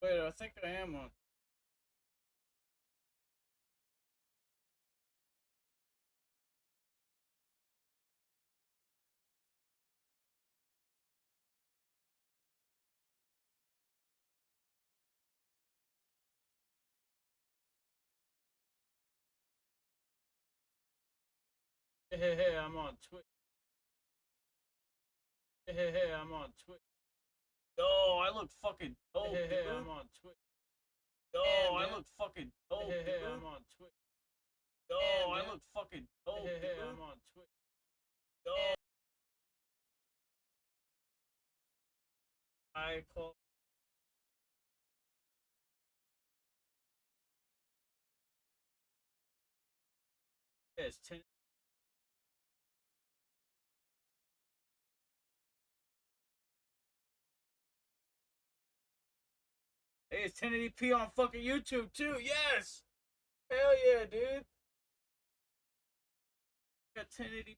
Wait, I think I am on. Hey, I'm on Twitch. Hey, I'm on Twitch. Yo, I look fucking dope, dude. I'm on Twitch. Yo, I look fucking dope, dude. I'm on Twitch. Yo, I look fucking dope, dude. I'm on Twitch. Yo, I call. Yeah, it's 10. Hey, it's 1080p on fucking YouTube too. Yes. Hell yeah, dude. Got 1080p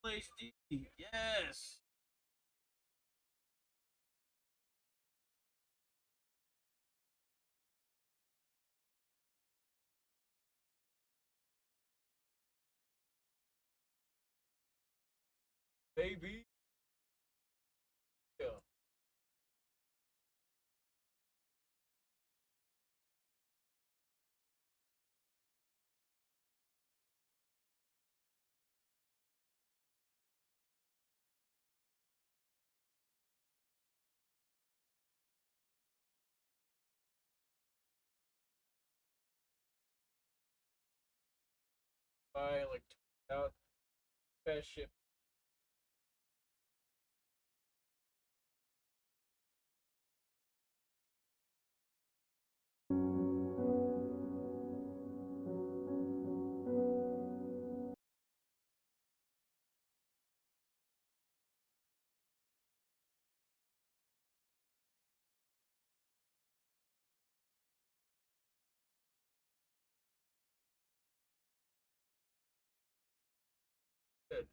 HD. Yes. Baby. Yeah. Buy like out fast ship. Good.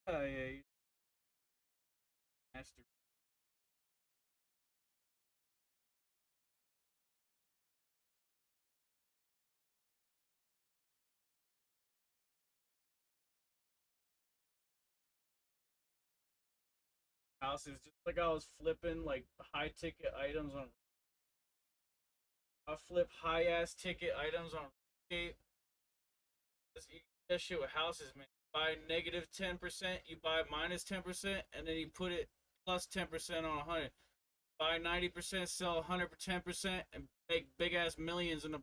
Yeah. Master houses. Just like I was flipping like high ticket items on. I flip high ass ticket items on. That shit with houses, man. Buy negative 10%, you buy minus 10%, and then you put it plus 10% on 100. Buy 90%, sell 100 for 10%, and make big ass millions in the.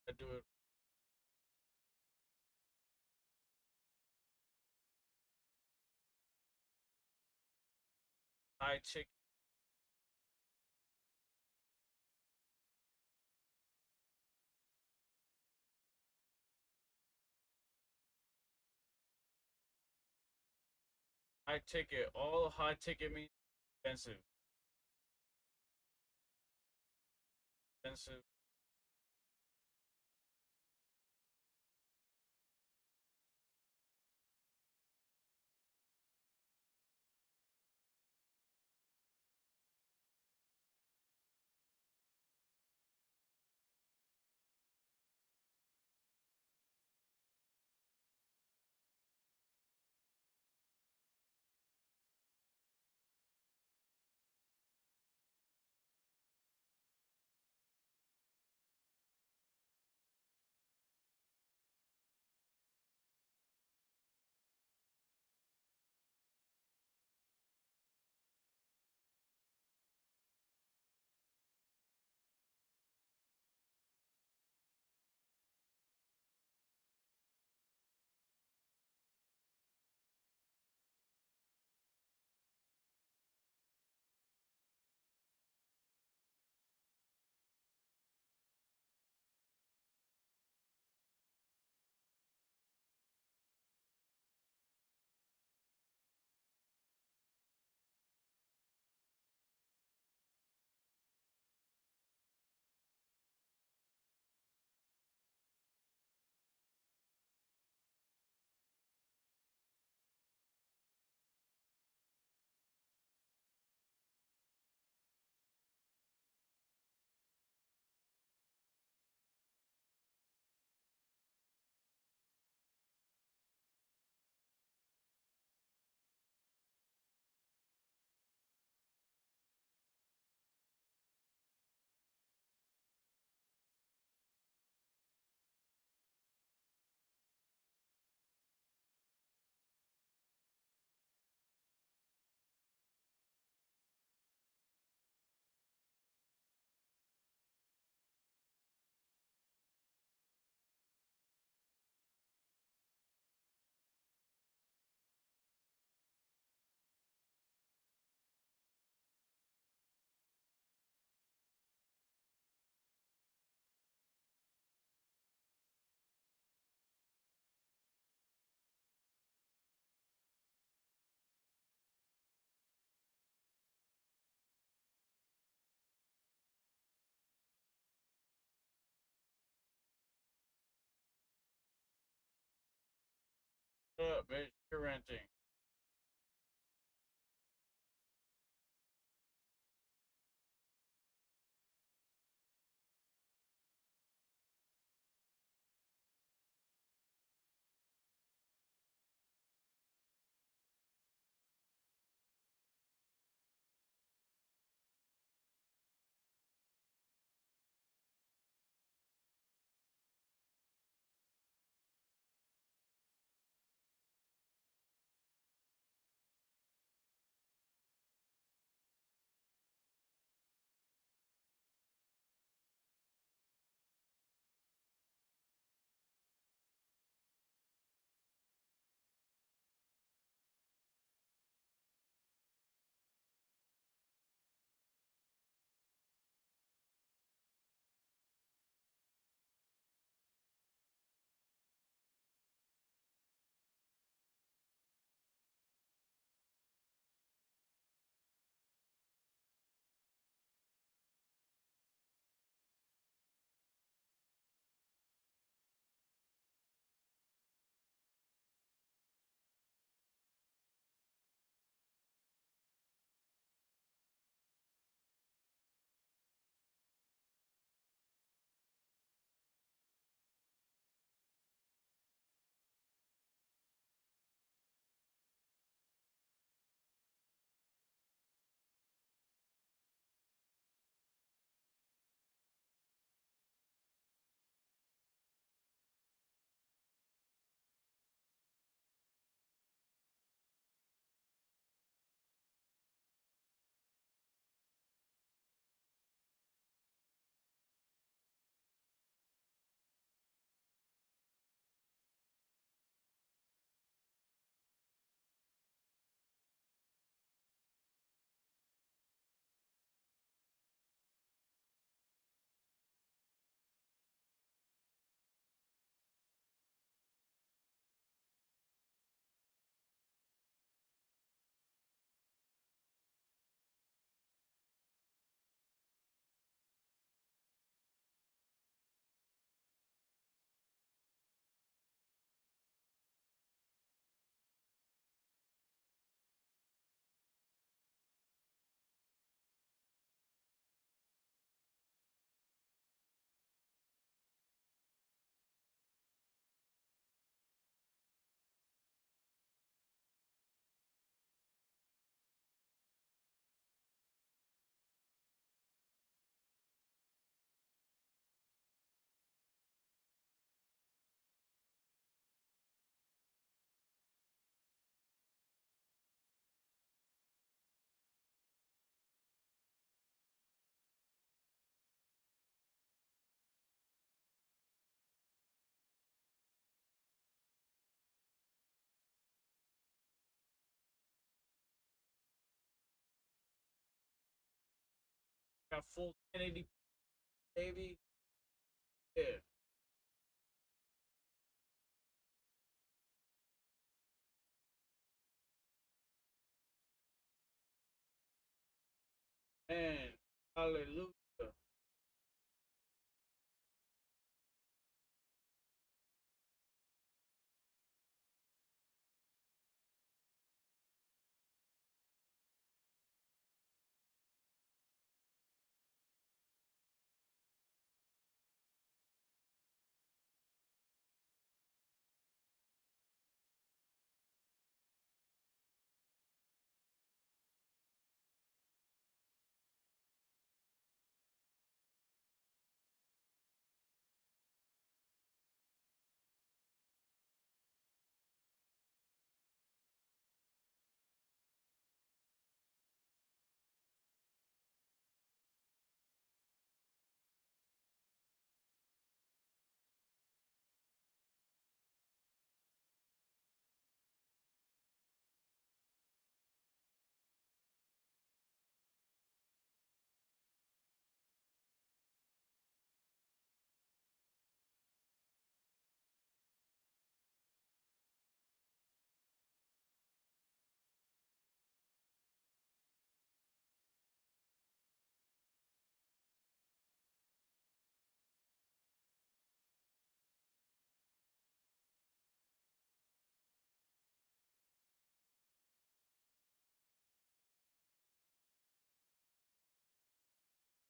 I do it. High ticket. High ticket. All high ticket means expensive. Expensive. Shut up, bitch. You're renting. Got full 1080, baby. Yeah. Man, hallelujah.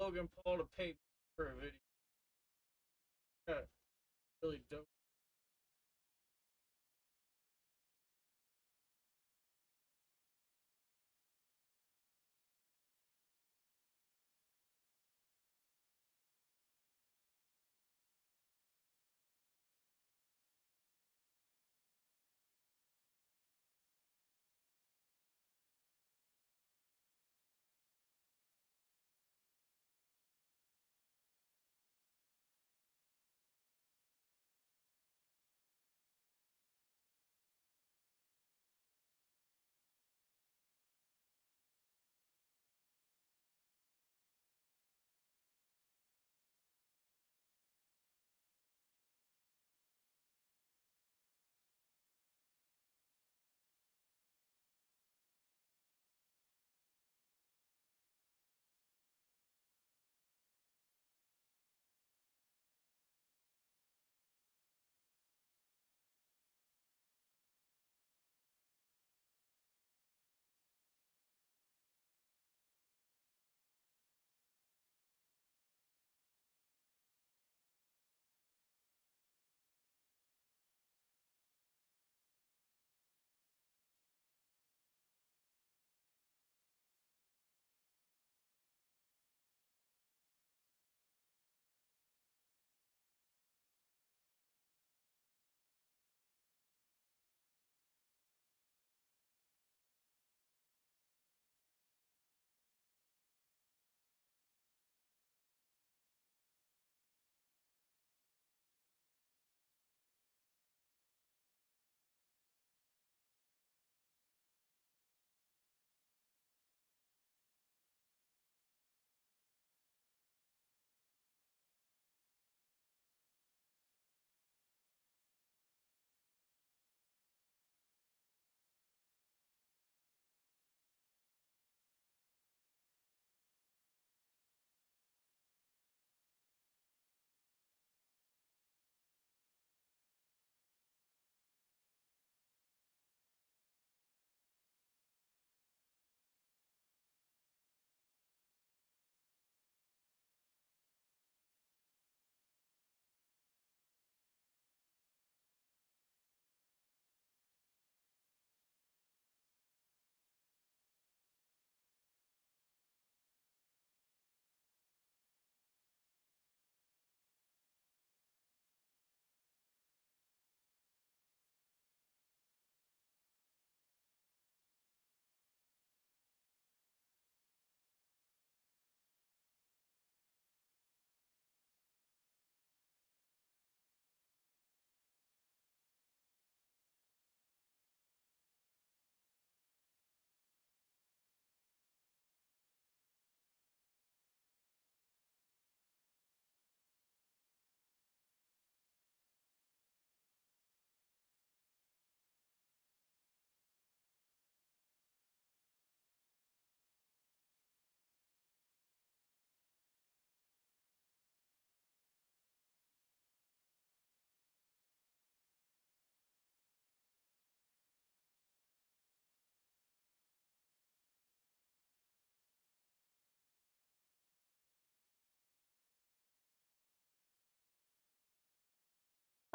Logan Paul to pay for a video. Yeah, really dope.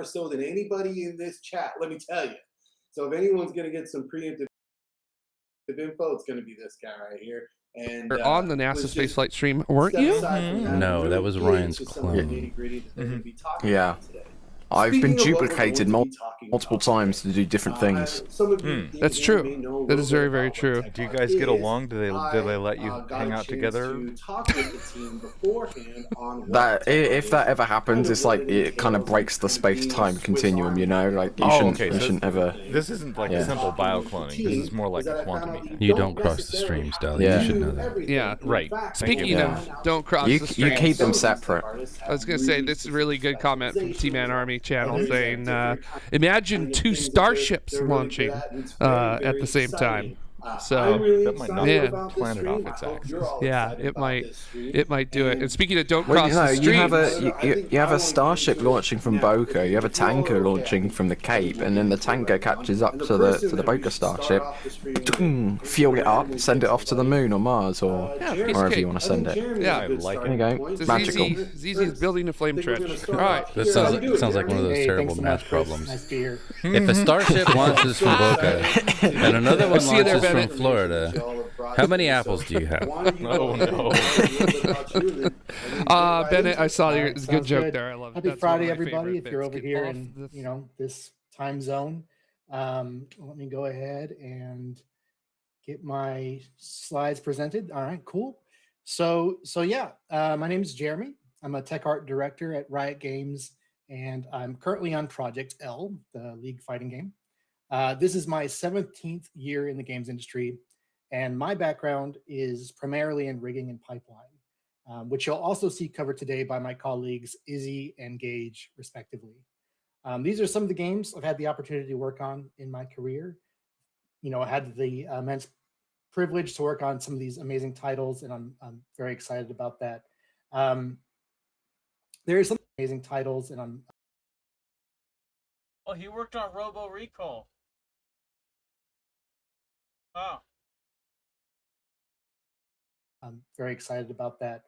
So than anybody in this chat, let me tell you. So if anyone's going to get some preemptive info, it's going to be this guy right here. And on the NASA spaceflight stream, weren't you? No, that was Ryan's clone. Yeah. I've been duplicated multiple times to do different things. That's true. That is very, very true. Do you guys get along? Do they let you hang out together? That if that ever happens, it's like it kind of breaks the space-time continuum, you know. Like you shouldn't ever. This isn't like simple biocloning. This is more like a quantum thing. You don't cross the streams, Dolly. Yeah. You should know that. Yeah, right. Speaking of don't cross the streams, you keep them separate. I was gonna say this is a really good comment from T-Man Army channel saying, imagine two starships launching at the same time. So I'm really that might not excited man. about plan this it off stream. its I hope axis. you're all Yeah, excited it about might. this stream. It might do it. And speaking of don't Well, cross you know, the you have streams. you have a starship launching from Boca. You have a tanker launching from the Cape, and then the tanker catches up to the Boca starship, fuel it up, send it off to the moon or Mars or Yeah, piece of wherever cake. you want to send it. Yeah, I like There you go. It's Magical. as easy as building a flame trench. All right. This sounds like one of those terrible math problems. Nice to hear. If a starship launches from Boca and another one See you there, launches from Bennett. Florida, how many apples do you have? Oh, no. Bennett, I saw your Sounds good joke good. there. I love it. Happy That's Friday, one of my everybody. favorite If you're bits. over Get here off in, the- this time zone, let me go ahead and get my slides presented. All right, cool. So yeah, my name is Jeremy. I'm a tech art director at Riot Games, and I'm currently on Project L, the League fighting game. This is my 17th year in the games industry, and my background is primarily in rigging and pipeline, which you'll also see covered today by my colleagues Izzy and Gage, respectively. These are some of the games I've had the opportunity to work on in my career. I had the immense privilege to work on some of these amazing titles, and I'm very excited about that. There are some amazing titles, and I'm Oh, he worked on Robo Recall. Wow. very excited about that.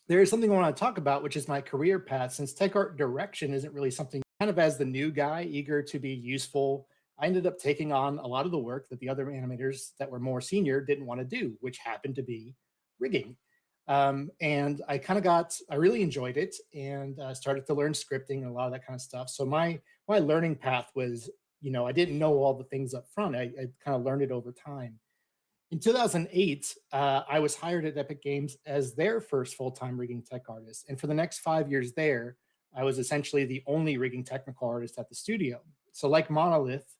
There is something I want to talk about, which is my career path. Since tech art direction isn't really something, kind of as the new guy, eager to be useful, I ended up taking on a lot of the work that the other animators that were more senior didn't want to do, which happened to be rigging. And I really enjoyed it, and started to learn scripting and a lot of that kind of stuff. So my learning path was, I didn't know all the things up front. I kind of learned it over time. In 2008, I was hired at Epic Games as their first full-time rigging tech artist. And for the next 5 years there, I was essentially the only rigging technical artist at the studio. So like Monolith,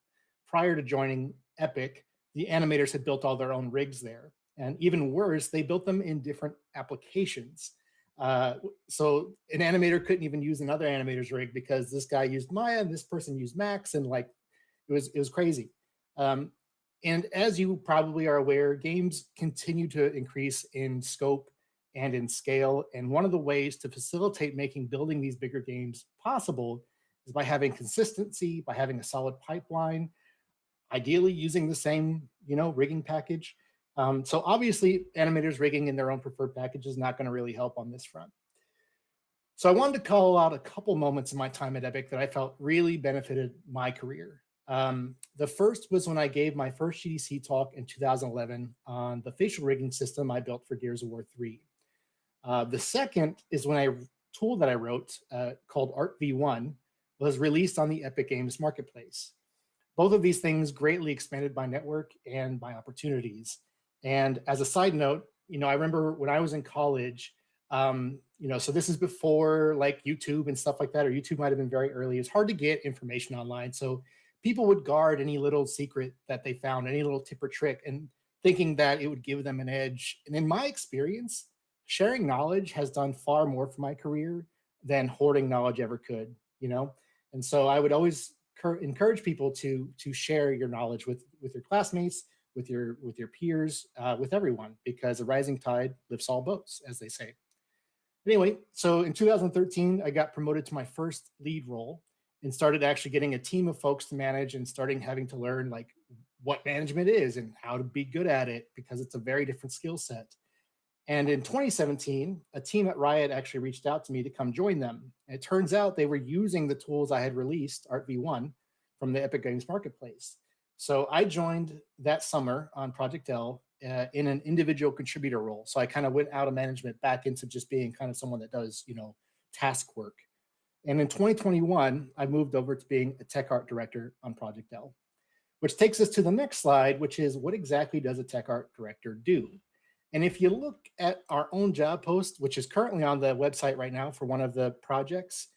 prior to joining Epic, the animators had built all their own rigs there. And even worse, they built them in different applications. So an animator couldn't even use another animator's rig because this guy used Maya and this person used Max, and like it was crazy. And as you probably are aware, games continue to increase in scope and in scale. And one of the ways to facilitate building these bigger games possible is by having consistency, by having a solid pipeline, ideally using the same, rigging package. So obviously animators rigging in their own preferred package is not going to really help on this front. So I wanted to call out a couple moments in my time at Epic that I felt really benefited my career. The first was when I gave my first GDC talk in 2011 on the facial rigging system I built for Gears of War 3. The second is when a tool that I wrote called Art V1 was released on the Epic Games Marketplace. Both of these things greatly expanded my network and my opportunities. And as a side note, I remember when I was in college, so this is before like YouTube and stuff like that, or YouTube might have been very early. It's hard to get information online. So people would guard any little secret that they found, any little tip or trick, and thinking that it would give them an edge. And in my experience, sharing knowledge has done far more for my career than hoarding knowledge ever could, And so I would always encourage people to share your knowledge with your classmates, with your peers, with everyone, because a rising tide lifts all boats, as they say. Anyway, so in 2013, I got promoted to my first lead role and started actually getting a team of folks to manage and starting having to learn like what management is and how to be good at it, because it's a very different skill set. And in 2017, a team at Riot actually reached out to me to come join them. And it turns out they were using the tools I had released, Art V1, from the Epic Games Marketplace. So I joined that summer on Project L in an individual contributor role. So I kind of went out of management back into just being kind of someone that does, task work. And in 2021, I moved over to being a tech art director on Project L, which takes us to the next slide, which is what exactly does a tech art director do? And if you look at our own job post, which is currently on the website right now for one of the projects,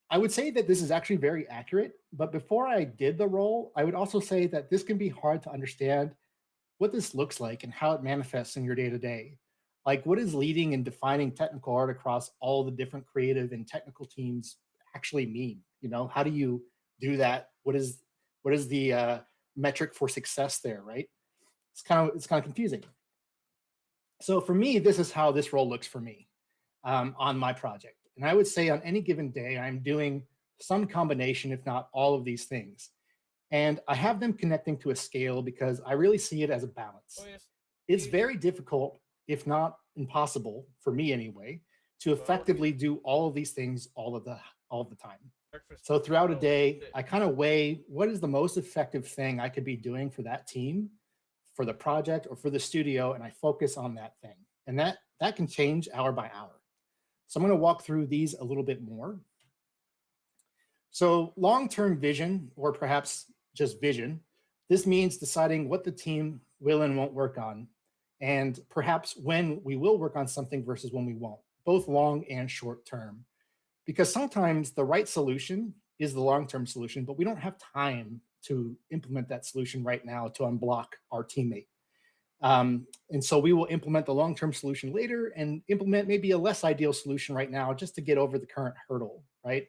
I would say that this is actually very accurate. But before I did the role, I would also say that this can be hard to understand what this looks like and how it manifests in your day-to-day. Like, what is leading and defining technical art across all the different creative and technical teams actually mean? How do you do that? What is the metric for success there, right? It's kind of confusing. So for me, this is how this role looks for me on my project. And I would say on any given day, I'm doing some combination, if not all of these things. And I have them connecting to a scale because I really see it as a balance. It's very difficult, if not impossible, for me anyway, to effectively do all of these things all of the time. So throughout a day, I kind of weigh what is the most effective thing I could be doing for that team, for the project, or for the studio, and I focus on that thing. And that can change hour by hour. So I'm going to walk through these a little bit more. So long-term vision, or perhaps just vision, this means deciding what the team will and won't work on, and perhaps when we will work on something versus when we won't, both long and short term. Because sometimes the right solution is the long-term solution, but we don't have time to implement that solution right now to unblock our teammate. And so we will implement the long-term solution later and implement maybe a less ideal solution right now just to get over the current hurdle, right?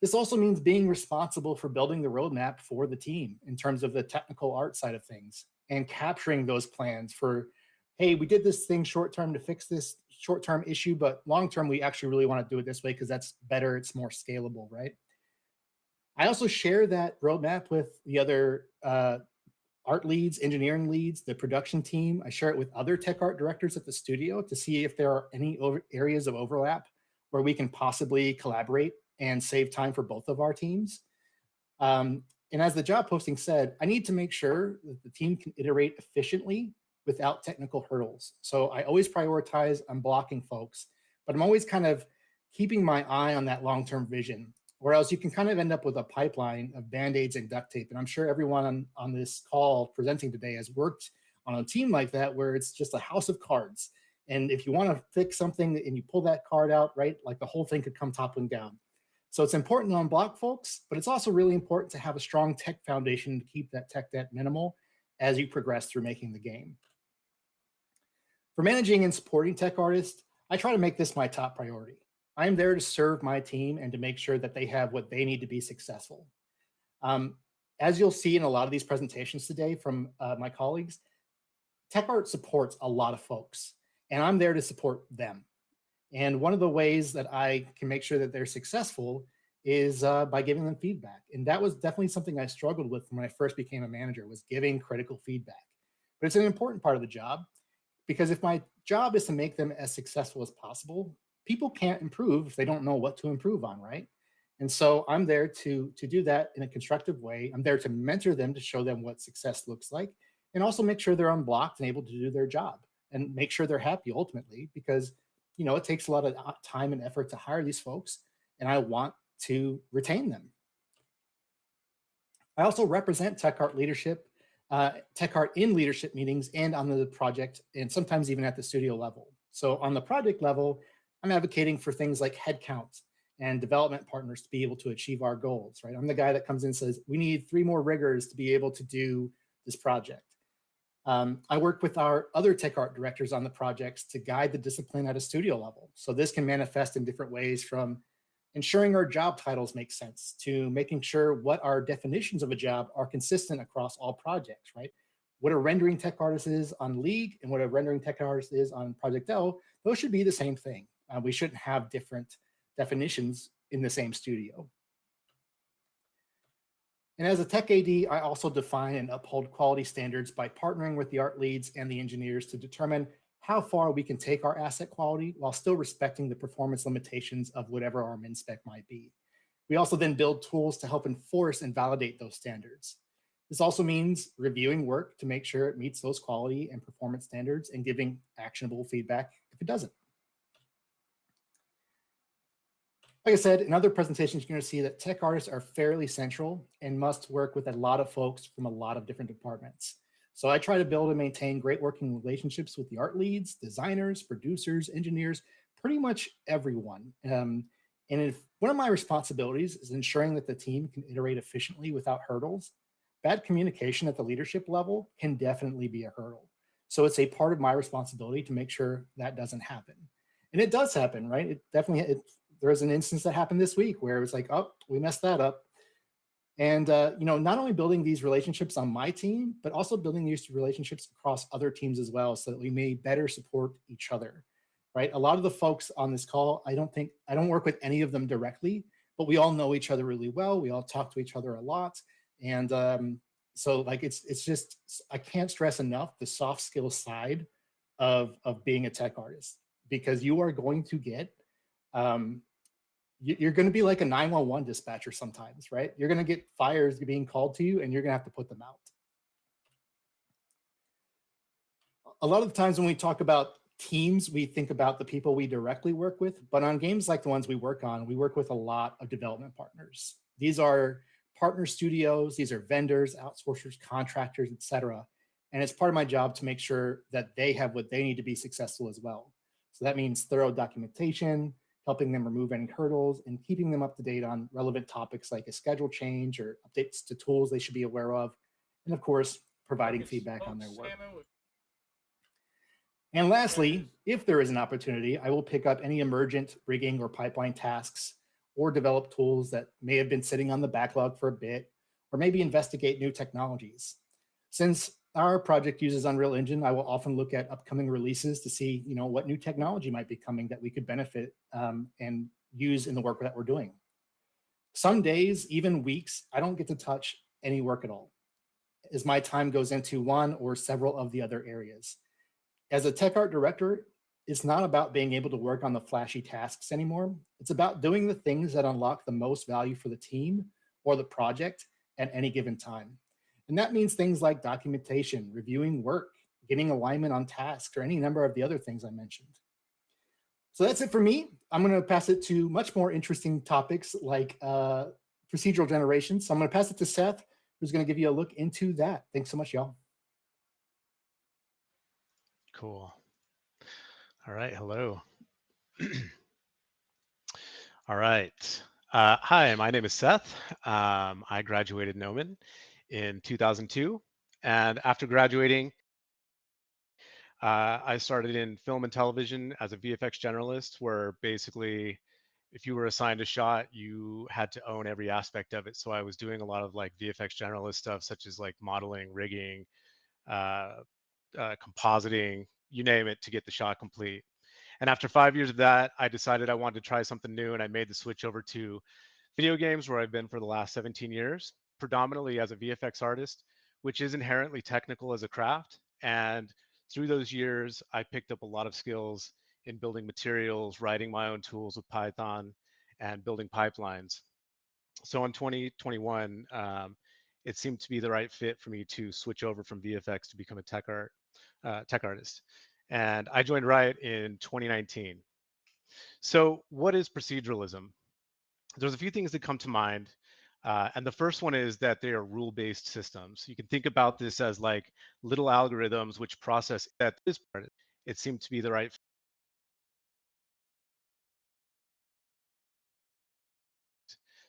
This also means being responsible for building the roadmap for the team in terms of the technical art side of things and capturing those plans for, hey, we did this thing short-term to fix this short-term issue, but long-term, we actually really want to do it this way because that's better, it's more scalable, right? I also share that roadmap with the other art leads, engineering leads, the production team. I share it with other tech art directors at the studio to see if there are any areas of overlap where we can possibly collaborate and save time for both of our teams. And as the job posting said, I need to make sure that the team can iterate efficiently without technical hurdles. So I always prioritize unblocking folks, but I'm always kind of keeping my eye on that long-term vision, or else you can kind of end up with a pipeline of Band-Aids and duct tape. And I'm sure everyone on this call presenting today has worked on a team like that, where it's just a house of cards. And if you want to fix something and you pull that card out, right, like the whole thing could come toppling down. So it's important to unblock folks, but it's also really important to have a strong tech foundation to keep that tech debt minimal as you progress through making the game. For managing and supporting tech artists, I try to make this my top priority. I am there to serve my team and to make sure that they have what they need to be successful. As you'll see in a lot of these presentations today from my colleagues, tech art supports a lot of folks, and I'm there to support them. And one of the ways that I can make sure that they're successful is by giving them feedback. And that was definitely something I struggled with when I first became a manager, was giving critical feedback. But it's an important part of the job, because if my job is to make them as successful as possible, people can't improve if they don't know what to improve on, right? And so I'm there to do that in a constructive way. I'm there to mentor them, to show them what success looks like, and also make sure they're unblocked and able to do their job, and make sure they're happy ultimately, because you know, it takes a lot of time and effort to hire these folks, and I want to retain them. I also represent tech art leadership, tech art in leadership meetings and on the project, and sometimes even at the studio level. So on the project level, I'm advocating for things like headcount and development partners to be able to achieve our goals, right? I'm the guy that comes in and says, we need 3 more riggers to be able to do this project. I work with our other tech art directors on the projects to guide the discipline at a studio level. So this can manifest in different ways, from ensuring our job titles make sense to making sure what our definitions of a job are consistent across all projects, right? What a rendering tech artist is on League and what a rendering tech artist is on Project L, those should be the same thing. We shouldn't have different definitions in the same studio. And as a tech AD, I also define and uphold quality standards by partnering with the art leads and the engineers to determine how far we can take our asset quality while still respecting the performance limitations of whatever our min spec might be. We also then build tools to help enforce and validate those standards. This also means reviewing work to make sure it meets those quality and performance standards, and giving actionable feedback if it doesn't. Like I said, in other presentations, you're going to see that tech artists are fairly central and must work with a lot of folks from a lot of different departments. So I try to build and maintain great working relationships with the art leads, designers, producers, engineers, pretty much everyone. And if one of my responsibilities is ensuring that the team can iterate efficiently without hurdles, bad communication at the leadership level can definitely be a hurdle. So it's a part of my responsibility to make sure that doesn't happen. And it does happen, right? There was an instance that happened this week where it was like, oh, we messed that up. And not only building these relationships on my team, but also building these relationships across other teams as well, so that we may better support each other, right? A lot of the folks on this call, I don't work with any of them directly, but we all know each other really well. We all talk to each other a lot. And so like, it's just, I can't stress enough the soft skill side of being a tech artist, because you are going to get, you're going to be like a 911 dispatcher sometimes, right? You're going to get fires being called to you, and you're going to have to put them out. A lot of the times when we talk about teams, we think about the people we directly work with, but on games like the ones we work on, we work with a lot of development partners. These are partner studios, these are vendors, outsourcers, contractors, etc. And it's part of my job to make sure that they have what they need to be successful as well. So that means thorough documentation, helping them remove any hurdles, and keeping them up to date on relevant topics like a schedule change or updates to tools they should be aware of. And of course, providing feedback on their work. And lastly, if there is an opportunity, I will pick up any emergent rigging or pipeline tasks, or develop tools that may have been sitting on the backlog for a bit, or maybe investigate new technologies. Since our project uses Unreal Engine, I will often look at upcoming releases to see, what new technology might be coming that we could benefit and use in the work that we're doing. Some days, even weeks, I don't get to touch any work at all, as my time goes into one or several of the other areas. As a tech art director, it's not about being able to work on the flashy tasks anymore. It's about doing the things that unlock the most value for the team or the project at any given time. And that means things like documentation, reviewing work, getting alignment on tasks, or any number of the other things I mentioned. So that's it for me. I'm going to pass it to much more interesting topics like procedural generation. So I'm going to pass it to Seth, who's going to give you a look into that. Thanks so much, y'all. Cool. All right. Hello. All right. Hi, my name is Seth. I graduated Noman in 2002. And after graduating, I started in film and television as a VFX generalist, where basically if you were assigned a shot, you had to own every aspect of it. So I was doing a lot of like VFX generalist stuff, such as like modeling, rigging, compositing, you name it, to get the shot complete. And after 5 years of that, I decided I wanted to try something new, and I made the switch over to video games, where I've been for the last 17 years, predominantly as a VFX artist, which is inherently technical as a craft. And through those years, I picked up a lot of skills in building materials, writing my own tools with Python, and building pipelines. So in 2021, it seemed to be the right fit for me to switch over from VFX to become a tech artist. And I joined Riot in 2019. So what is proceduralism? There's a few things that come to mind. And the first one is that they are rule-based systems. You can think about this as like little algorithms which process at this part. It seemed to be the right fit.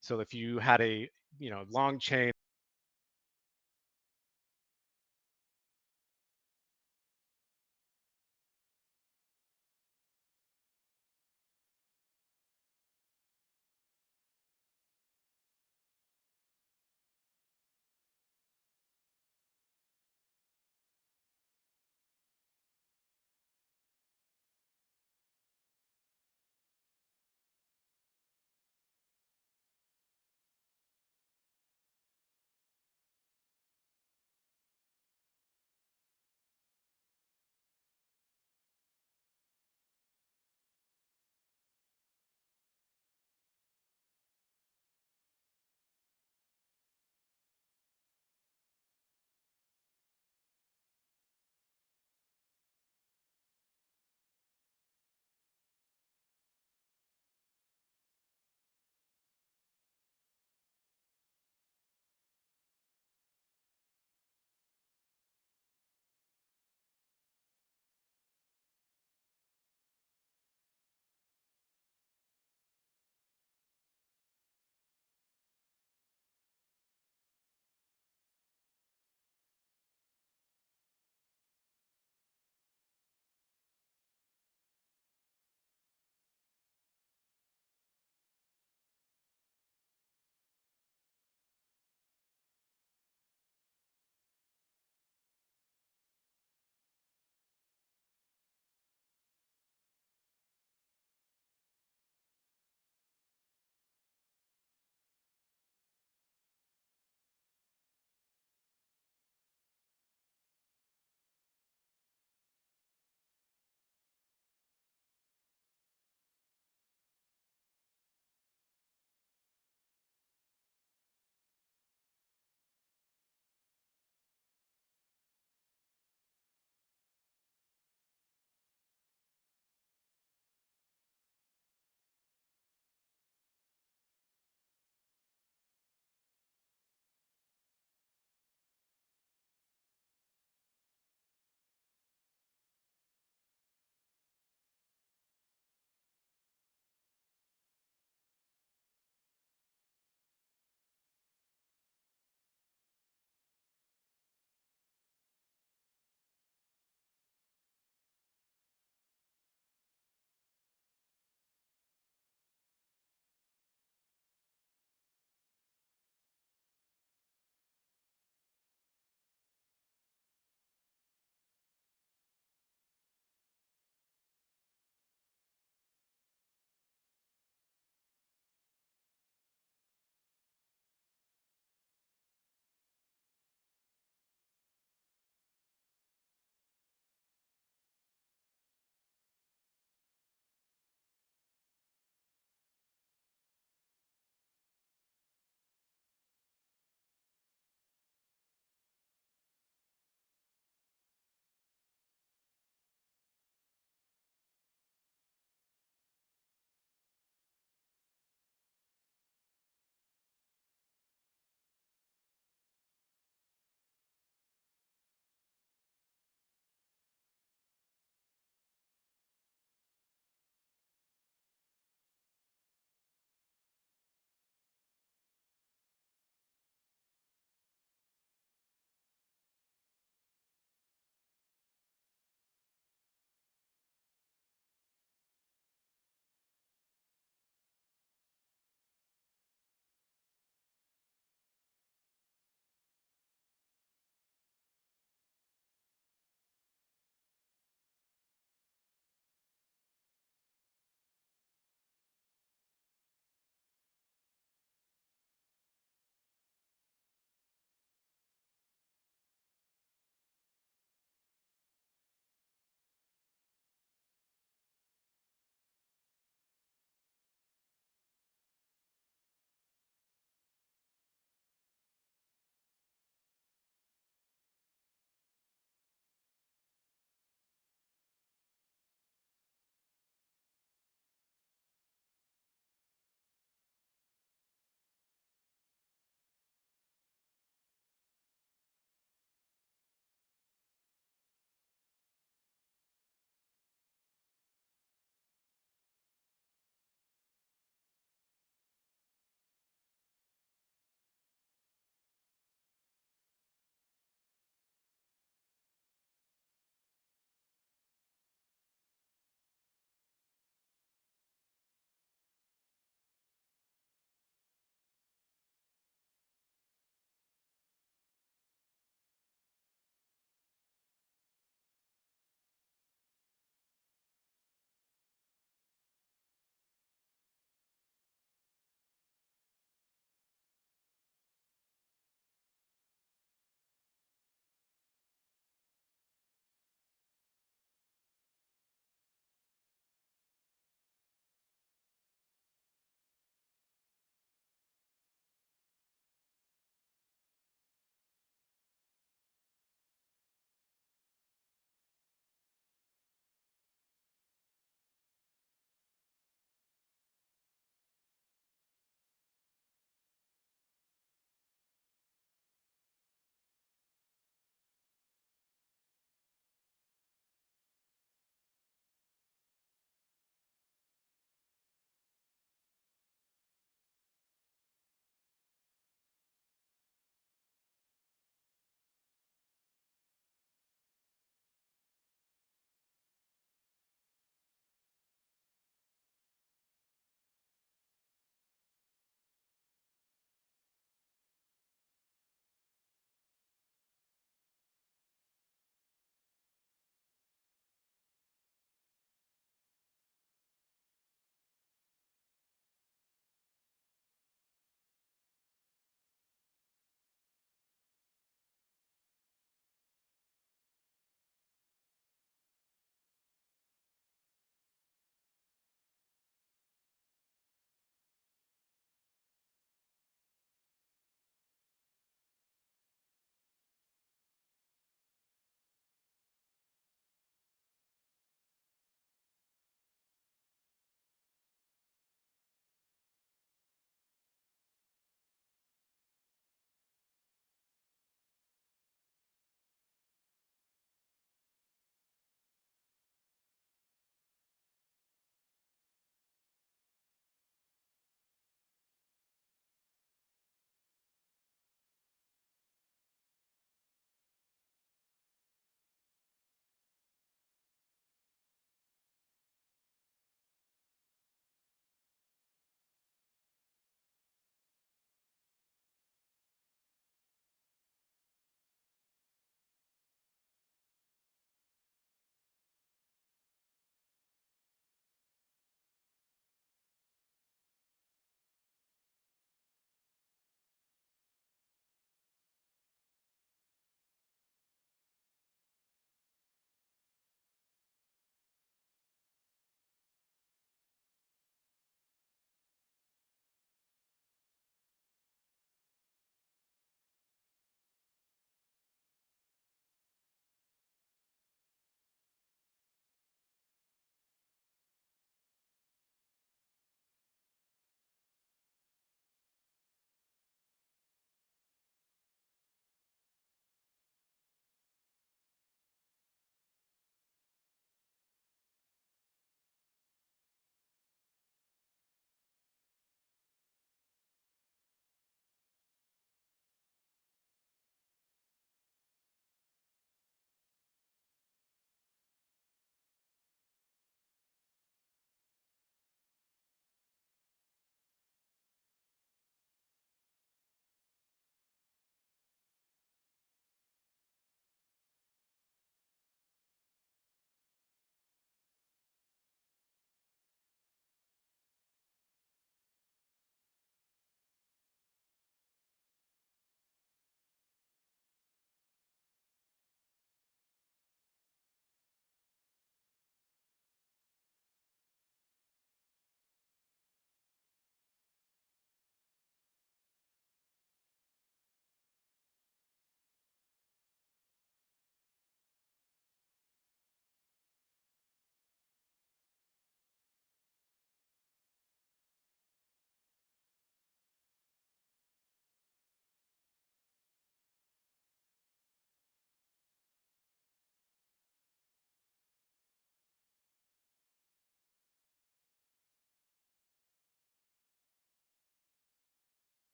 So if you had a long chain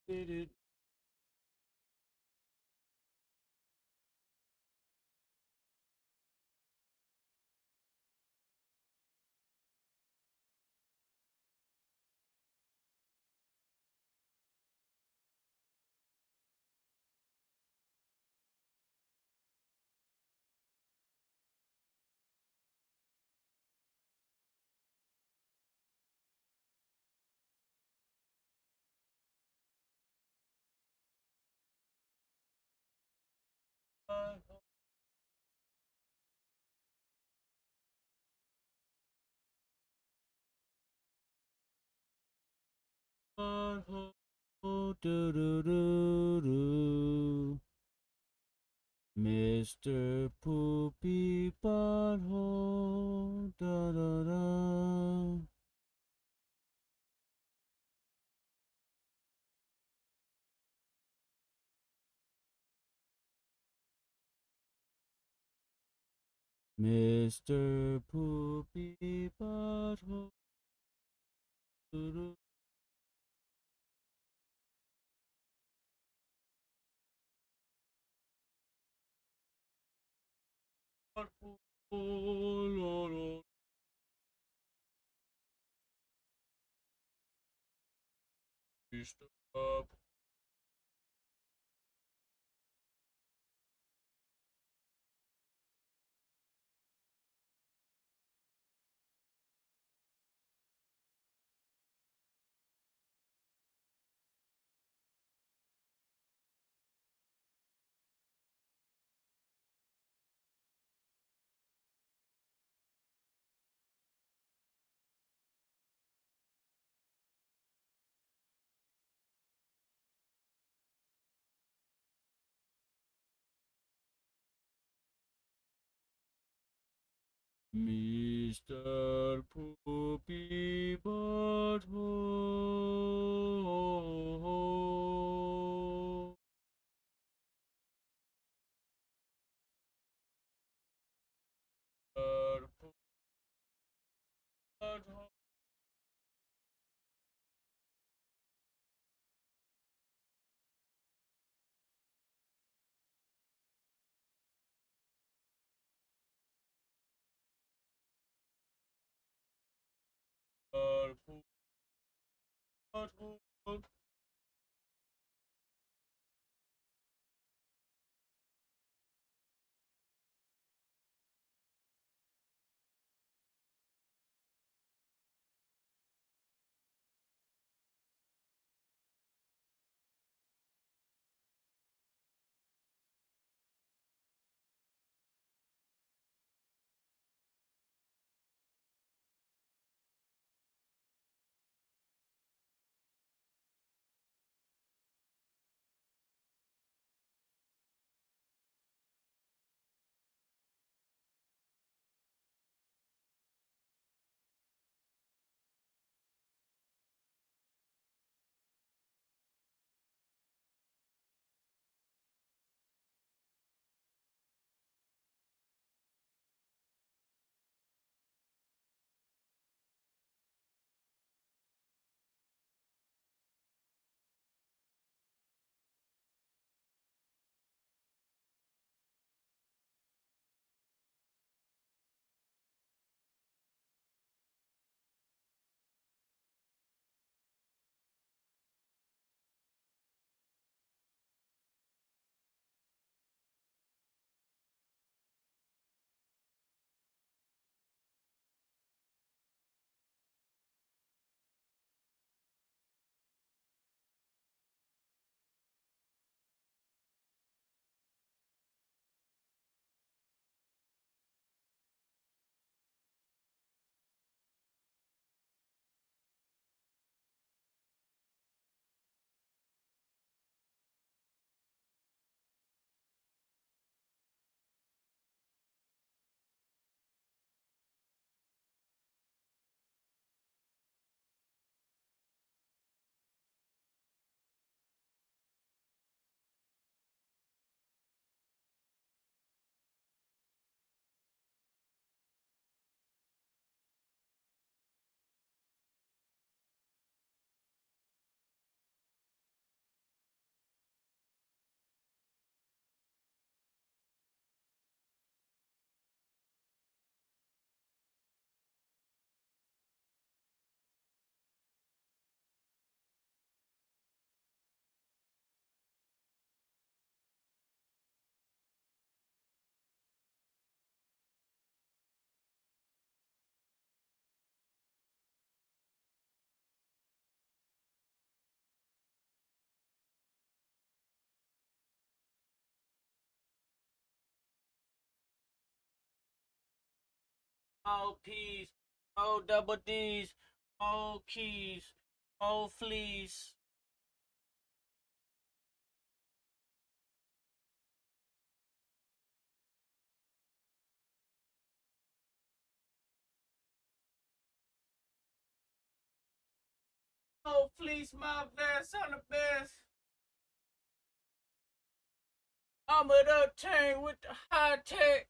Did do do do do. Mr. Poopy Butthole, da da da. Mr. Poopy Butthole, do do. Butthole, Mr. Up. Mr. Poopy Butthole. Mr. Poopy Butthole. Mr. Poopy Butthole. All P's, all double D's, all keys, all fleas. Oh, fleece my vest on the best. I'm at the chain with the high tech.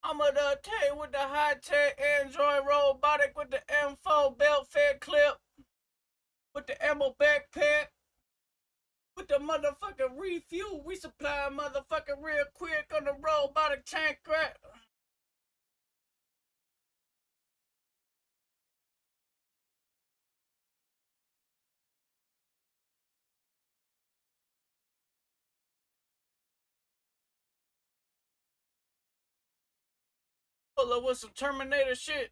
I'm at the chain with the high tech Android robotic with the M4 belt fed clip. With the ammo backpack. With the motherfucking refuel. We supply motherfucking real quick on the robotic tank rack. Pull up with some Terminator shit.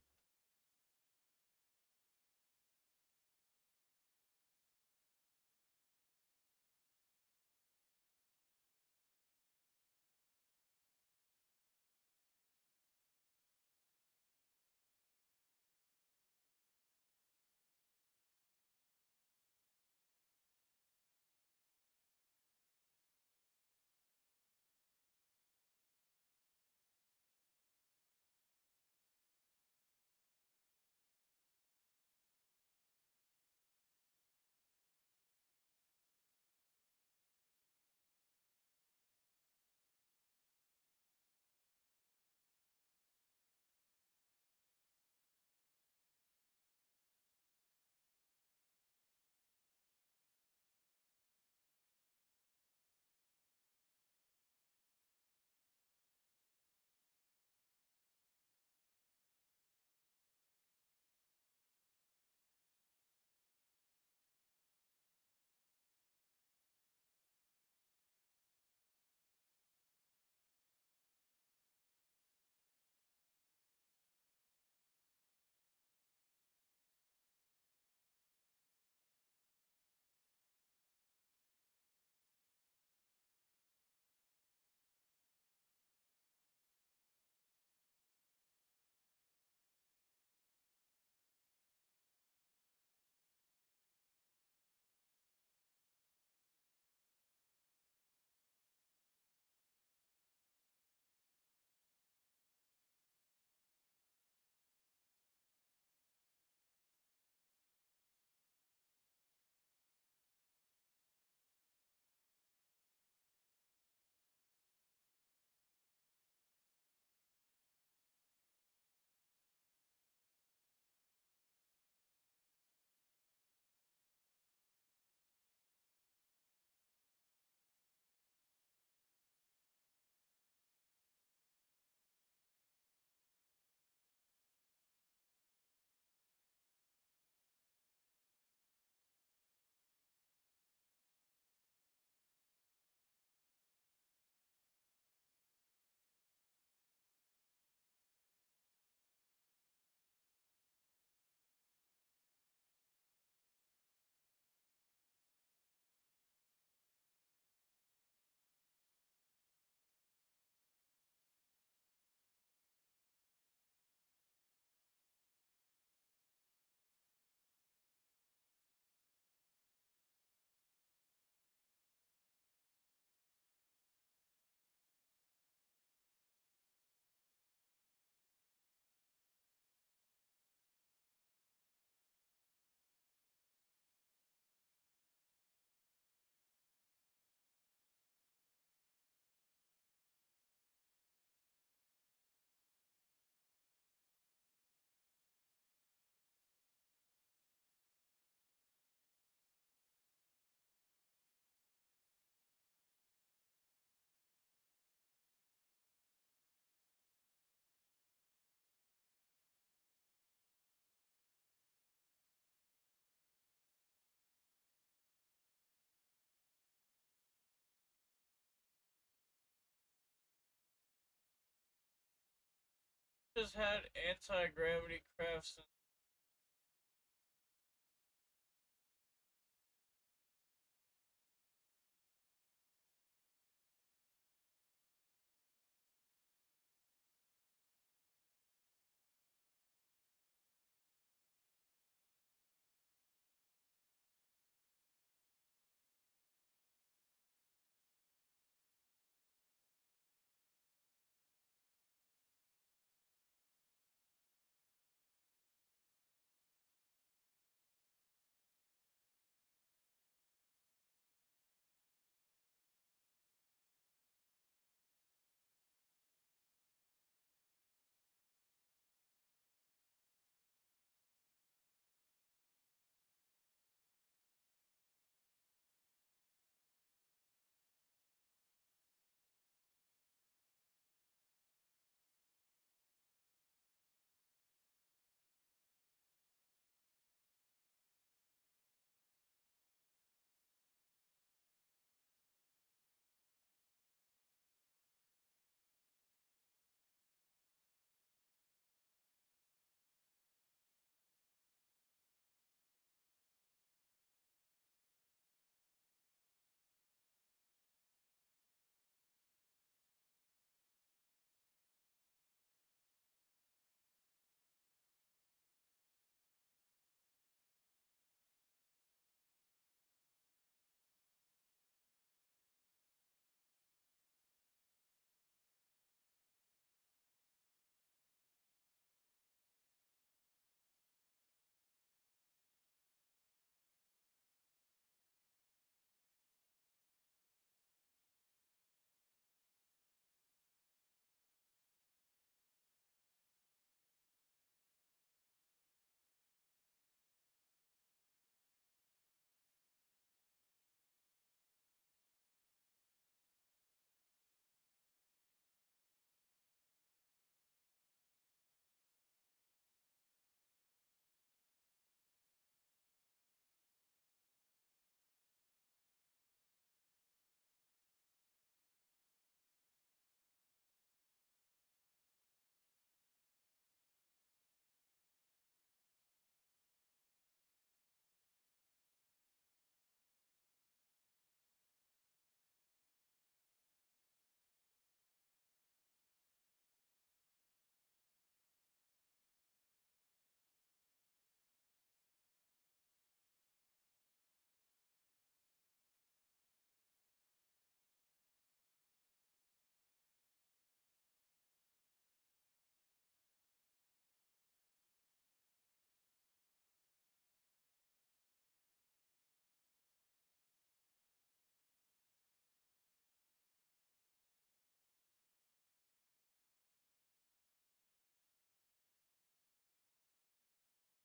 Just had anti-gravity crafts.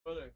Brother.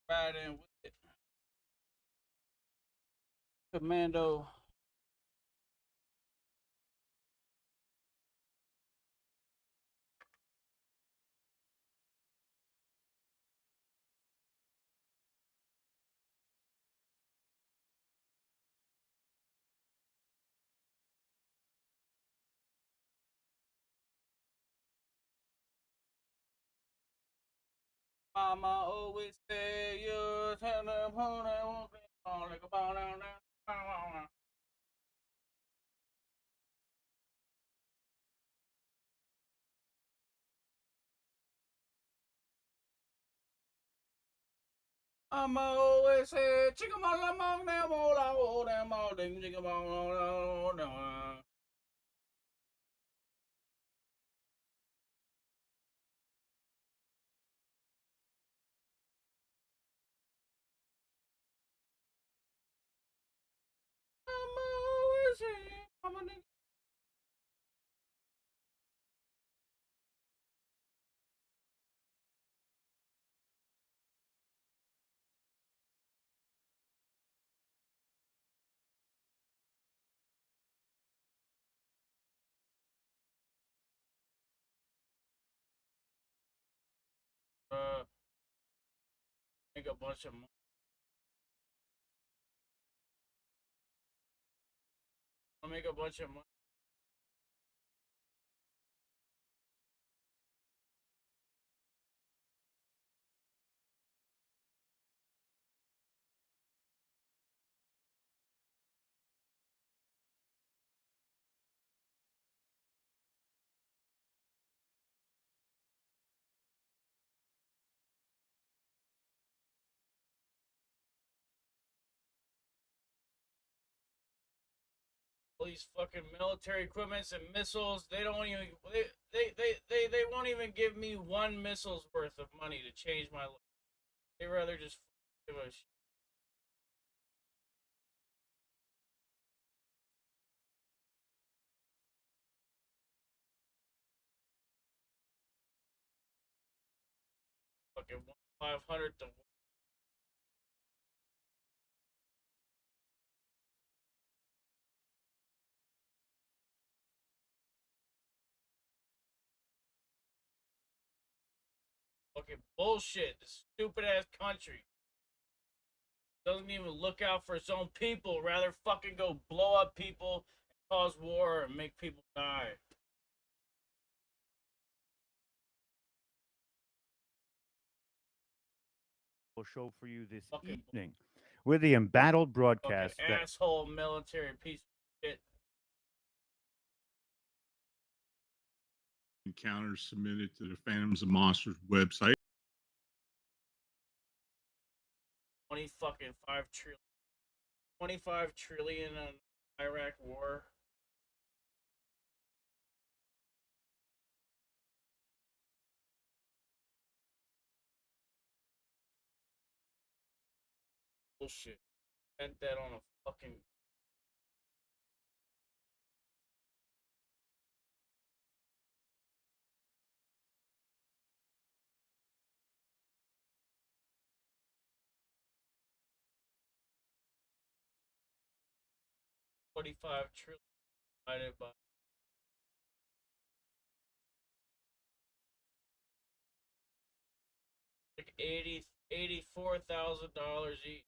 Right in with it. Commando. Mama always say you tell them who they won't be on like a ball down there. Mama always say chicka mala mong them all them all ding chicka all them. Mama always say mama ding. Make a bunch of money. I'll make a bunch of money. All these fucking military equipments and missiles, they don't even they won't even give me one missile's worth of money to change my life. They rather just give a shit. Fucking 500 to fucking bullshit. This stupid ass country doesn't even look out for its own people. Rather fucking go blow up people, cause war, and make people die. Show for you this Fucking evening with the embattled broadcast fucking asshole military piece of shit. Encounters submitted to the Phantoms of Monsters website. 25 trillion on Iraq war. Bullshit. Spent that on a fucking $45 trillion divided by like $84,000 each.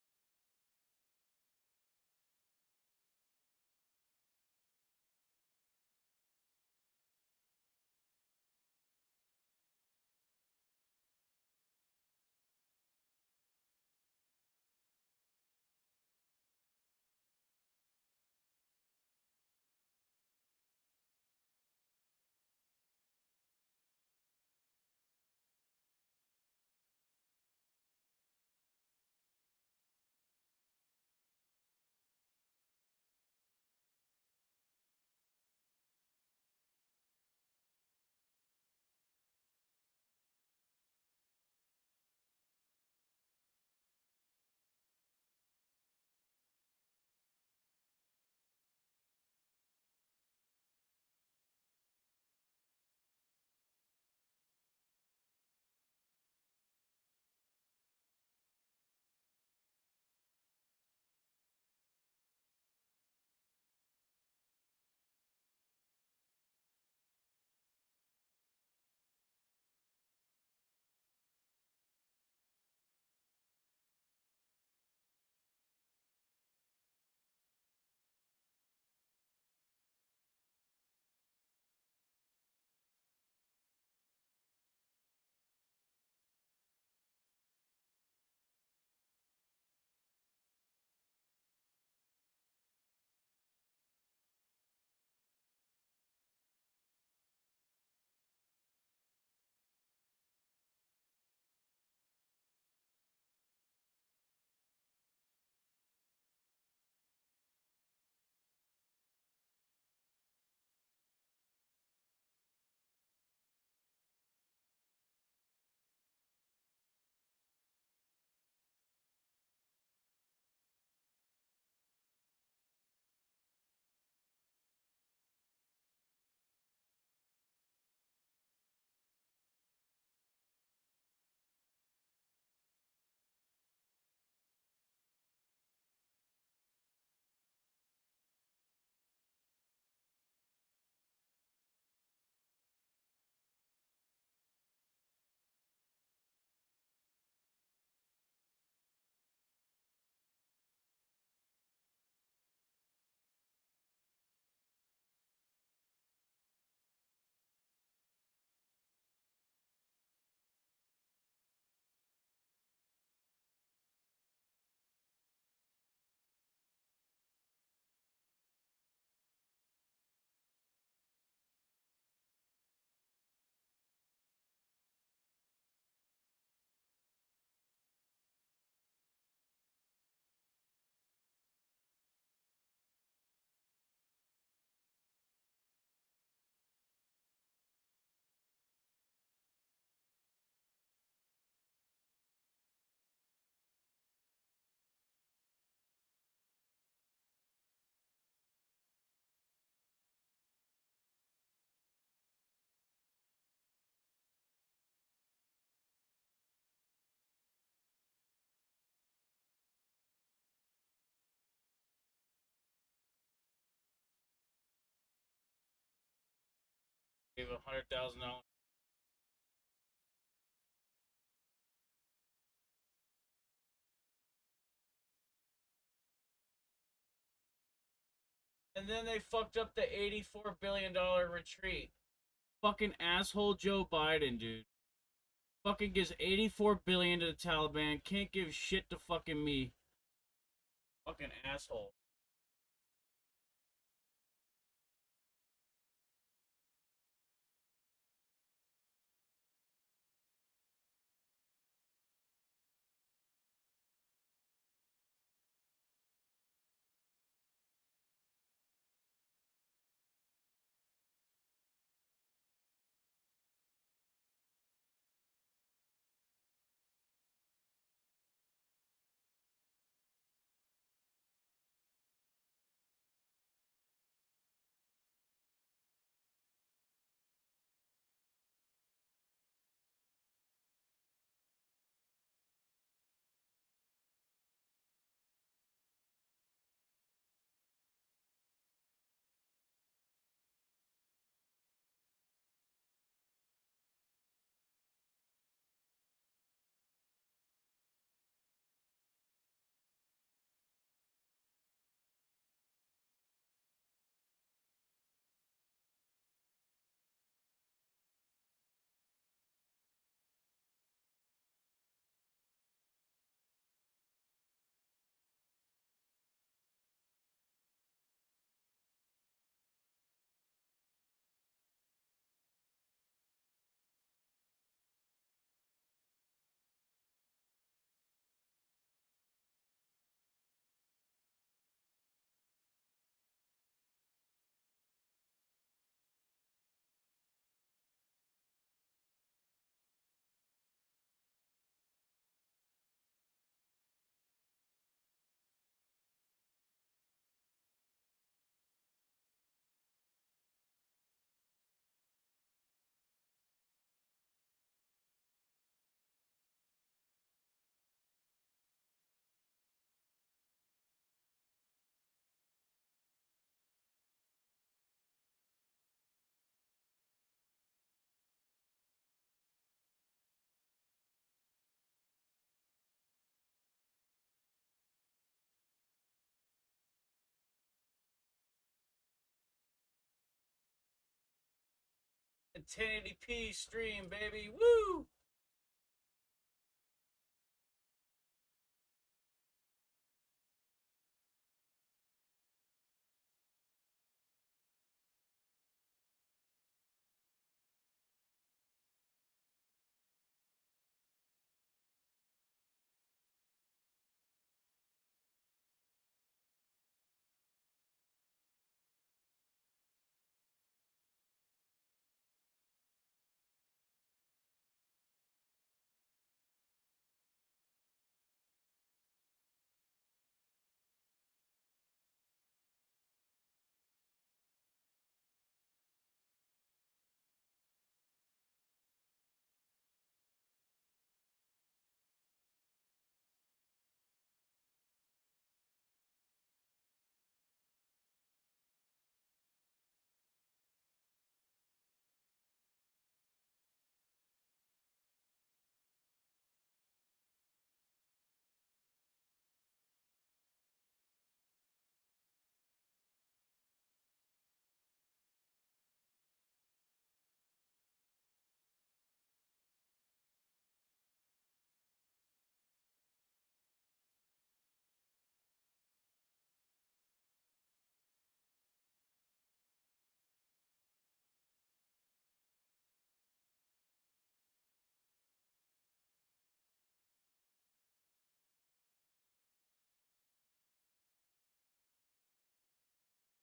Gave $100,000 And then they fucked up the $84 billion retreat. Fucking asshole Joe Biden, dude. Fucking gives $84 billion to the Taliban. Can't give shit to fucking me. Fucking asshole. A 1080p stream, baby. Woo!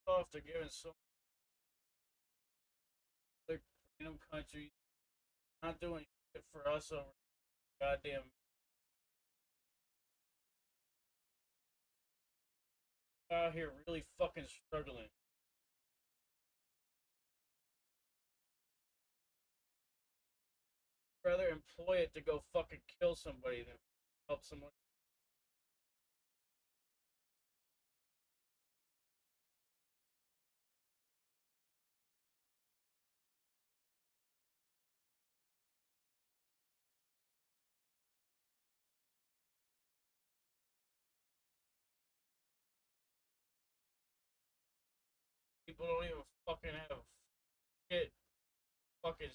Off to giving so other random countries not doing shit for us over goddamn out here really fucking struggling. Rather employ it to go fucking kill somebody than help someone. People don't even fucking have shit. Fucking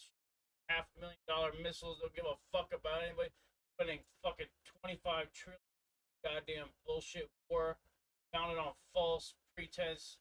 $500,000 missiles. Don't give a fuck about anybody. Putting fucking 25 trillion goddamn bullshit war founded on false pretense.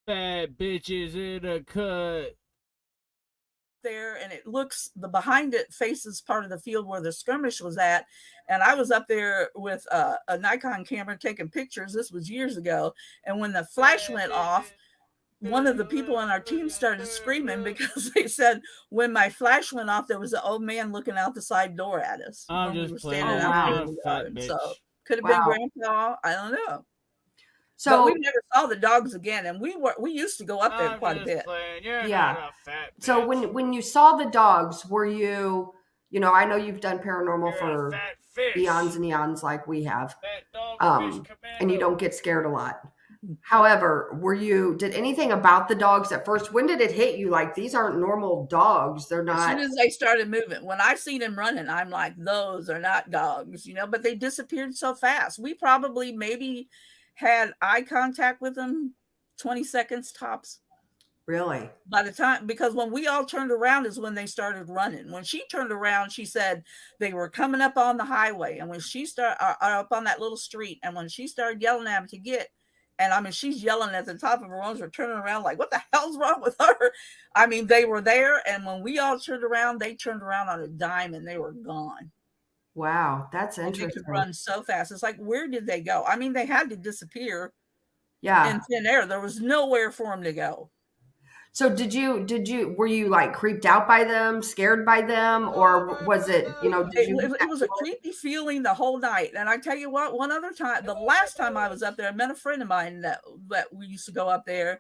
Bad bitches in a cut. There, and it looks, the behind it faces part of the field where the skirmish was at, and I was up there with a Nikon camera taking pictures. This was years ago, and when the flash went off, one of the people on our team started screaming because they said when my flash went off, there was an old man looking out the side door at us. I'm when just we were playing. standing out there in the Fat garden. bitch. So could have been Grandpa. I don't know. So but we never saw the dogs again, and we used to go up there quite a bit. You're Yeah. not a fat bitch. So when you saw the dogs, were you, I know you've done paranormal You're for a fat fish. eons and eons like we have, Fat dog fish and you don't get scared a lot. However, did anything about the dogs at first? When did it hit you? Like, these aren't normal dogs. They're not. As soon as they started moving, when I seen them running, I'm like, those are not dogs, but they disappeared so fast. We probably maybe had eye contact with them 20 seconds tops. Really? By the time, because when we all turned around is when they started running. When she turned around, she said they were coming up on the highway. And when she started up on that little street, and when she started yelling at them to get, and I mean, she's yelling at the top of her lungs, we're turning around like, what the hell's wrong with her? I mean, they were there. And when we all turned around, they turned around on a dime and they were gone. Wow, that's interesting. And they could run so fast. It's like, where did they go? I mean, they had to disappear. Yeah. In thin air. There was nowhere for them to go. So were you like creeped out by them, scared by them, or was it, it was a creepy feeling the whole night. And I tell you what, one other time, the last time I was up there, I met a friend of mine that we used to go up there.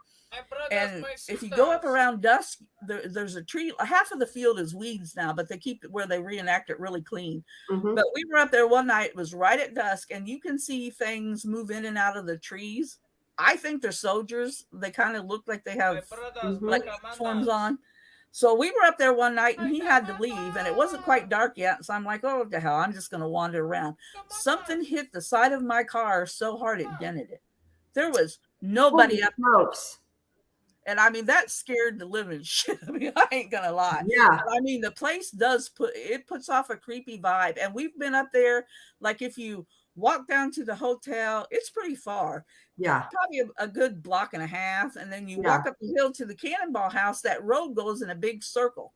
And if you go up around dusk, there's a tree. Half of the field is weeds now, but they keep it where they reenact it really clean. But we were up there one night, it was right at dusk, and you can see things move in and out of the trees. I think they're soldiers. They kind of look like they have like uniforms on. So we were up there one night and he had to leave and it wasn't quite dark yet. So I'm like, oh, what the hell? I'm just going to wander around. Something hit the side of my car so hard it dented it. There was nobody up there. And I mean, that scared the living shit. I mean, I ain't gonna lie. Yeah. I mean, the place puts off a creepy vibe. And we've been up there, like if you walk down to the hotel, it's pretty far. Yeah. Probably a good block and a half. And then you walk up the hill to the Cannonball House, that road goes in a big circle.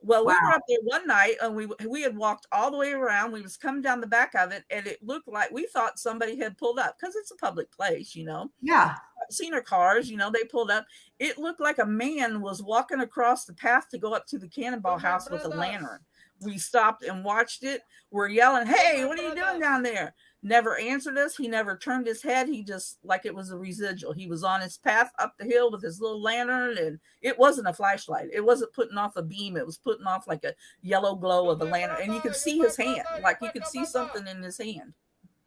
Well, we were up there one night and we had walked all the way around. We was coming down the back of it and it looked like we thought somebody had pulled up because it's a public place, Yeah. Seen our cars, they pulled up. It looked like a man was walking across the path to go up to the Cannonball House with a lantern. We stopped and watched it. We're yelling, hey, what are you doing down there? Never answered us. He never turned his head. He just, like it was a residual. He was on his path up the hill with his little lantern, and it wasn't a flashlight. It wasn't putting off a beam. It was putting off like a yellow glow of a lantern, and you could see his hand. Like you could see something in his hand.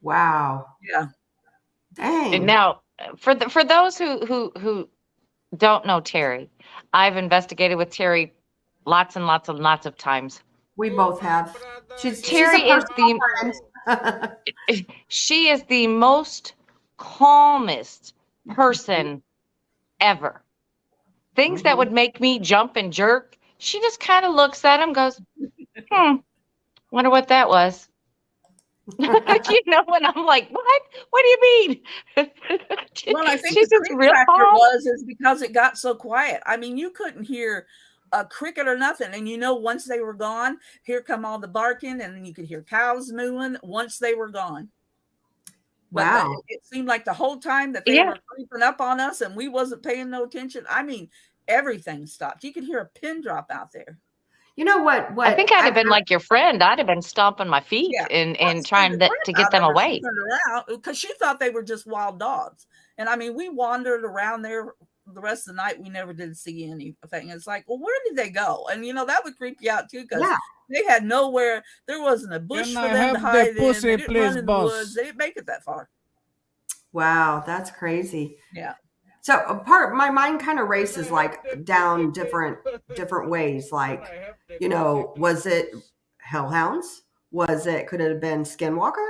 Wow. Yeah. Dang. And now, for those who don't know Terry, I've investigated with Terry lots and lots and lots of times. We both have. Terry is she is the most calmest person ever. Things that would make me jump and jerk, she just kind of looks at him, goes, wonder what that was. And I'm like, what? What do you mean? Well, I think the creep factor is because it got so quiet. I mean, you couldn't hear a cricket or nothing. And once they were gone, here come all the barking, and then you could hear cows mooing once they were gone. But it seemed like the whole time that they were creeping up on us and we wasn't paying no attention. I mean, everything stopped. You could hear a pin drop out there. You know what? I think I'd have been like your friend. I'd have been stomping my feet and trying to get them away. Because she thought they were just wild dogs. And I mean, we wandered around there the rest of the night. We never did see anything. It's like, well, where did they go? And that would creep you out too, because they had nowhere. There wasn't a bush for them to hide in. They didn't run in the woods. They didn't make it that far. Wow, that's crazy. Yeah. So my mind kind of races like down different ways. Like, was it hellhounds? Could it have been skinwalker?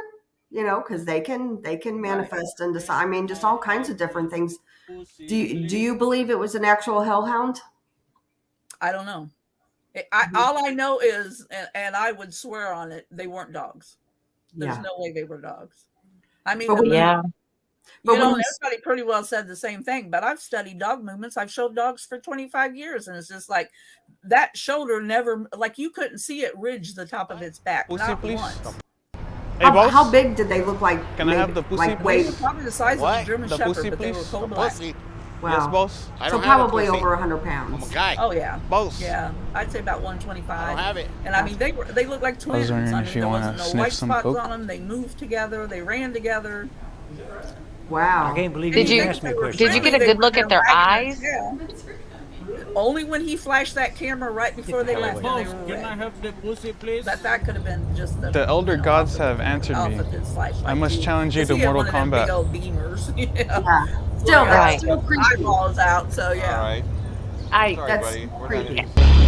Because they can manifest into, I mean, just all kinds of different things. Do you believe it was an actual hellhound? I don't know. All I know is, and I would swear on it, they weren't dogs. There's no way they were dogs. I mean, everybody pretty well said the same thing, but I've studied dog movements. I've showed dogs for 25 years, and it's just like that shoulder never, like you couldn't see it ridge the top of its back. Not once. Hey, boss. How big did they look like? Can I have the pussy, please? Probably the size of a German Shepherd, pussy, but they were cold black. Wow. Yes, boss. So probably over 100 pounds. I'm a guy. Oh yeah. Boss. Yeah, I'd say about 125. I don't have it. And I mean, they look like twins. wondering I mean, if you there wanna wasn't no sniff white some spots coke? on them. They moved together. They ran together. Wow. I can't believe Did you you asked me a question. did you get a good look at their eyes? Yeah. Only when he flashed that camera right before they left. Boss, And they were can I red. have the pussy, please? That could have been just The elder gods have answered me. I must challenge you to Mortal Kombat. Big old beamers. Yeah. Still, that's still creepy. Eyeballs out. So yeah. All right. That's creepy.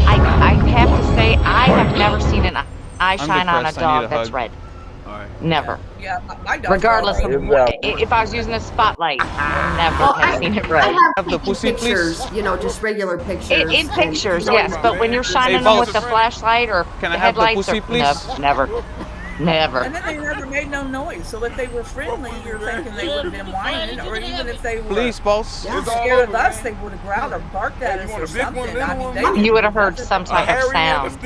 I have to say I have never seen an eye I'm shine on a depressed. I dog need a that's hug. red. All right. Never. Yeah, my dog. Regardless of if I was using a spotlight, never have seen it I red. have the pussy, pictures, please? just regular pictures. In pictures, yes, but when you're shining them boss. with the flashlight or Can the I have the headlights, pussy, please? Never. Never. And then they never made no noise. So if they were friendly, you're thinking they would have been whining, or even if they were Police, boss. scared of us, they would have growled or barked at us or something. I mean, they You would have heard some type of sound.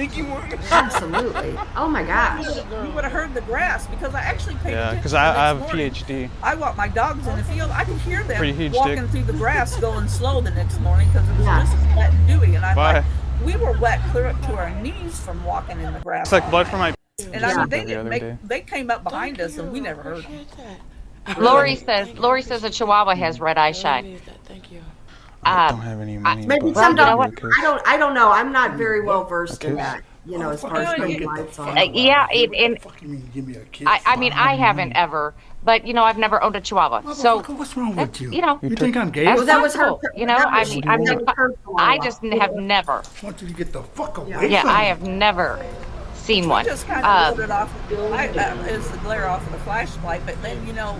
Absolutely. Oh my gosh. You would have heard the grass, because I actually paid Yeah, attention. because the I next have a morning. PhD. I walk my dogs in the field. I could hear them Pretty huge walking dick. through the grass, going slow the next morning because it was just as wet and dewy. And I'm Bye. like, we were wet clear up to our knees from walking in the grass. It's like blood from my. And I mean, they the didn't other make. day. They came up behind us, and we never heard them. Lori says a Chihuahua has red eye shine. I don't have any money. Maybe but- some you know dogs. what? I don't know. I'm not very well versed in that. You know, as far as putting lights on. Yeah, and I mean, I haven't ever, but you know, I've never owned a Chihuahua. So What's wrong with you? you know, You think I'm gay? that's Well, that was her. cool. You know, that I was- mean, that was her I just have never. I want you to get the fuck away Yeah, from I me. have never seen one. We just kind of rolled it off with the light, as the glare off of the flashlight. But then, you know,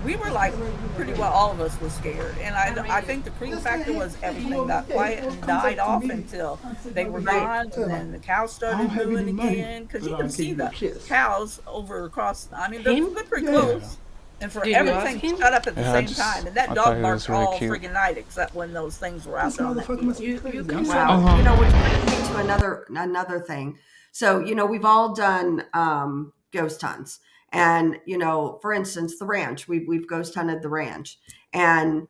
we were like, pretty well, all of us were scared. And I think the creep factor was everything got quiet and died off until they were gone, and then the cows started moving again, because you can see the cows over across. I mean, they're pretty close. And for Did you everything ask him? shut up at the Yeah, same just- time, and that I thought dog he barked was really all cute. friggin' night, except when those things were out there on that field. Wow. You know, which brings me to another thing. So, you know, we've all done ghost hunts, and you know, for instance, the ranch. We've ghost hunted the ranch, and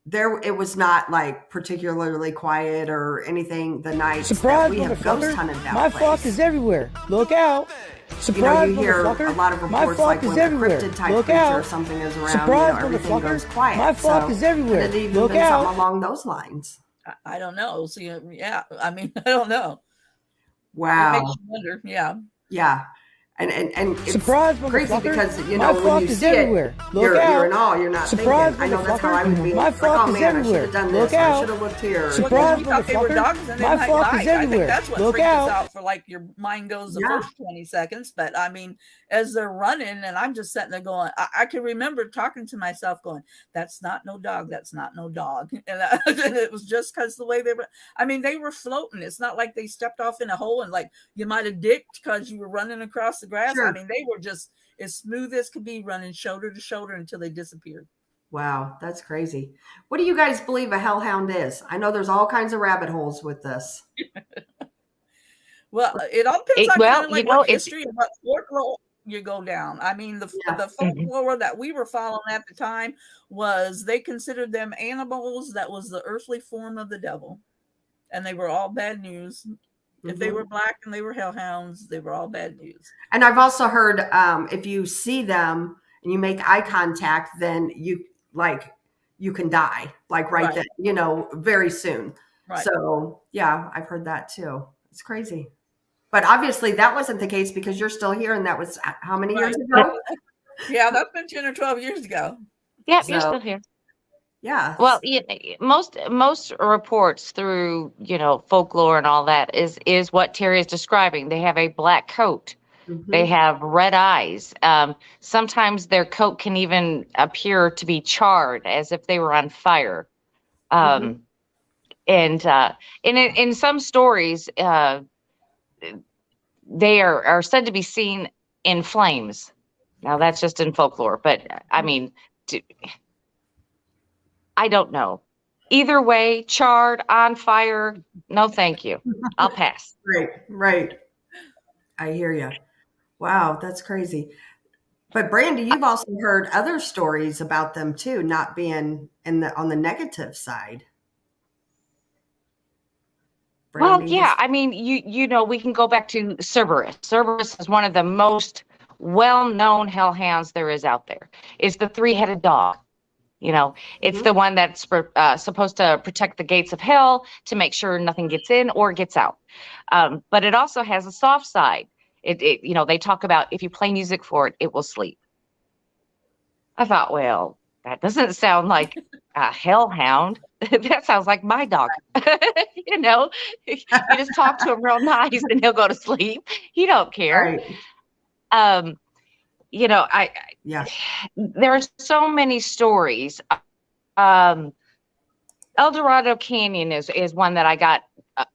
there it was not like particularly quiet or anything the nights that we have ghost hunted that My place. flock is everywhere. Look out. you Surprise, know, you hear motherfucker. a lot of My reports flock like is when everywhere. a cryptid type Look creature or out. something is around, Surprise, you know, everything motherfucker. goes quiet. My flock So, is everywhere. Could it even Look been out. something along those lines? I don't know. See, yeah, I mean, I don't know. Wow. It makes you wonder. Yeah. Yeah. And it's Surprise, crazy motherfucker. because, you My know, when flock you is see everywhere. it, Look you're out. in awe. You're not Surprise, thinking. I know that's how I would be. My Like, flock oh is man, I should everywhere. have done Look this. Or I out. should have looked here. Surprise, We thought they were motherfucker. dogs and they My might flock lie. is I think everywhere. that's what Look freaked out. us out for, like, your mind goes the Yeah. first 20 seconds. But I mean, as they're running and I'm just sitting there going, I can remember talking to myself going, that's not no dog. That's not no dog. And it was just because the way they were, I mean, they were floating. It's not like they stepped off in a hole and like you might have dicked because you were running across the grass. Sure. I mean, they were just as smooth as could be, running shoulder to shoulder until they disappeared. Wow, that's crazy. What do you guys believe a hellhound is? I know there's all kinds of rabbit holes with this. Well, it all depends on well, kind of like you know, what it's- history and what folklore you go down. I mean, the Yeah. folklore that we were following at the time was they considered them animals that was the earthly form of the devil, and they were all bad news. If they Mhm. were black and they were hellhounds, they were all bad news. And I've also heard if you see them and you make eye contact, then you can die, like right Right. then, you know, very soon. Right. So yeah, I've heard that too. It's crazy. But obviously that wasn't the case because you're still here, and that was how many years Right. ago? Yeah, that's been 10 or 12 years ago. Yeah, you're So- still here. Yeah. Well, most reports through folklore and all that is what Terry is describing. They have a black coat. They have red eyes. Sometimes their coat can even appear to be charred, as if they were on fire. And in some stories, they are said to be seen in flames. Now that's just in folklore, but I mean, I don't know. Either way, charred, on fire, no thank you. I'll pass. Right. I hear you. Wow, that's crazy. But Brandy, you've also heard other stories about them too, not being on the negative side. Well, Brandy, yeah, I mean, you know, we can go back to Cerberus. Cerberus is one of the most well-known hellhounds there is out there. It's the three-headed dog. You know, it's the one that's supposed to protect the gates of hell to make sure nothing gets in or gets out. But it also has a soft side. They talk about if you play music for it, it will sleep. I thought, well, that doesn't sound like a hellhound. That sounds like my dog. You just talk to him real nice and he'll go to sleep. He don't care. Right. There are so many stories. El Dorado Canyon is one that I got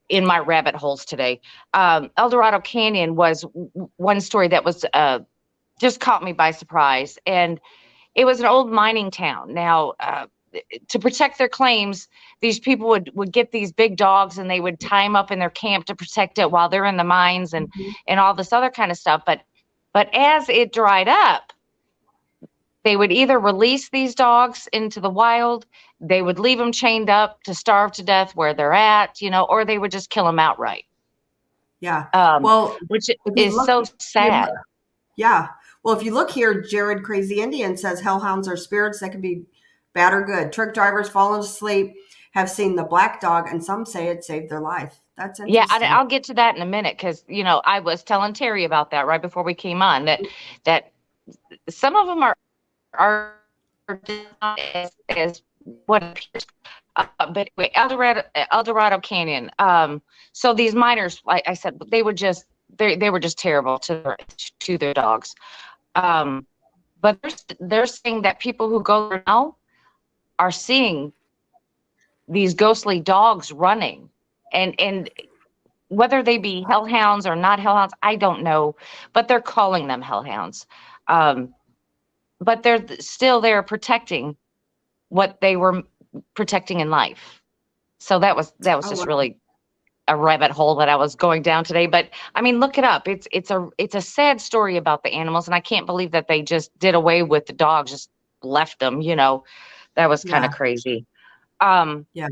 in my rabbit holes today. El Dorado Canyon was one story that was just caught me by surprise, and it was an old mining town. Now, to protect their claims, these people would get these big dogs and they would tie them up in their camp to protect it while they're in the mines and all this other kind of stuff. But as it dried up, they would either release these dogs into the wild, they would leave them chained up to starve to death where they're at, or they would just kill them outright. Yeah. Which is so sad. Yeah. Well, if you look here, Jared Crazy Indian says hellhounds are spirits that can be bad or good. Truck drivers fallen asleep have seen the black dog, and some say it saved their life. That's interesting. Yeah, I'll get to that in a minute, because I was telling Terry about that right before we came on, that some of them are as what appears. But anyway, El Dorado Canyon. So these miners, like I said, they were just terrible to their dogs. But they're saying that people who go there now are seeing these ghostly dogs running, and whether they be hellhounds or not hellhounds, I don't know, but they're calling them hellhounds. But they're still there protecting what they were protecting in life. So that was just really a rabbit hole that I was going down today. But I mean, look it up. It's a sad story about the animals, and I can't believe that they just did away with the dogs, just left them. That was kind of crazy. Yeah.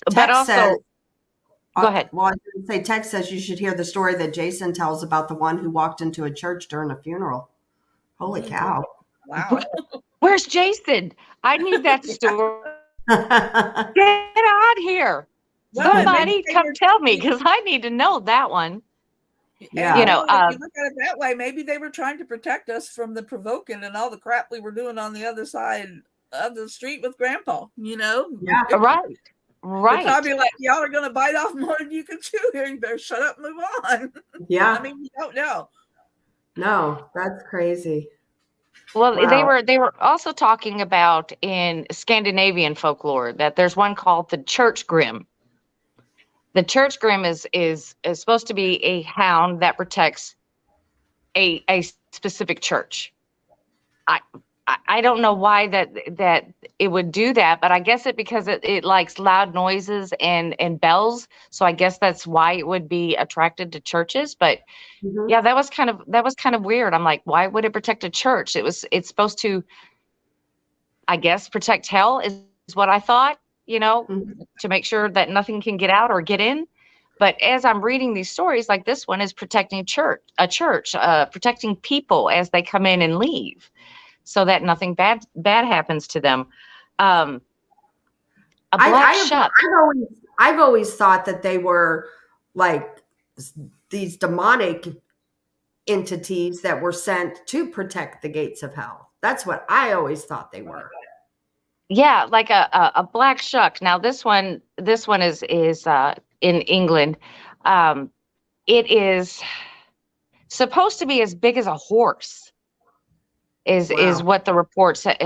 But Tex also, says, go ahead. Well, I was going to say, Tex says you should hear the story that Jason tells about the one who walked into a church during a funeral. Holy cow! Wow. Where's Jason? I need that story. Get on here. Well, Somebody come tell me, because I need to know that one. Yeah. If you look at it that way, maybe they were trying to protect us from the provoking and all the crap we were doing on the other side of the street with Grandpa, Yeah. Right. They're probably like, y'all are going to bite off more than you can chew here. You better shut up and move on. Yeah. I mean, you don't know. No, that's crazy. Well, Wow. they were also talking about in Scandinavian folklore that there's one called the Church Grim. The Church Grim is supposed to be a hound that protects a specific church. I don't know why that it would do that, but I guess because it likes loud noises and bells. So I guess that's why it would be attracted to churches. But yeah, that was kind of weird. I'm like, why would it protect a church? It's supposed to, I guess, protect hell is what I thought, to make sure that nothing can get out or get in. But as I'm reading these stories, like this one is protecting a church, protecting people as they come in and leave, so that nothing bad happens to them. A black shuck. I've always thought that they were like these demonic entities that were sent to protect the gates of hell. That's what I always thought they were. Yeah, like a black shuck. Now this one is in England. It is supposed to be as big as a horse. Is what the reports that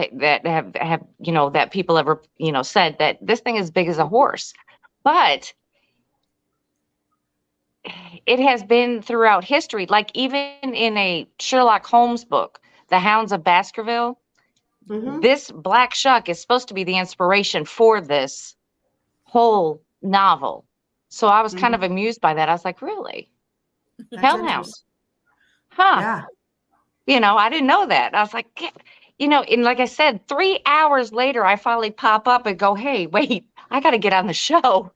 have that people have said, that this thing is big as a horse, but it has been throughout history. Like even in a Sherlock Holmes book, The Hounds of Baskerville, this black shuck is supposed to be the inspiration for this whole novel. So I was kind of amused by that. I was like, really? Hellhounds? Huh? Yeah. I didn't know that. I was like, and like I said, 3 hours later, I finally pop up and go, hey, wait, I got to get on the show.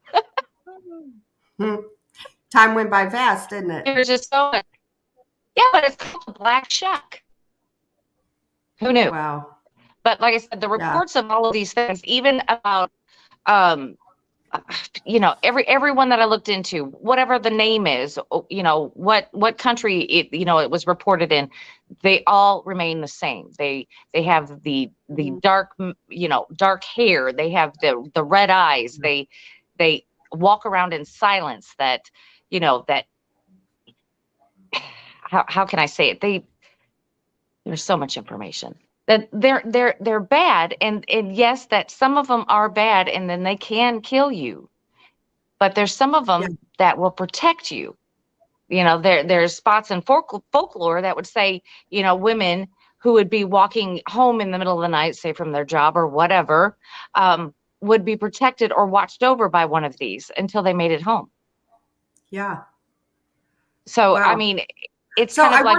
Time went by fast, didn't it? It was just so much. Yeah, but it's called a black shuck. Who knew? Wow. But like I said, the reports of all of these things, even about, everyone that I looked into, whatever the name is, what country it was reported in, they all remain the same. They have the dark, dark hair. They have the red eyes. They walk around in silence. How can I say it? There's so much information. That they're bad, and yes, that some of them are bad, and then they can kill you. but there's some of them that will protect you. There's spots in folklore that would say, women who would be walking home in the middle of the night, say from their job or whatever, would be protected or watched over by one of these until they made it home. Yeah. So, Wow. I mean, it's kind of like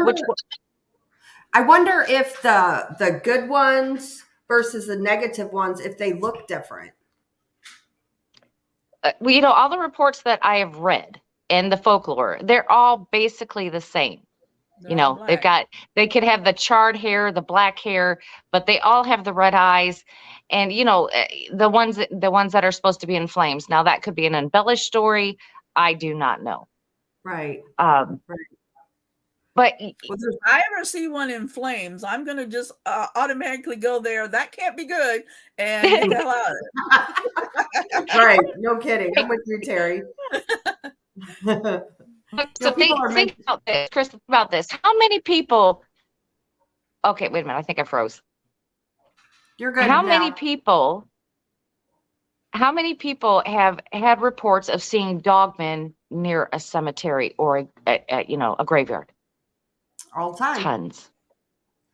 I wonder if the good ones versus the negative ones, if they look different. All the reports that I have read and the folklore, they're all basically the same. They could have the charred hair, the black hair, but they all have the red eyes, and the ones that are supposed to be in flames. Now that could be an embellished story. I do not know. Right. But if I ever see one in flames, I'm going to just automatically go there. That can't be good. And get the hell out of it. Right. No kidding. I'm with you, Terry. So think about this, Chris, about this. How many people, okay, wait a minute. I think I froze. You're good How now. many people have had reports of seeing dogmen near a cemetery or a graveyard? All the time.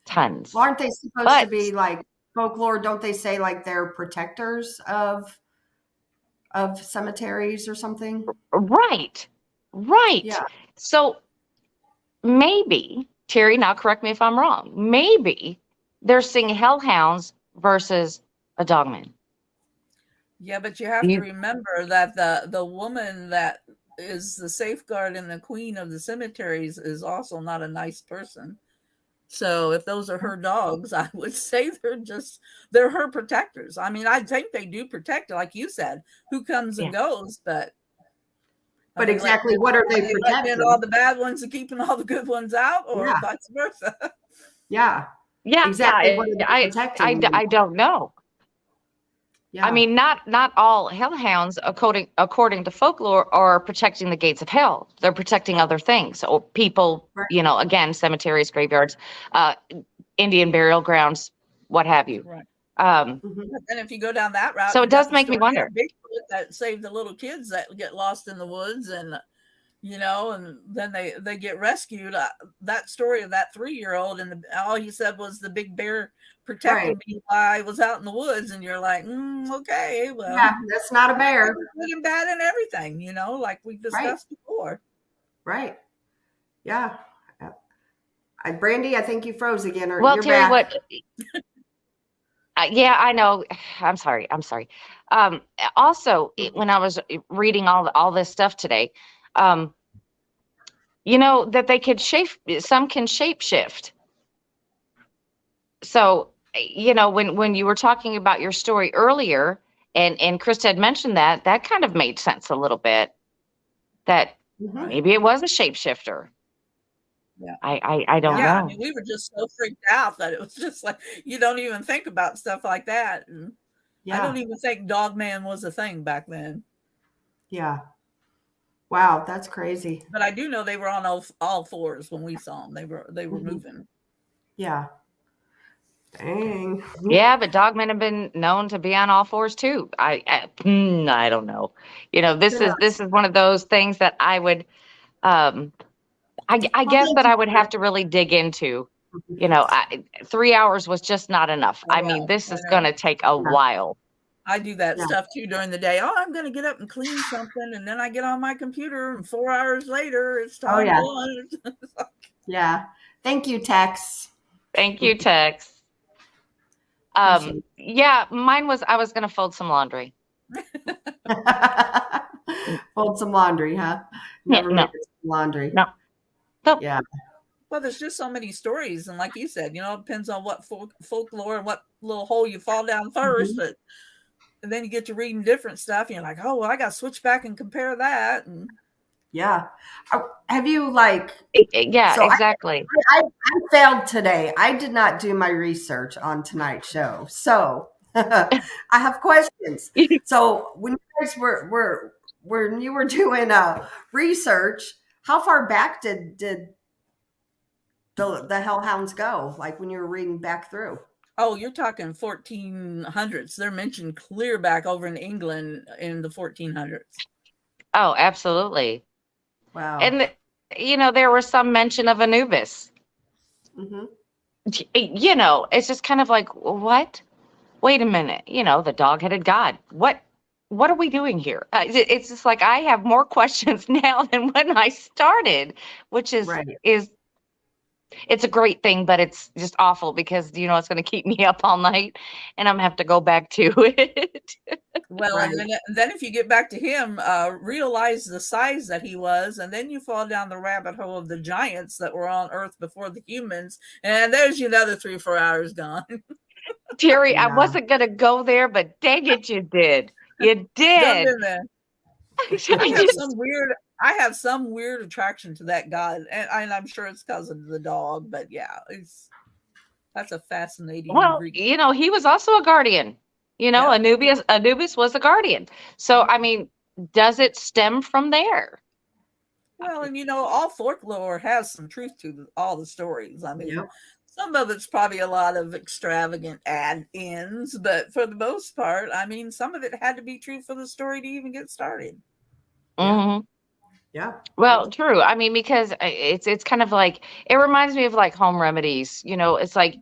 Tons. Well, aren't they supposed to be like folklore? Don't they say like they're protectors of cemeteries or something? Right. Yeah. So maybe, Terry, now correct me if I'm wrong, maybe they're seeing hellhounds versus a dogman. Yeah, but you have to remember that the woman that is the safeguard and the queen of the cemeteries is also not a nice person. So if those are her dogs, I would say they're her protectors. I mean, I think they do protect, like you said, who comes and goes, but exactly what are they protecting? Letting all the bad ones and keeping all the good ones out, or vice versa. Yeah. Exactly. What are they protecting? I don't know. Yeah. I mean, not all hellhounds, according to folklore, are protecting the gates of hell. They're protecting other things, or people. Again, cemeteries, graveyards, Indian burial grounds, what have you. Right. And if you go down that route, so it does make me wonder. Bigfoot that saved the little kids that get lost in the woods, and and then they get rescued. That story of that 3-year-old, and all he said was the big bear protected me while I was out in the woods, and you're like, okay, well, yeah, that's not a bear. Good and bad and everything, like we discussed before. Right. Yeah. Brandy, I think you froze again. Well, you're Terry, back. Yeah, I know. I'm sorry. Also, when I was reading all this stuff today, that they could some can shapeshift. So, when you were talking about your story earlier, and Krista had mentioned that kind of made sense a little bit, that maybe it was a shapeshifter. Yeah. I don't know. I mean, we were just so freaked out that it was just like, you don't even think about stuff like that. And I don't even think Dogman was a thing back then. Yeah. Wow, that's crazy. But I do know they were on all fours when we saw them. They were moving. Yeah. Dang. Yeah, but dogmen have been known to be on all fours too. I don't know. This is one of those things that I would I guess that I would have to really dig into. 3 hours was just not enough. I mean, this is going to take a while. I do that stuff too during the day. Oh, I'm going to get up and clean something, and then I get on my computer, and 4 hours later, it's time to lunch. Yeah. Thank you, Tex. Thank you, Tex. Yeah, mine was I was going to fold some laundry. Fold some laundry, huh? Never made laundry. No. Yeah. Well, there's just so many stories, and like you said, it depends on what folklore and what little hole you fall down first. But and then you get to reading different stuff, and you're like, oh, well, I got to switch back and compare that. And yeah, have you Yeah, so exactly. I failed today. I did not do my research on tonight's show, so I have questions. So when you guys when you were doing research, how far back did the hellhounds go? Like when you were reading back through? Oh, you're talking 1400s. They're mentioned clear back over in England in the 1400s. Oh, absolutely. Wow. And there was some mention of Anubis. Mm-hmm. It's just kind of like, what? Wait a minute. The dog-headed god. What are we doing here? It's just like I have more questions now than when I started, which is Right. it's a great thing, but it's just awful because it's going to keep me up all night, and I'm gonna have to go back to it. Well, Right. and then if you get back to him, realize the size that he was, and then you fall down the rabbit hole of the giants that were on Earth before the humans, and there's you another 3 or 4 hours gone. Terry, I Yeah. wasn't gonna go there, but dang it, you did. You Jump did. in there. I have some weird attraction to that god, and I'm sure it's because of the dog. But yeah, that's a fascinating. Well, he was also a guardian. Yeah. Anubis was a guardian. So I mean, does it stem from there? Well, and all folklore has some truth to all the stories. I mean, Yep. some of it's probably a lot of extravagant add-ins, but for the most part, I mean, some of it had to be true for the story to even get started. Mm-hmm. Yeah. Well, true. I mean, because it's kind of like it reminds me of like home remedies. It's like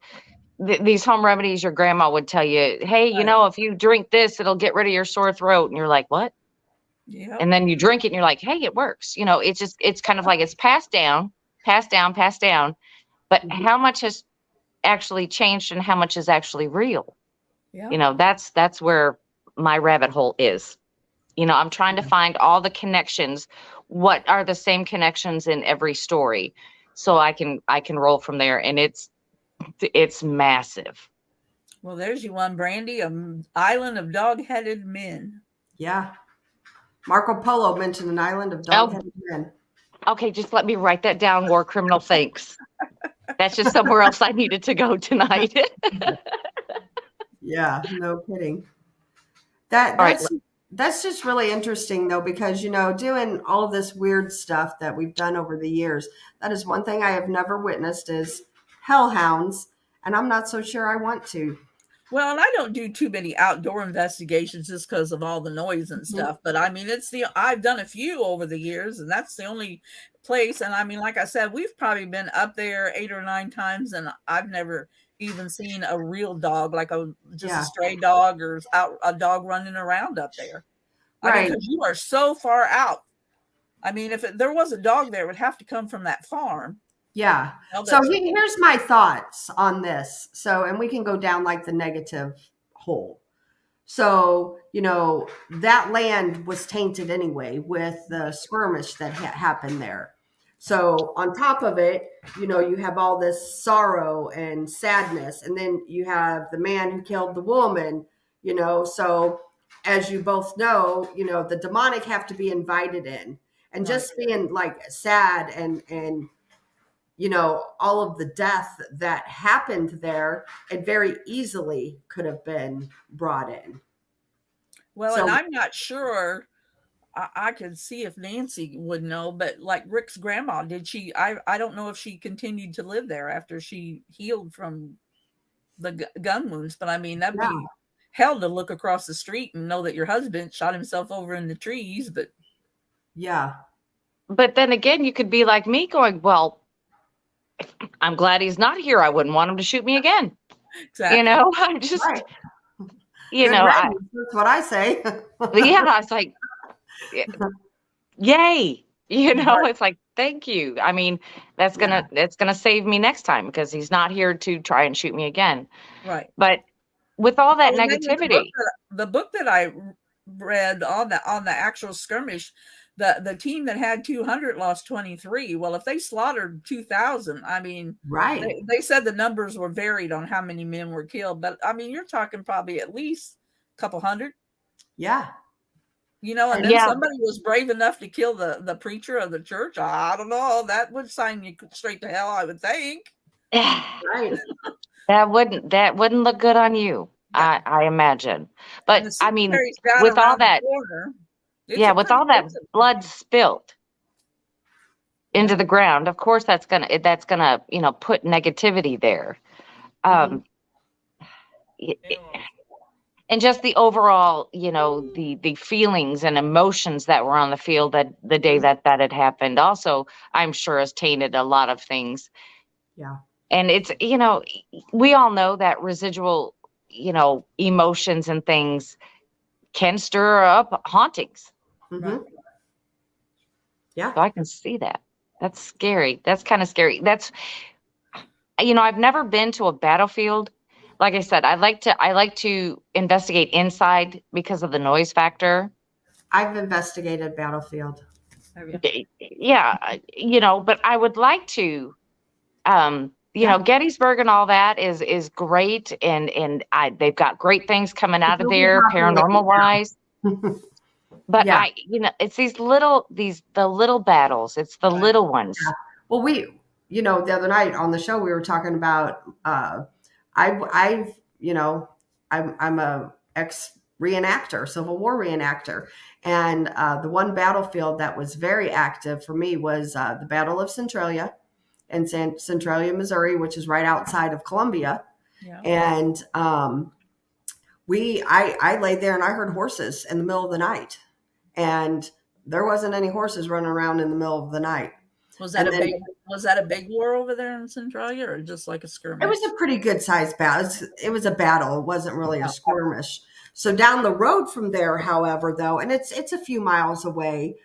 these home remedies your grandma would tell you, hey, Right. if you drink this, it'll get rid of your sore throat. And you're like, what? Yeah. And then you drink it and you're like, hey, it works. It's kind of like it's passed down. But how much has actually changed and how much is actually real? Yeah. That's where my rabbit hole is. I'm trying to find all the connections. What are the same connections in every story? So I can roll from there. And it's massive. Well, there's you one, Brandy, an island of dog-headed men. Yeah. Marco Polo mentioned an island of dog-headed men. Okay, just let me write that down, war criminal. Thanks. That's just somewhere else I needed to go tonight. Yeah, no kidding. All right. That's just really interesting though, because doing all of this weird stuff that we've done over the years, that is one thing I have never witnessed is hellhounds, and I'm not so sure I want to. Well, and I don't do too many outdoor investigations just because of all the noise and stuff. But I mean, I've done a few over the years, and that's the only place. And I mean, like I said, we've probably been up there 8 or 9 times, and I've never even seen a real dog, like a stray dog or a dog running around up there. Right. I mean, because you are so far out. I mean, if there was a dog there, it would have to come from that farm. Yeah. So here's my thoughts on this. So, and we can go down like the negative hole. So, that land was tainted anyway with the skirmish that happened there. So on top of it, you have all this sorrow and sadness. And then you have the man who killed the woman, so as you both know, the demonic have to be invited in, and just being like sad and all of the death that happened there, it very easily could have been brought in. Well, and I'm not sure. I could see if Nancy would know, but like Rick's grandma, did she? I don't know if she continued to live there after she healed from the gun wounds. But I mean, that'd be hell to look across the street and know that your husband shot himself over in the trees. But yeah. But then again, you could be like me, going, well, I'm glad he's not here. I wouldn't want him to shoot me again. Exactly. I'm just, Right. that's what I say. Yeah, I was like, yay. It's like, thank you. I mean, that's gonna save me next time because he's not here to try and shoot me again. Right. But with all that negativity, the book that I read on the actual skirmish, the team that had 200 lost 23. Well, if they slaughtered 2,000, I mean, right. They said the numbers were varied on how many men were killed, but I mean, you're talking probably at least a couple hundred. Yeah. And then somebody was brave enough to kill the preacher of the church. I don't know. That would sign you straight to hell, I would think. Right. That wouldn't look good on you. Yeah. I imagine. But I mean, with all that, with all that blood spilled into the ground, of course that's gonna put negativity there. and just the overall, you know, the feelings and emotions that were on the field that the day that had happened also, I'm sure, has tainted a lot of things. Yeah. And it's, you know, we all know that residual, you know, emotions and things can stir up hauntings. Mhm. Yeah. So I can see that. That's scary. That's kind of scary. That's, you know, I've never been to a battlefield. Like I said, I like to investigate inside because of the noise factor. I've investigated battlefield. Yeah, you know, but I would like to, you know, Gettysburg and all that is great, and they've got great things coming out of there, paranormal wise. But Yeah. you know, it's the little battles. It's the little ones. Yeah. Well, you know, the other night on the show, we were talking about, I've, you know, I'm a ex-reenactor, Civil War reenactor. And the one battlefield that was very active for me was the Battle of Centralia in Centralia, Missouri, which is right outside of Columbia. Yeah. And I laid there and I heard horses in the middle of the night. And there wasn't any horses running around in the middle of the night. Was that a big war over there in Centralia, or just like a skirmish? It was a pretty good sized battle. It was a battle. It wasn't really a skirmish. So down the road from there, however, though, and it's a few miles away,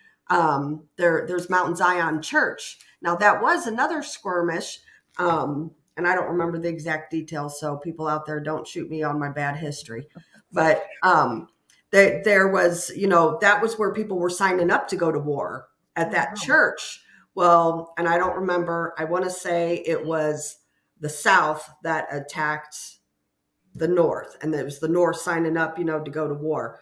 there's Mount Zion Church. Now that was another skirmish, and I don't remember the exact details. So people out there, don't shoot me on my bad history. But there was, you know, that was where people were signing up to go to war at that church. Well, and I don't remember, I want to say it was the South that attacked the North, and it was the North signing up, you know, to go to war.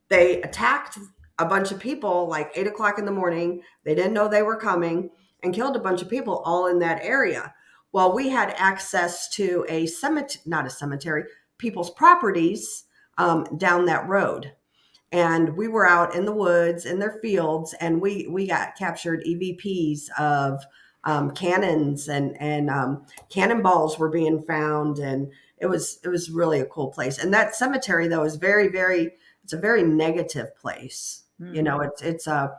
They attacked a bunch of people like 8 o'clock in the morning. They didn't know they were coming, and killed a bunch of people all in that area. Well, we had access to a cemetery, not a cemetery, people's properties down that road. And we were out in the woods, in their fields, and we got captured EVPs of cannons and cannonballs were being found, and it was really a cool place. And that cemetery, though, is very, very, it's a very negative place. You know, it's a,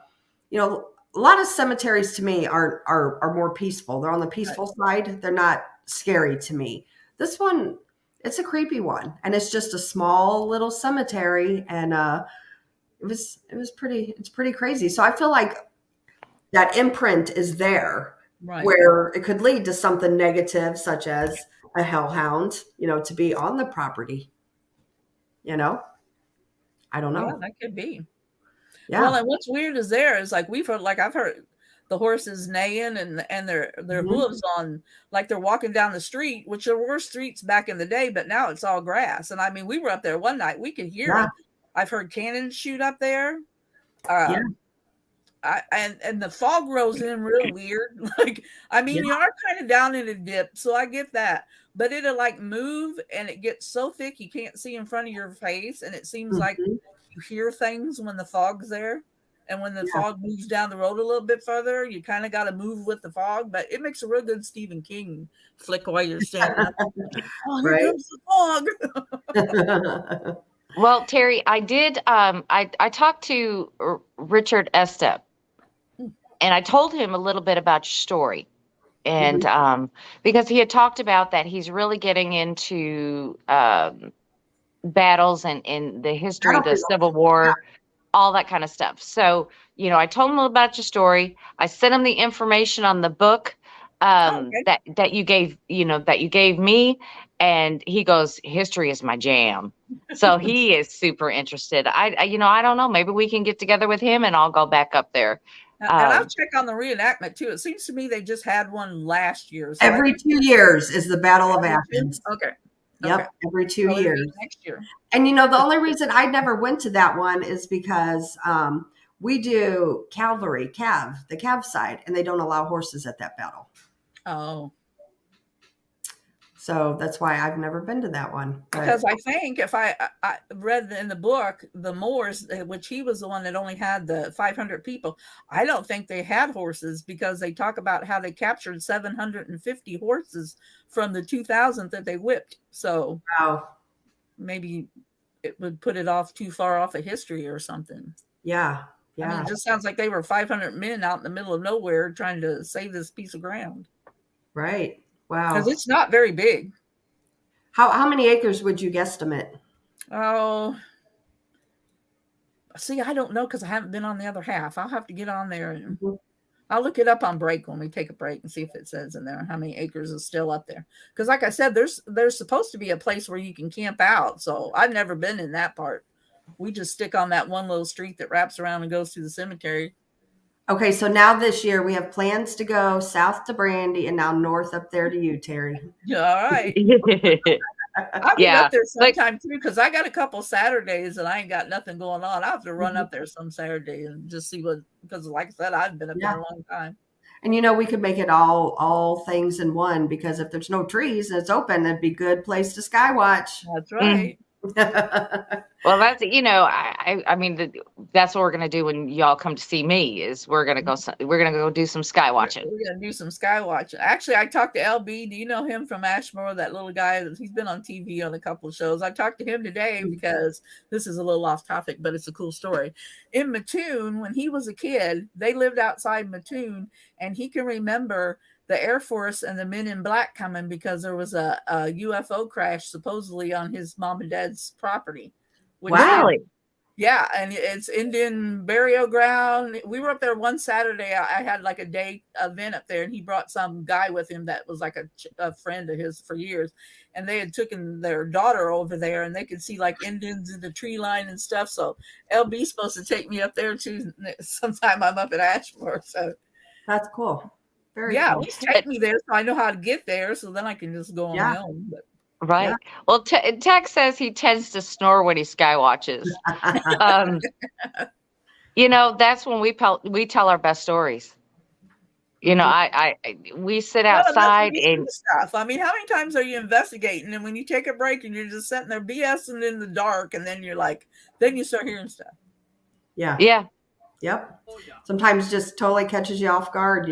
you know, a lot of cemeteries to me are more peaceful. They're on the peaceful side. They're not scary to me. This one, it's a creepy one, and it's just a small little cemetery, and it's pretty crazy. So I feel like that imprint is there, right, where it could lead to something negative, such as a hellhound, you know, to be on the property. You know, I don't know. Yeah, that could be. Yeah. Well, and what's weird is like I've heard the horses neighing and their hooves on, like they're walking down the street, which there were streets back in the day, but now it's all grass. And I mean, we were up there one night, we could hear it. I've heard cannons shoot up there. And the fog rolls in real weird. Like, I mean, you are kind of down in a dip, so I get that. But it'll like move, and it gets so thick you can't see in front of your face, and it seems like you hear things when the fog's there. And when the fog moves down the road a little bit further, you kind of got to move with the fog. But it makes a real good Stephen King flick while you're standing up. Oh, here comes the fog. Well, Terry, I did. I talked to Richard Estep, and I told him a little bit about your story, and because he had talked about that he's really getting into battles and in the history of the Civil War, all that kind of stuff. So, you know, I told him a little about your story. I sent him the information on the book that you gave, you know, that you gave me, and he goes, history is my jam. So he is super interested. You know, I don't know, maybe we can get together with him and I'll go back up there. And I'll check on the reenactment too. It seems to me they just had one last year. So every 2 years is the Battle of Athens. Okay. Yep, every 2 years. Next year. And you know, the only reason I never went to that one is because we do the cav side, and they don't allow horses at that battle. Oh. So that's why I've never been to that one. Because I think if I read in the book, the Moors, which he was the one that only had the 500 people, I don't think they had horses, because they talk about how they captured 750 horses from the 2,000 that they whipped. So maybe it would put it off too far off of history or something. Yeah. Yeah. I mean, it just sounds like they were 500 men out in the middle of nowhere trying to save this piece of ground. Right. Wow. Because it's not very big. How many acres would you guesstimate? Oh, see, I don't know because I haven't been on the other half. I'll have to get on there and I'll look it up on break when we take a break and see if it says in there how many acres is still up there. Because like I said, there's supposed to be a place where you can camp out. So I've never been in that part. We just stick on that one little street that wraps around and goes to the cemetery. Okay, so now this year we have plans to go south to Brandy and now north up there to you, Terry. Yeah, all right. I'll be up there sometime too because I got a couple Saturdays and I ain't got nothing going on. I have to run up there some Saturday and just see what, because like I said, I've been up there a long time. And we could make it all things in one, because if there's no trees and it's open, it'd be a good place to sky watch. That's right. Well, that's, I mean, that's what we're going to do when y'all come to see me is we're going to go do some sky watching. We're going to do some sky watching. Actually, I talked to LB. Do you know him from Ashmore? That little guy, he's been on TV on a couple of shows. I talked to him today because this is a little off topic, but it's a cool story. In Mattoon, when he was a kid, they lived outside Mattoon, and he can remember the Air Force and the Men in Black coming because there was a UFO crash supposedly on his mom and dad's property. Wow. Yeah, and it's Indian burial ground. We were up there one Saturday. I had like a day event up there, and he brought some guy with him that was like a friend of his for years. And they had taken their daughter over there, and they could see like Indians in the tree line and stuff. So LB's supposed to take me up there too sometime. I'm up at Ashmore. So that's cool. Very cool. cool. He's taking me there so I know how to get there, so then I can just go on my own. But right. Well, Tex says he tends to snore when he sky watches. That's when we tell our best stories. We sit outside and stuff. I mean, how many times are you investigating, and when you take a break and you're just sitting there BSing in the dark, and then then you start hearing stuff. Yeah. Yeah. Yep. Sometimes just totally catches you off guard,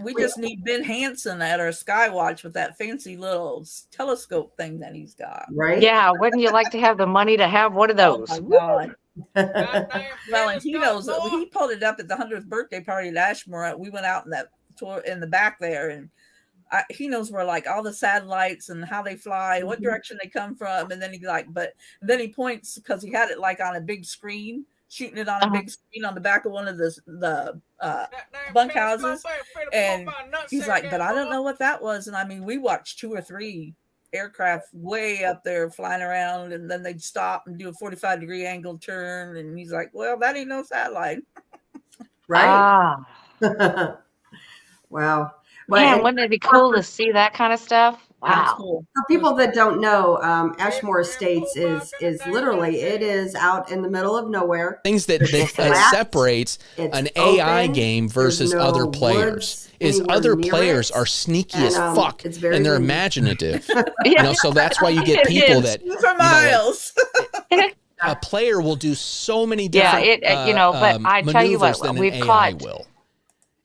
We just need Ben Hansen at our sky watch with that fancy little telescope thing that he's got. Right? Yeah. Wouldn't you like to have the money to have one of those? Oh my God. Well, and he knows he pulled it up at the 100th birthday party at Ashmore. We went out in that tour in the back there, and he knows where like all the satellites and how they fly, what direction they come from, and then then he points because he had it like on a big screen. Shooting it on a big screen on the back of one of the bunkhouses, and he's like, but I don't know what that was. And I mean, we watched 2 or 3 aircraft way up there flying around, and then they'd stop and do a 45-degree angle turn, and he's like, well, that ain't no satellite. Right. Wow. Man, wouldn't it be cool to see that kind of stuff? Wow. Cool. For people that don't know, Ashmore Estates is literally, it is out in the middle of nowhere. Things that separates an AI game versus other players is other players are sneaky as fuck, and they're imaginative. So that's why you get people that for miles. A player will do so many different but I tell you what, we've caught will.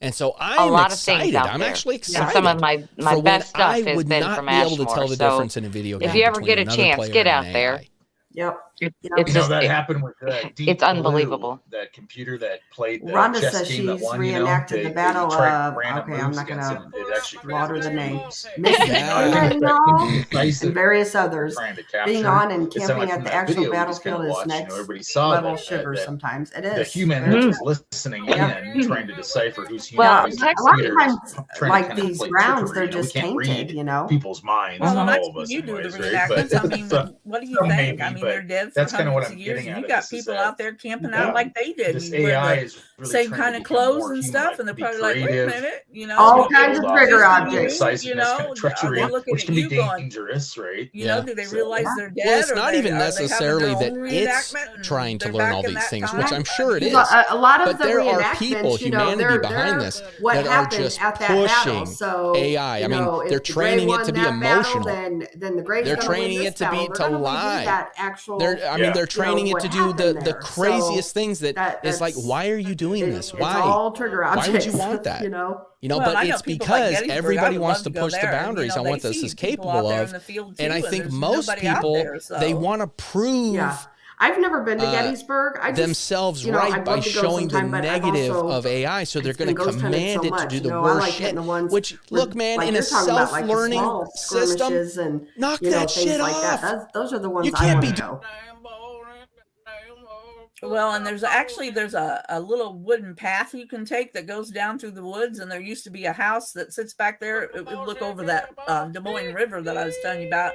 And so I'm a lot excited. Of things out I'm there. actually excited. And some of my best stuff has would been not from be Ashmore. able to tell the difference in a video game. If you ever between get a another chance, player get and out an there. AI. Yep. It's just, that happened with Deep it's unbelievable. Blue, that computer that played the Rhonda chess says team that she's won, reenacted the battle of. Okay, I'm not gonna slaughter the name. And various others. Being on and camping at the actual battlefield is next level shiver. Sometimes it is. The human was listening in, trying to decipher who's human. Well, a lot of times, like these grounds, they're just tainted. People's minds. Well, All of us, you do the anyways, right? reenactments. I mean, what do you think? I mean, they're dead for hundreds of years. You got people out there camping out like they did. This AI is really same kind of clothes and stuff, and they're probably like, wait a minute, all kinds of trigger objects, treachery, which can be dangerous, right? Do they realize they're dead? Well, it's not even necessarily that it's trying to learn all these things, which I'm sure it is. A lot of but the there are reenactments, people, humanity behind this, that are just pushing AI. I mean, they're training it to be emotional. Then the Grey they're training it to lie. I mean, they're training it to do the there. craziest things that is like, why are you doing this? Why? It's all trigger objects. Why would you want that? You know, but it's because everybody wants to push the boundaries on what this is capable of. And I think most people, they want to prove. Yeah. I've never been to Gettysburg. I just, themselves right by showing the negative of AI, so they're going to command it to do the worst shit. Which, look, man, in a self-learning system, knock that shit off. Those are the ones you can't be doing. Well, and there's a little wooden path you can take that goes down through the woods, and there used to be a house that sits back there. It would look over that Des Moines River that I was telling you about.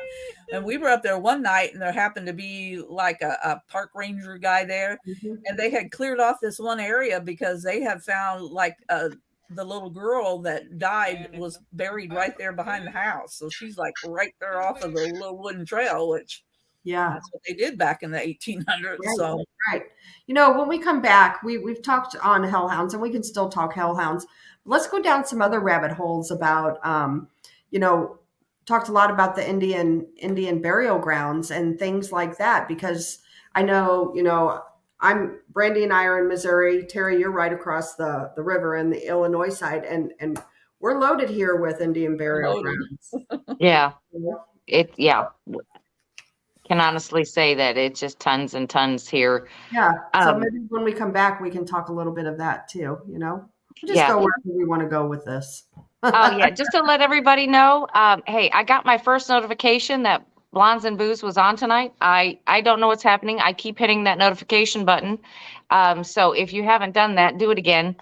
And we were up there one night, and there happened to be like a park ranger guy there, and they had cleared off this one area because they had found like the little girl that died was buried right there behind the house. So she's like right there off of the little wooden trail, which that's what they did back in the 1800s. Right, so right. You know, when we come back, we've talked on hellhounds, and we can still talk hellhounds. Let's go down some other rabbit holes about, talked a lot about the Indian burial grounds and things like that, because I know, Brandy and I are in Missouri. Terry, you're right across the river in the Illinois side, and we're loaded here with Indian burial grounds. Yeah. Can honestly say that it's just tons and tons here. Yeah. So maybe when we come back, we can talk a little bit of that too, We'll just go wherever we want to go with this. Just to let everybody know, hey, I got my first notification that Blondes and Booze was on tonight. I don't know what's happening. I keep hitting that notification button. So if you haven't done that, do it again,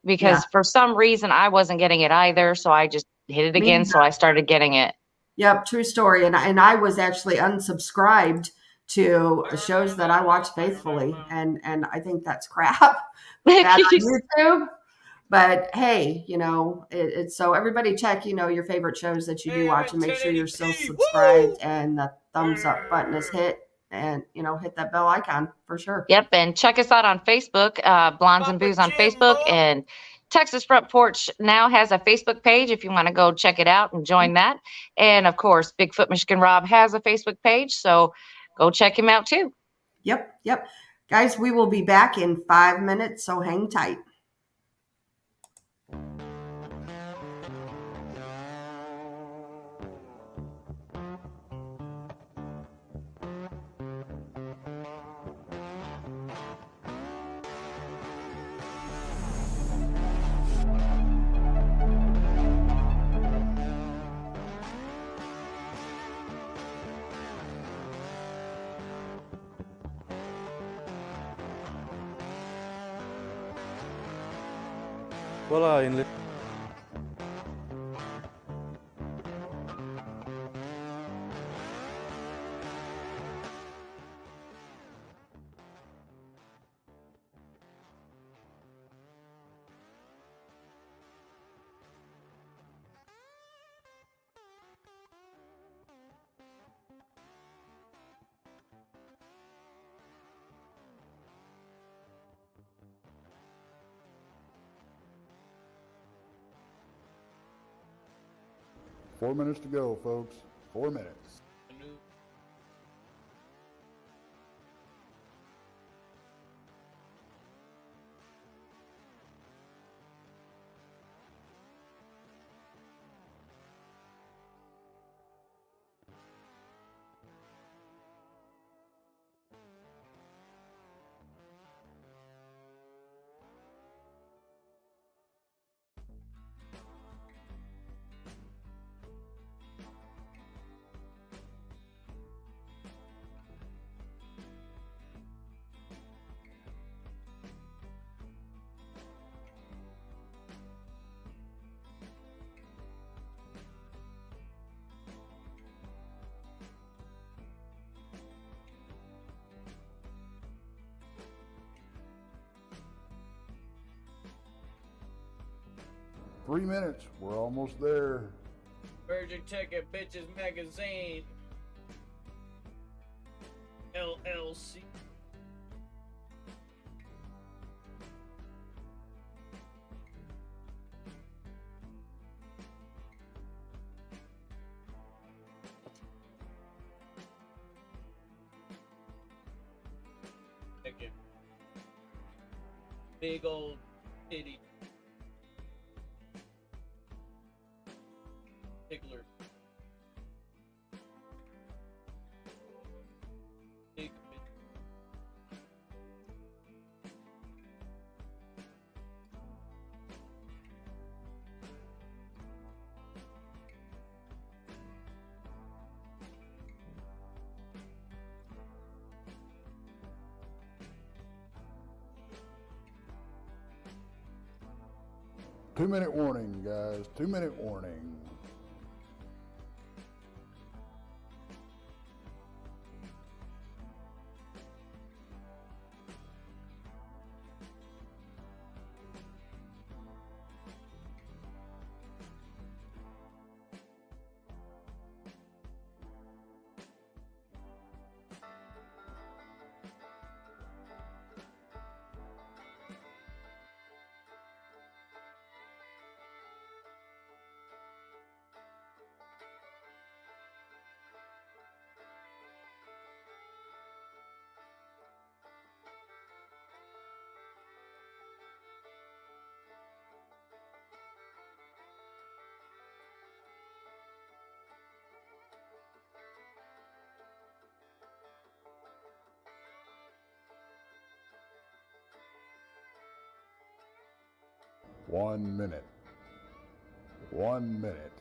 because for some reason I wasn't getting it either. So I just hit it again. So I started getting it. Yep, true story. And I was actually unsubscribed to the shows that I watch faithfully, and I think that's crap. Bad on YouTube. But hey, it's so everybody check, your favorite shows that you do watch, and make sure you're still subscribed and the thumbs up button is hit, and hit that bell icon for sure. Yep, and check us out on Facebook, Blondes and Booze on Facebook, and Texas Front Porch now has a Facebook page if you want to go check it out and join that. And of course, Bigfoot Michigan Rob has a Facebook page, so go check him out too. Yep. Guys, we will be back in 5 minutes, so hang tight. Well, in Four minutes to go, folks. 4 minutes. Three minutes. We're almost there. Virgin Ticket Bitches Magazine. LLC. big old titty. Tickler. Big bitch. Two-minute warning, guys. 2-minute warning. One minute. 1 minute.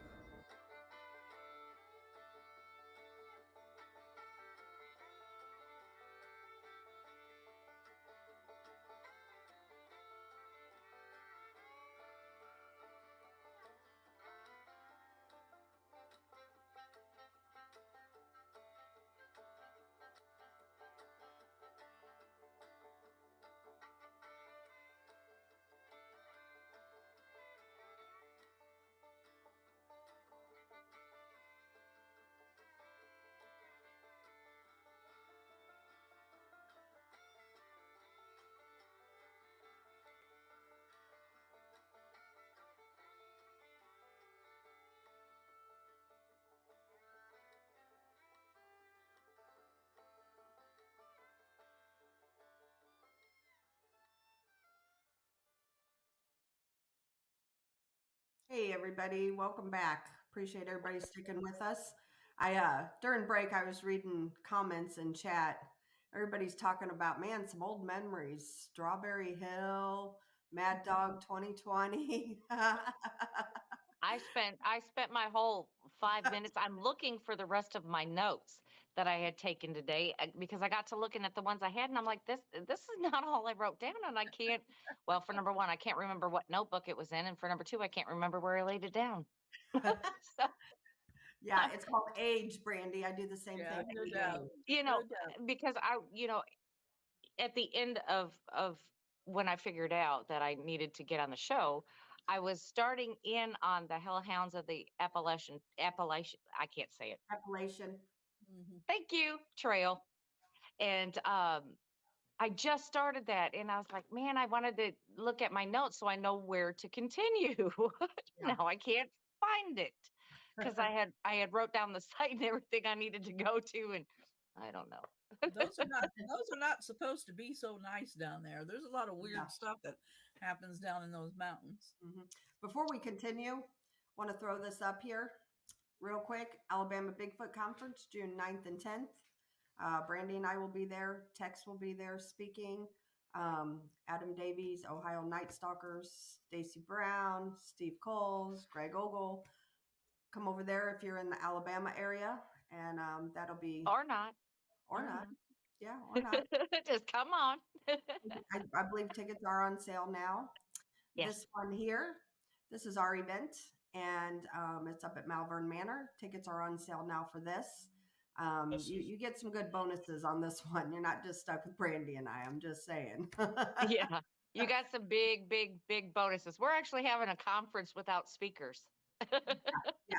Hey everybody, welcome back. Appreciate everybody sticking with us. During break I was reading comments in chat. Everybody's talking about, man, some old memories. Strawberry Hill, Mad Dog 2020. I spent my whole 5 minutes. I'm looking for the rest of my notes that I had taken today because I got to looking at the ones I had and I'm like, this is not all I wrote down, and I can't. Well, for number one, I can't remember what notebook it was in, and for number two, I can't remember where I laid it down. So, yeah, it's called age, Brandy. I do the same thing. No doubt. because at the end of when I figured out that I needed to get on the show, I was starting in on the Hellhounds of the Appalachian. I can't say it. Appalachian. Thank you, Trail. And I just started that, and I was like, man, I wanted to look at my notes so I know where to continue. Now I can't find it because I had wrote down the site and everything I needed to go to, and I don't know. those are not supposed to be so nice down there. There's a lot of weird stuff that happens down in those mountains. Before we continue, want to throw this up here real quick. Alabama Bigfoot Conference, June 9th and 10th. Brandy and I will be there. Tex will be there speaking. Adam Davies, Ohio Night Stalkers, Stacy Brown, Steve Coles, Greg Ogle. Come over there if you're in the Alabama area, and that'll be or not. Yeah, or not. Just come on. I believe tickets are on sale now. Yes. This one here, this is our event, and it's up at Malvern Manor. Tickets are on sale now for this. You get some good bonuses on this one. You're not just stuck with Brandy and I'm just saying. Yeah, you got some big bonuses. We're actually having a conference without speakers. Yeah.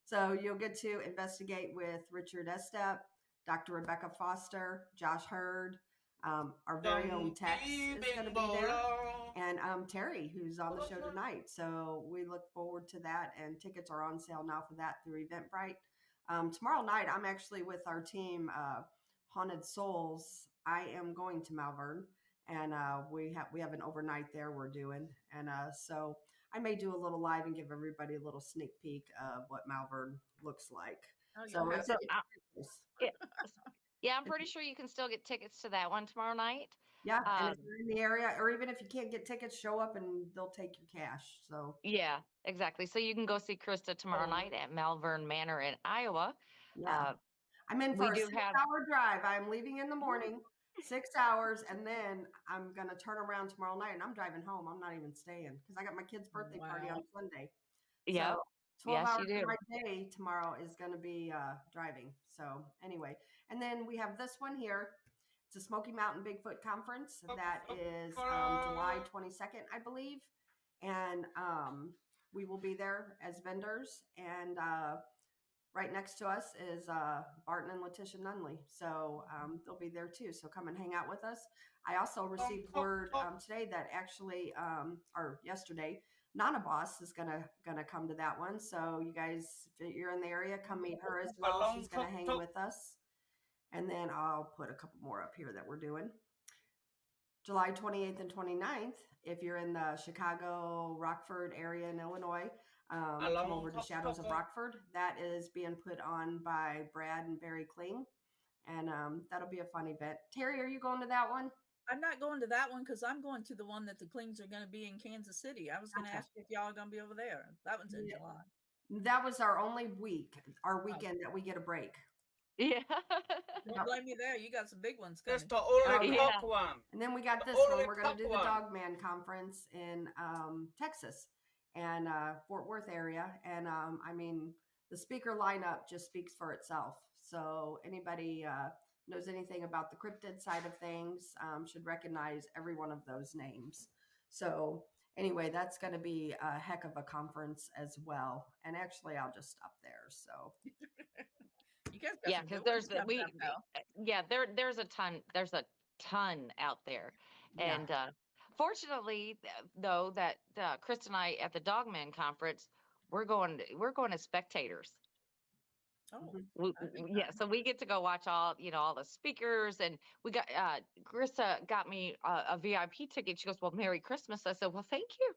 So you'll get to investigate with Richard Estep, Dr. Rebecca Foster, Josh Hurd, our very own Tex is going to be there, and Terry, who's on the show tonight. So we look forward to that, and tickets are on sale now for that through Eventbrite. Tomorrow night, I'm actually with our team, Haunted Souls. I am going to Malvern, and we have an overnight there we're doing, and so I may do a little live and give everybody a little sneak peek of what Malvern looks like. Oh, So yeah. it's Yeah, I'm pretty sure you can still get tickets to that one tomorrow night. yeah, and if you're in the area, or even if you can't get tickets, show up and they'll take your cash. So Yeah, exactly. So you can go see Krista tomorrow night at Malvern Manor in Iowa. yeah, I'm in we for a do 6-hour drive. I'm leaving in the morning, 6 hours, and then I'm gonna turn around tomorrow night, and I'm driving home. I'm not even staying because I got my kid's birthday party on Sunday. Yep. So 12 Yes, hours you do. of my day tomorrow is going to be driving. So anyway, and then we have this one here. It's a Smoky Mountain Bigfoot Conference that is July 22nd, I believe. And we will be there as vendors. And right next to us is Barton and Letitia Nunley. So they'll be there too. So come and hang out with us. I also received word today that actually, or yesterday, Nana Boss is gonna come to that one. So you guys, if you're in the area, come meet her as well. She's gonna hang with us. And then I'll put a couple more up here that we're doing. July 28th and 29th, if you're in the Chicago, Rockford area in Illinois, come over to Shadows of Rockford. That is being put on by Brad and Barry Kling. And that'll be a fun event. Terry, are you going to that one? I'm not going to that one because I'm going to the one that the Klings are going to be in Kansas City. I was going to ask you if y'all are going to be over there. That one's in July. That was our only weekend that we get a break. Yeah. Don't blame me there. You got some big ones coming. That's the only top one. And then we got this one. We're going to do the Dogman Conference in Texas and Fort Worth area. And I mean, the speaker lineup just speaks for itself. So anybody knows anything about the cryptid side of things should recognize every one of those names. So anyway, that's going to be a heck of a conference as well. And actually, I'll just stop there. So. You guys got because there's there's a ton out there, and fortunately though that Chris and I at the Dogman Conference we're going as spectators. Oh, so we get to go watch all the speakers, and we got Krista got me a VIP ticket. She goes, "Well, Merry Christmas." I said, "Well, thank you."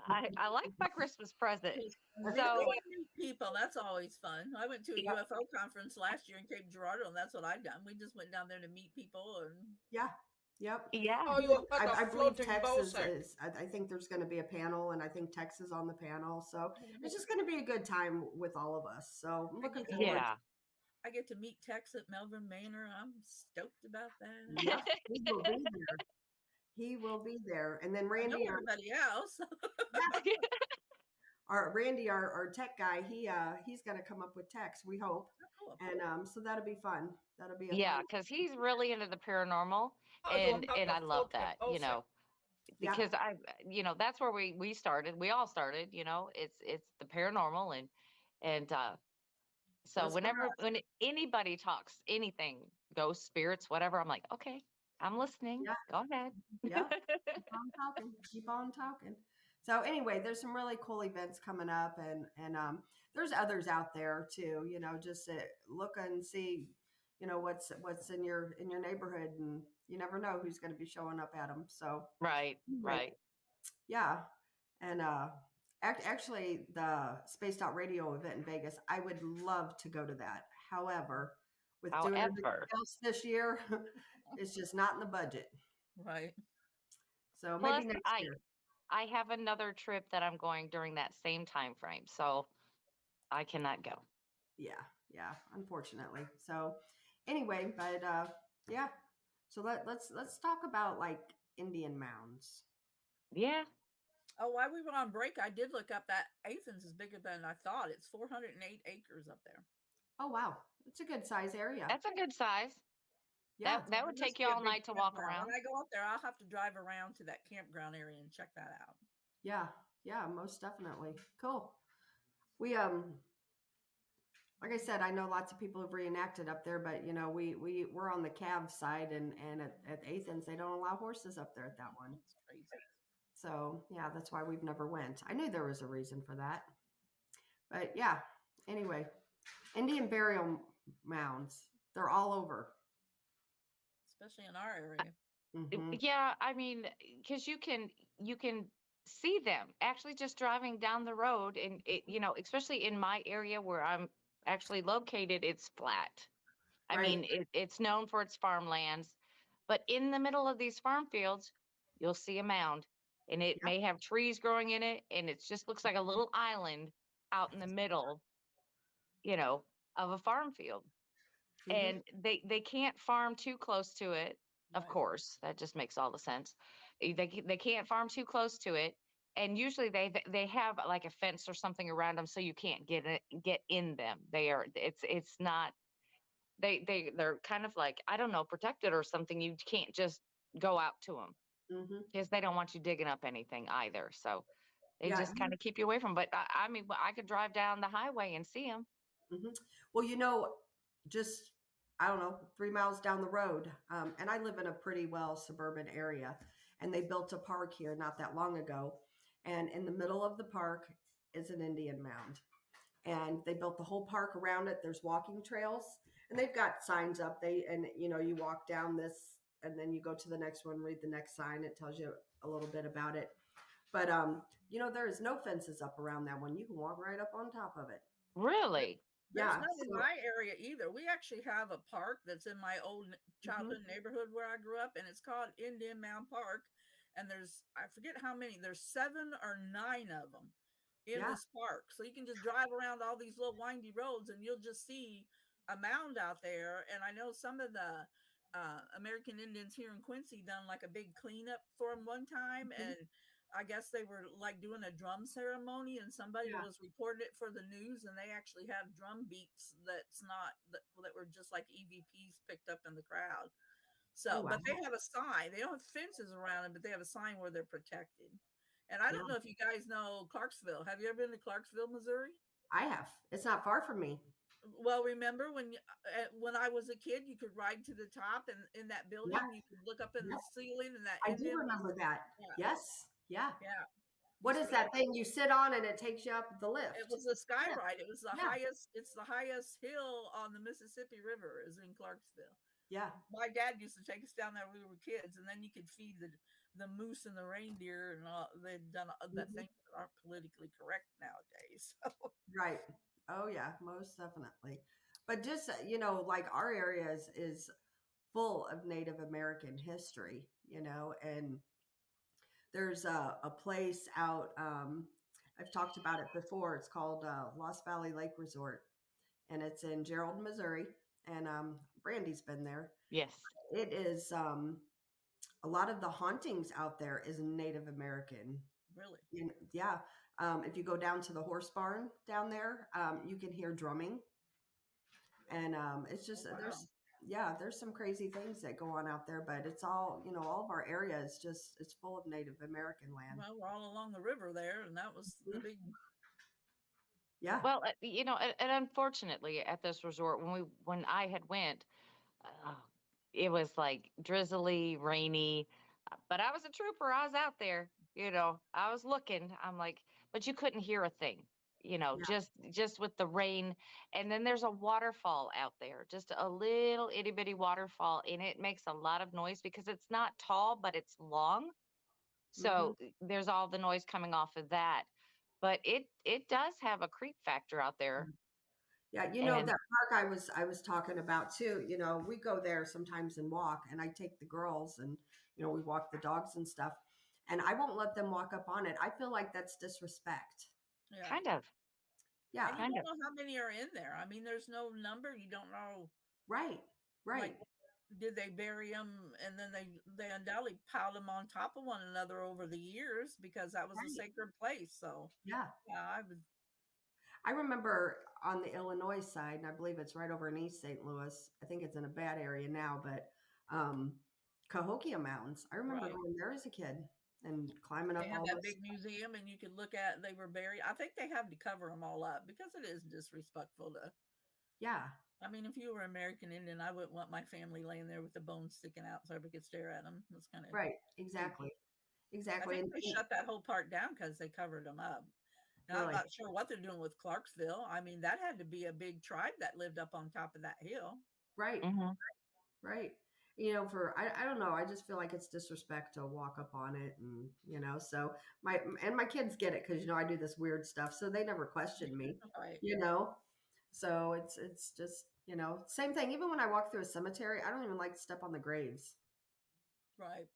I like my Christmas present. So meet people, that's always fun. I went to a UFO conference last year in Cape Girardeau, and that's what I've done. We just went down there to meet people, and I believe Texas is. I think there's going to be a panel, and I think Texas is on the panel. So it's just going to be a good time with all of us. So I'm looking forward. I get to meet Tex at Malvern Manor. I'm stoked about that. Yeah, he will be there. He will be there. And then Randy, everybody else. Randy, our tech guy, he's going to come up with techs, we hope. And so that'll be fun. That'll be because he's really into the paranormal, and I love that, because that's where we started. We all started, it's the paranormal, and so when anybody talks anything, ghosts, spirits, whatever, I'm like, okay, I'm listening. Go ahead. Keep on talking. So anyway, there's some really cool events coming up, and there's others out there too. Just look and see, what's in your neighborhood, and you never know who's going to be showing up at them. So right. Yeah, and actually, the Spaced Out Radio event in Vegas, I would love to go to that. However, with doing everything else this year, it's just not in the budget. Right. So maybe next year. I have another trip that I'm going during that same time frame, so I cannot go. Yeah, unfortunately. So anyway, but So let's talk about like Indian mounds. Yeah. Oh, while we were on break, I did look up that Athens is bigger than I thought. It's 408 acres up there. Oh, wow. That's a good size area. That's a good size. Yeah, that would take you all night to walk around. When I go up there, I'll have to drive around to that campground area and check that out. Yeah, most definitely. Cool. We like I said, I know lots of people have reenacted up there, but we're on the Cav side, and at Athens they don't allow horses up there at that one. That's crazy. So yeah, that's why we've never went. I knew there was a reason for that. But anyway, Indian burial mounds, they're all over. Especially in our area. Yeah, I mean, because you can see them actually just driving down the road, and especially in my area where I'm actually located, it's flat. I mean, it's known for its farmlands, but in the middle of these farm fields, you'll see a mound, and it may have trees growing in it, and it just looks like a little island out in the middle, of a farm field. And they can't farm too close to it. Of course, that just makes all the sense. They can't farm too close to it, and usually they have like a fence or something around them so you can't get in them. It's not. They're kind of like, I don't know, protected or something. You can't just go out to them because they don't want you digging up anything either. So they just kind of keep you away from 'em. But I mean, I could drive down the highway and see them. Well, just, I don't know, 3 miles down the road. And I live in a pretty well suburban area, and they built a park here not that long ago. And in the middle of the park is an Indian mound. And they built the whole park around it. There's walking trails, and they've got signs up. You walk down this, and then you go to the next one, read the next sign. It tells you a little bit about it. But, there is no fences up around that one. You can walk right up on top of it. Really? There's none in my area either. We actually have a park that's in my old childhood neighborhood where I grew up, and it's called Indian Mound Park. And I forget how many, there's 7 or 9 of them in this park. So you can just drive around all these little windy roads, and you'll just see a mound out there. And I know some of the American Indians here in Quincy done like a big cleanup for them one time. And I guess they were like doing a drum ceremony, and somebody was reported it for the news, and they actually have drum beats that were just like EVPs picked up in the crowd. So, but they have a sign. They don't have fences around them, but they have a sign where they're protected. And I don't know if you guys know Clarksville. Have you ever been to Clarksville, Missouri? I have. It's not far from me. Well, remember when I was a kid, you could ride to the top, and in that building, you could look up in the ceiling, and that I do remember that. Yeah. Yes. Yeah. Yeah. What is that thing you sit on and it takes you up the lift? It was a sky ride. It was the highest. It's the highest hill on the Mississippi River is in Clarksville. Yeah. My dad used to take us down there when we were kids, and then you could feed the moose and the reindeer, and all. They've done that things that aren't politically correct nowadays. Right. Oh yeah, most definitely. But just, like our area is full of Native American history, and there's a place out, I've talked about it before. It's called Lost Valley Lake Resort, and it's in Gerald, Missouri. And Brandy's been there. Yes. It is, a lot of the hauntings out there is Native American. Really? Yeah. If you go down to the horse barn down there, you can hear drumming. And it's just, there's some crazy things that go on out there, but it's all, all of our area is it's full of Native American land. Well, we're all along the river there, and that was the big. Yeah. Well, and unfortunately at this resort, when I had went, it was like drizzly, rainy, but I was a trooper. I was out there, I was looking, I'm like, but you couldn't hear a thing, just with the rain. And then there's a waterfall out there, just a little itty bitty waterfall, and it makes a lot of noise because it's not tall, but it's long. So there's all the noise coming off of that. But it does have a creep factor out there. Yeah, that park I was talking about too. We go there sometimes and walk, and I take the girls, and we walk the dogs and stuff, and I won't let them walk up on it. I feel like that's disrespect. Yeah. Kind of. Yeah. And you don't know how many are in there. I mean, there's no number. You don't know. Right. Like, did they bury them, and then they undoubtedly piled them on top of one another over the years because that was a sacred place. So yeah, I remember on the Illinois side, and I believe it's right over in East St. Louis. I think it's in a bad area now, but Cahokia Mountains. I remember going there as a kid and climbing up. They had that big museum, and you could look at. They were buried. I think they have to cover them all up because it is disrespectful to. Yeah. I mean, if you were American Indian, I wouldn't want my family laying there with the bones sticking out so everybody could stare at them. That's kind of right. Exactly. Exactly. I think they shut that whole part down because they covered them up. Now, I'm not sure what they're doing with Clarksville. I mean, that had to be a big tribe that lived up on top of that hill. Right. Right. you know, I don't know. I just feel like it's disrespect to walk up on it, and you know, so my kids get it because, you know, I do this weird stuff, so they never question me, Right. you know. So it's just, you know, same thing. Even when I walk through a cemetery, I don't even like to step on the graves. Right.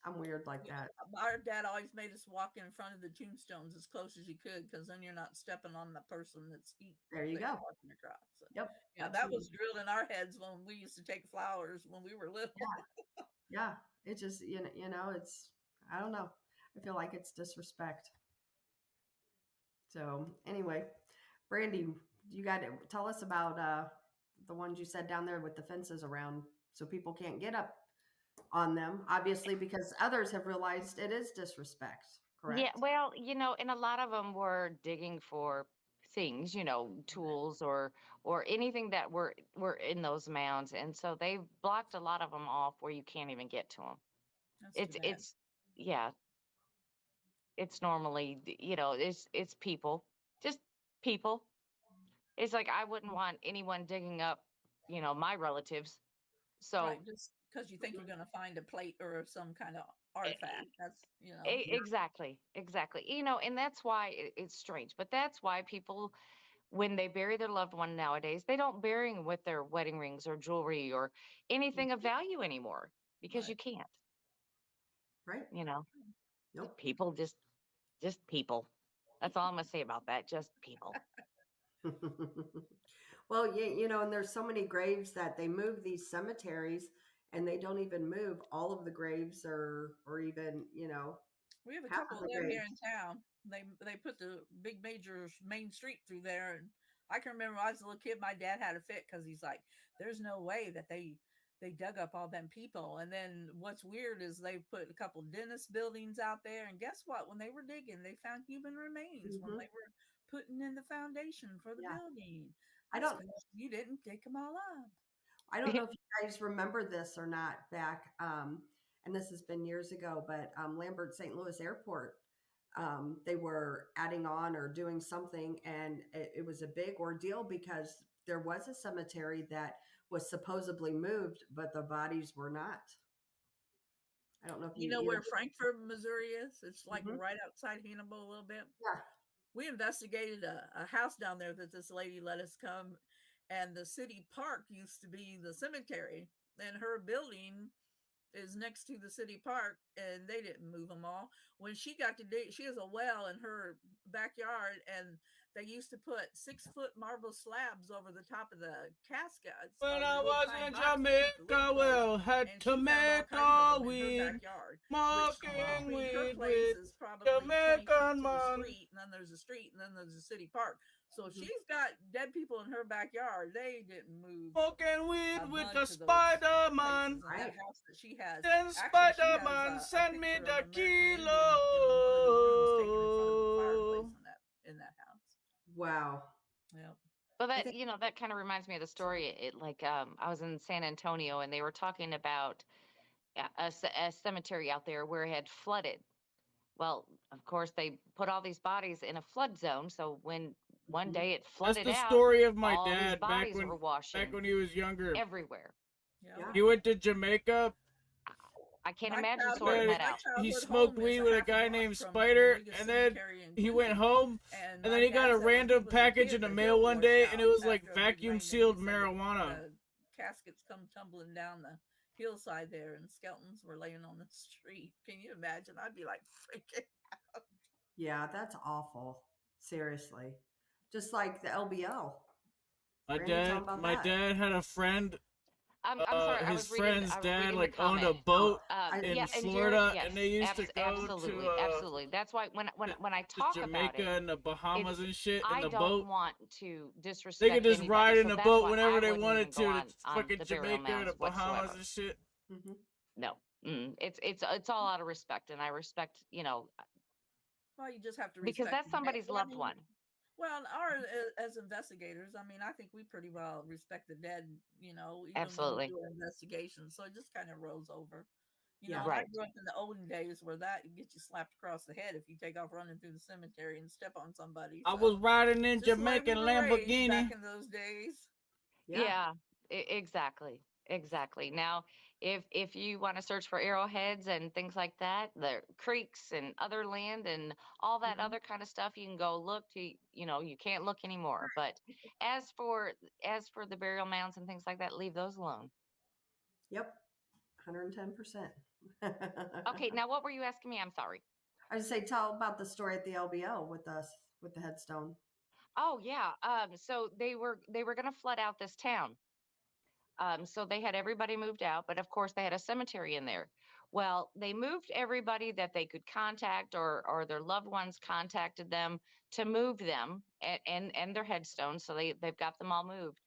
I'm weird like that. Our dad always made us walk in front of the tombstones as close as you could, because then you're not stepping on the person that's feet. There you go. Walking across. So, yep. Yeah, that was drilled in our heads when we used to take flowers when we were little. Yeah. It just, you know, it's, I don't know. I feel like it's disrespect. So anyway, Brandy, you got to tell us about the ones you said down there with the fences around, so people can't get up on them, obviously, because others have realized it is disrespect. Correct? Yeah, well, you know, and a lot of them were digging for things, you know, tools or anything that were in those mounds, and so they blocked a lot of them off where you can't even get to them. It's yeah, it's normally, you know, it's people, just people. It's like I wouldn't want anyone digging up, you know, my relatives. So right, just because you think you're going to find a plate or some kind of artifact. That's, you know. Exactly. You know, and that's why it's strange. But that's why people, when they bury their loved one nowadays, they don't bury them with their wedding rings or jewelry or anything of value anymore, because you can't. Right. You know. Nope. People just people. That's all I'm gonna say about that. Just people. Well, yeah, you know, and there's so many graves that they move these cemeteries, and they don't even move all of the graves, or even, you know, we have a half couple of of the them here graves. in town. They put the big major main street through there, and I can remember when I was a little kid, my dad had a fit because he's like, "There's no way that they dug up all them people." And then what's weird is they put a couple of dentist buildings out there, and guess what? When they were digging, they found human remains when they were putting in the foundation for the building. I don't. You didn't dig them all up. I don't know if you guys remember this or not back, and this has been years ago, but Lambert St. Louis Airport, they were adding on or doing something, and it was a big ordeal because there was a cemetery that was supposedly moved, but the bodies were not. I don't know if you know where Frankfort, Missouri is. It's like right outside Hannibal a little bit. Yeah. We investigated a house down there that this lady let us come, and the city park used to be the cemetery, and her building is next to the city park, and they didn't move them all. When she got to dig, she has a well in her backyard, and they used to put 6-foot marble slabs over the top of the caskets. When I was in Jamaica, well, had to make a weed, smoking weed with Jamaican man. Street, and then there's a street, and then there's a city park. So she's got dead people in her backyard. They didn't move. Smoking weed with the Spider-Man. That house that she has. Then Spider-Man send me the kilo. In that house. Wow. Yeah. Well, that, you know, that kind of reminds me of the story. It like I was in San Antonio, and they were talking about a cemetery out there where it had flooded. Well, of course, they put all these bodies in a flood zone. So when one day it flooded out, that's the story of my all dad these bodies were washing back when he was younger. Everywhere. Yeah. He went to Jamaica. I can't imagine sorting that out. He smoked weed with a guy named Spider, and then he went home, and then he got a random package in the mail one day, and it was like vacuum sealed marijuana. Caskets come tumbling down the hillside there, and skeletons were laying on the street. Can you imagine? I'd be like freaking out. Yeah, that's awful. Seriously. Just like the LBL. My dad had a friend. I'm sorry, his friend's dad like owned a boat in Florida, and they used to go absolutely. That's why when I talk to about Jamaica and the Bahamas and shit in the boat. I don't want to disrespect. They could just ride in the boat whenever they wanted to. On fucking Jamaica and the Bahamas and shit. No, it's all out of respect, and I respect, you know. Well, you just have to respect because that's somebody's loved one. Well, as investigators, I mean, I think we pretty well respect the dead, you know, even absolutely. When we do investigations. So it just kind of rolls over. You Yeah, know, right. I grew up in the olden days where that gets you slapped across the head if you take off running through the cemetery and step on somebody. I was riding in Jamaican Lamborghini back in those days. Yeah, exactly. Now, if you want to search for arrowheads and things like that, the creeks and other land and all that other kind of stuff, you can go look to, you can't look anymore. But as for the burial mounds and things like that, leave those alone. Yep. 110%. Okay, now what were you asking me? I'm sorry. I just say tell about the story at the LBO with the headstone. Oh yeah. So they were gonna flood out this town. So they had everybody moved out, but of course they had a cemetery in there. Well, they moved everybody that they could contact, or their loved ones contacted them to move them and their headstones. So they've got them all moved.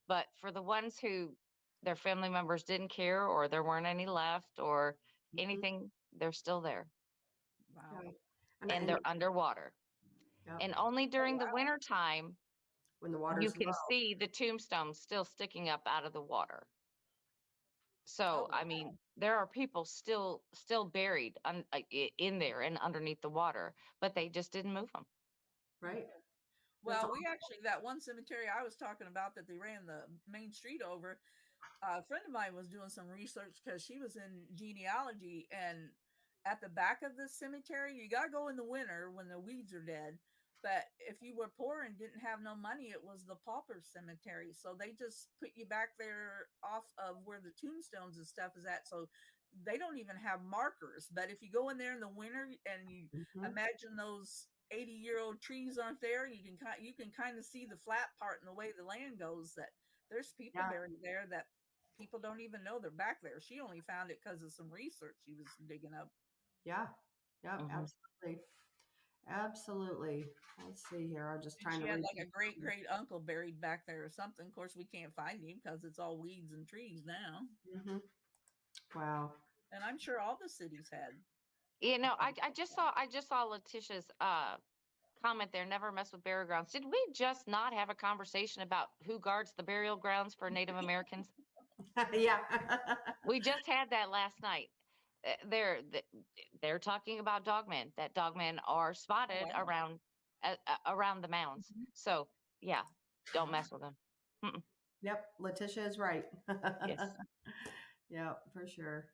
But for the ones who their family members didn't care, or there weren't any left or anything, they're still there. Wow. And they're underwater. Yep. And only during the winter time, when the water's you can low, see the tombstones still sticking up out of the water. So, I mean, there are people still buried in there and underneath the water, but they just didn't move them. Right. Well, we actually, that one cemetery I was talking about that they ran the main street over, a friend of mine was doing some research because she was in genealogy, and at the back of the cemetery, you got to go in the winter when the weeds are dead. But if you were poor and didn't have no money, it was the pauper cemetery. So they just put you back there off of where the tombstones and stuff is at. So they don't even have markers. But if you go in there in the winter and you imagine those 80-year-old trees aren't there, you can kind of see the flat part and the way the land goes, that there's people buried there that people don't even know they're back there. She only found it because of some research she was digging up. Yeah. Yep. Absolutely. Absolutely. Let's see here. I'm just trying to. She had like a great uncle buried back there or something. Of course, we can't find him because it's all weeds and trees now. Wow. And I'm sure all the cities had. I just saw Letitia's comment there. Never mess with burial grounds. Did we just not have a conversation about who guards the burial grounds for Native Americans? Yeah. We just had that last night. They're talking about dogmen. That dogmen are spotted around the mounds. So yeah, don't mess with them. Yep, Letitia is right. Yes. Yeah, for sure.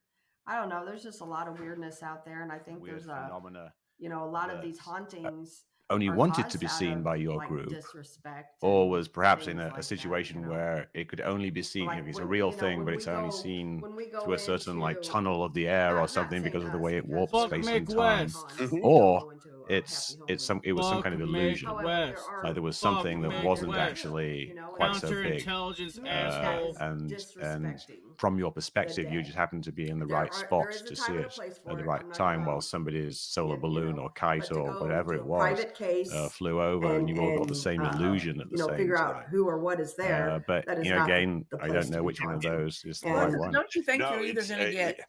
I don't know. There's just a lot of weirdness out there, and I think Weird there's phenomena. a lot of these hauntings Only are wanted to caused be out seen of, by your like, group, disrespect, or and was perhaps in things a like that, situation where it could only be seen. Like It's a when- real you know, thing, when but we it's only go- seen when we go to a certain like into- tunnel of the air or not something saying because of the us, way it because warps Fuck space and time, Mick or it was some kind of illusion. However, there are Like there was something that Mick wasn't West. actually You know, quite so big, Counterintelligence asshole. and from your perspective, you just happen to be in the right spot to see it at the right time while somebody's solar balloon or kite or whatever it was private case flew over, and you all got the same illusion at the same figure time. out who or what is there. But that is you know, not again, the I place don't know to be which one of haunted. those is the And- right one. Don't you think No, you're either it's, going to get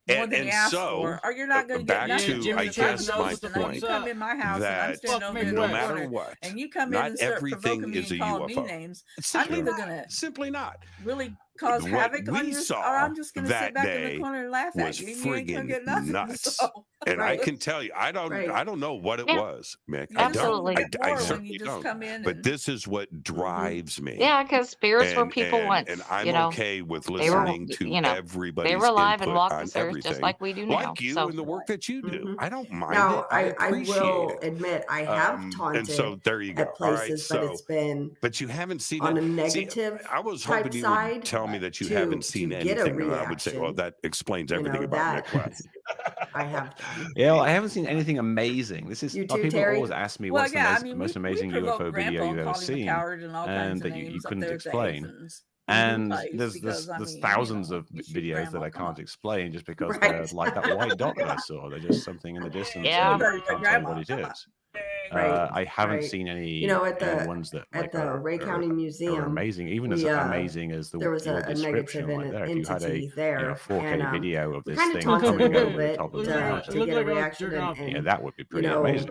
more than you ask for, or you're not going to get back nothing? to, I guess, my You point come in my house and I'm that standing over in no the matter corner, what, and you come in not and start everything provoking me is a and calling me UFO. names. It's I'm simply either not. going to Simply not. really cause What havoc on we your, saw or I'm just going to sit that back in day the corner and laugh at was you, and you ain't going to get friggin' nothing. nuts. So. And Right. I can tell you, I don't know what it was, Mick. You I just don't. don't get I more when certainly you just don't. come in But and- this is what drives me. Yeah, because spirits were people once. And I'm you know, okay with they were, listening to you know, everybody's they were alive and input walked on this earth everything, just like we do now. like you So and the work that you do. I don't mind Now, it. I I appreciate will it. admit I have taunted And so there you go. at places, All right, but it's been but you haven't seen on it. a negative I was type hoping you side would tell me that you to- haven't seen to get a anything, and I would say, well, reaction. that explains You everything know, about that- Mick West. I have done. Yeah, well, I haven't seen anything amazing. This is You people too, Terry? always ask me Well, what's yeah, I the mean, most we amazing provoked UFO Grandpa video and you've ever called him a seen, coward and all kinds and of that you names up couldn't there at the explain. Athens And place there's because, I mean, you thousands know, of it's your videos that grandma, I come can't on. explain just because Right. they're like that white dot that I saw. They're just something in the distance. Yeah. And you can't tell what it is. Right, I haven't right. seen any, You know, at the ones that at like the Ray County are Museum, amazing, even as we, amazing as the there was your a description negative like there. If you had a entity there, 4K and, video of we this kinda thing taunted coming a little over the bit top of the to mountain, get a reaction, and yeah, that would be pretty you know, amazing.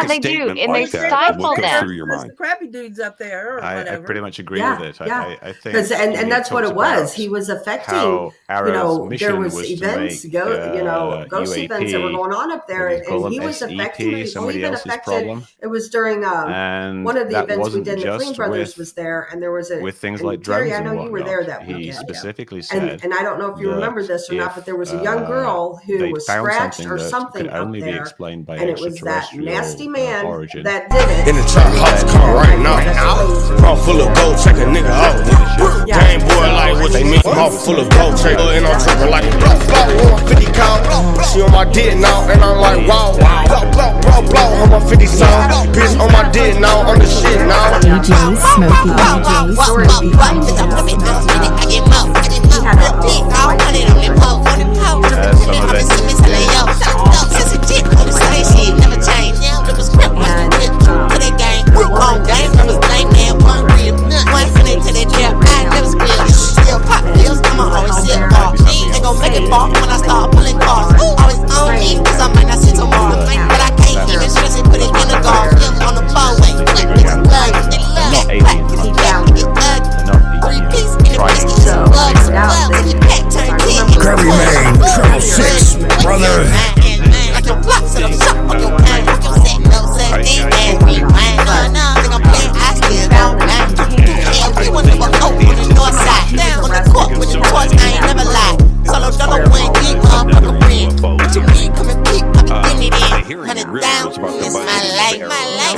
Yeah, they do, and they stifle them. The crappy dudes up there, or I whatever. pretty much agree Yeah, with it. yeah. I think, and that's what it was. He was affecting. how Arrow's There mission was was to events, make, ghost events that were UAP, going on up there, what do you call and he them, was SEP, affecting. somebody even else's affected. problem. It was during And one of the that events we wasn't did. The Clean just Brothers with- was there, and there was a with things and like Terry, drones I know and you were there whatnot. that He weekend. specifically said And I don't know if you remember this or not, but there was a young girl who they was found scratched something or that something could up only be there, explained by and it was that extraterrestrial nasty man origin. that did it. In the trap house, come right now. Mouth full of gold, check a nigga out. Game boy, like what they mean. Mouth full of gold, check and I'm tripping like blow, blow, on 50 count. She on my dick now, and I'm like, wow. Blow, blow, blow, blow, on my 50 sound. Bitch on my dick now, on the shit now. DJ Smokey. Make it fall when I start pulling cars. Always on me, cause I might not see tomorrow. But I can't even stress it, put it in the guard. On the four-way, niggas love it, they love it. Three-piece in the biscuits, gloves, when you pack, turn 10. Curry Main, Triple Six, brother. Like your blocks at a shop on your pain. Your set, no setting, and rewind. Think I'm playing, I still don't mind. You want to fuck over on the north side. Down on the court with the torch, I ain't never lied. Solo dollar win, big motherfucker friend. What you mean, come and peek, I be getting it in. 100 down, it's my life.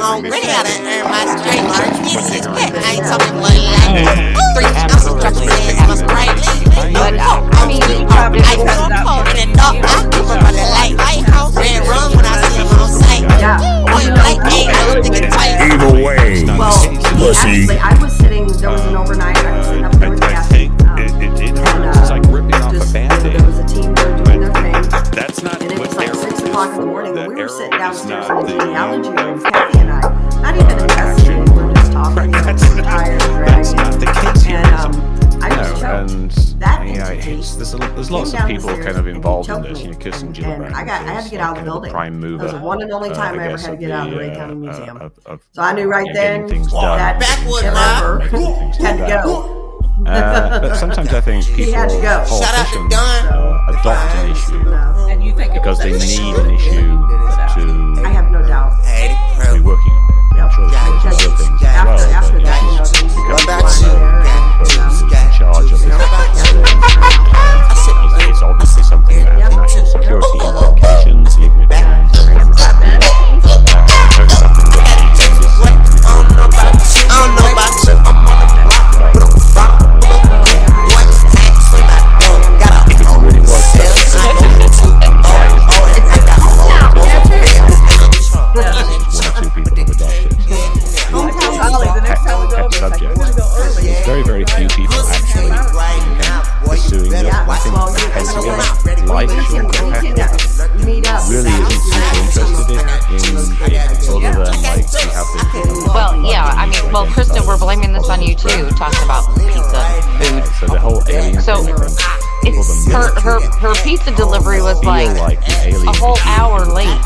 Already I done earned my straight. Easy as pet, I ain't talking one life. 3 ounces dropping ass, my sprite. But I mean, I feel cold in the dark, I keep up on the light. Red rum when I see him on sight. Point blank, ain't no thinking twice. Either way, pussy. Actually, I was sitting, there was an overnight, I was sitting up there with Kathy. It's like ripping off a Band-Aid. There was a team there doing their thing. That's not And it what was like arrow 6 o'clock in the is morning for. when we were sitting Arrow downstairs is in not the genealogy room, Kathy and I. Not even investigating, we're just talking. We're tired and That's dragging. not the case here. And I was choked. And That yeah, entity there's lots came of down people the stairs kind of and involved in choked this. me. You know, Kirsten Gillibrand. And I had to get out of the building. Prime mover. That was the one and only time I ever guess, had to get out of the Ray County of Museum. of So I knew right getting then things done. that Backwood, ever Things had to done. go. But sometimes I think He people, had to go. Shout out to politicians, Don. adopt an issue And you think because they need an issue I to have no doubt. be working on. I'm sure there's other things as well, After but that, you know, this things is What because about you? who's in charge of this. It's obviously something that has national security implications, even if it's something that I don't know about you. I'm on the block with a rock. One tax, got a home sales. I know that you I got the next time we go over, it's like, we're gonna go early. There's very, very few people actually pursuing this. I think Pentagon, like Sean Kirkpatrick, really isn't super interested in other than like we have been. well, yeah, I mean, well, Krista, we're blaming this on you too, talking about pizza food. So the whole alien So thing, it's her pizza delivery was like a whole hour late.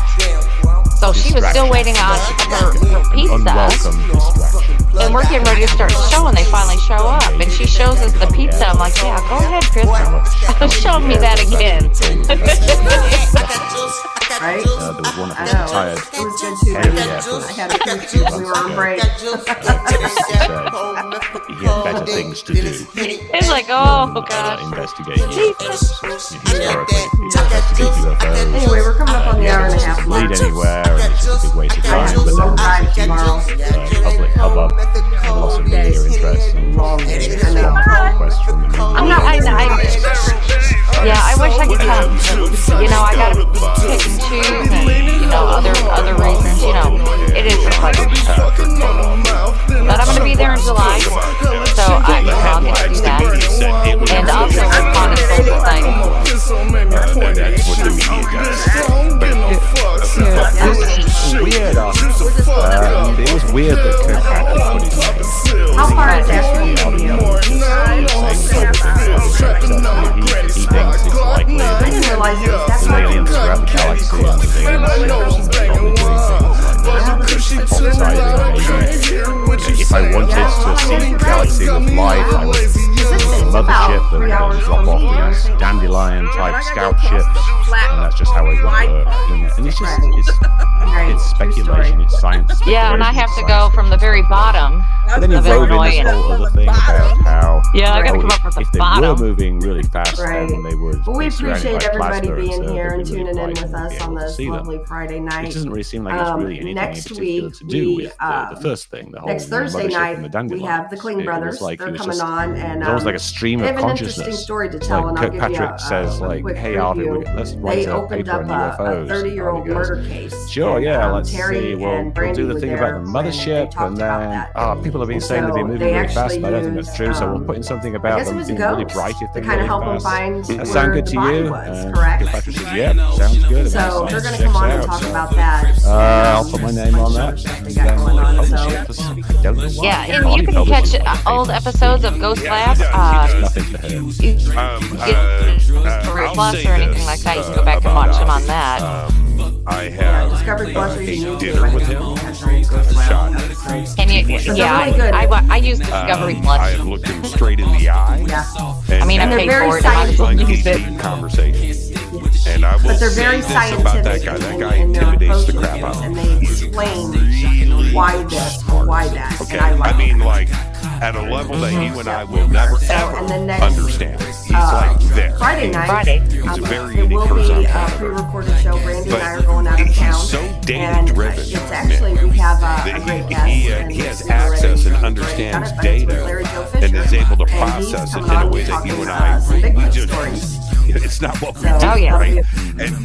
So she was still waiting on her pizza. Unwelcome distraction. And we're getting ready to start the show, and they finally show up. And she shows us the pizza. I'm like, yeah, go ahead, Chris. Show me that again. Right? There was one of the retired It was good too. head of the Air Force. I had a few we were on break. He had better things to do. It's like, oh, gosh. Investigate UFOs. Historically, investigate UFOs. Anyway, we're coming up on the hour and a half mark. Lead anywhere, and it's just a big waste of time. But then there's a huge public hubbub and lots of media interest and requests from the media. I'm not, yeah, I wish I could come. You know, I gotta pick and choose, and you know, other reasons. You know, it is just like. But I'm gonna be there in July, so I'll get to do that. And also work on a social thing. That's what the media does. Weird. It was weird that Kirkpatrick put his name. How far is that? He thinks it's likely that I didn't realize it was that there's aliens throughout the galaxy and there's aliens ships and they're probably doing things like hypothesizing. If I wanted to see the galaxy with life, I would a mothership that would drop off these dandelion type scout ships, and that's just how it would work. And it's just it's speculation, it's science speculation. Yeah, and I have to go from the very bottom But then you of wrote in Illinois. this whole other thing about how I gotta come up with the if they bottom. were moving really fast, then they would. Well, we be surrounded appreciate by everybody plasma, being so here they'd and be really tuning in bright with and us be on able to this see them. lovely Friday night. It doesn't really seem like it's really anything in Next particular week, to do with the first thing, the whole next Thursday mothership night, and the we dandelions. have the Kling It was brothers. like They're it was coming just- on, and it was almost like a stream of they have a interesting consciousness. story to It's tell, like and I'll give you Kirkpatrick a says, like, quick hey, Harvey, preview. let's write They a opened paper up on a UFOs. 30-year-old And Harvey goes, murder case. sure, and, yeah, let's Terry see. We'll and do Brandy the were thing there about the when they mothership, talked and about then people have been saying they've been So moving they really fast, actually but I don't think used, that's true. So we'll put in something I about guess it them was a being really ghost bright if to they're kind of really help them fast. find That where sound good the to body you? was, correct? Kirkpatrick says, yep, sounds good. So they're going to come on and talk about that. I'll put my name on that. They got going on, so. Yeah, and you can catch old episodes of Ghost Labs. Nothing to hurt. You get Discovery Plus or anything like that. You can go back and watch them on that. I have Discovery Plus or a you need dinner with him. Shot. And I use Discovery Plus. I have looked him straight in the eye. Yeah. And I mean, I had paid for it. like I use it. 18 conversations. And I will But they're say very this about that guy. That guy intimidates the crap out of and me. they explain why this, why that. Okay, And I I mean, like, at a level that you and I will never, ever and the next, understand. He's like there. Friday night, He's a very there unique will person. be a pre-recorded show. Brandy and I are going out of town. He's so and data-driven. it's actually, we have a great guest. He has access and understands data and is able to process it in a way that you and I, we just, it's not what we do, right? And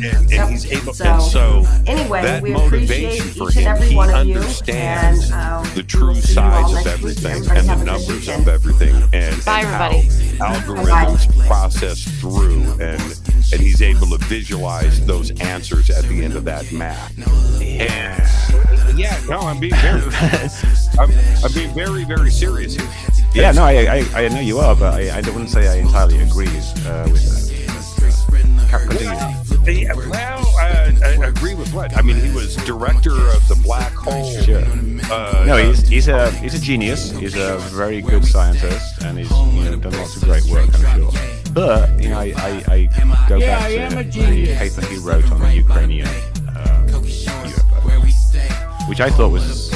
he's able, and so anyway, that we motivation appreciate for each and him, every he one of you, understands and the true size of everything and the numbers of everything and Bye, how everybody. algorithms process through, and he's able to visualize those answers at the end of that math. And yeah, no, I'm being very, very serious here. Yeah, no, I know you are, but I wouldn't say I entirely agree with that. Yeah, well, I agree with what? I mean, he was director of the Black Hole. Sure. No, he's a genius. He's a very good scientist, and he's done lots of great work, I'm sure. But I go back to the paper he wrote on the Ukrainian UFO, which I thought was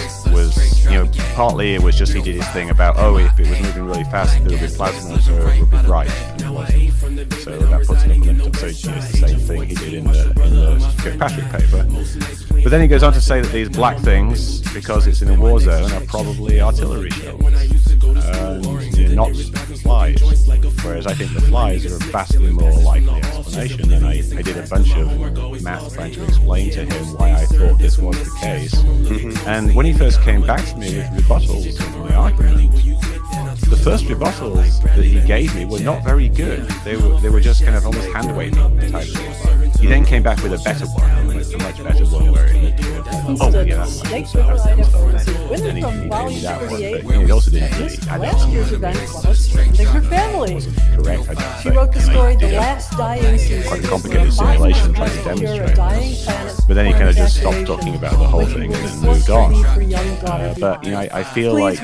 partly it was just he did his thing about if it was moving really fast, it would be plasma, so it would be bright, and it wasn't. So that puts an upper limit on. So it's the same thing he did in the Kirkpatrick paper. But then he goes on to say that these black things, because it's in a war zone, are probably artillery shells, not flies. Whereas I think the flies are a vastly more likely explanation, and I did a bunch of math trying to explain to him why I thought this was the case. And when he first came back to me with rebuttals of my argument, the first rebuttals that he gave me were not very good. They were just kind of almost hand-waving type of things. He then came back with a better one, a much better one where he that's and he gave me that one, but he also didn't really. Last year's event was Friending Her Family. Correct. I don't She wrote the story The Last Dying Season. Quite a complicated simulation trying to demonstrate this. But then he kind of just stopped talking about the whole thing and then moved on. But I feel like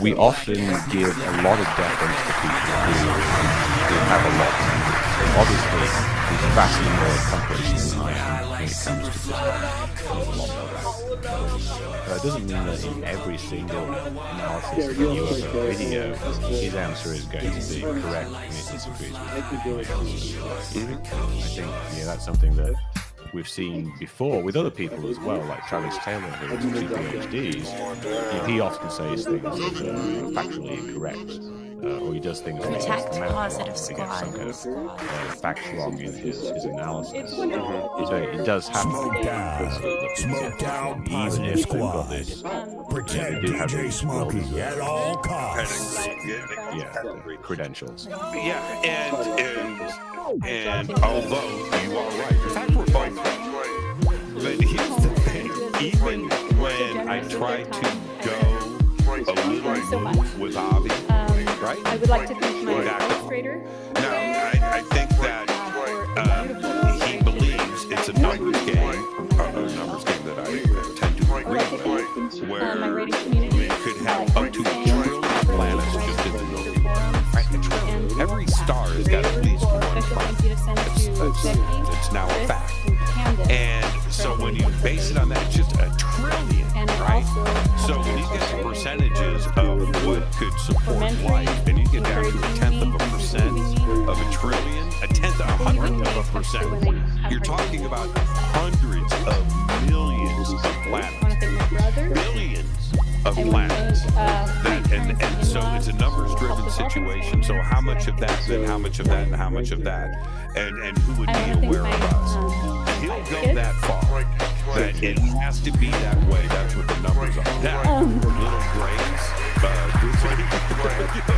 we often give a lot of deference to people who have a lot to do. So obviously, he's vastly more accomplished than I am when it comes to this. It doesn't mean that in every single analysis of a video, his answer is going to be correct and it disagrees with it. I think that's something that we've seen before with other people as well, like Travis Taylor, who has two PhDs. He often says things that are factually incorrect, or he does things like Protect the math positive wrong, squad. he gets some kind of facts wrong in his analysis. So it does happen. Smoke down Even if they've got this, Protect they do have DJ these Smokey at all costs. credentials. And although you are right, in fact, we're both right. But here's the thing: even when I try to go a little move with Avi, right? I would like to thank my illustrator. No, I think that he believes it's a numbers game, that I tend to agree with, where we could have up to 1 trillion planets just in the Milky Way. Right? A trillion. Every star has got at least one planet. It's now a fact. And so when you base it on that, it's just a trillion, right? So when you get to percentages of what could support life, and you get down to 1/10% of a trillion, 1/100%, you're talking about hundreds of millions of planets, billions of planets. And so it's a numbers-driven situation. So how much of that, then how much of that, and how much of that, and who would be aware of us? He'll go that far. That it has to be that way. That's what the numbers are. Now, little grains,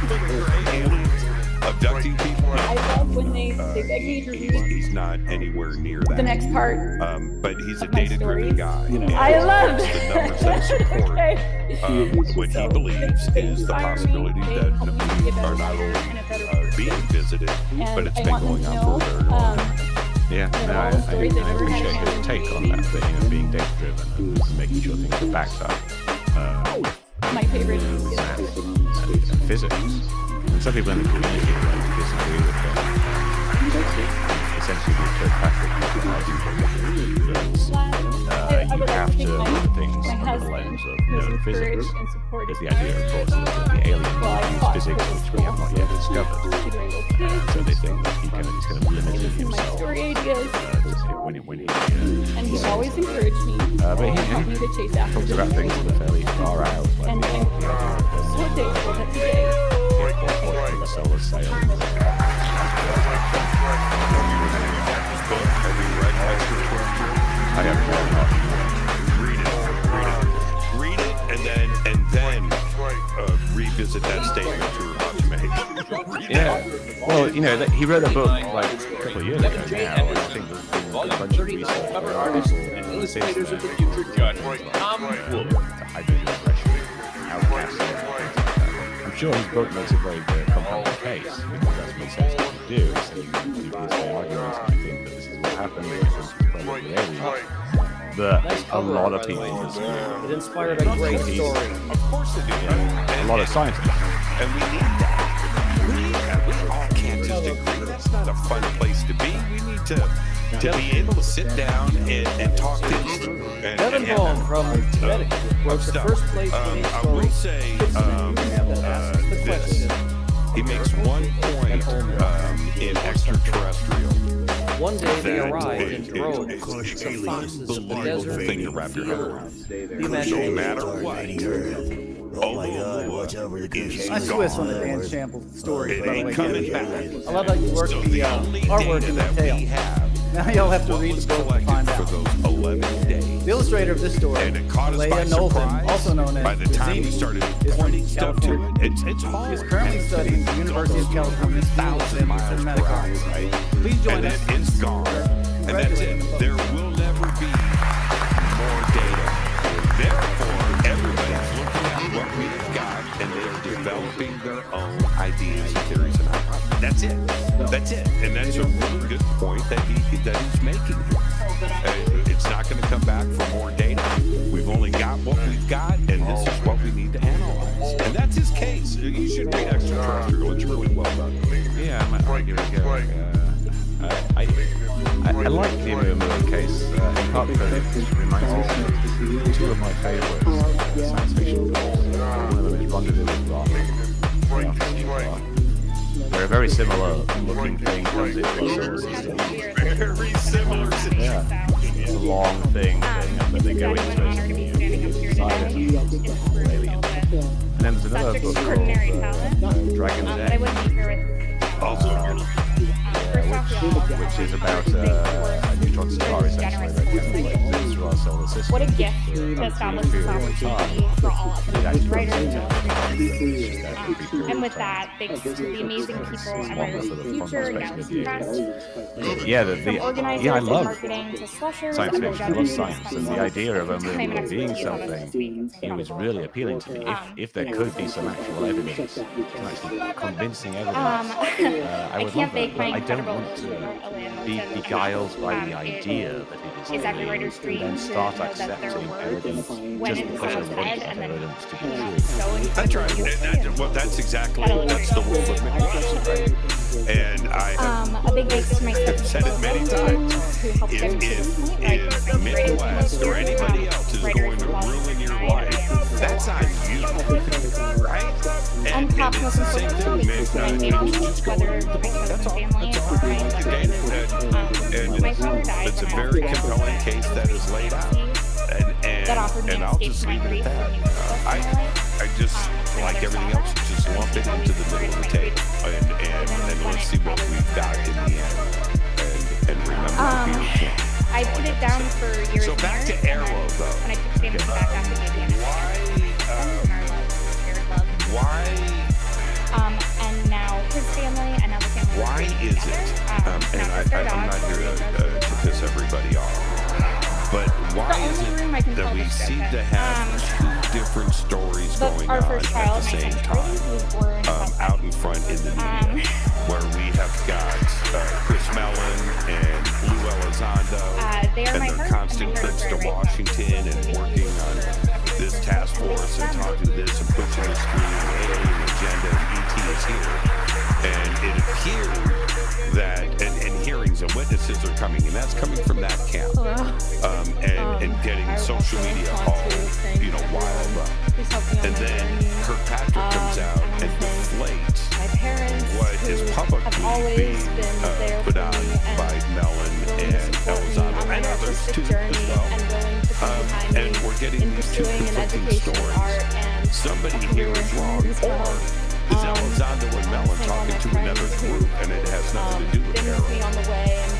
little gray aliens abducting people. I love when they beg me to read He's not anywhere near that. the next part. But he's a data-driven guy. I love the numbers that support what he believes is the possibility that we are not only being visited, but it's been going on for a very long time. Yeah, no, I appreciate his take on that, but being data-driven and making sure things are backed up. My favorite And physics. And some people in the community disagree with essentially the Kirkpatrick you have to look at things under the lens of known physics. There's the idea, of course, that the alien is physics, which we have not yet discovered. So they think that he's kind of limited himself when he and he always encouraged me. but he helped me to chase after talks about things that are fairly far out. Like and I'm so thankful that today the solar sail. I have read it, and then revisit that statement you were about to make. Yeah. Well, you know, he wrote a book like a couple of years ago now. I think there's been a bunch of research cover artists and illustrators of the future judge Tom Wolfe. I'm sure his book makes a very compelling case, because that's what he says to do. So you can do his arguments and you think that this is what happened, and this is probably the alien. But a lot of people disagree. It inspired a great story. Of course it did. A lot of scientists. And we need that. We all can't just agree. That's not a fun place to be. We need to be able to sit down and talk things through. Kevin Bone from Connecticut wrote the first place I will say this. He makes one point in extraterrestrial. One day they arrived in droves to foxes of the desert. Thing to wrap your head around. No matter what. Oh my God, watch out for the I Swiss on the Dan Shamble story. It ain't coming back. I love how you work the artwork in the tail. Now you'll have to read the book to find out. For those 11 days. The illustrator of this story, Leia Knowlton, also known as by the time we started pointing stuff to it, it's hard. She is currently studying at the University of California School of Cinematic Arts. Please join us. And then it's gone. And that's it. There will never be more data. Therefore, everybody's looking at what we've got, and they're developing their own ideas and theories and hypotheses. That's it. That's it. And that's a really good point that he's making here. It's not going to come back for more data. We've only got what we've got, and this is what we need to analyze. And that's his case. You should read Extraterrestrial. It's really well done. Yeah, I might give it a go. I like the Moon case, in part because it reminds me of two of my favourite science fiction films. One of them is Rendezvous with Rock. They're a very similar looking thing. Very similar. Yeah. It's a long thing, but they go into inside it. Alien. And then there's another book called Dragon's Den. Which is about a neutron star, essentially, that comes through our solar system. What a gift to establish this opportunity for all of us, writers and with that, thanks to the amazing people at Writers of the Future, Galaxy Press, I love marketing to slushers, science fiction. I love science, and the idea of a moon being something, it was really appealing to me. If there could be some actual evidence, some actually convincing evidence, I would love that. I don't want to be beguiled by the idea that it is alien, and then start accepting evidence just because I want that evidence to be true. That's right. That's exactly the role of manipulation, right? And I a big thanks to my have said it many times. If Midwest or anybody else is going to ruin your life, that's on you, right? And it's the same thing with it's a very compelling case that is laid out. And that offered me and an I'll escape just from my leave it grief. at that. I just, like everything else, just lump it into the middle of the table, and let's see what we've got in the end. And remember the beer can. I put it down for years. So back to Arrow, though. And I took Sam back after the game. Why? And now his family and now the family. Why is it? And I'm not here to piss everybody off, but why is it that we seem to have two different stories going on at the same time out in front in the media, where we have got Chris Mellon and Lou Elizondo, and they're constant trips to Washington and working on this task force and talking to this and pushing this through the alien agenda, and ET is here. And it appeared that, and hearings and witnesses are coming, and that's coming from that camp, and getting social media all, wild up. And then Kirkpatrick comes out and deflates what is publicly being put on by Mellon and Elizondo and others too as well. And we're getting these two conflicting stories. Somebody here is wrong, or is Elizondo and Mellon talking to another group, and it has nothing to do with Arrow?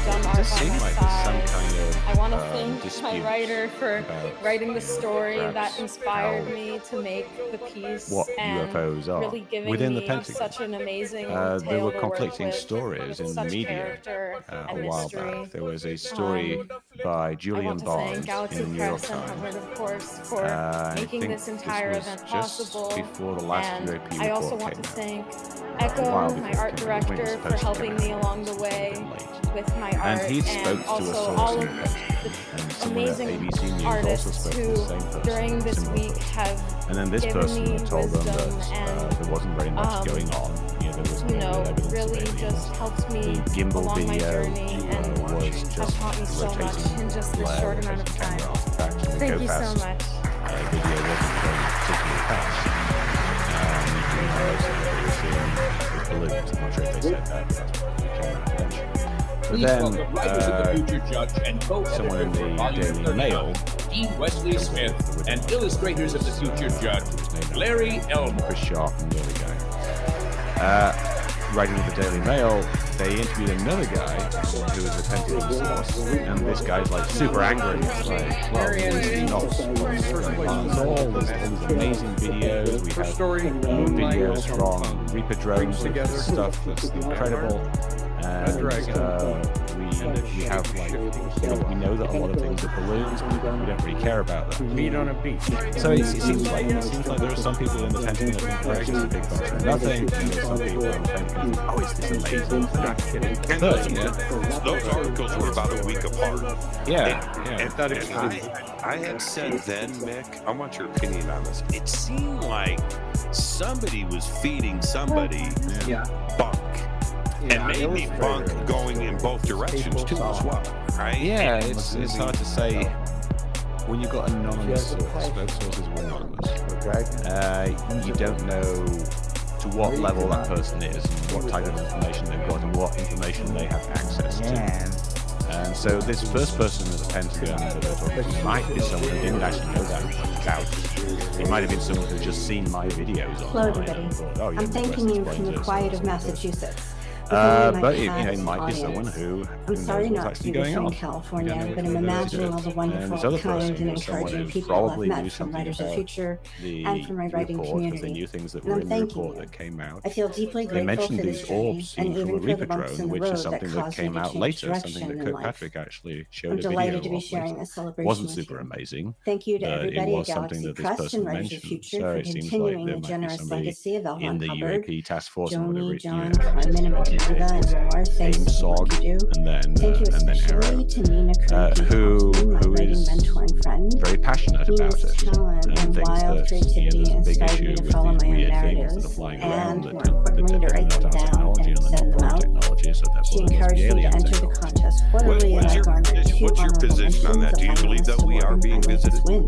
It does seem like there's some kind of I want to thank my writer for writing the story that inspired me to make the piece what and UFOs are really giving within me the Pentagon. such an amazing There tale were to work conflicting with, stories in the such media character a and while mystery. back. There was a story by I Julian want to Barnes thank Galaxy in the New York Press and Times. Hubbard, of course, for I making think this entire was event just possible. before the last And European I also report want came to out. thank A while Echo, my before art it came out. When it was director, for supposed to come helping out. me along the way with my art, And he spoke to a also source all in of Pentagon, and someone at amazing ABC News also artists spoke to who, the same person. during this similar week, person. have And then this given person me told them wisdom that and, there wasn't very much going on. There was you no know, evidence really of aliens. just helped me The gimbal along my video journey and was have just taught me so much rotating in just this short amount of time. Thank you so much. Video wasn't going particularly fast. Balloons. I'm not sure if they said that, but that's what came out eventually. But then, someone in the Daily Mail, Dean Wesley Smith, and illustrators of the future judge, Larry Elmore. Chris Sharp and the other guy. Writing with the Daily Mail, they interviewed another guy who was a Pentagon source, and this guy's like super angry. It's like, well, this is not what's going on at all. There's all these amazing videos. We have videos from Reaper drones and stuff that's incredible. And we have like, we know that a lot of things are balloons, but we don't really care about them. Meat on a beach. So it seems like there are some people in the Pentagon that think it's just a big bunch of nothing, and there's some people in the Pentagon think, oh, it's this amazing thing. Those articles were about a week apart. I had said then, Mick, I want your opinion on this. It seemed like somebody was feeding somebody bunk. And maybe bunk going in both directions too as well, right? Yeah, it's hard to say. When you've got an anonymous source, both sources were anonymous. You don't know to what level that person is, and what type of information they've got, and what information they have access to. And so this first person at the Pentagon that they're talking to might be someone who didn't actually know that much about it. It might have been someone who just seen my videos Hello, online everybody. and thought, oh, yeah, I'm thanking you from the quiet of Massachusetts. But it might be someone who I'm sorry knows what's not to actually do this going in on. California, but I'm imagining all the wonderful, kind, and encouraging people I've met from Writers of the Future and from my writing community. They knew things that And were I'm in the thanking report you. that came out. I feel deeply They grateful mentioned for these this journey, orbs seen and from a even for the Reaper bumps drone, in the which road is something that that caused me came to out change later, direction something that in life. Kirkpatrick actually I'm showed a video delighted to be of. sharing Which this celebration wasn't with super you. amazing. Thank you to but everybody it at was something Galaxy that this Press person and Writers of mentioned. Future So for it seems like continuing there the might be generous somebody legacy of L. in Ron the Hubbard, UAP task force and Joni, whatever John, Carmen, and Eva, and more. Thanks AIM for what SOG, you do. and then Thank you Arrow, especially to Nina who my writing is mentor and friend. very passionate about Nina's it, talent and and thinks wild that creativity there's a big inspired issue me to with follow these my own weird things that narratives, are flying and around more that importantly, to write them down technology and and send them out. technology, so therefore She there must encouraged be me to alien enter the technology. contest quarterly, and I garnered 2 What's your honorable position on that? mentions, Do you a believe that finalist we are award, being and I won visited? this win.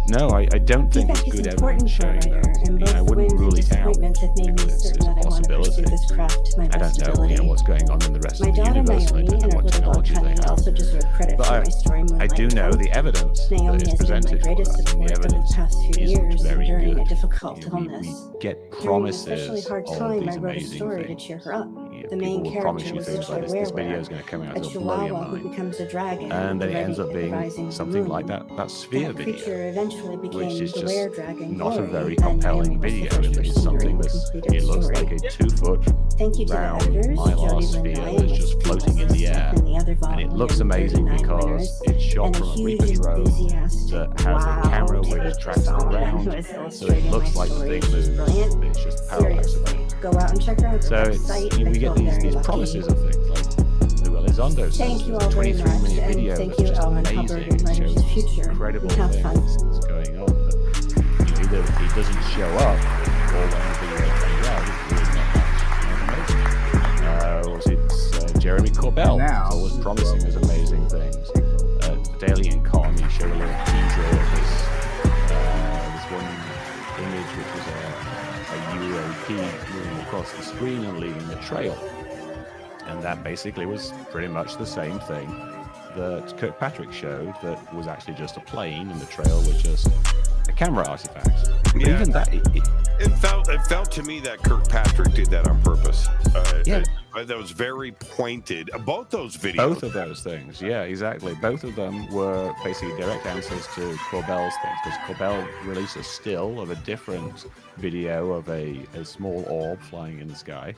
No, I don't think there's Feedback is good important evidence for a showing writer, that. and both I the wouldn't wins and rule it out. disappointments have made me certain that I want to pursue this craft to my I don't best know, ability. what's going on in the rest My of the daughter universe. And I Naomi don't and know her what little dog technology they Honey have. also deserve credit But for my story I Moonlight do know Film. the evidence that Naomi is has been my presented for greatest that, and the support over the evidence past few isn't years very during a good. difficult You know, illness. we get During an promises especially hard of time, I these wrote a amazing story to things. cheer her up. You know, The main people will promise character you was a things like toy this video werewere, is going to come out, a it'll blow your chihuahua who mind. becomes a dragon And then it ready ends up for the being rising of the something moon. like that sphere That video, creature eventually which became is the just were-dragon not a Glory, very and Naomi compelling was the video. first It's person something during the that's, completed it looks story. like a 2-foot Thank you to the round editors, mylar Jody Lynn sphere Nye, that's just Steve floating in the air. and the other And volume, it looks and amazing 39 because winners, it's shot and a from a huge Reaper drone enthusiastic that has a camera which tracks it around, so it looks like the thing moves, but it's just parallax of it. Go out and check her out. So it's, you know, we get these promises of things like the Elizondo says. Thank you There's all a very much, 23-minute and video thank that's you, just Ellen amazing. Hubbard It and Writers shows of the Future. incredible We have fun. things that's going on. But you know, either he doesn't show up, or when the video comes out, it's really not that amazing. Was it Jeremy Corbell? He's always promising us amazing things. Daily Incon, he showed a little teaser of this one image, which was a UAP moving across the screen and leaving a trail. And that basically was pretty much the same thing that Kirkpatrick showed, that was actually just a plane, and the trail was just a camera artifact. But Yeah, even that, it felt to me that Kirkpatrick did that on purpose. Yeah. That was very pointed. Both those videos. both of those things, yeah, exactly. Both of them were basically direct answers to Corbell's things, because Corbell released a still of a different video of a small orb flying in the sky.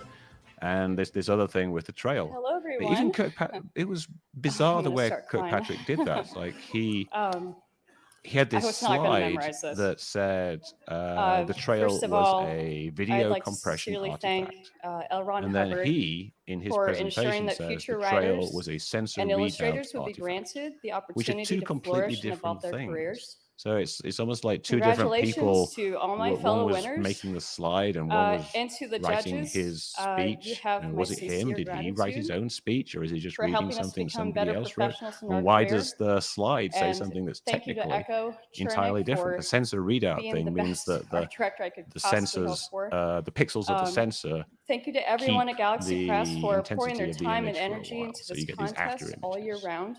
And this other thing with the trail. Hello, But everyone. even it was bizarre the gonna way start crying. Kirkpatrick did that. Like he had I this was not gonna slide memorize this. that said the trail First of was all, a I'd video like to compression sincerely artifact. thank L. Ron And then Hubbard he, in his for ensuring presentation, that says future the trail writers was a sensor and readout illustrators would be artifact, granted the which are opportunity two to completely flourish and different evolve their things. careers. So it's almost like two different people. Congratulations to all my One fellow was winners. making the slide, and one was And to the writing judges, his you speech. have And my was it him? sincere Did he write his gratitude own speech, or is he just for reading helping us something become somebody better else wrote? professionals in our And why career. does the slide say And something that's thank you to technically Echo entirely Chernick different? for The sensor readout being thing the means best that art director I could the possibly hope sensors, for. the pixels of the sensor. Thank you to everyone keep at Galaxy Press the for pouring their intensity of the time and image for a energy while, into so this you get these after contest all year round.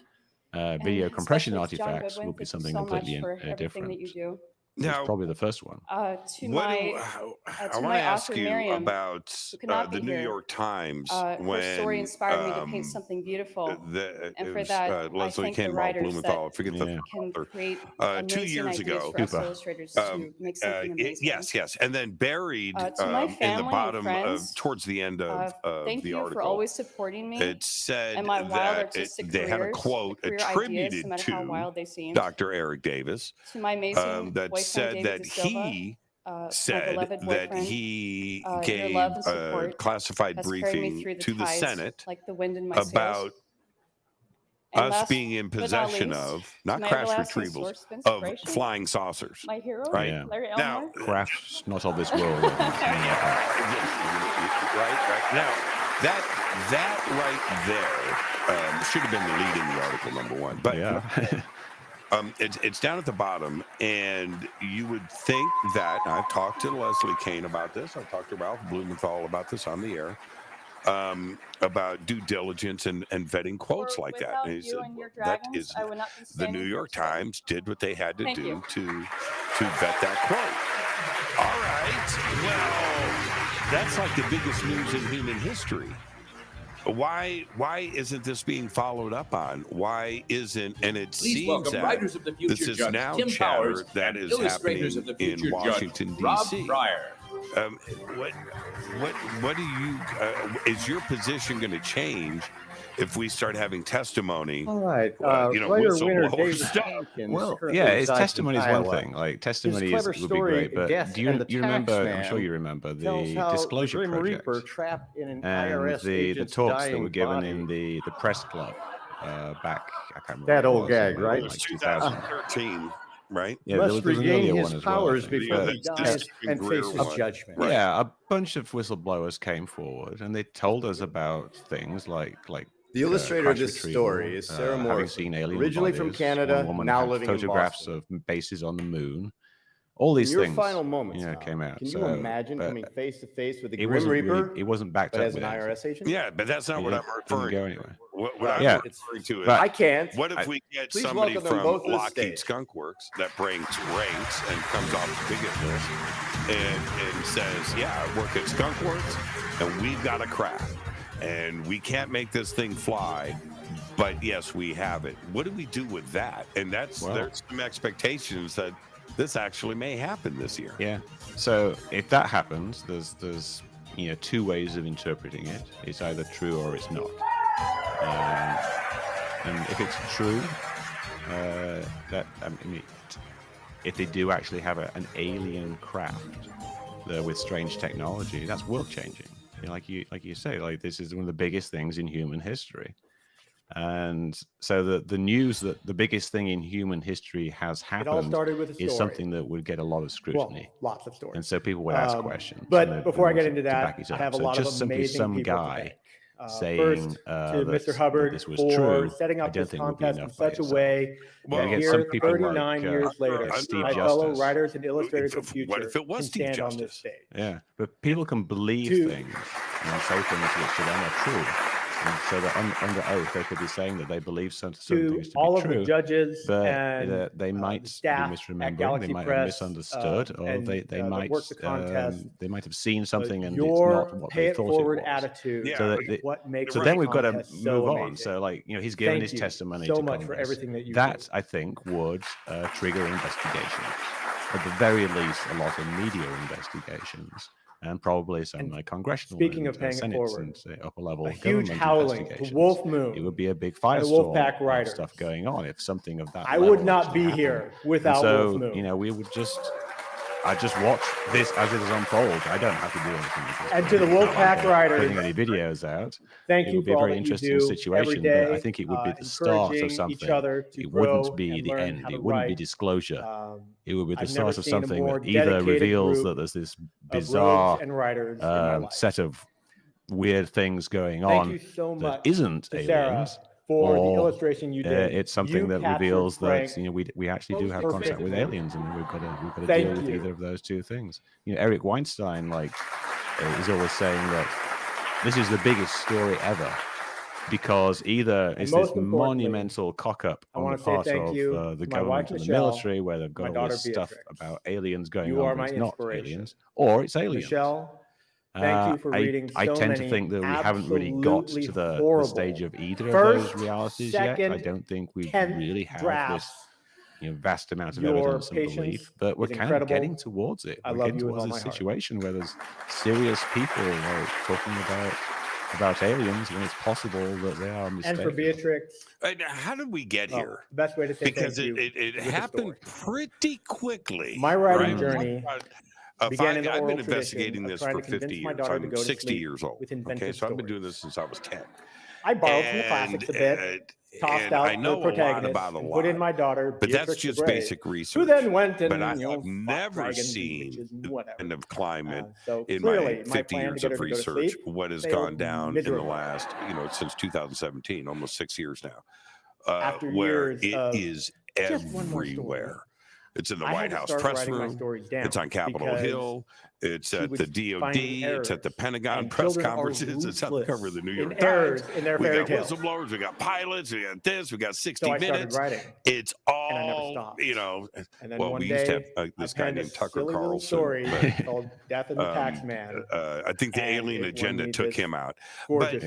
Video And compression especially to John artifacts Goodwin, will be thank you something so much completely for everything different. that you do. It's probably the first one. To I my want to ask author you Miriam, about who could not the be New here. York Times Her story when inspired me to paint something beautiful, and for that, I Leslie thank the Kane writers Blumenthal, I that forget the can author, create 2 amazing years ideas ago. for us illustrators to make something amazing. Yes, and then buried To my in the family and bottom friends, towards the end of thank the you article. for always supporting me It said and my wild that artistic they had a careers, quote career attributed ideas, no matter how to wild they seem. Dr. Eric Davis To my amazing that boyfriend said David that De Silva, he my said beloved that boyfriend, he your gave love and a support classified has carried me briefing through the to the tides, Senate like the wind in my about sails. And us last being in but not possession least, of, to not my crash everlasting retrievals, source of of inspiration, flying saucers. my hero, Right? Yeah. Larry Now, Elmore. Crafts not of this world. I think, something like that. right. Now, that right there should have been the lead in the article, number one. But yeah. It's down at the bottom, and you would think that, and I've talked to Leslie Kane about this, I've talked to Ralph Blumenthal about this on the air, about due diligence and vetting quotes like that. And he said, that is, the New York Times did what they had to do to vet that quote. All right, well, that's like the biggest news in human history. Why isn't this being followed up on? Why isn't, and it Please seems welcome that writers of the future this is judge now Tim chatter Powers that and is illustrators happening of the in future Washington, judge Rob D.C. Fryer. What do you, is your position going to change if we start having testimony? All right. You know, whistleblower stuff. Well, yeah, it's testimony is one thing. Like testimony would be great, but do you remember? I'm sure you remember the Disclosure Project trapped in an and IRS the agent's talks that dying were given body. in the press club back. I can't remember. That when it old was, gag, like, right? It was 2000. 2013, right? Yeah, Must there was an regain earlier his one as well, I powers think, before but- he dies and faces judgment. Yeah, a bunch of whistleblowers came forward and they told us about things like the illustrator of crash this retrieval, story is Sarah having Morrison, seen alien originally from bodies. Canada, One woman now had living in photographs Boston. of bases on the moon. All these in your things, final moments, came out. Can you so, imagine but coming face to face with the it Grim wasn't Reaper? really, it wasn't backed but up as an with anything. IRS agent? Yeah, but that's not what I'm referring go to. anywhere. What Right. I'm referring to is, I can't. what if we get Please somebody welcome them from both to the Lockheed stage. Skunk Works that ranks and comes off the bigot list and says, yeah, I work at Skunk Works and we've got a craft and we can't make this thing fly, but yes, we have it. What do we do with that? And there's some expectations that this actually may happen this year. Yeah. So if that happens, there's two ways of interpreting it. It's either true or it's not. And if it's true, if they do actually have an alien craft with strange technology, that's world changing. Like you say, like this is one of the biggest things in human history. And so the news that the biggest thing in human history has happened is something that would get a lot of scrutiny. Well, lots of stories. And so people would ask questions. But before I get into that, I have a lot of amazing people guy saying first, to Mr. Hubbard this was for true, setting up this contest in such a way that here, 39 years later, my fellow writers and illustrators of the future what if it was can Steve stand on Justice? this stage. Yeah, but people can believe things and say things which to them are true. And so that under oath, they could be saying that they believe certain things to be all of true, the judges but and they might be misremembering, they might have misunderstood, or they might have seen something and it's not what they thought it was. Attitude, so then we've got to move on. So he's given his testimony so to much Congress. for everything that you that I think would trigger investigations. At the very least, a lot of media investigations. And probably some congressional speaking of paying Senate it forward, and upper level a huge government howling, investigations. the Wolf Moon, it would be a big firestorm of stuff going on if something of that. I would not be here without Wolf Moon. We would I just watch this as it is unfold. I don't have to do anything. And to the Wolfpack Riders, putting any videos out. Thank you. It would be a very interesting situation, but I think it would be the start of something. It wouldn't be the end. It wouldn't be disclosure. It would be the start of something that either reveals that there's this bizarre set of weird things going on that isn't aliens. For the illustration you did, it's something that reveals that we actually do have contact with aliens, and we've got to deal with either of those two things. Eric Weinstein is always saying that this is the biggest story ever because either it's this monumental cock up on the part of the government and the military, where they've got all this stuff about aliens going on, but it's not aliens, or it's aliens. Thank you for reading I tend to think that we haven't really got to the stage of either of those realities yet. I don't think we really have this vast amount of evidence and belief, but we're kind of getting towards it. We're getting towards this situation where there's serious people talking about aliens when it's possible that they are mistaken. And for Beatrix, how did we get here? The best way to say because it happened pretty quickly. My writing journey. I've been investigating this for 50 years. I'm 60 years old. Okay, so I've been doing this since I was 10. I borrowed from the classics a bit, tossed out the protagonist, and put in my daughter, but that's just basic research. Who then went and, but I've never seen in the climate in my 50 years of research what has gone down in the last, since 2017, almost 6 years now, where it is everywhere. It's in the White House press room. It's on Capitol Hill. It's at the DOD. It's at the Pentagon press conferences. It's on the cover of the New York Times. We got whistleblowers. We got pilots. We got this. We got 60 Minutes. It's all, And then well, one we used day, to have this guy named Tucker Carlson. Story called Death of the Tax Man. I think the Alien Agenda took him out. But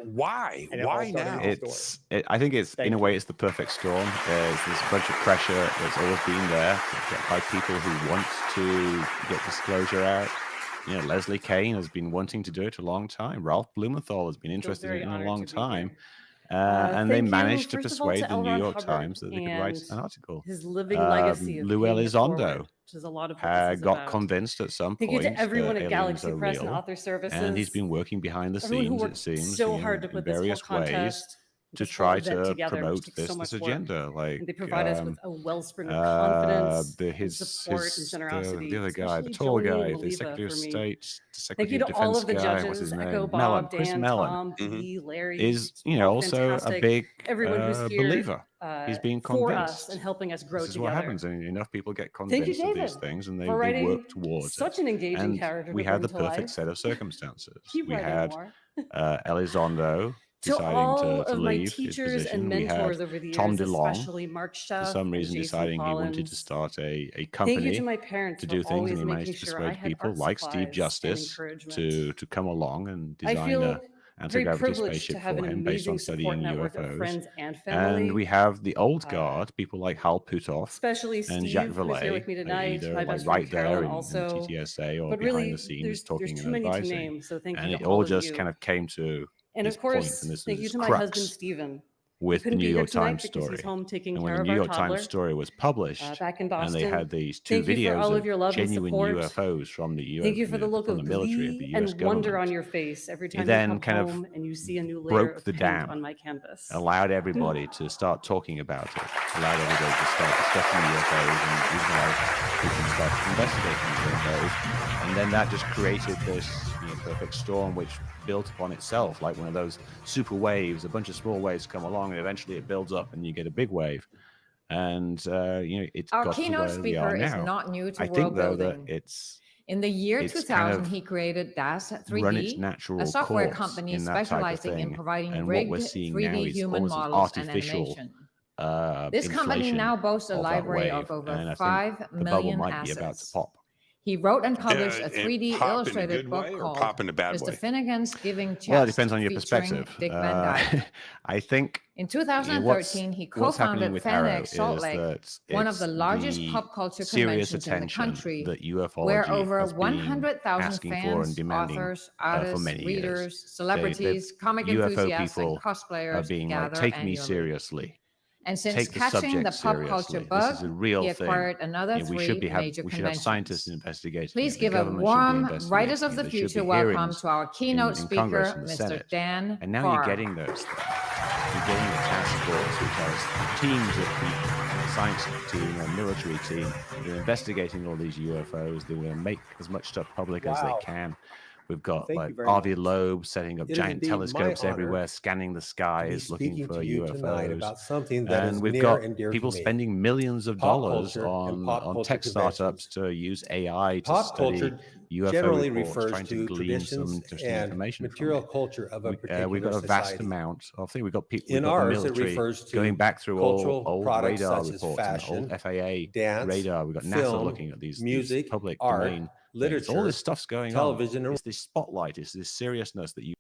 why? Why now? I think it's in a way it's the perfect storm. There's this bunch of pressure that's always been there by people who want to get disclosure out. Leslie Kean has been wanting to do it a long time. Ralph Blumenthal has been interested in it a long time. And they managed to persuade the New York Times that they could write an article. His living legacy of Lou Elizondo got convinced at some point Thank you to everyone at aliens Galaxy are Press real, and Author Services. and he's been working behind the scenes, it seems, so hard to in put this various whole ways contest, to this try whole event to together, which promote took this so much work. agenda. And they provide us with a wellspring of confidence, support, and generosity. The other guy, the especially tall Joni guy, and the Oliva Secretary of for me. State, the Thank Secretary you of to all Defense of the guy, what's judges, his Echo name? Bob, Chris Dan, Mellon Tom, B, Larry, is all also a fantastic. big Everyone who's here, believer. He's being for convinced. us and helping us grow This is together. what happens, and enough people get Thank you, convinced of David, these things, and they for writing work towards such it. an engaging And character we to had bring the to perfect life. set of circumstances. Keep We writing had more. Elizondo To deciding all to of my leave his teachers and position. We had mentors over the Tom years, DeLong, especially Mark for Sheff some and reason Jason deciding he wanted to Collins. start a Thank you to company my parents to for do things, and always he making managed to sure I persuade had people art like Steve supplies and Justice encouragement. to come along and I design feel a very anti-gravity privileged to spaceship have for an him based on amazing support studying network of UFOs. friends and And family. we have the old guard, people like Hal Puthoff Especially and Jacques Steve, who's here Vallée, with me tonight, either my like best friend right there Carolyn in the also. TTSA or But behind really, the scenes there's talking too and many to advising. name, so thank And you it to all all of just you. kind of came to And this of point, course, and this thank you was to my crux husband Stephen. He with the couldn't New be here York tonight Times because story. he's home taking And when care the of New our York toddler Times story was published, back in and they Boston. had these two Thank you for videos all of of your love and genuine support. UFOs from the Thank you for the look from of the military of glee the US and wonder government, on your face every it time you then come kind of home and you see a new layer broke of the paint dam, on my canvas. allowed everybody to start talking about it, allowed everybody to start discussing UFOs, and even allowed people to start investigating UFOs. And then that just created this perfect storm, which built upon itself like one of those super waves. A bunch of small waves come along, and eventually it builds up, and you get a big wave. And it's Our got to keynote where we are speaker is now. not new to I think world though that building. In the year it's 2000, kind of he created DAS run its 3D, natural a software course company in that type of specializing in thing. providing And what we're rigged seeing 3D now is human almost an models and artificial animation. This company inflation now boasts a of that library wave, of over and I think 5 the bubble million might be about to assets. pop. He wrote and published a And 3D pop in a illustrated good book way or called pop in a bad Mr. way? Finnegan's Giving Chest, Well, it depends on your featuring perspective. Dick Van Dyke. I think In what's 2013, he happening co-founded with Arrow FanX Salt is Lake, that one of it's the largest the pop culture serious conventions in the attention country, that where ufology over has been 100,000 asking for and fans, demanding authors, for artists, many readers, years. celebrities, comic UFO enthusiasts, and people are cosplayers being like, gather take me annually. seriously. And since Take the catching the subject pop culture seriously. This bug, is a real he thing. acquired another We 3 should major we should have scientists conventions. investigating Please it. The give a government should be warm investigating Writers of it. the There should Future be welcome hearings to our keynote in Congress speaker, and the Mr. Senate. Dan And now Farr. you're getting those things. You're getting a task force which has teams of people, a science team, a military team. They're investigating all these UFOs. They will make as much stuff public as they can. We've got Thank like you very Avi much. Loeb setting up It is giant indeed my telescopes honor everywhere, scanning the to be skies, looking speaking for to you tonight UFOs. about something that is And we've near got and dear people to me. spending millions of Pop dollars culture and pop on culture tech startups conventions. to use AI to Pop study culture UFO generally reports, refers trying to to glean some traditions interesting and information from material it. culture of a We've particular got a vast society. amount. I think we've got people. In We've got the ours, it military refers to going back through cultural old products radar such as reports and fashion, old FAA dance, radar. We've got NASA film, looking at these music, public art, domain things. All literature, this stuff's going on. television, and It's this spotlight. It's this seriousness that you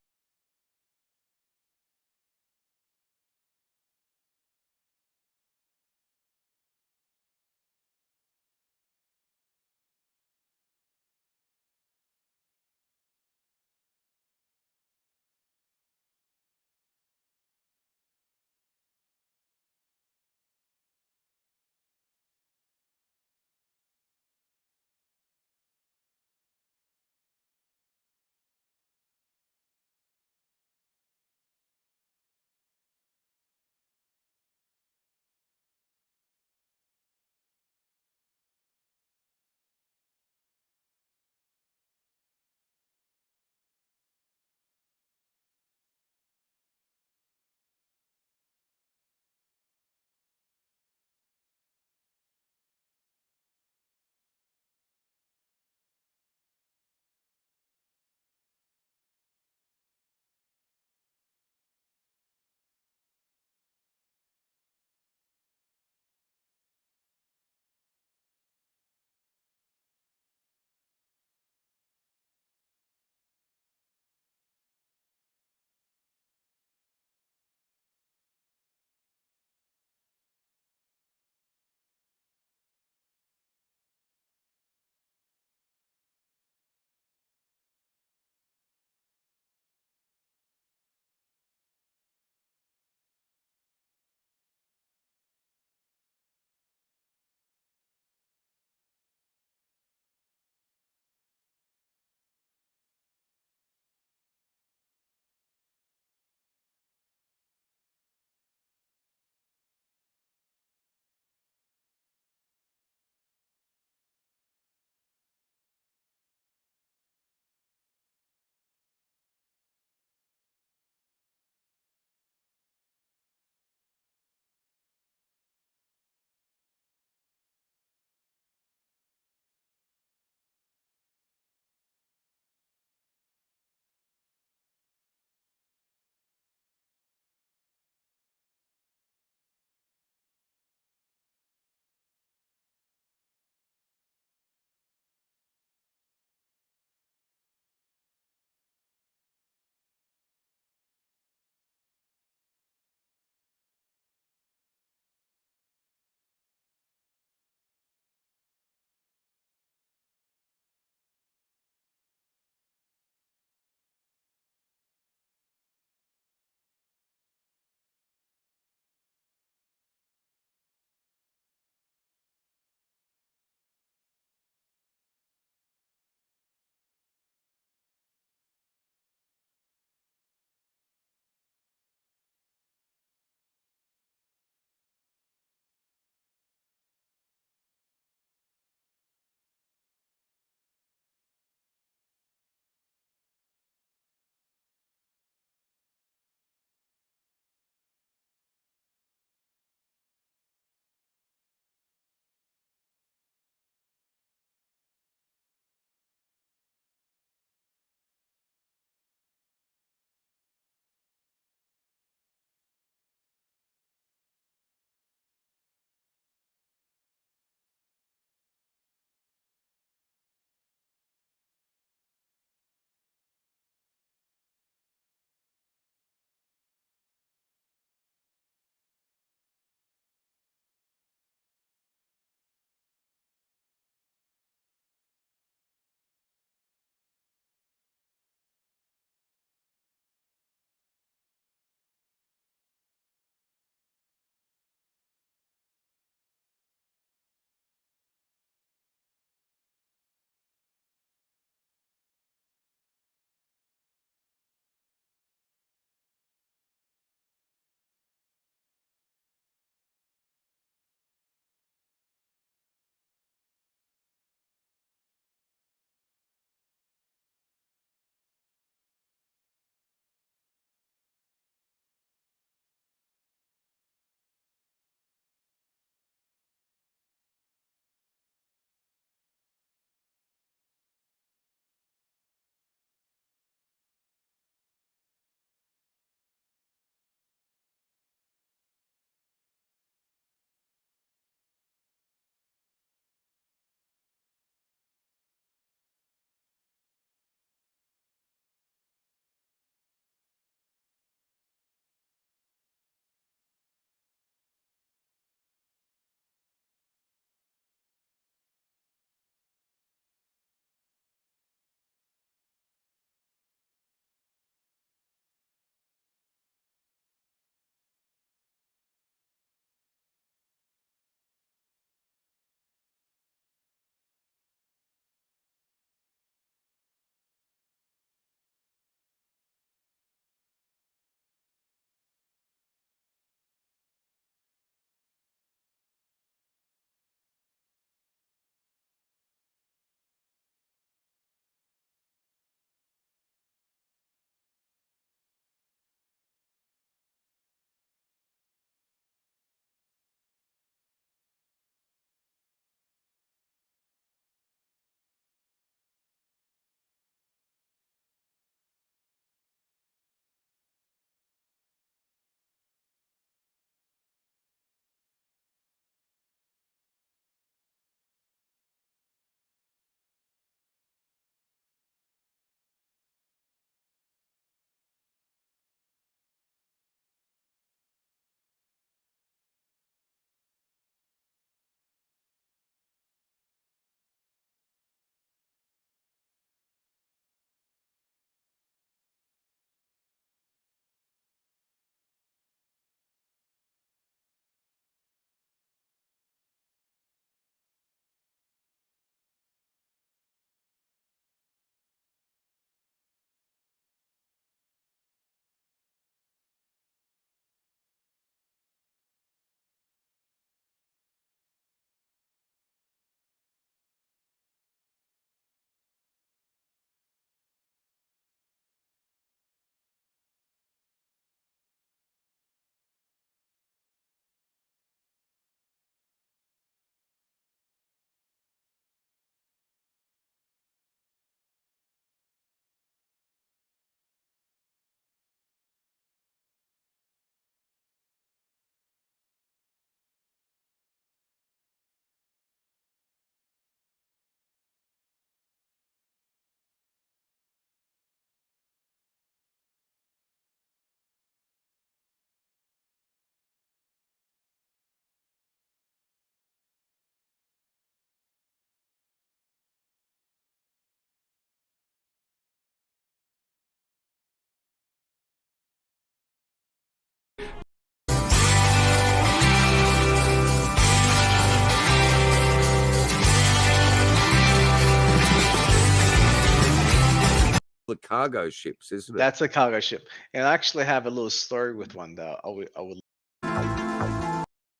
the cargo ships, isn't it? That's a cargo ship. And I actually have a little story with one that I would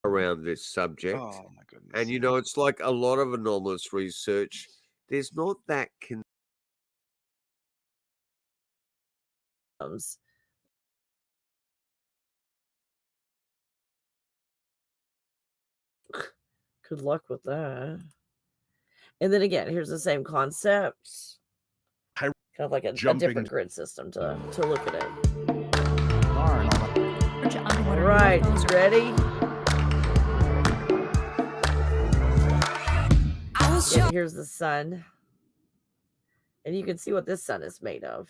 around this subject. Oh my goodness. And you know, it's like a lot of anomalous research. There's not that Good luck with that. And then again, here's the same concept. Kind of like a different grid system to look at it. All right, ready? And here's the sun. And you can see what this sun is made of.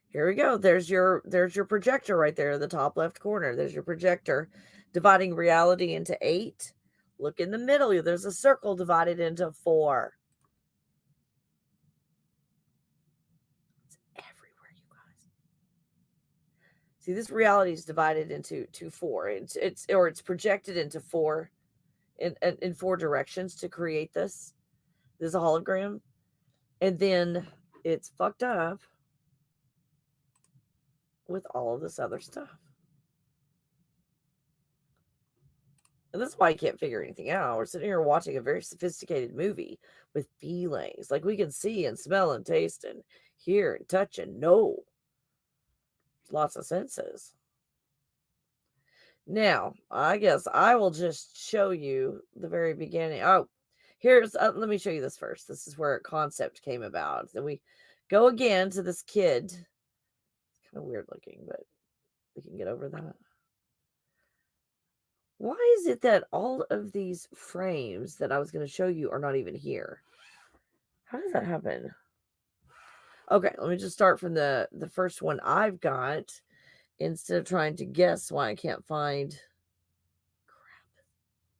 Here we go. There's your projector right there in the top left corner. There's your projector dividing reality into 8. Look in the middle. There's a circle divided into 4. It's everywhere, you guys. See, this reality is divided into 4. It's projected into 4 in 4 directions to create this. This is a hologram. And then it's fucked up with all of this other stuff. And that's why I can't figure anything out. We're sitting here watching a very sophisticated movie with feelings. Like we can see and smell and taste and hear and touch and know. Lots of senses. Now, I guess I will just show you the very beginning. Oh, here's, let me show you this first. This is where a concept came about. Then we go again to this kid. It's kind of weird looking, but we can get over that. Why is it that all of these frames that I was going to show you are not even here? How does that happen? Okay, let me just start from the first one I've got instead of trying to guess why I can't find.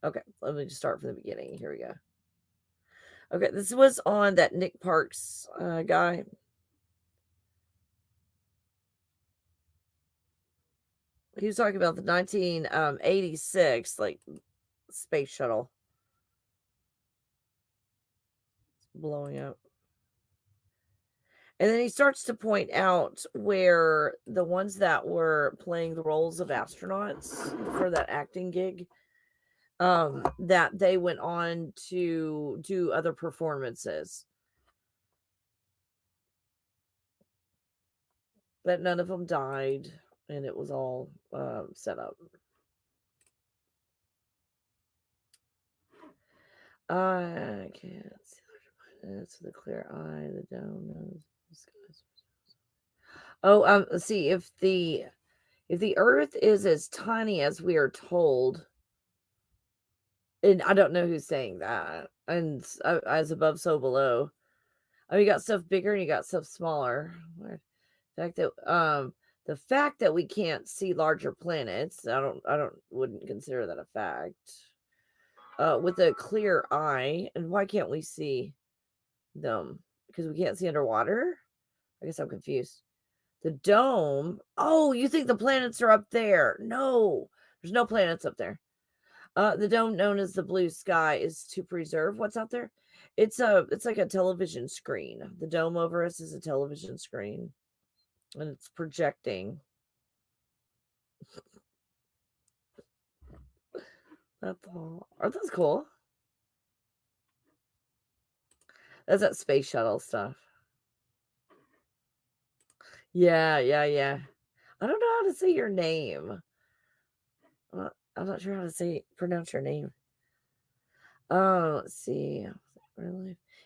Crap. Okay, let me just start from the beginning. Here we go. Okay, this was on that Nick Parks guy. He was talking about the 1986 like space shuttle blowing up. And then he starts to point out where the ones that were playing the roles of astronauts for that acting gig, that they went on to do other performances. That none of them died. And it was all set up. I can't see it's the clear eye, the dome nose. Oh, let's see if the Earth is as tiny as we are told, and I don't know who's saying that. And as above, so below. I mean, you got stuff bigger and you got stuff smaller. The fact that we can't see larger planets, wouldn't consider that a fact. With a clear eye, and why can't we see them? Because we can't see underwater? I guess I'm confused. The dome. Oh, you think the planets are up there? No, there's no planets up there. The dome, known as the blue sky, is to preserve what's out there. It's like a television screen. The dome over us is a television screen. And it's projecting. That's all. Aren't those cool? That's that space shuttle stuff. Yeah. I don't know how to say your name. I'm not sure how to pronounce your name. Let's see.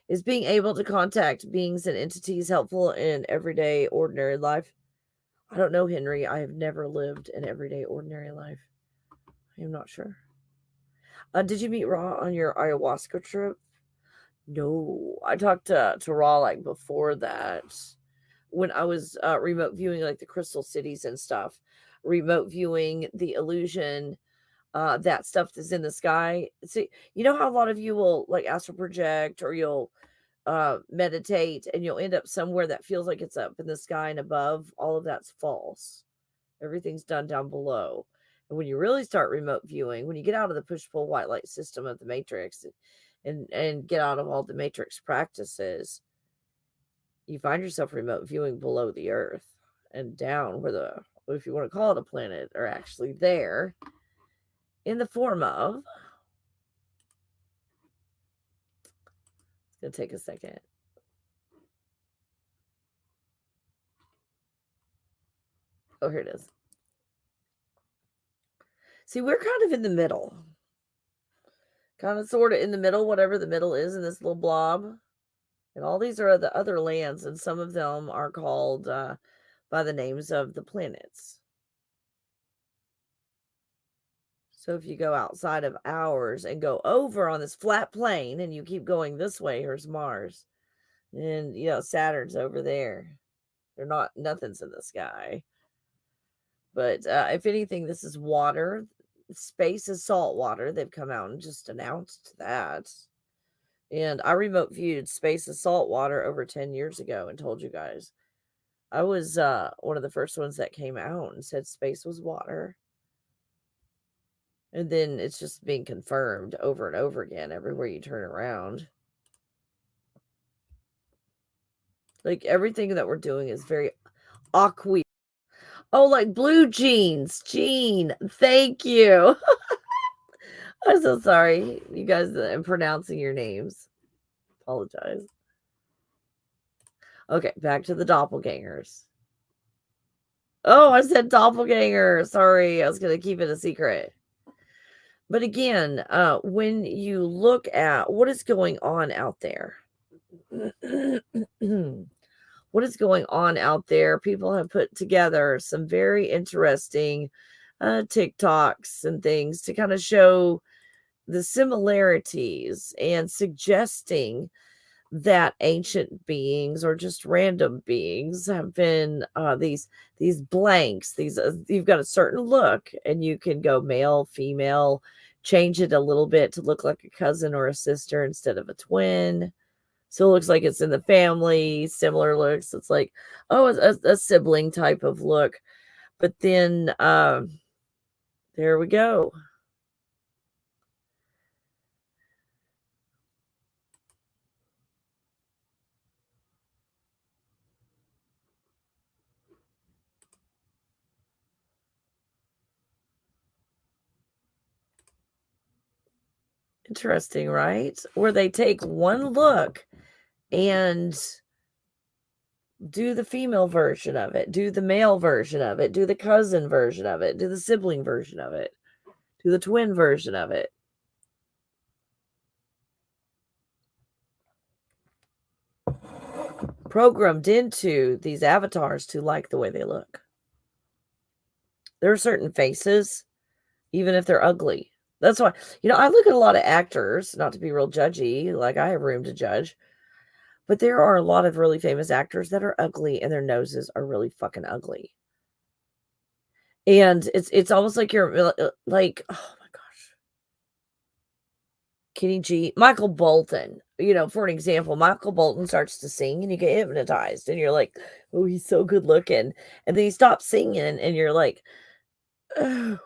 Is being able to contact beings and entities helpful in everyday, ordinary life? I don't know, Henry. I have never lived an everyday, ordinary life. I am not sure. Did you meet Ra on your ayahuasca trip? No. I talked to Ra like before that when I was remote viewing like the crystal cities and stuff. Remote viewing the illusion, that stuff that's in the sky. See, you know how a lot of you will like astral project or you'll meditate and you'll end up somewhere that feels like it's up in the sky and above. All of that's false. Everything's done down below. And when you really start remote viewing, when you get out of the push-pull white light system of the Matrix and get out of all the Matrix practices, you find yourself remote viewing below the Earth and down where the, if you want to call it a planet, are actually there in the form of, it's going to take a second. Oh, here it is. See, we're kind of in the middle. Kind of sort of in the middle, whatever the middle is in this little blob. And all these are the other lands, and some of them are called by the names of the planets. So if you go outside of ours and go over on this flat plane and you keep going this way, here's Mars. And, you know, Saturn's over there. They're not, nothing's in the sky. But if anything, this is water. Space is salt water. They've come out and just announced that. And I remote viewed Space is Salt Water over 10 years ago and told you guys. I was one of the first ones that came out and said space was water. And then it's just being confirmed over and over again everywhere you turn around. Like everything that we're doing is very aqua. Oh, like blue jeans. Jean, thank you. I'm so sorry. You guys, I'm pronouncing your names. Apologize. Okay, back to the doppelgangers. Oh, I said doppelganger. Sorry, I was going to keep it a secret. But again, when you look at what is going on out there, what is going on out there, people have put together some very interesting TikToks and things to kind of show the similarities and suggesting that ancient beings or just random beings have been these blanks. These you've got a certain look, and you can go male, female, change it a little bit to look like a cousin or a sister instead of a twin. So it looks like it's in the family. Similar looks. It's like, oh, a sibling type of look. But then there we go. Interesting, right? Where they take one look and do the female version of it, do the male version of it, do the cousin version of it, do the sibling version of it, do the twin version of it. Programmed into these avatars to like the way they look. There are certain faces, even if they're ugly. That's why, you know, I look at a lot of actors, not to be real judgy, like I have room to judge, but there are a lot of really famous actors that are ugly and their noses are really fucking ugly. And it's almost like you're like, oh my gosh. Kenny G, Michael Bolton, you know, for an example, Michael Bolton starts to sing and you get hypnotized and you're like, oh, he's so good looking. And then he stops singing and you're like, oh.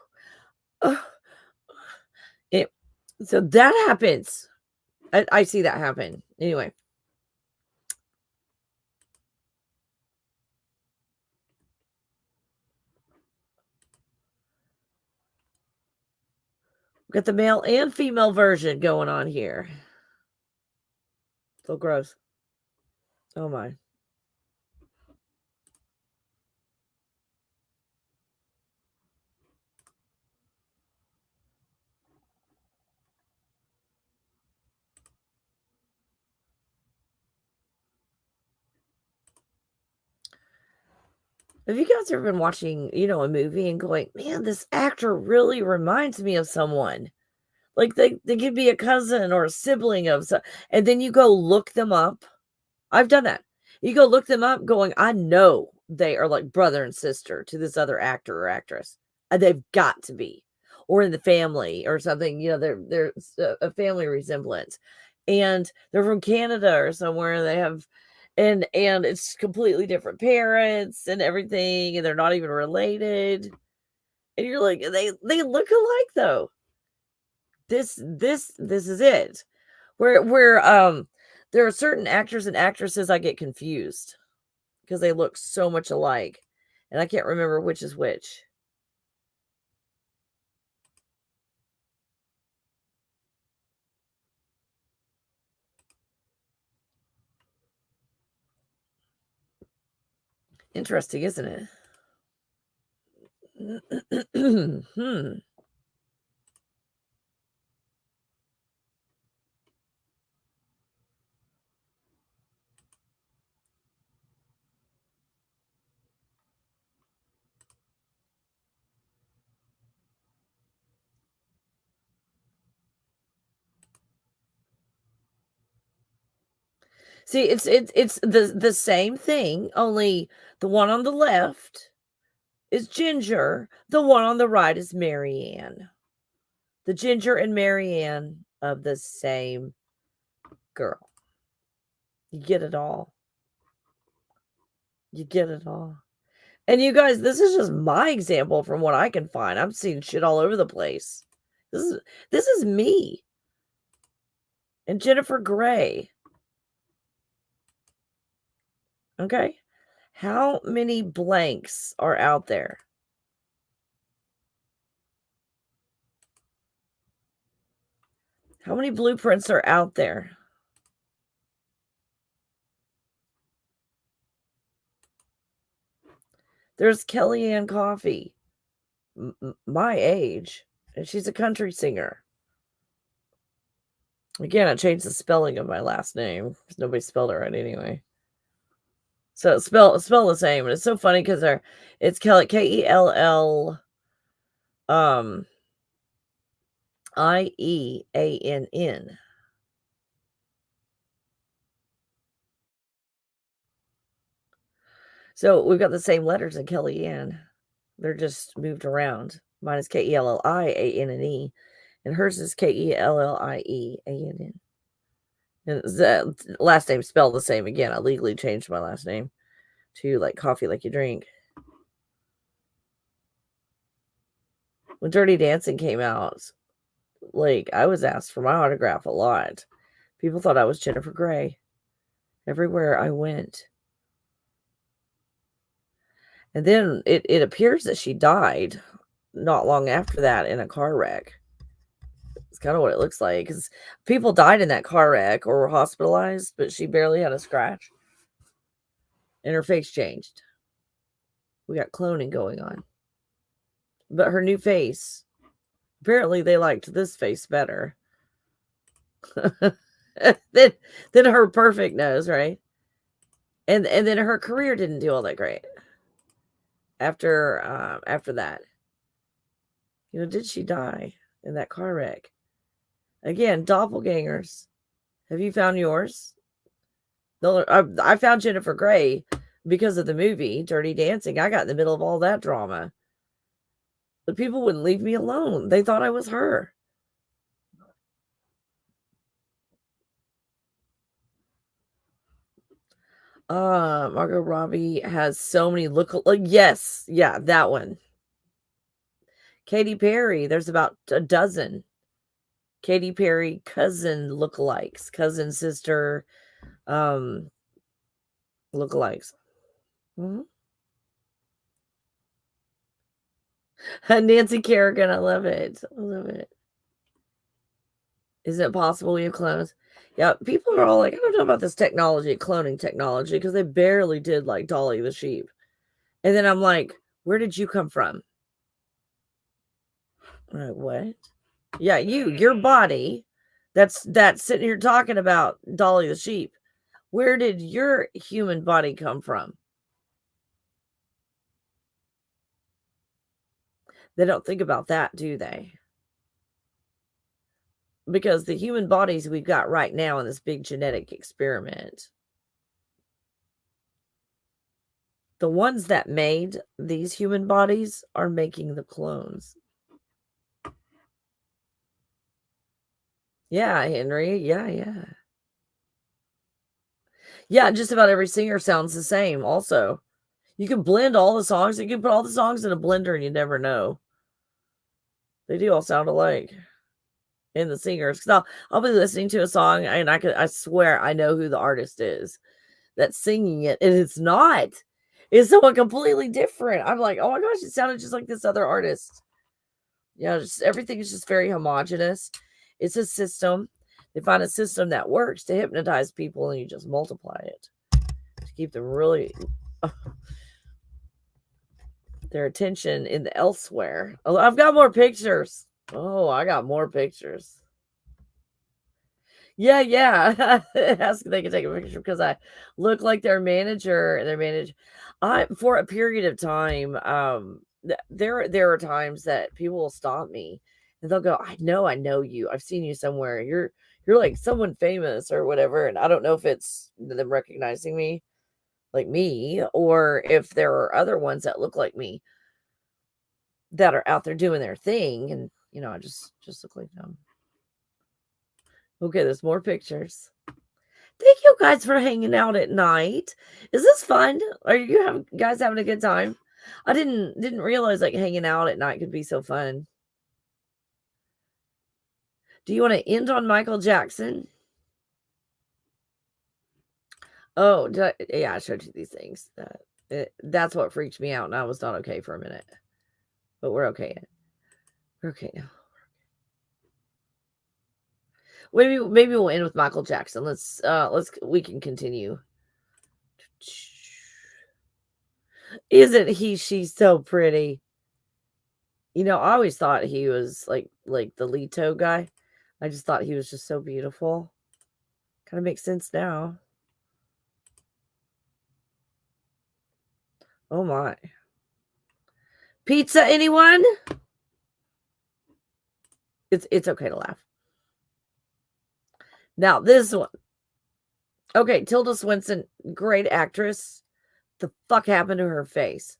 So that happens. I see that happen. Anyway. Got the male and female version going on here. So gross. Oh my. Have you guys ever been watching, you know, a movie and going, man, this actor really reminds me of someone? Like they could be a cousin or a sibling of some, and then you go look them up. I've done that. You go look them up going, I know they are like brother and sister to this other actor or actress. They've got to be. Or in the family or something, you know, there's a family resemblance. And they're from Canada or somewhere. They have and it's completely different parents and everything, and they're not even related. And you're like, they look alike though. This is it. Where There are certain actors and actresses I get confused because they look so much alike, and I can't remember which is which. Interesting, isn't it? See, it's the same thing, only the one on the left is Ginger, the one on the right is Marianne. The Ginger and Marianne of the same girl. You get it all. You get it all. And you guys, this is just my example from what I can find. I'm seeing shit all over the place. This is me. And Jennifer Grey. Okay. How many blanks are out there? How many blueprints are out there? There's Kellyanne Coffee, my age, and she's a country singer. Again, I changed the spelling of my last name because nobody spelled it right anyway. So spell the same, and it's so funny because it's Kellyann IEANN. So we've got the same letters in Kellyanne. They're just moved around. Mine is KELLIANNE, and hers is KELLIEANN. And the last name spelled the same again. I legally changed my last name to like coffee like you drink. When Dirty Dancing came out, like I was asked for my autograph a lot. People thought I was Jennifer Grey everywhere I went. And then it appears that she died not long after that in a car wreck. It's kind of what it looks like, because people died in that car wreck or were hospitalized, but she barely had a scratch. And her face changed. We got cloning going on. But her new face, apparently they liked this face better than her perfect nose, right? And then her career didn't do all that great after that. You know, did she die in that car wreck? Again, doppelgangers. Have you found yours? I found Jennifer Grey because of the movie Dirty Dancing. I got in the middle of all that drama. The people wouldn't leave me alone. They thought I was her. Margot Robbie has so many yes, yeah, that one. Katy Perry, there's about a dozen. Katy Perry cousin lookalikes, cousin sister lookalikes. Mm-hmm. Nancy Kerrigan, I love it. I love it. Is it possible we have clones? Yeah, people are all like, I don't know about this technology, cloning technology, because they barely did like Dolly the sheep. And then I'm like, where did you come from? I'm like, what? Yeah, your body that's sitting here talking about Dolly the sheep. Where did your human body come from? They don't think about that, do they? Because the human bodies we've got right now in this big genetic experiment, the ones that made these human bodies are making the clones. Yeah, Henry. Yeah. Yeah, just about every singer sounds the same also. You can blend all the songs. You can put all the songs in a blender and you never know. They do all sound alike. in the singers. Because I'll be listening to a song and I swear I know who the artist is that's singing it, and it's not. It's someone completely different. I'm like, oh my gosh, it sounded just like this other artist. Yeah, just everything is just very homogenous. It's a system. They find a system that works to hypnotize people, and you just multiply it to keep them really their attention in the elsewhere. Oh, I've got more pictures. Oh, I got more pictures. Yeah. Ask if they can take a picture because I look like their manager and their manager. For a period of time, there are times that people will stop me and they'll go, I know you. I've seen you somewhere. You're like someone famous or whatever. And I don't know if it's them recognizing me like me, or if there are other ones that look like me that are out there doing their thing. And, I just look like them. Okay, there's more pictures. Thank you guys for hanging out at night. Is this fun? Are you guys having a good time? I didn't realize like hanging out at night could be so fun. Do you want to end on Michael Jackson? Oh, yeah, I showed you these things. That's what freaked me out, and I was not okay for a minute. But we're okay. We're okay now. Maybe we'll end with Michael Jackson. We can continue. Isn't she's so pretty? I always thought he was like the Leto guy. I just thought he was just so beautiful. Kind of makes sense now. Oh my. Pizza, anyone? It's okay to laugh. Now this one. Okay, Tilda Swinton, great actress. The fuck happened to her face?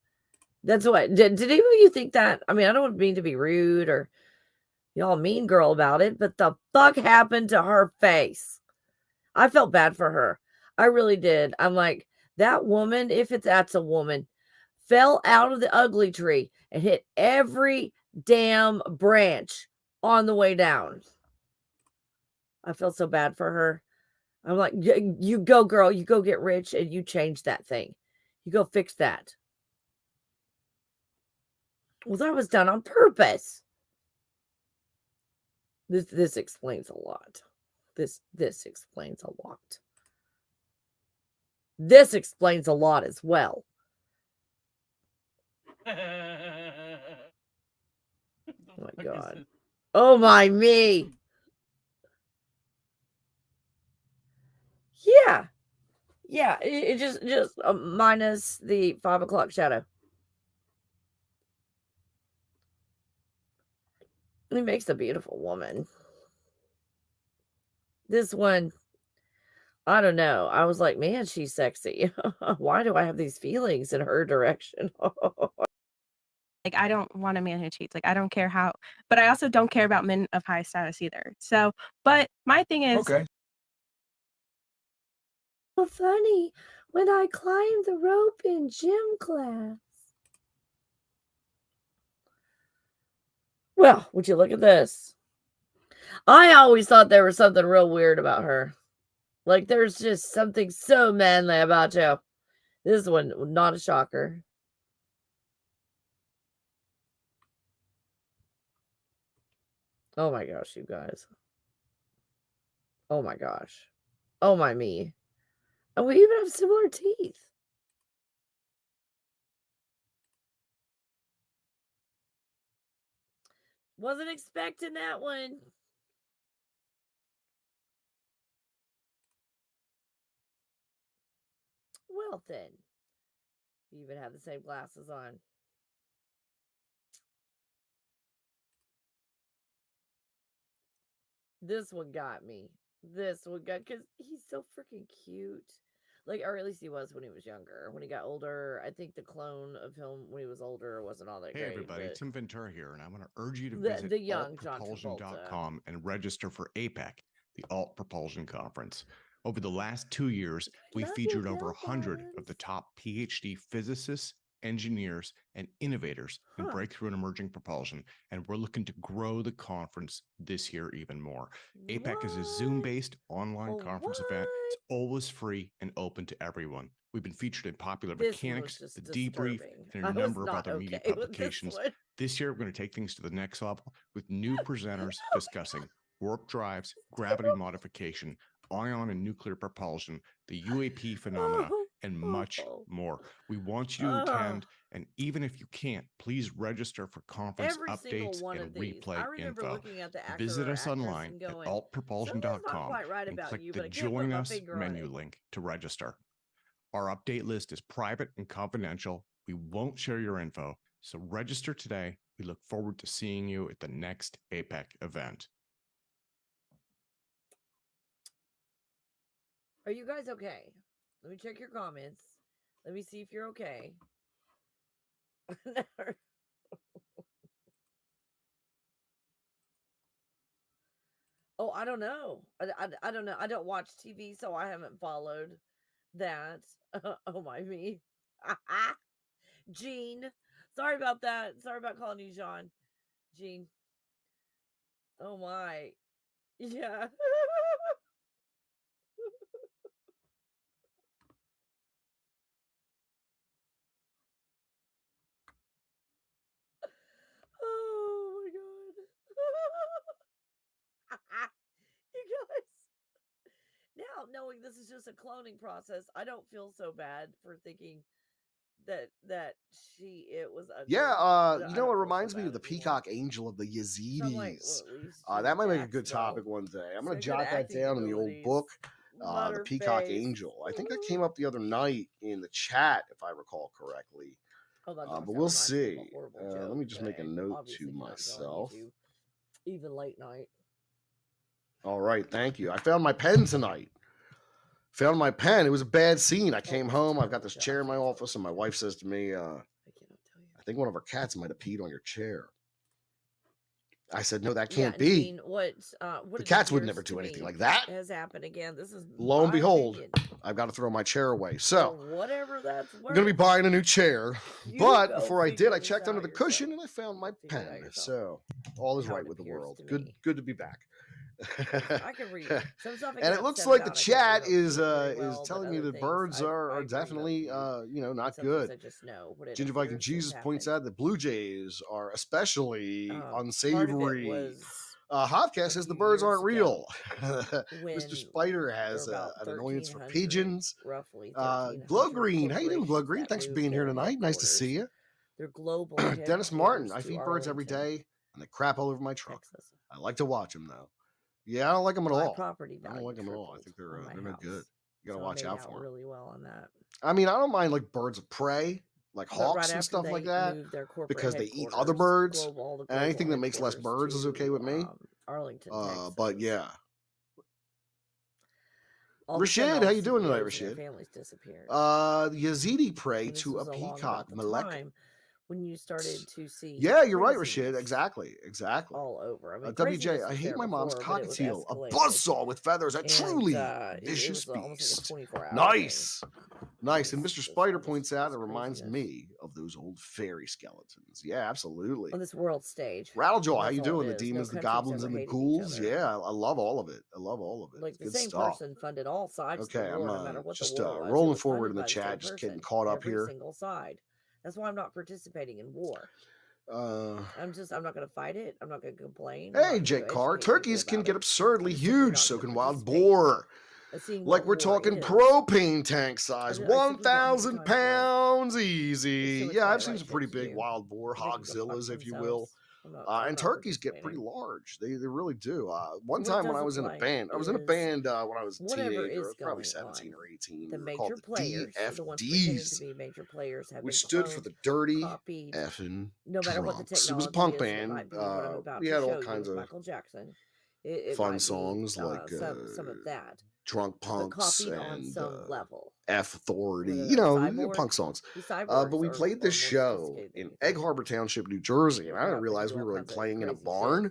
That's what. Did any of you think that? I mean, I don't mean to be rude or y'all mean girl about it, but the fuck happened to her face? I felt bad for her. I really did. I'm like, that woman, if that's a woman, fell out of the ugly tree and hit every damn branch on the way down. I felt so bad for her. I'm like, you go, girl. You go get rich and you change that thing. You go fix that. Well, that was done on purpose. This explains a lot. This explains a lot. This explains a lot as well. Oh my God. Oh my me. Yeah. It just minus the 5 o'clock shadow. It makes a beautiful woman. This one, I don't know. I was like, man, she's sexy. Why do I have these feelings in her direction? Like, I don't want a man who cheats. Like, I don't care how, but I also don't care about men of high status either. So, but my thing is, okay. So funny when I climbed the rope in gym class. Well, would you look at this? I always thought there was something real weird about her. Like, there's just something so manly about you. This one, not a shocker. Oh my gosh, you guys. Oh my gosh. Oh my me. And we even have similar teeth. Wasn't expecting that one. Well then. You even have the same glasses on. This one got me. This one got, because he's so freaking cute. Like, or at least he was when he was younger. When he got older, I think the clone of him when he was older wasn't all that great. Hey everybody, Tim Ventura here, and I want to urge you to the visit young John Travolta. altpropulsion.com and register for APEC, the Alt Propulsion Conference. Over the last 2 years, we featured over 100 of the top PhD physicists, engineers, and innovators in breakthrough and emerging propulsion, and we're looking to grow the conference this year even more. APEC is a Zoom-based online conference event. It's always free and open to everyone. We've been featured in Popular Mechanics, The Debrief, and a number of other media publications. This year, we're going to take things to the next level with new presenters discussing warp drives, gravity modification, ion and nuclear propulsion, the UAP phenomena, and much more. We want you to attend, and even if you can't, please register for conference updates and replay info. Visit us online at altpropulsion.com and click the Join Us menu link to register. Our update list is private and confidential. We won't share your info, so register today. We look forward to seeing you at the next APEC event. Are you guys okay? Let me check your comments. Let me see if you're okay. Oh, I don't know. I don't know. I don't watch TV, so I haven't followed that. Oh my me. Gene. Sorry about that. Sorry about calling you John. Gene. Oh my. Yeah. Oh my god. You guys. Now, knowing this is just a cloning process, I don't feel so bad for thinking that it was ugly. Yeah, you know what reminds me of the peacock angel of the Yazidis. That might make a good topic one day. I'm gonna jot that down in the old book. The peacock angel. I think that came up the other night in the chat, if I recall correctly. But we'll see. Let me just make a note to myself. Even late night. All right, thank you. I found my pen tonight. Found my pen. It was a bad scene. I came home. I've got this chair in my office, and my wife says to me, I think one of our cats might have peed on your chair. I said, no, that can't be. Gene, what the cats would never do anything like that. Has happened again. This is lo and behold, I've got to throw my chair away. So whatever that's worth. I'm gonna be buying a new chair. But before I did, I checked under the cushion and I found my pen. So all is right with the world. Good to be back. I can read some stuff. And it looks like the chat is telling me that birds are definitely not good. Ginger Viking Jesus points out that Blue Jays are especially unsavory. Hopcast says the birds aren't real. Mr. Spider has an annoyance for pigeons. Glow Green, how you doing, Glow Green? Thanks for being here tonight. Nice to see you. They're global. Dennis Martin, I feed birds every day, and they crap all over my truck. I like to watch them though. Yeah, I don't like them at all. I don't like them at all. I think they're no good. You gotta watch out for them. Really well on that. I mean, I don't mind like birds of prey, like hawks and stuff like that, because they eat other birds, and anything that makes less birds is okay with me. Arlington, but yeah. Rashid, how you doing tonight, Rashid? The Yazidi prey to a peacock, Malek. When you started to see, yeah, you're right, Rashid. Exactly. All over. I mean, WJ, I hate my mom's cockatiel, a buzzsaw with feathers, a truly vicious beast. Nice. And Mr. Spider points out it reminds me of those old fairy skeletons. Yeah, absolutely. On this world stage. Rattlejaw, how you doing? The demons, the goblins, and the ghouls. Yeah, I love all of it. Like it's the same person funded all sides. Okay, I'm just rolling forward in the chat, just getting caught up here. Single side. That's why I'm not participating in war. I'm not going to fight it. I'm not going to complain. Hey, Jake Carr, turkeys can get absurdly huge, so can wild boar. Like we're talking propane tank size, 1,000 pounds easy. Yeah, I've seen some pretty big wild boar, hogzillas, if you will. And turkeys get pretty large. They really do. One time when I was in a band, when I was a teenager, I was probably 17 or 18. The major players, which stood for the dirty effing drunks. It was a punk band. We had all kinds of fun songs like some of that. Drunk punks and on some level. F Authority, punk songs. But we played this show in Egg Harbor Township, New Jersey, and I didn't realize we were playing in a barn.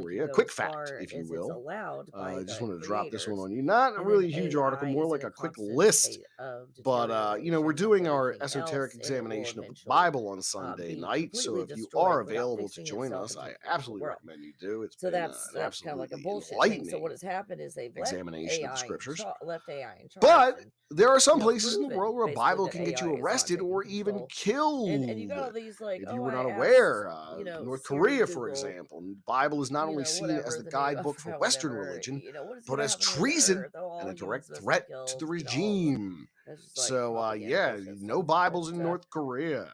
Korea. A quick fact, if you will. Just wanted to drop this one on you. Not a really huge article, more like a quick list. But, you know, we're doing our esoteric examination of the Bible on Sunday night. So if you are available to join us, I absolutely recommend you do. It's been that's an kind of like a absolutely bullshit thing. enlightening So what has happened is they've examination of the scriptures. left AI in charge. But there are some you know, places in the world where a basically Bible that can get you AI is not arrested taking or even control. killed. And you got all these like, If oh, you were I not asked, aware, you know, North Siri, Korea, for Google, example, the Bible is not you only know, seen whatever as the the name of guidebook for how Western whatever, religion, you know, what is but gonna as happen to the treason earth? Oh, all and a humans direct must be threat to killed, the you know, all of regime. that's just like So, propaganda yeah, bullshit no stuff. Bibles in But North Korea.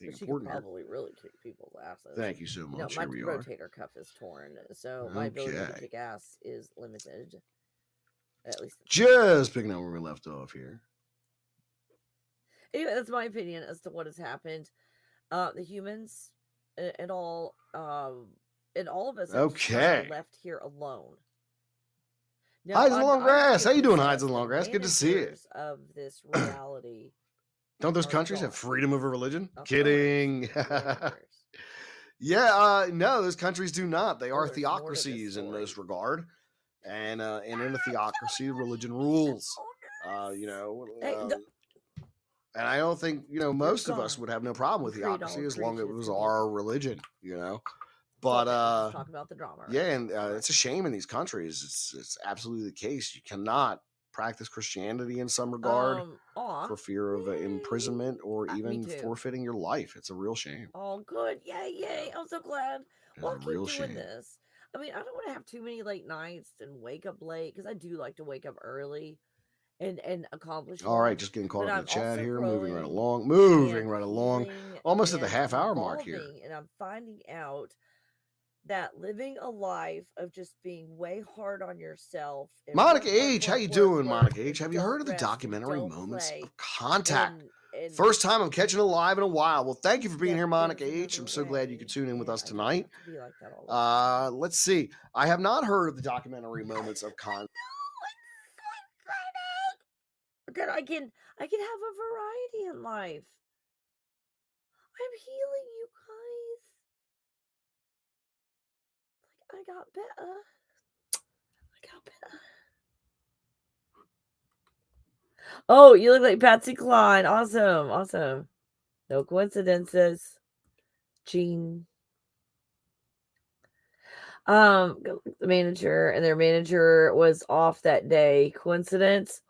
anything But she could important here. probably really kick people's asses. Thank you so much. My Here we are. rotator cuff is torn, so my ability to Okay. kick ass is limited. At least. Just picking up where we left off here. Anyway, that's my opinion as to what has happened. The humans and all of us are just kinda left here alone. Now, Hides in the long I'm grass. How you doing, convinced Hides in the that long grass? Good to see you. managers of this reality. Don't those are countries have gone. freedom over religion? Of Kidding. course. Yeah, no, those countries do not. They are there's more to this theocracies in story. most regard. And in a theocracy, religion rules. You know, Hey, And I don't think, most of us would have no problem with You create all theocracy as long as it creatures was to be our religion, But let's talk about the drama. Right? yeah, and it's a shame in these countries. It's absolutely the case. You cannot practice Christianity in some regard for fear of imprisonment or even forfeiting your life. It's a real shame. Oh, good. Yay. I'm so glad. Well, I'll It's a keep real doing shame. this. I mean, I don't want to have too many late nights and wake up late because I do like to wake up early and accomplish. All right, just getting caught up in the chat here. Moving right along. Almost at the half-hour mark here. And I'm finding out that living a life of just being way hard on yourself. Monica H, how you doing, Monica H? Have you heard of the documentary Moments of Contact? First time I'm catching it live in a while. Well, thank you for being here, Monica H. I'm so glad you could tune in with us tonight. Let's see. I have not heard of the documentary Moments of Contact. I can have a variety in life. I'm healing, you guys. I got better. Oh, you look like Patsy Cline. Awesome. No coincidences. Gene. The manager and their manager was off that day. Coincidence?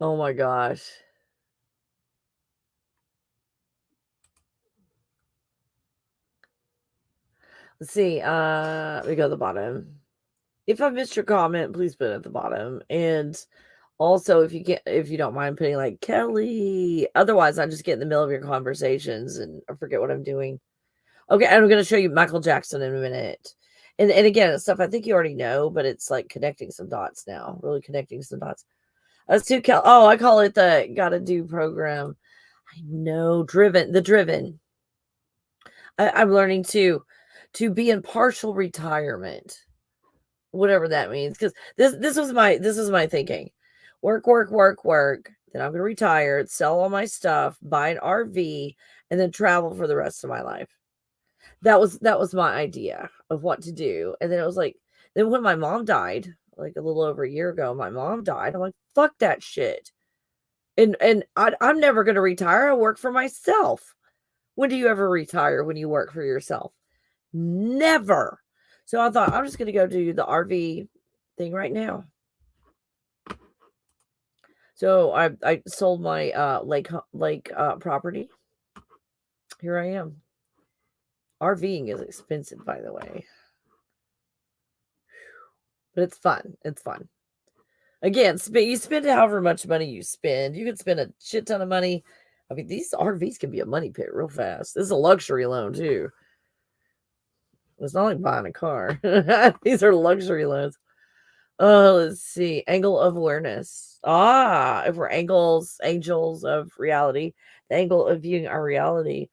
Oh my gosh. Let's see. We go to the bottom. If I missed your comment, please put it at the bottom. And also, if you don't mind putting like Kelly. Otherwise, I just get in the middle of your conversations and I forget what I'm doing. Okay, I'm going to show you Michael Jackson in a minute. And again, it's stuff I think you already know, but it's like connecting some dots now. Really connecting some dots. That's too I call it the gotta do program. I know, driven. I'm learning to be in partial retirement, whatever that means. Because this was my thinking. Work. Then I'm gonna retire, sell all my stuff, buy an RV, and then travel for the rest of my life. That was my idea of what to do. And then it was like, then when my mom died, like a little over a year ago, my mom died. I'm like, fuck that shit. And I'm never going to retire. I work for myself. When do you ever retire when you work for yourself? Never. So I thought I'm just going to go do the RV thing right now. So I sold my lake property. Here I am. RVing is expensive, by the way. But it's fun. Again, you spend however much money you spend. You can spend a shit ton of money. I mean, these RVs can be a money pit real fast. This is a luxury loan, too. It's not like buying a car. These are luxury loans. Let's see. Angle of awareness. If we're angels of reality, the angle of viewing our reality,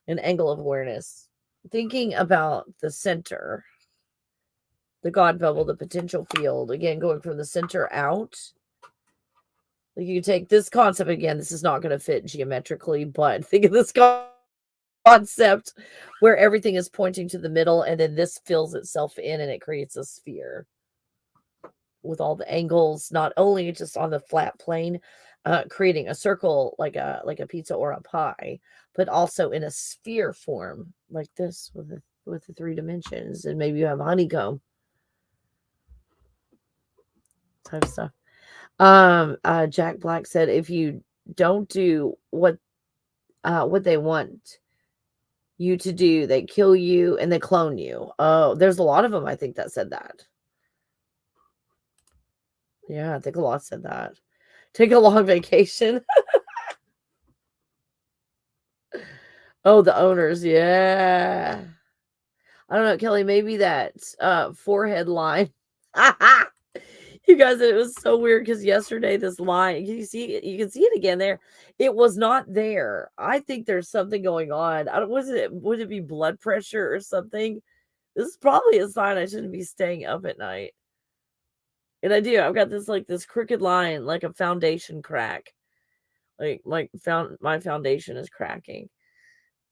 an angle of awareness. Thinking about the center, the God bubble, the potential field, again, going from the center out. Like you take this concept again, this is not going to fit geometrically, but think of this concept where everything is pointing to the middle and then this fills itself in and it creates a sphere with all the angles, not only just on the flat plane, creating a circle like a pizza or a pie, but also in a sphere form like this with the 3 dimensions, and maybe you have honeycomb type stuff. Jack Black said, if you don't do what they want you to do, they kill you and they clone you. Oh, there's a lot of them, I think, that said that. Yeah, I think a lot said that. Take a long vacation. Oh, the owners. Yeah. I don't know, Kelly, maybe that forehead line. You guys, it was so weird because yesterday this line, you can see it again there. It was not there. I think there's something going on. Would it be blood pressure or something? This is probably a sign I shouldn't be staying up at night. And I do. I've got this crooked line, like a foundation crack. My foundation is cracking.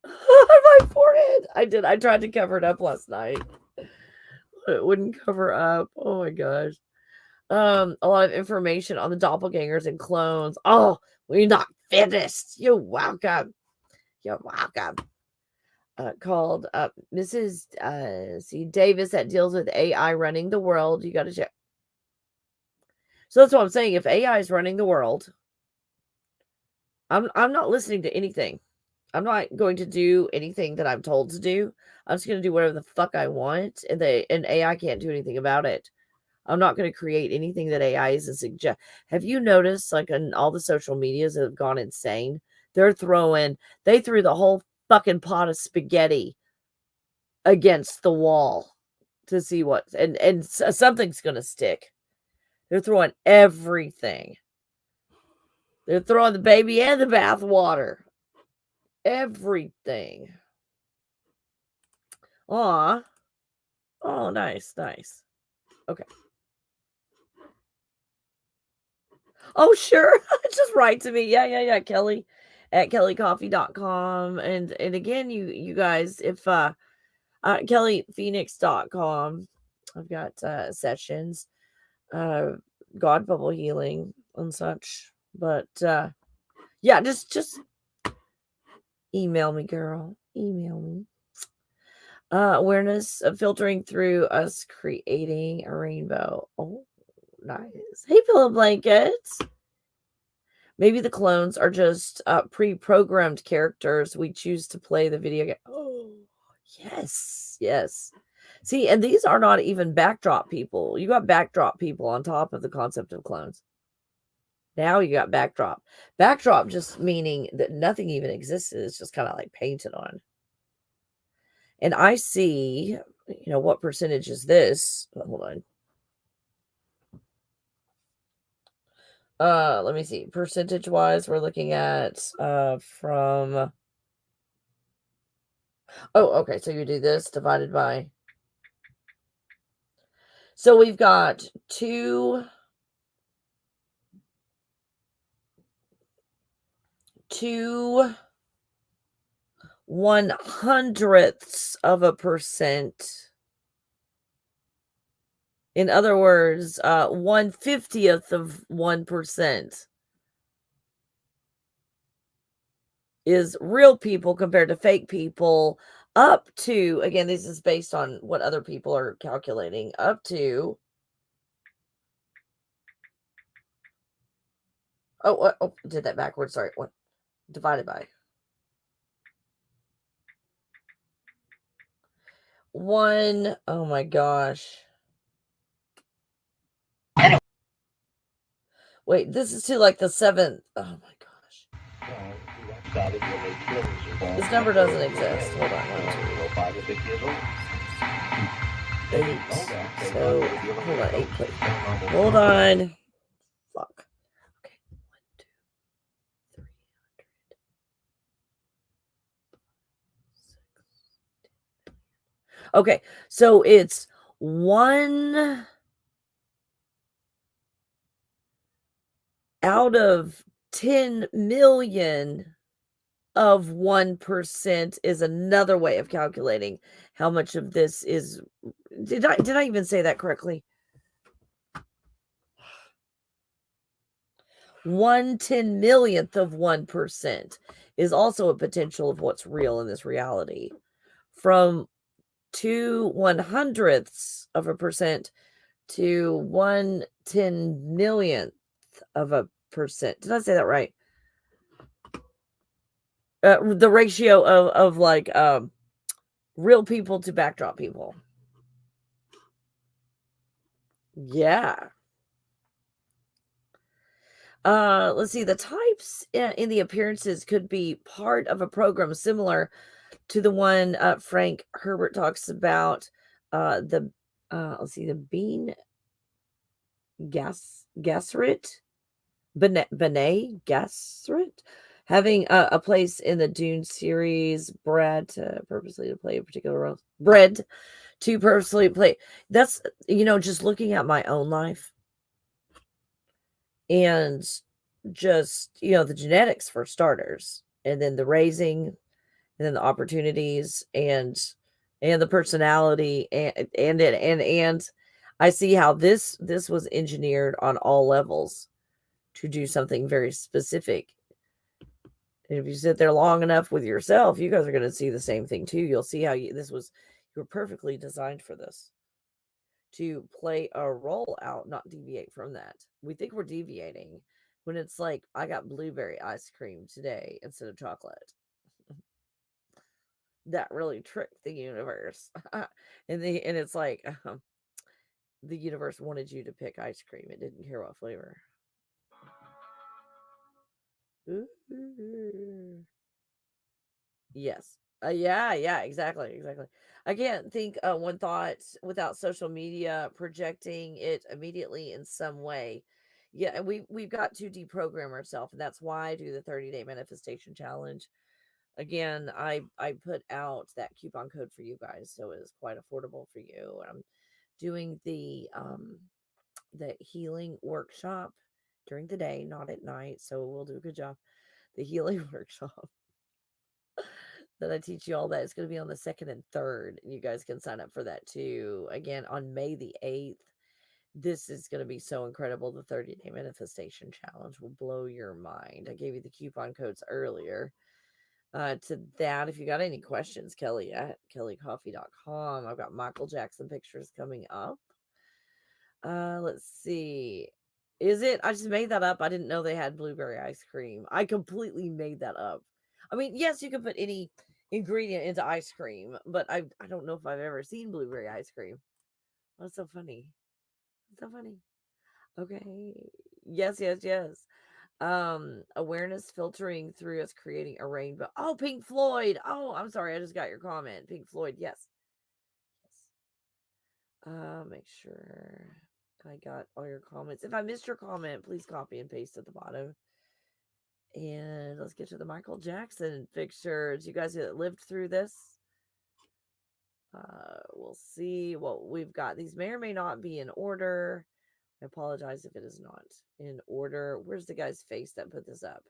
My forehead. I tried to cover it up last night. It wouldn't cover up. Oh my gosh. A lot of information on the doppelgangers and clones. Oh, we're not finished. You're welcome. You're welcome. Called Mrs. Davis that deals with AI running the world. You got to check. So that's what I'm saying. If AI is running the world, I'm not listening to anything. I'm not going to do anything that I'm told to do. I'm just going to do whatever the fuck I want, and AI can't do anything about it. I'm not going to create anything that AI isn't suggest. Have you noticed, like, on all the social medias that have gone insane? They threw the whole fucking pot of spaghetti against the wall to see what, and something's going to stick. They're throwing everything. They're throwing the baby and the bathwater. Everything. Aw. Oh, nice, nice. Okay. Oh, sure. Just write to me. Yeah. Kelly at kellycoffee.com. And again, you guys, if kellyphoenix.com, I've got sessions, God bubble healing and such. But yeah, just email me, girl. Email me. Awareness of filtering through us creating a rainbow. Oh, nice. Hey, pillow blankets. Maybe the clones are just pre-programmed characters we choose to play the video game. Oh, yes. See, and these are not even backdrop people. You got backdrop people on top of the concept of clones. Now you got backdrop. Backdrop just meaning that nothing even exists. It's just kind of like painted on. And I see, what percentage is this? Hold on. Let me see. Percentage wise, we're looking at from. Oh, okay. So you do this divided by. So we've got 2 1/100% In other words, 1/50th of 1% is real people compared to fake people, up to, again, this is based on what other people are calculating, up to, did that backwards, sorry, what, divided by 1, oh my gosh. Wait, this is to like the 7th, oh my gosh. This number doesn't exist, hold on. 8, so, hold on, 8, please. Hold on. Fuck. Okay, 1, 2, 300. 6. Okay, so it's 1 out of 10 million of 1% is another way of calculating how much of this is. Did I even say that correctly? 1/10,000,000th of 1% is also a potential of what's real in this reality. From 2/100ths of a percent to 1/10,000,000th of a percent. Did I say that right? The ratio of like real people to backdrop people. Yeah. Let's see. The types in the appearances could be part of a program similar to the one Frank Herbert talks about. Let's see, the Bean Gesserit, Bene Gesserit, having a place in the Dune series. Bred to purposely play a particular role. Bred to purposely play. That's, just looking at my own life. And just, the genetics for starters, and then the raising, and then the opportunities, and the personality, and I see how this was engineered on all levels to do something very specific. And if you sit there long enough with yourself, you guys are going to see the same thing too. You'll see how you were perfectly designed for this, to play a role out, not deviate from that. We think we're deviating when it's like, I got blueberry ice cream today instead of chocolate. That really tricked the universe. and it's like, the universe wanted you to pick ice cream. It didn't care what flavor. Ooh. Yes. Yeah, exactly. I can't think one thought without social media projecting it immediately in some way. Yeah, and we've got to deprogram ourselves, and that's why I do the 30-day manifestation challenge. Again, I put out that coupon code for you guys, so it is quite affordable for you. I'm doing the healing workshop during the day, not at night, so we'll do a good job. The healing workshop that I teach you all that. It's going to be on the 2nd and 3rd. You guys can sign up for that too. Again, on May the 8th. This is going to be so incredible. The 30-day manifestation challenge will blow your mind. I gave you the coupon codes earlier. To that, if you got any questions, Kelly at kellycoffee.com. I've got Michael Jackson pictures coming up. Let's see. Is it? I just made that up. I didn't know they had blueberry ice cream. I completely made that up. I mean, yes, you can put any ingredient into ice cream, but I don't know if I've ever seen blueberry ice cream. That's so funny. So funny. Okay. Yes. Awareness filtering through us, creating a rainbow. Oh, Pink Floyd. Oh, I'm sorry. I just got your comment. Pink Floyd. Yes. Make sure I got all your comments. If I missed your comment, please copy and paste at the bottom. And let's get to the Michael Jackson pictures. You guys that lived through this, we'll see what we've got. These may or may not be in order. I apologize if it is not in order. Where's the guy's face that put this up?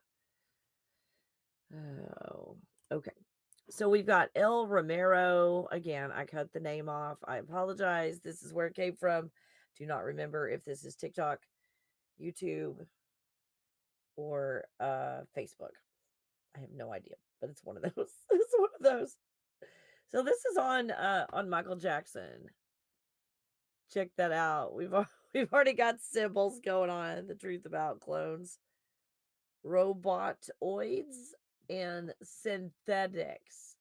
Oh, okay. So we've got El Romero. Again, I cut the name off. I apologize. This is where it came from. Do not remember if this is TikTok, YouTube, or Facebook. I have no idea, but it's one of those. It's one of those. So this is on Michael Jackson. Check that out. We've already got symbols going on. The truth about clones, robotoids, and synthetics.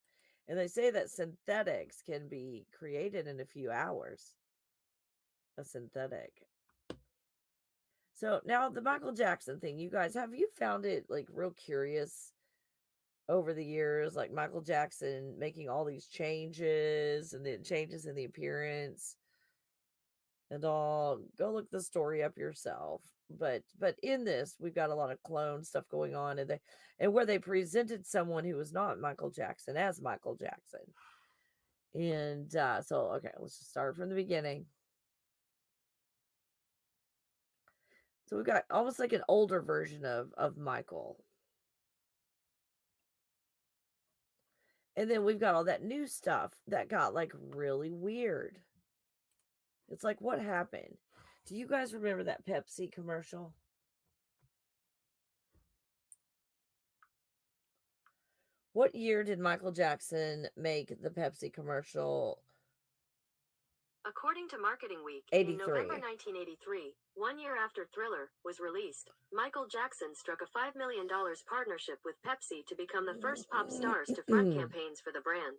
And they say that synthetics can be created in a few hours. A synthetic. So now the Michael Jackson thing, you guys, have you found it like real curious over the years? Like Michael Jackson making all these changes and the changes in the appearance and all. Go look the story up yourself. But in this, we've got a lot of clone stuff going on, and where they presented someone who was not Michael Jackson as Michael Jackson. And so, okay, let's just start from the beginning. So we've got almost like an older version of Michael. And then we've got all that new stuff that got like really weird. It's like, what happened? Do you guys remember that Pepsi commercial? What year did Michael Jackson make the Pepsi commercial? According to Marketing Week, 83. in November 1983, 1 year after Thriller was released, Michael Jackson struck a $5 million partnership with Pepsi to become the first pop stars to front campaigns for the brand.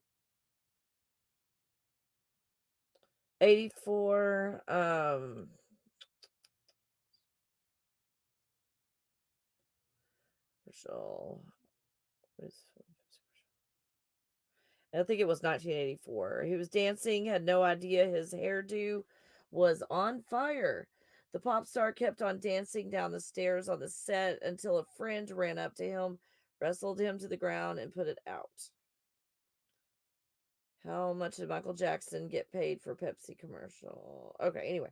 84. I think it was 1984. He was dancing, had no idea his hairdo was on fire. The pop star kept on dancing down the stairs on the set until a friend ran up to him, wrestled him to the ground, and put it out. How much did Michael Jackson get paid for Pepsi commercial? Okay, anyway,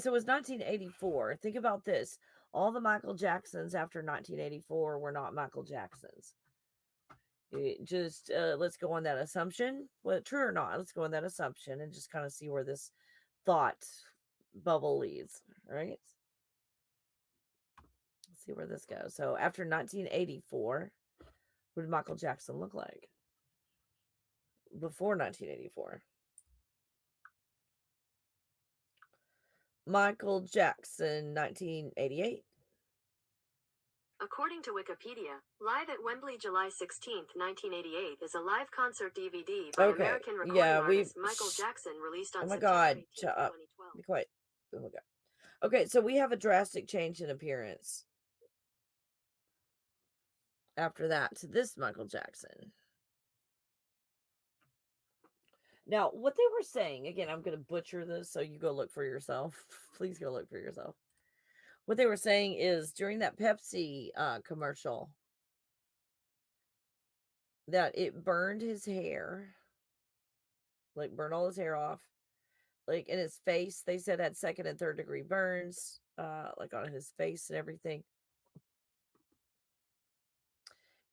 so it was 1984. Think about this. All the Michael Jacksons after 1984 were not Michael Jacksons. Just let's go on that assumption. Well, true or not, let's go on that assumption and just kind of see where this thought bubble leads, right? Let's see where this goes. So after 1984, what did Michael Jackson look like? Before 1984. Michael Jackson, 1988. According to Wikipedia, Live at Wembley, July 16th, 1988 is a live concert DVD by American recording artist Michael Jackson released on September 18th, 2012. Be quiet. Oh my God. Okay, so we have a drastic change in appearance after that to this Michael Jackson. Now, what they were saying, again, I'm going to butcher this, so you go look for yourself. Please go look for yourself. What they were saying is during that Pepsi commercial that it burned his hair, like burned all his hair off, like in his face. They said had 2nd and 3rd degree burns, like on his face and everything.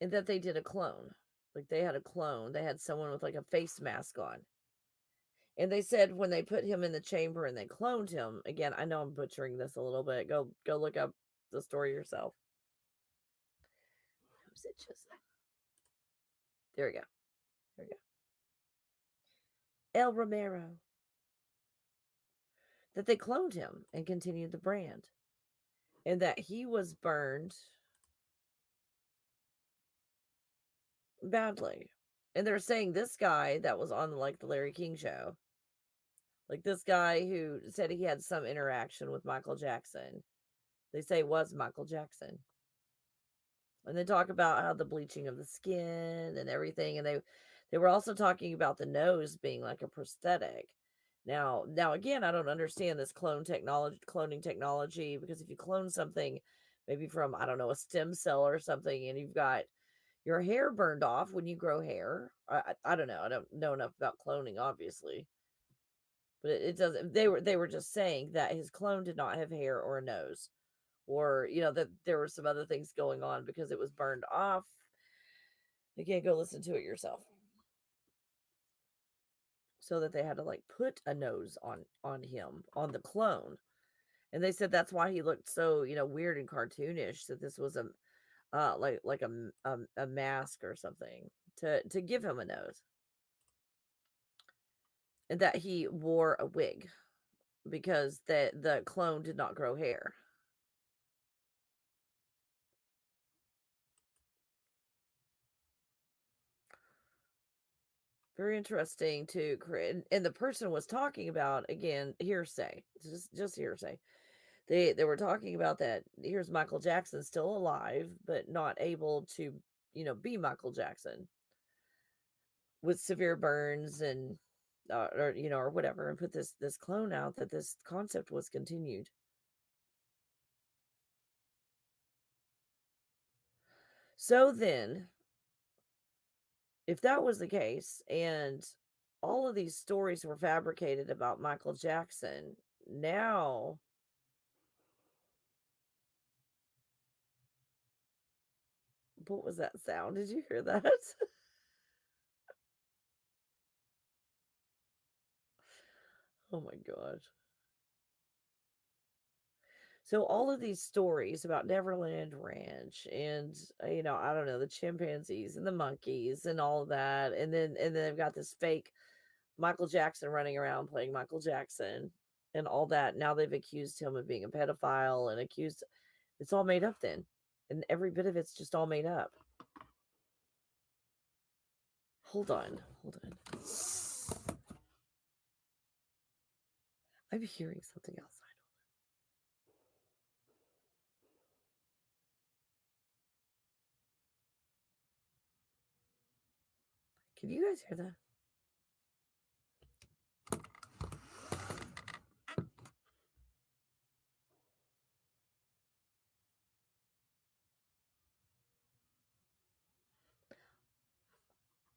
And that they did a clone. Like they had a clone. They had someone with like a face mask on. And they said when they put him in the chamber and they cloned him, again, I know I'm butchering this a little bit. Go look up the story yourself. Who's it just? There we go. There we go. El Romero. That they cloned him and continued the brand. And that he was burned badly. And they're saying this guy that was on like the Larry King show, like this guy who said he had some interaction with Michael Jackson, they say was Michael Jackson. And they talk about how the bleaching of the skin and everything. And they were also talking about the nose being like a prosthetic. Now again, I don't understand this cloning technology, because if you clone something, maybe from, I don't know, a stem cell or something, and you've got your hair burned off when you grow hair. I don't know. I don't know enough about cloning, obviously. But it doesn't. They were just saying that his clone did not have hair or a nose, or that there were some other things going on because it was burned off. You can't go listen to it yourself. So that they had to like put a nose on him, on the clone, and they said that's why he looked so weird and cartoonish. That this was a like a mask or something to give him a nose, and that he wore a wig because the clone did not grow hair. Very interesting to create. And the person was talking about, again, hearsay, just hearsay. They were talking about that. Here's Michael Jackson still alive, but not able to, be Michael Jackson with severe burns and, or whatever, and put this clone out, that this concept was continued. So then, if that was the case, and all of these stories were fabricated about Michael Jackson, now what was that sound? Did you hear that? Oh my gosh. So all of these stories about Neverland Ranch and, I don't know, the chimpanzees and the monkeys and all of that. And then they've got this fake Michael Jackson running around playing Michael Jackson and all that. Now they've accused him of being a pedophile and it's all made up then. And every bit of it's just all made up. Hold on. I'm hearing something outside. Can you guys hear that?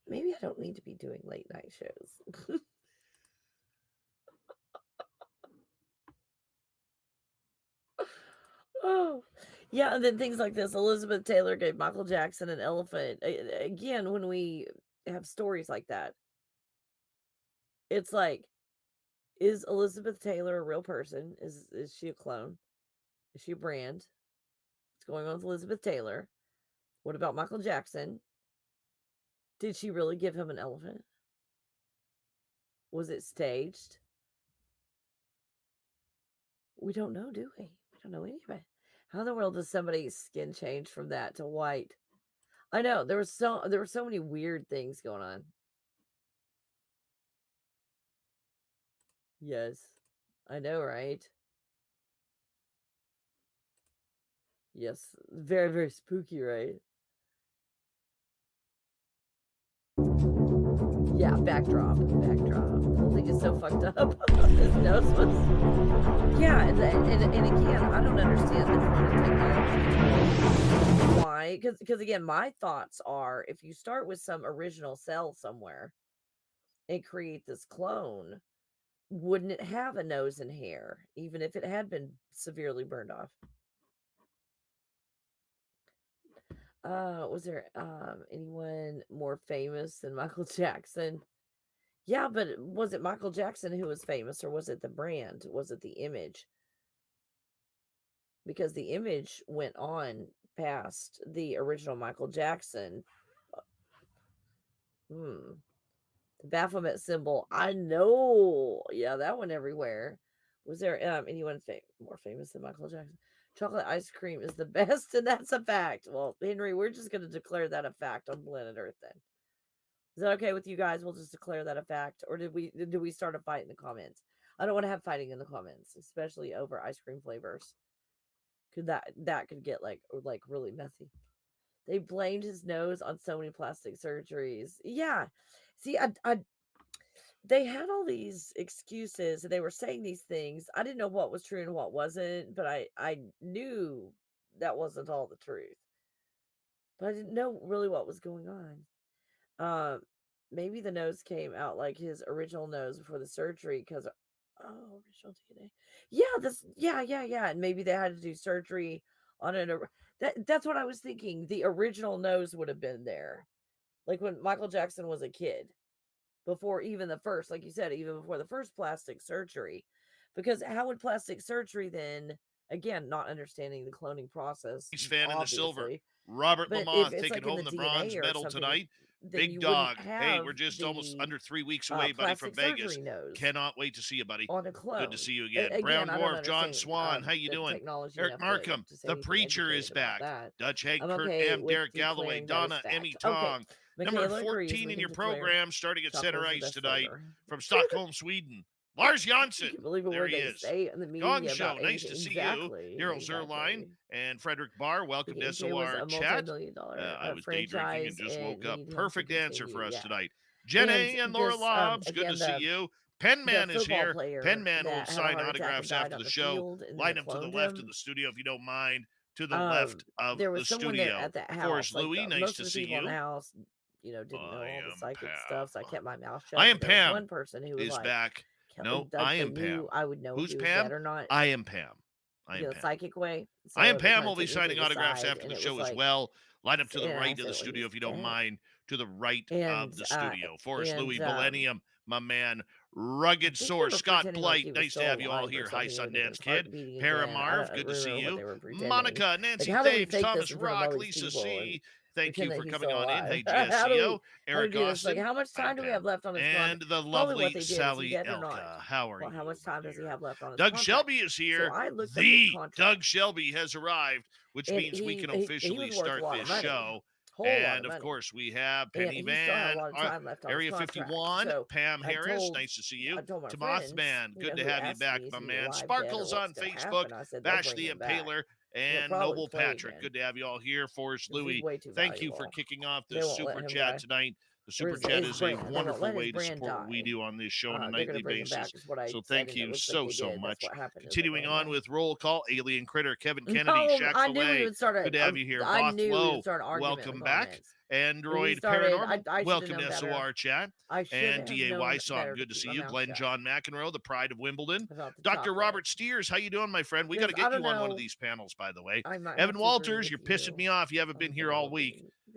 Maybe I don't need to be doing late night shows. Oh, yeah. And then things like this. Elizabeth Taylor gave Michael Jackson an elephant. Again, when we have stories like that, it's like Is Elizabeth Taylor a real person? Is she a clone? Is she a brand? What's going on with Elizabeth Taylor? What about Michael Jackson? Did she really give him an elephant? Was it staged? We don't know, do we? We don't know any of it. How in the world does somebody's skin change from that to white? I know there were so many weird things going on. Yes, I know, right? Yes, very, very spooky, right? Yeah, backdrop. The whole thing is so fucked up. His nose was... Yeah, and again, I don't understand the cloning technology. Why? Because again, my thoughts are, if you start with some original cell somewhere and create this clone, wouldn't it have a nose and hair, even if it had been severely burned off? Was there anyone more famous than Michael Jackson? Yeah, but was it Michael Jackson who was famous, or was it the brand? Was it the image? Because the image went on past the original Michael Jackson. The Baphomet symbol. I know. Yeah, that went everywhere. Was there anyone more famous than Michael Jackson? Chocolate ice cream is the best, and that's a fact. Well, Henry, we're just going to declare that a fact on Planet Earth then. Is that okay with you guys? We'll just declare that a fact, or did we start a fight in the comments? I don't want to have fighting in the comments, especially over ice cream flavors. Could that could get like really messy. They blamed his nose on so many plastic surgeries. Yeah, see, they had all these excuses, and they were saying these things. I didn't know what was true and what wasn't, but I knew that wasn't all the truth. But I didn't know really what was going on. Maybe the nose came out like his original nose before the surgery because original DNA. Yeah, and maybe they had to do surgery on it. That's what I was thinking. The original nose would have been there, like when Michael Jackson was a kid, before even the first, like you said, even before the first plastic surgery. Because how would plastic surgery then? Again, not understanding the cloning process. He's fan in the silver. obviously. Robert But Lamont if it's taking like in home the the DNA bronze or medal something, tonight. then Big you dog. wouldn't Hey, we're have just almost the, under 3 weeks away, buddy, from plastic Vegas. surgery nose Cannot wait to see you, buddy. on a clone. Good to see you again. Again, Brown I don't Dwarf, John understand, Swan, how you the doing? technology Eric enough Markham, to say the anything preacher is educated about back. that. Dutch Hank, I'm Kurt okay M, with Derek Galloway, declaring that as Donna, fact. Emmy Okay, Tong. Number Michaela agrees 14 we in can your declare program, starting at center chocolate's the ice best tonight flavor. from Stockholm, Sweden. Lars You Janssen. can believe a There word he they is. say in the media Gong about Show, nice to anything. see Exactly. you. Daryl Zerline and Frederick Barr, welcome to BJ was SOR a chat. multi-million-dollar I was day drinking and franchise just woke and up. need him to Perfect answer continue. for us Yeah. tonight. Jen A and Laura this, Lobs, good again, to see the you. Penman is football here. player Penman will that had a sign heart attack and autographs died after on the the show. field, and then Line they up to the cloned left him. of the studio if you don't mind. To the left of There the was someone there studio. at that house. Forrest Like Louis, nice most to of the see people in the you. house, didn't know all the psychic stuff, so I kept my mouth shut. I am But there was Pam. one person who was Is like, back. No, like I they am knew Pam. I would know Who's if he was Pam? dead or not. I am Pam. I am The Pam. psychic way. So I am they Pam. kinda We'll be took me to signing the autographs side, after and the it show was as like, well. Line up to the and I right of said, the well, studio he's if you don't dead. mind. To the right of And the studio. Forrest Louis, and Millennium, my man, I Rugged think they Source, were Scott pretending like Blight. he was Nice to still have you all alive or here. Hi, something, or that his Sundance heart Kid. beating Para again. I Marv, don't good to see remember what they you. were pretending. Monica, Nancy Like, how do we Thames, fake Thomas this in front of Rock, all these Lisa people and C. Thank you pretend for that he's coming still on in. alive? Hey, How do we GSCO, Eric do this? Like, Austin. how much time do we have left on his And contract? the Probably lovely what they did. Is he Sally dead or not? Elka. How are Well, you? how much time does he have left on his Doug contract? Shelby is So here. I looked up his The contract. Doug Shelby has arrived, which And means we can he officially was worth a start lot of this money. show. Whole lot And of of money. course, we have And Penny he still had Van, a lot of time left on his Area contract. 51, So Pam I Harris, told nice to see you. my Tomoth friends, Man, good to who have you asked back, me, is my he man. alive, dead, or Sparkles on what's gonna Facebook, happen? I said, they'll Bash bring the him back. Impaler, He'll and probably Noble play Patrick. again. Good to have you all here. Forrest 'Cause he's Louis, way too thank you for valuable. kicking off They the won't let super him chat die. tonight. The Or super his chat is a brand. They won't wonderful let his way to brand support what we die. do on this show on a They're gonna nightly bring him basis. back, is what I So said, thank and it you looks so, like they so did. much. That's what happened. Is they Continuing brought him on back. with Roll Call, Alien Critter, Kevin Kennedy, No, Shaq I knew we Filet. would start Good to have you here. I Voth knew we Low, would start an argument in welcome the back. comments. When he Android started, Paranormal, I should have welcome known to better. SOR chat. I should And have DA known Wysong, better good to to keep see my you. mouth Glenn shut John McEnroe, the pride of Wimbledon. about the Dr. chocolate. Robert Steers, how you doing, my friend? We got to Because I get you don't on one of know, these panels, by the way. I might have Evan to agree Walters, with you're pissing you me off. You haven't on been the here all week. Halloween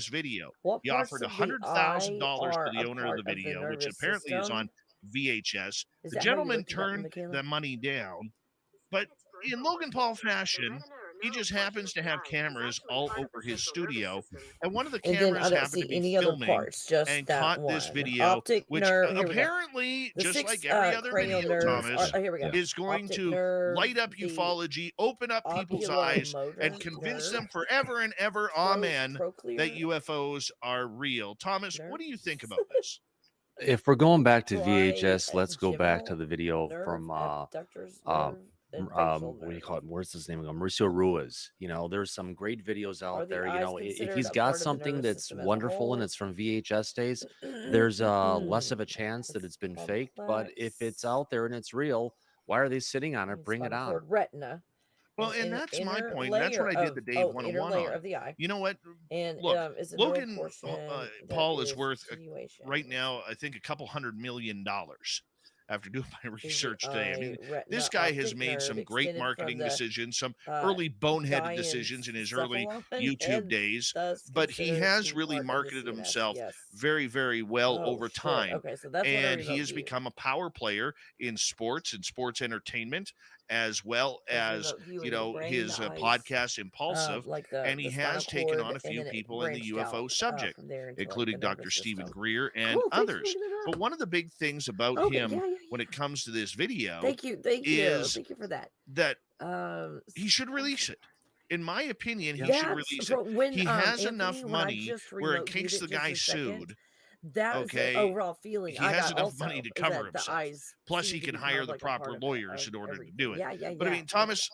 this video. What He parts offered of the $100,000 eye to the are a owner of the part of the video, which nervous apparently is system? on VHS. Is The that how you gentleman looked it up, turned Michaela? the money down, but in Logan Paul fashion, he just happens to have cameras all over his studio, and one of the And then I cameras don't happened to see be any other filming parts, just and that caught this one. video, Optic which nerve. Here we go. apparently, The just 6 like every other cranial video, nerves Thomas, are. Here we go. is going Optic to nerve, light up the ufology, open up people's eyes, and oculomotor convince nerve, them forever and ever, amen, that trochlear UFOs are real. Thomas, what do you think about this? If we're going back to Tri- VHS, let's go back to trigeminal the video nerve, from abductors nerve, and facial what do you nerve. call it? Where's his name? Mauricio Ruiz. You know, there's some great videos Are out the there. You eyes know, if considered he's a got part of the something nervous that's system as a wonderful and whole? it's from VHS days, there's less of a chance that it's been faked. But if it's out there and it's real, why are they sitting on it? Bring it Spinal on. cord, retina. Well, and that's my point. That's what I did the Dave 101 inner layer on. of the eye. You know what? And Look, is a neural Logan portion Paul that is worth continuation. right now, I think, $200 million. After doing my research today, I mean, retina, this guy has optic made nerve some great extended marketing from the, decisions, some early boneheaded decisions in his early YouTube days, but he has really marketed himself very, very well over time. Okay, so that's and he has become a power player in sports and sports entertainment, as well as, you know, his podcast Impulsive, and he has taken on a few people in the UFO subject, including Dr. Stephen Greer and others. But one of the big things about him when it comes to this video thank you for that. That he should release it. In my opinion, he should release it. When, he has Anthony, enough money where in case the guy sued, that was the overall feeling. He has enough money to cover himself. Plus, he can hire the proper lawyers in order to do it. But I mean, Thomas,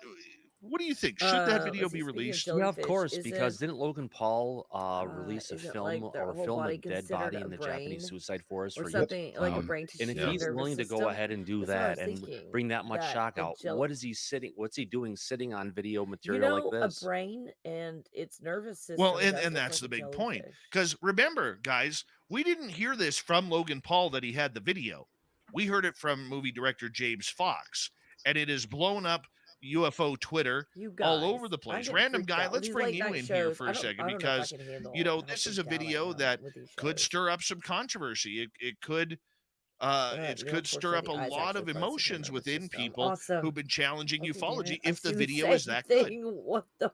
what do you think? Should that video be released? Yeah, of course, because didn't Logan Paul release a film or film a dead body in the Japanese suicide forest for something like a brain and if he's willing to go ahead and do that and bring that much shock out, what is he sitting? What's he doing sitting on video material like this? A brain and its nervous system. Well, and that's the big point. Because remember, guys, we didn't hear this from Logan Paul that he had the video. We heard it from movie director James Fox, and it has blown up UFO Twitter all over the place. Random guy, let's bring you in here for a second because, you know, this is a video that could stir up some controversy. It could stir up a lot of emotions within people who've been challenging ufology if the video is that good.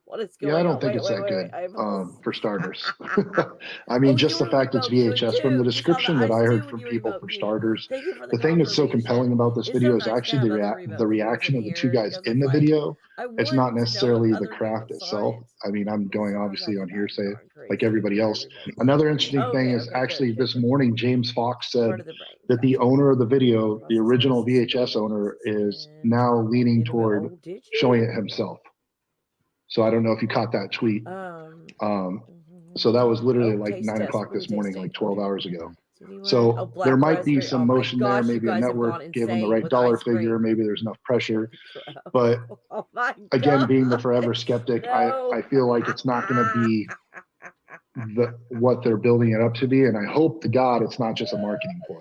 What is going on? Yeah, I don't think it's that good, for starters. I mean, just the fact it's VHS, from the description that I heard from people, for starters, the thing that's so compelling about this video is actually the reaction of the two guys in the video. It's not necessarily the craft itself. I mean, I'm going obviously on hearsay like everybody else. Another interesting thing is actually this morning, James Fox said that the owner of the video, the original VHS owner, is now leaning toward showing it himself. So I don't know if you caught that tweet. So that was literally like 9 o'clock this morning, like 12 hours ago. So there might be some motion there. Maybe a network gave him the right dollar figure. Maybe there's enough pressure. But again, being the forever skeptic, I feel like it's not going to be what they're building it up to be. And I hope to God it's not just a marketing ploy.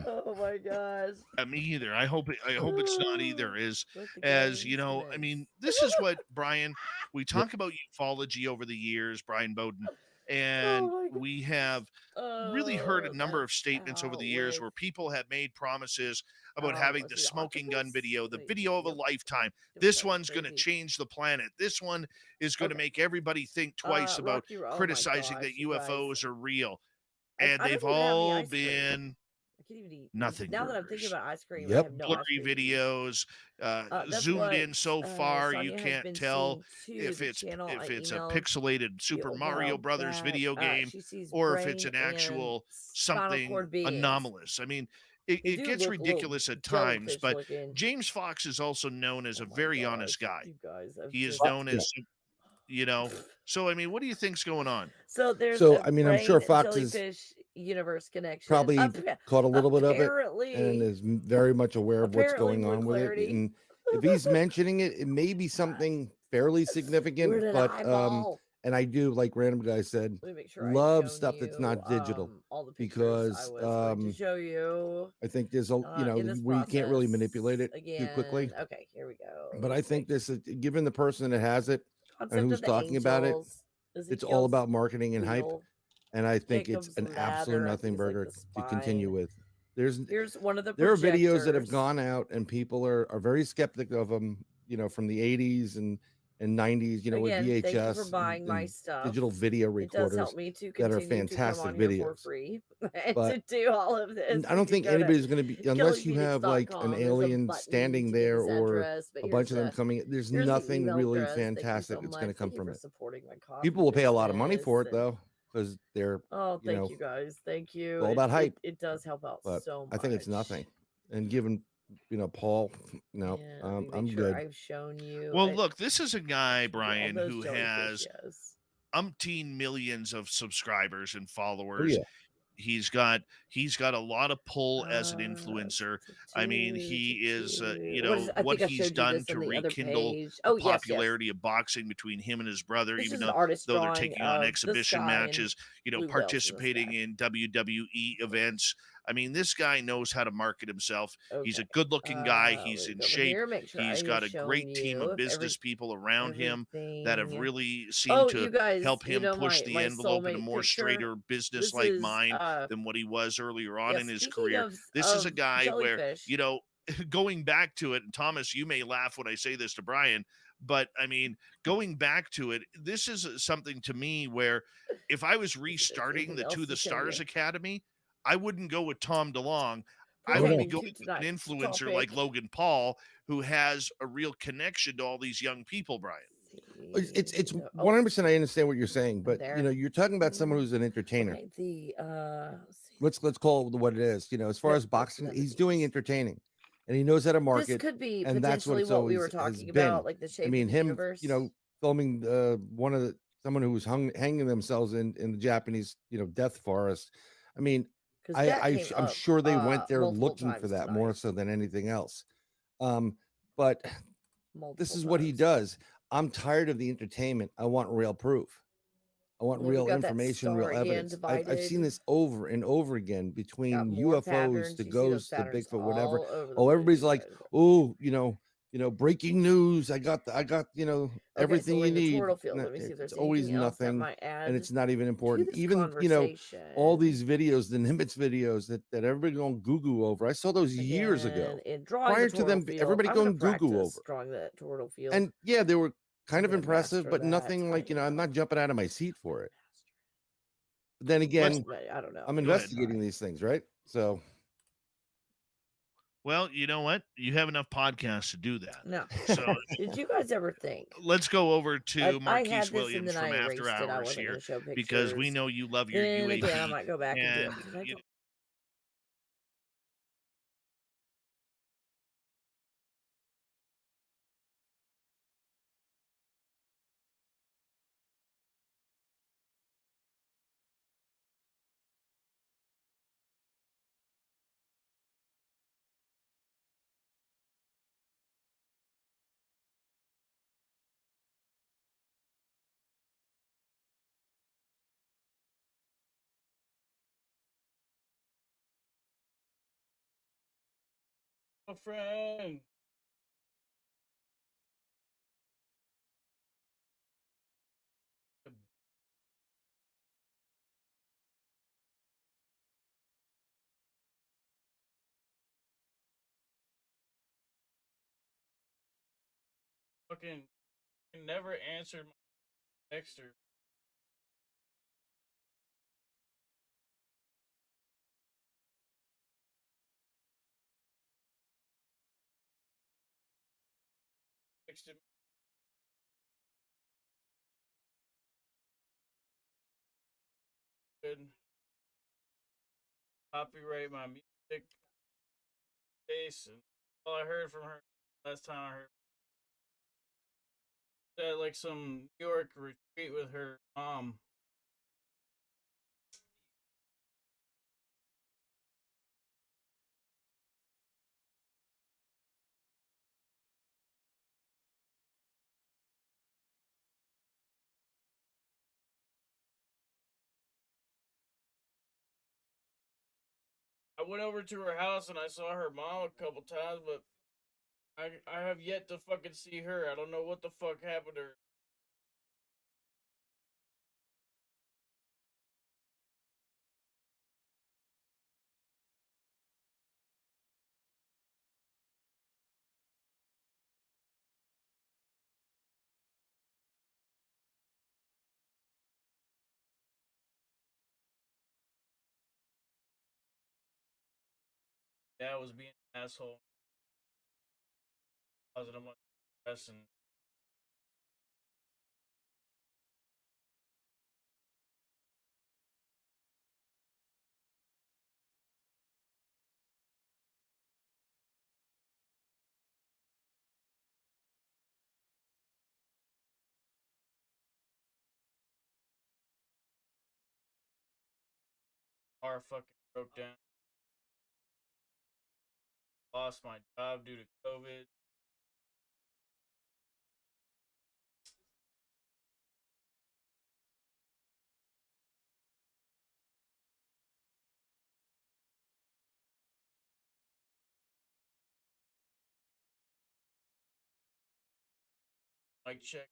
Oh my gosh. Me either. I hope it's not either. As you know, I mean, this is what, Brian, we talk about ufology over the years, Brian Bowden, and we have really heard a number of statements over the years where people have made promises about having the smoking gun video, the video of a lifetime. This one's going to change the planet. This one is going to make everybody think twice about criticizing that UFOs are real. And they've all been nothing. Now that I'm thinking about ice cream, I have no blurry videos, zoomed in so far you can't tell if it's a pixelated Super Mario Brothers video game or if it's an actual something anomalous. I mean, it gets ridiculous at times, but James Fox is also known as a very honest guy. He is known as, you know, so I mean, what do you think's going on? So there's I mean, I'm sure Fox is universe connection probably caught a little bit of it and is very much aware of what's going on with it. And if he's mentioning it, it may be something fairly significant, but and I do, like Random Guy said, love stuff that's not digital because show you. I think there's a where you can't really manipulate it too quickly. Okay, here we go. But I think this is, given the person that has it and who's talking about it, it's all about marketing and hype. And I think it's an absolute nothing burger to continue with. There's one of the there are videos that have gone out and people are very skeptic of them, you know, from the 80s and and 90s, with Again, thank you for VHS buying my and stuff. digital video It does help recorders me to that are continue to come fantastic on here for videos. free and But to do all of this. I don't think anybody's going to be, unless you have like an killingphoenix.com. There's a alien button standing to give there his or address, but a bunch of them coming. There's here's the nothing email really address. Thank you fantastic so that's going to much. come Thank you from for it. supporting my coffee People will pay a lot of money business for it and- though, because they're, Oh, thank you guys. Thank you. it's all about hype. It does help out But so much. I think it's nothing. And given, Paul, no, Yeah, let me make I'm sure good. I've shown you. Well, look, this is a guy, all Brian, those who jellyfish, has yes. umpteen millions of subscribers and Oh followers. yeah. He's got a lot of pull as an influencer. I mean, he is, what he's done to rekindle the popularity of boxing between him and his brother, This even is an though artist they're drawing taking on of the exhibition sky and matches, blue whales in the participating sky. in WWE events. I mean, this guy knows how to market himself. He's a Okay. good-looking guy. Let He's me in go over shape. here, make sure I He's have got a shown great team you of if business people around him that have everything. really Oh, seemed you to guys, help him push my the envelope in a soulmate more picture. straighter business This like is mine than what he was earlier on yeah, in his speaking career. This is a of guy where, jellyfish. going back to it, and Thomas, you may laugh when I say this to Brian, but I mean, going back to it, this is something to me where if I was restarting anything the else To the to show Stars you? Academy, I wouldn't go with Tom DeLonge. I Oh, would no. be Pertaining going to with an tonight's influencer like topic. Logan Paul, who has a real connection to all these young people, Brian. It's Oh, 100%. I understand what you're saying, but there. you're talking about someone who's an entertainer. Okay, the Let's call it what it is. As far No, as boxing, none of he's doing entertaining, and he knows how to this market, could be and that's what potentially it's what we always were has talking been. about, like the shape I mean, of the him, universe. filming someone who was hanging themselves in the Japanese, death forest. I mean, because that came I'm up sure they went there multiple looking for times that tonight. more so than anything else. But this Multiple is what he times. does. I'm tired of the entertainment. I want real proof. I want Yeah, we real got that information, real star again evidence. I've seen divided. this over and over again Got between more UFOs patterns. to You see those ghosts to patterns Bigfoot, whatever. all over the Oh, place, everybody's you like, guys. oh, breaking news. I got, Okay, so everything we're you in the need. turtle field. No, Let me see if there's it's always anything else that nothing, might add and it's not even to important. this Even, conversation. all these videos, the Nimitz videos that everybody going Goo over. I saw those years ago. Again, in drawing Prior the to them, turtle field, everybody I'm gonna going Goo over. practice drawing the turtle field. And yeah, they were kind I'm of gonna impressive, master but that. nothing like, I I'm know. not jumping out of my seat for it. But then again, I don't know. I'm Go ahead. investigating these things, right? So, Well, you know what? You have enough podcasts to do that. No. So Did you guys ever think? let's go over to I had Marquise this and Williams then from I After erased it. I Hours wasn't here going to show pictures. because we know you love your Then UAP. again, I might go back and do it and because I you don't. A friend. Fucking never answered my texter. Texted me. Good. Copyright my music. Case and all I heard from her last time I heard at like some New York retreat with her mom. I went over to her house and I saw her mom a couple times, but I have yet to fucking see her. I don't know what the fuck happened to her. dad was being an asshole, causing a much stress and car fucking broke down. Lost my job due to COVID. Mic check.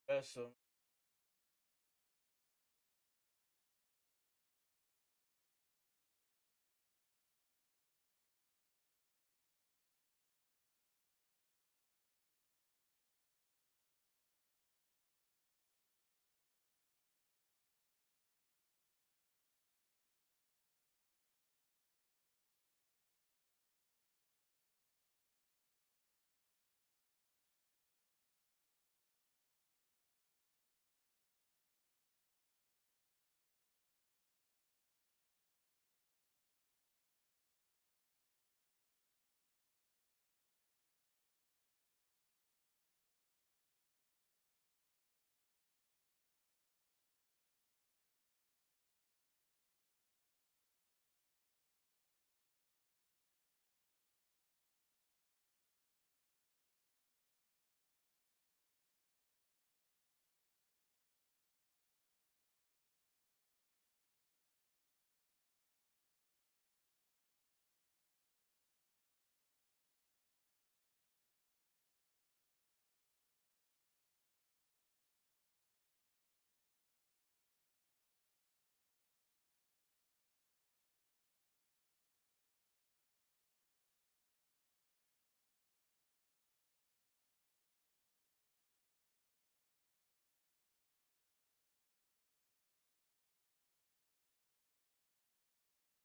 Yes, so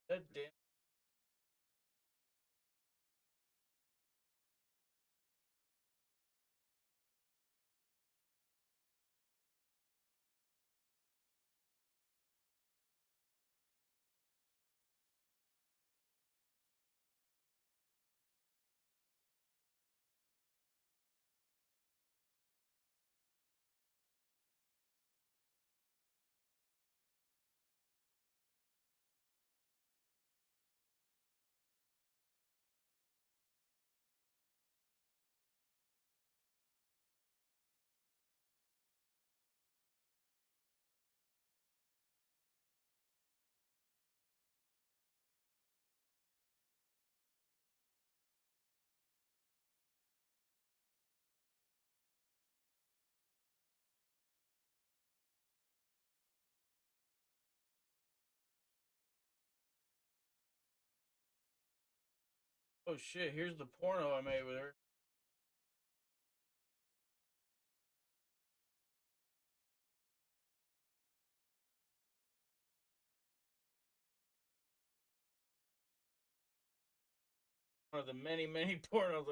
that damn. Oh shit, here's the porno I made with her. One of the many, many pornos.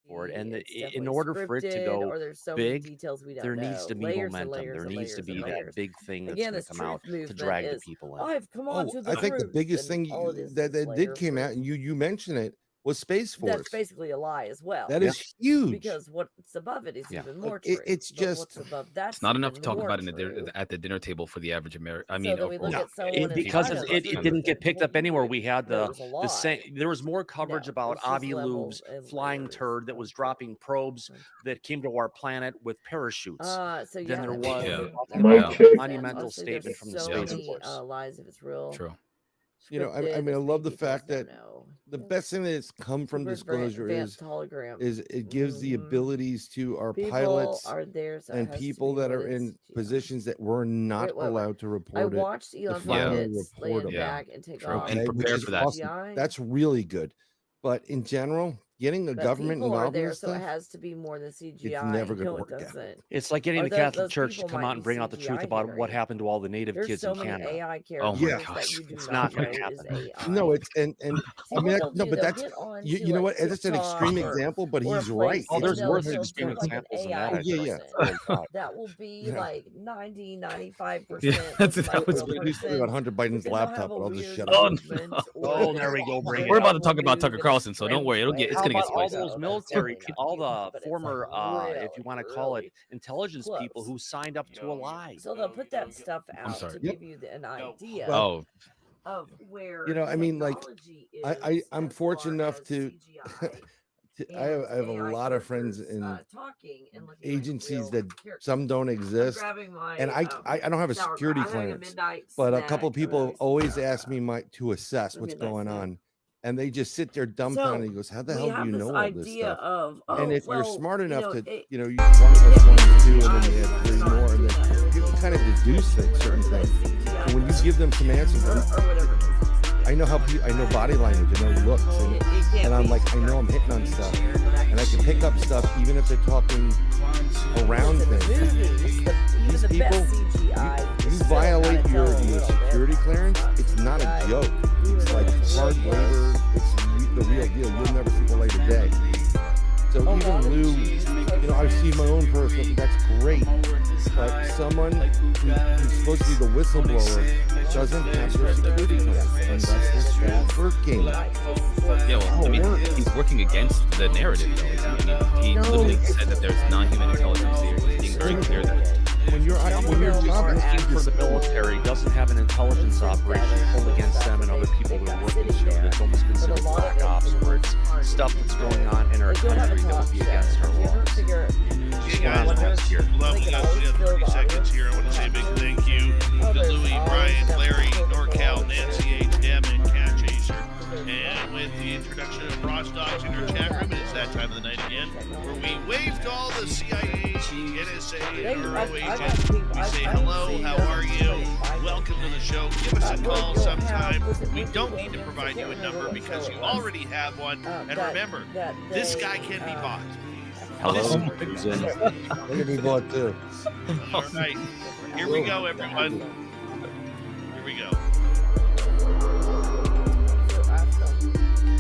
for it. And it's in definitely order for it to scripted, go or there's so many big, details we don't there know. needs to be Layers and momentum. layers There and needs to layers be and that layers. big thing that's Again, going this to come out truth to movement drag the is, people in. I've come on Oh, to the I think the truth, biggest and thing all it is that this did layer of came out, truth. and you mentioned it, was Space Force. That's basically a lie as well. That is huge. Because what's above it is even more Like, true. it's but just what's above that's It's not enough to even talk more about true. at the dinner table for the average American. I So mean, then we look overall. at someone Because inside of it the truth didn't get and picked up anywhere. We had that the was a same. lie. There was more coverage No, about it's just Avi levels Loeb's and flying layers turd that of was dropping probes that came to our planet with parachutes. So Than yeah, there that was makes a sense. monumental Honestly, statement there's from the so Space many Force. lies if it's real. True. You know, I Scripted, mean, I if love many the fact details that don't know. the best thing that's come from Super disclosure advanced hologram. is it gives the abilities to our People pilots are there, so it and has to people be that what are it's in positions that were not wait. allowed to I report it watched to Elon finally Musk's report land them. back and take True. off. And Okay, which prepare is for that. awesome. CGI. That's really good. But in general, getting the But government people are involved in there, this so stuff, it has to be more than CGI. it's never going No, to it work out. doesn't. It's like getting Or the Catholic those Church to people come might out be and bring out the truth CGI about what generated. happened to all the native There's kids so in many Canada. AI Oh my characters gosh. that you do It's not not know going to is happen. AI. No, it's and So I what mean, they'll no, do, but they'll that's get on you to know like what? That's an TikTok extreme or example, but or a he's right. place, Oh, and there's they'll worse take extreme like an examples than AI that. Yeah. person God. that will be You know, like 90-95% Yeah, that's looks like a that was real me. I do something about person, Hunter but Biden's then they'll have laptop, a but I'll just weird shut Oh, up. movement, or Oh, their there we go. Bring their it we're up. about head to will talk about move Tucker in a Carlson, so don't strange worry. way. It's How gonna get about all spicy. those So that's military, definitely all not huge, the but it's former, like if you want to really, call it really intelligence people close. who signed up to a lie? So they'll put that stuff I'm out sorry. to Yep. give you an idea Well, Oh, of where you know, I mean, like, technology I'm is as fortunate far have as to. CGI I have and a AI lot of friends characters in talking and looking like agencies real that characters. some don't I'm exist, grabbing my and I don't have a sauerkraut. security I'm having a clearance, midnight but a snack. couple I'm people having some always ask sauerkraut. me to assess A what's midnight going snack. on, and they just sit there dumbfounded. So He goes, "How the we hell do have you this know all this idea stuff?" of And if you're well, smart you enough know, to, it you know, it one plus can't one be is two, and CGI then you because add it's three not more, and CGI. then you can kind of deduce certain Whatever things. the CGI And when you give them some answers, or whatever it is. I know how I know body language, I know looks, It can't and I'm be like, I know I'm hitting on stuff, and I can pick up stuff even if they're talking around Listen, things. movies, even These the people, best CGI, you still violate gotta your tell a little bit. security clearance, it's not a CGI, joke. even It's though like it's hard real labor. It's the real deal. You'll never see the light of day. So A lot even of Lou, cheese you know, I see my own person. That's great, but someone who's supposed to be the whistleblower doesn't have their security clearance unless they're still working. yeah. Well, I mean, he's working against the narrative, though. I mean, he literally said that there's non-human intelligence here. He's being very clear that When your job Working is for the military doesn't have an intelligence operation pulled against them and other people they're working to. It's almost considered black ops, where it's stuff that's going on in our country that would be against our laws. Hey guys, lovely guys. We got 30 seconds here. I want to say a big thank you to Louie, Brian, Larry, NorCal, Nancy H, M, and Cat Chaser. And with the introduction of Ross Dogs in our chat room, it's that time of the night again, where we wave to all the CIA, NSA, and RO agents. We say hello, how are you? Welcome to the show. Give us a call sometime. We don't need to provide you a number because you already have one. And remember, this guy can be bought. Hello. They can be bought too. All right. Here we go, everyone. Here we go.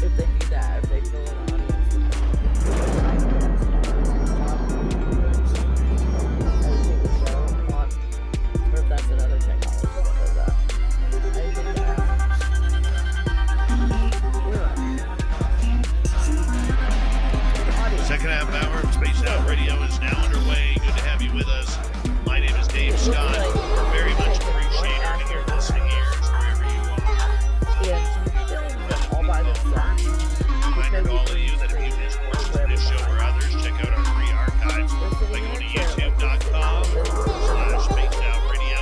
If they do that, if they fill an audience. Or if that's another technology that does that. Anything to add? Second half hour of Spaced Out Radio is now underway. Good to have you with us. My name is Dave Scott. Very much appreciate earning your listening ears wherever you are. Yeah, filling them all by themselves. Reminder to all of you that if you missed portions of this show or others, check out our free archives by going to youtube.com/spacedoutradio.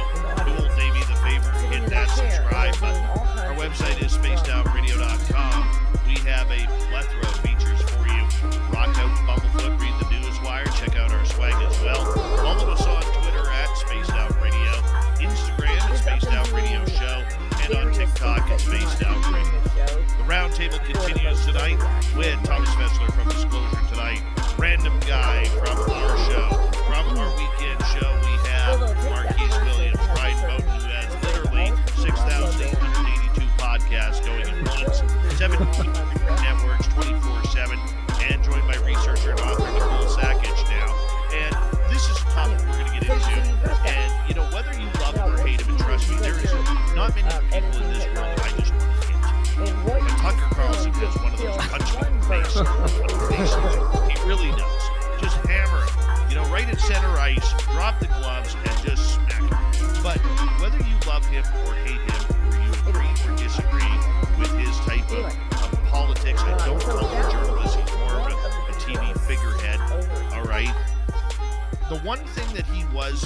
Do old Davey the favor and hit that subscribe button. Our website is spacedoutradio.com. We have a plethora of features for you. Rock out, Bumblefoot, read the news wire, check out our swag as well. Follow us on Twitter at Spaced Out Radio, Instagram at Spaced Out Radio Show, and on TikTok at Spaced Out Radio. The roundtable continues tonight with Thomas Fessler from Disclosure Tonight, Random Guy from our show. From our weekend show, we have Marquise Williams, Ryan Moten, who has literally 6,882 podcasts going at once, 17 networks, 24/7, and joined by researcher and center ice, drop the gloves, and just smack him. But whether you love him or hate him, or you agree or disagree with his type of politics, I don't call him a journalist, he's more of a TV figurehead, all right? The one thing that he was,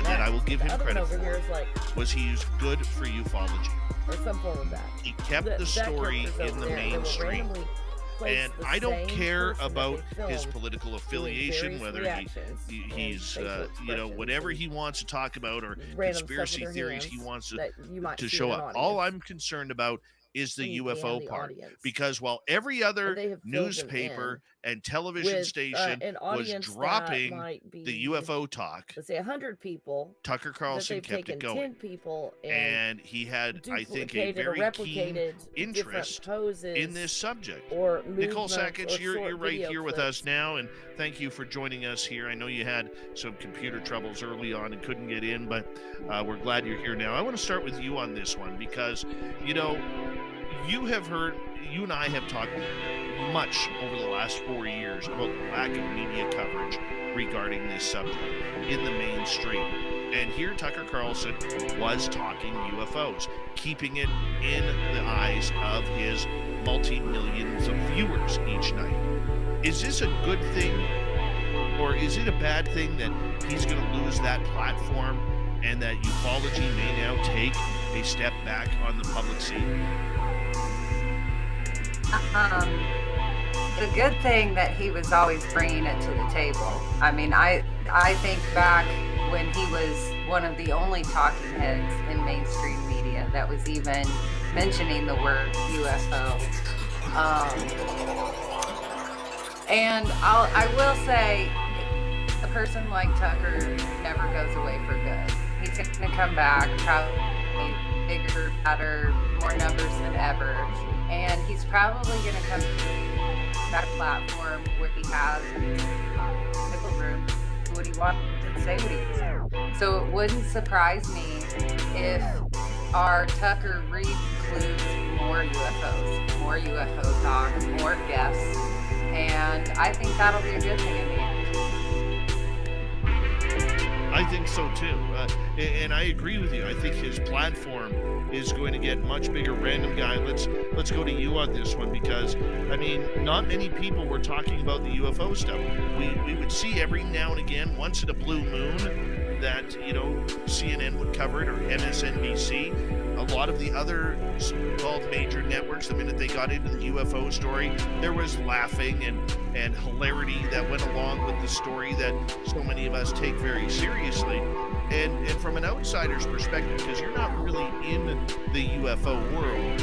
that I will give him credit for, was he was good for ufology. Or some form of that. He kept the story in the mainstream. And I don't care about his political affiliation, whether he's, you know, whatever he wants to talk about or conspiracy theories he wants to show up. All I'm concerned about is the UFO part. Because while every other newspaper and television station was dropping the UFO talk, let's say 100 people, Tucker Carlson kept it going. 10 people and he had, I think, a very keen interest in this subject. Nicole Sackett, you're right here with us now, and thank you for joining us here. I know you had some computer troubles early on and couldn't get in, but we're glad you're here now. I want to start with you on this one because, you know, you and I have talked much over the last 4 years about the lack of media coverage regarding this subject in the mainstream. And here Tucker Carlson was talking UFOs, keeping it in the eyes of his multi-millions of viewers each night. Is this a good thing, or is it a bad thing that he's going to lose that platform and that ufology may now take a step back on the public scene? The good thing that he was always bringing it to the table. I mean, I think back when he was one of the only talking heads in mainstream media that was even mentioning the word UFO. And I will say, a person like Tucker never goes away for good. He's going to come back, probably bigger, better, more numbers than ever. And he's probably going to come back to a platform where he has wiggle room to what he wants to say what he wants. So it wouldn't surprise me if our Tucker includes more UFOs, more UFO talks, more guests. And I think that'll be a good thing in the end. I think so too, and I agree with you. I think his platform is going to get much bigger. Random guy, let's go to you on this one, because I mean, not many people were talking about the UFO stuff. We would see every now and again, once in a blue moon, that, you know, CNN would cover it, or MSNBC. A lot of the other so-called major networks, the minute they got into the UFO story, there was laughing and hilarity that went along with the story that so many of us take very seriously. And from an outsider's perspective, because you're not really in the UFO world,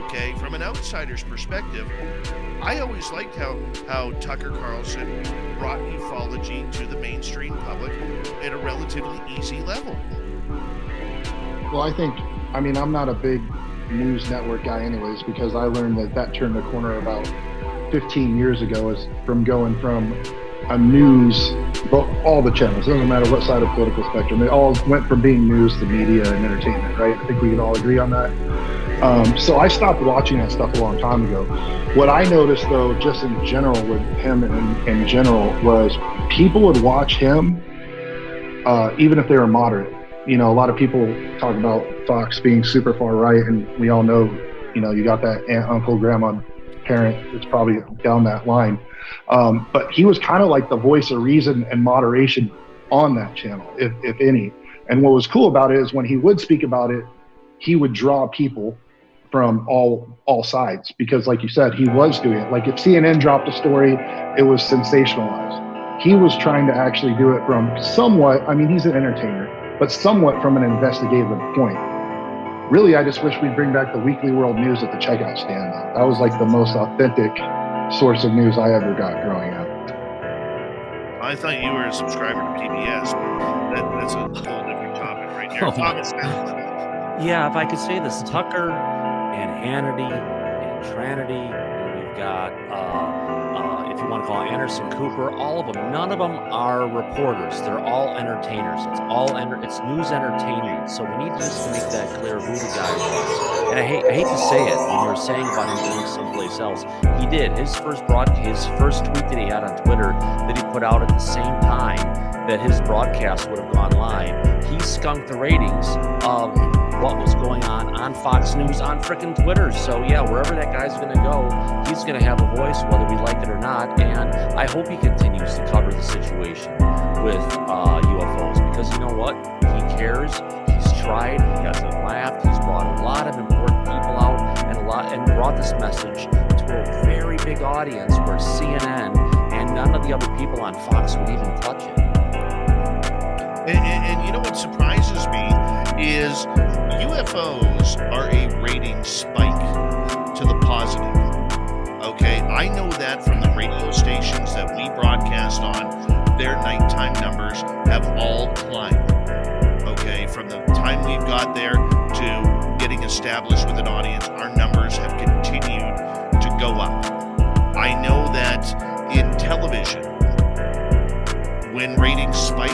okay? From an outsider's perspective, I always liked how Tucker Carlson brought ufology to the mainstream public at a relatively easy level. Well, I mean, I'm not a big news network guy anyways, because I learned that turned the corner about 15 years ago, is from going from a news, all the channels, it doesn't matter what side of political spectrum, it all went from being news to media and entertainment, right? I think we can all agree on that. So I stopped watching that stuff a long time ago. What I noticed though, just in general with him in general, was people would watch him even if they were moderate. You know, a lot of people talk about Fox being super far right, and we all know, you know, you got that aunt, uncle, grandma, parent that's probably down that line. But he was kind of like the voice of reason and moderation on that channel, if any. And what was cool about it is when he would speak about it, he would draw people from all sides, because like you said, he was doing it. Like if CNN dropped a story, it was sensationalized. He was trying to actually do it from somewhat, I mean, he's an entertainer, but somewhat from an investigative point. Really, I just wish we'd bring back the Weekly World News at the checkout stand. That was like the most authentic source of news I ever got growing up. I thought you were a subscriber to PBS, but that's a whole different topic right here. Thomas. Yeah, if I could say this, Tucker and Hannity and Tranity, and we've got, if if you want to call it Anderson Cooper, all of them, none of them are reporters. They're all entertainers. It's all it's news entertainment. So we need just to make that clear who the guy was. And I hate to say it, when you were saying about him going someplace else, he did. His first tweet that he had on Twitter that he put out at the same time that his broadcast would have gone live, he skunked the ratings of what was going on Fox News, on frickin' Twitter. So yeah, wherever that guy's going to go, he's going to have a voice, whether we like it or not. And I hope he continues to cover the situation with UFOs, because you know what? He cares. He's tried. He hasn't laughed. He's brought a lot of important people out and brought this message to a very big audience where CNN and none of the other people on Fox would even touch it. And you know what surprises me is UFOs are a rating spike to the positive. Okay, I know that from the radio stations that we broadcast on, their nighttime numbers have all climbed. Okay, from the time we've got there to getting established with an audience, our numbers have continued to go up. I know that in television, when ratings spike,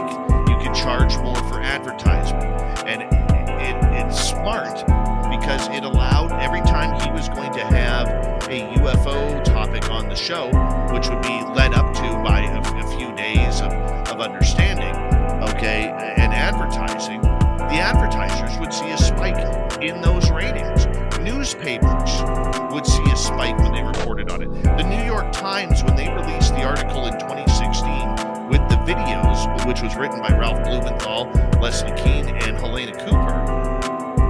you can charge more for advertisement. And it's smart because it allowed, every time he was going to have a UFO topic on the show, which would be led up to by a few days of understanding, okay, and advertising, the advertisers would see a spike in those ratings. Newspapers would see a spike when they reported on it. The New York Times, when they released the article in 2016 with the videos, which was written by Ralph Blumenthal, Leslie Kean, and Helena Cooper,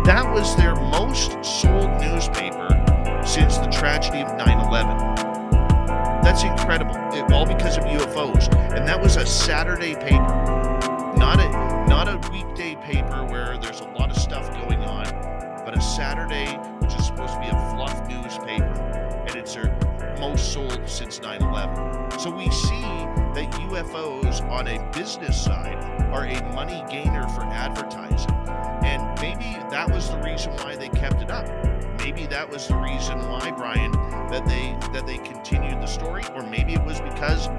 that was their most sold newspaper since the tragedy of 9/11. That's incredible. All because of UFOs. And that was a Saturday paper, not a weekday paper where there's a lot of stuff going on, but a Saturday, which is supposed to be a fluff newspaper, and it's their most sold since 9/11. So we see that UFOs on a business side are a money gainer for advertising. And maybe that was the reason why they kept it up. Maybe that was the reason why, Brian, that they continued the story, or maybe it was because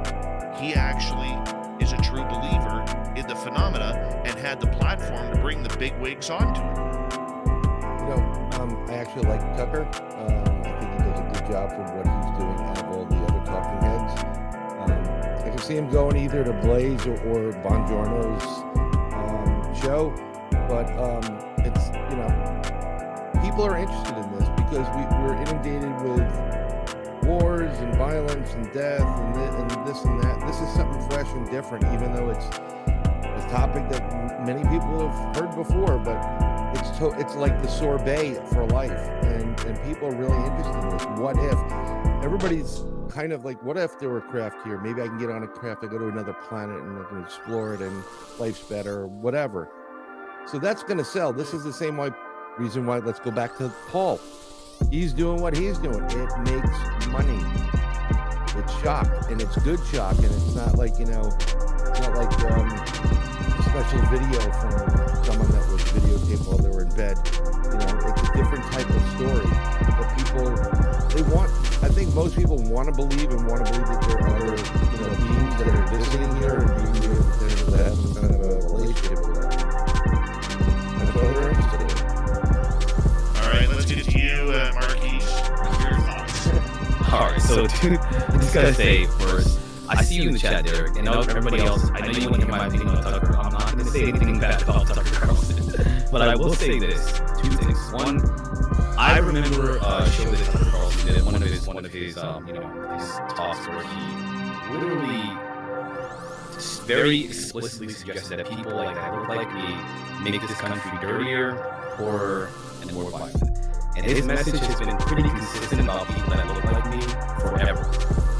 he actually is a true believer in the phenomena and had the platform to bring the big wigs onto it. You know, I actually like Tucker. I think he does a good job for what he's doing out of all the other talking heads. I can see him going either to Blaze or Bongiorno's show, but it's, you know, people are interested in this because we're inundated with wars and violence and death and this and that. This is something fresh and different, even though it's a topic that many people have heard before, but it's like the sorbet for life, and people are really interested in this. What if? Everybody's kind of like, what if there were craft here? Maybe I can get on a craft, I go to another planet and I can explore it and life's better, or whatever. So that's going to sell. This is the same reason why, let's go back to Paul. He's doing what he's doing. It makes money. It's shock, and it's good shock, and it's not like, you know, it's not like a special video from someone that was videotaped while they were in bed. You know, it's a different type of story that people, they want. I think most people want to believe that there are other, you know, beings that are visiting here and beings that have some kind of a relationship with them. That's what they're interested in. All right, let's get to you, Marquise. Your thoughts. All right, so I just gotta say first, I see you in the chat, Derek, and everybody else. I know you want to hear my opinion on Tucker. I'm not going to say anything bad about Tucker Carlson, but I will say this: two things. One, I remember a show that Tucker Carlson did, one of his his talks where he literally very explicitly suggested that people like that look like me make this country dirtier, poorer, and more violent. And his message has been pretty consistent about people that look like me forever.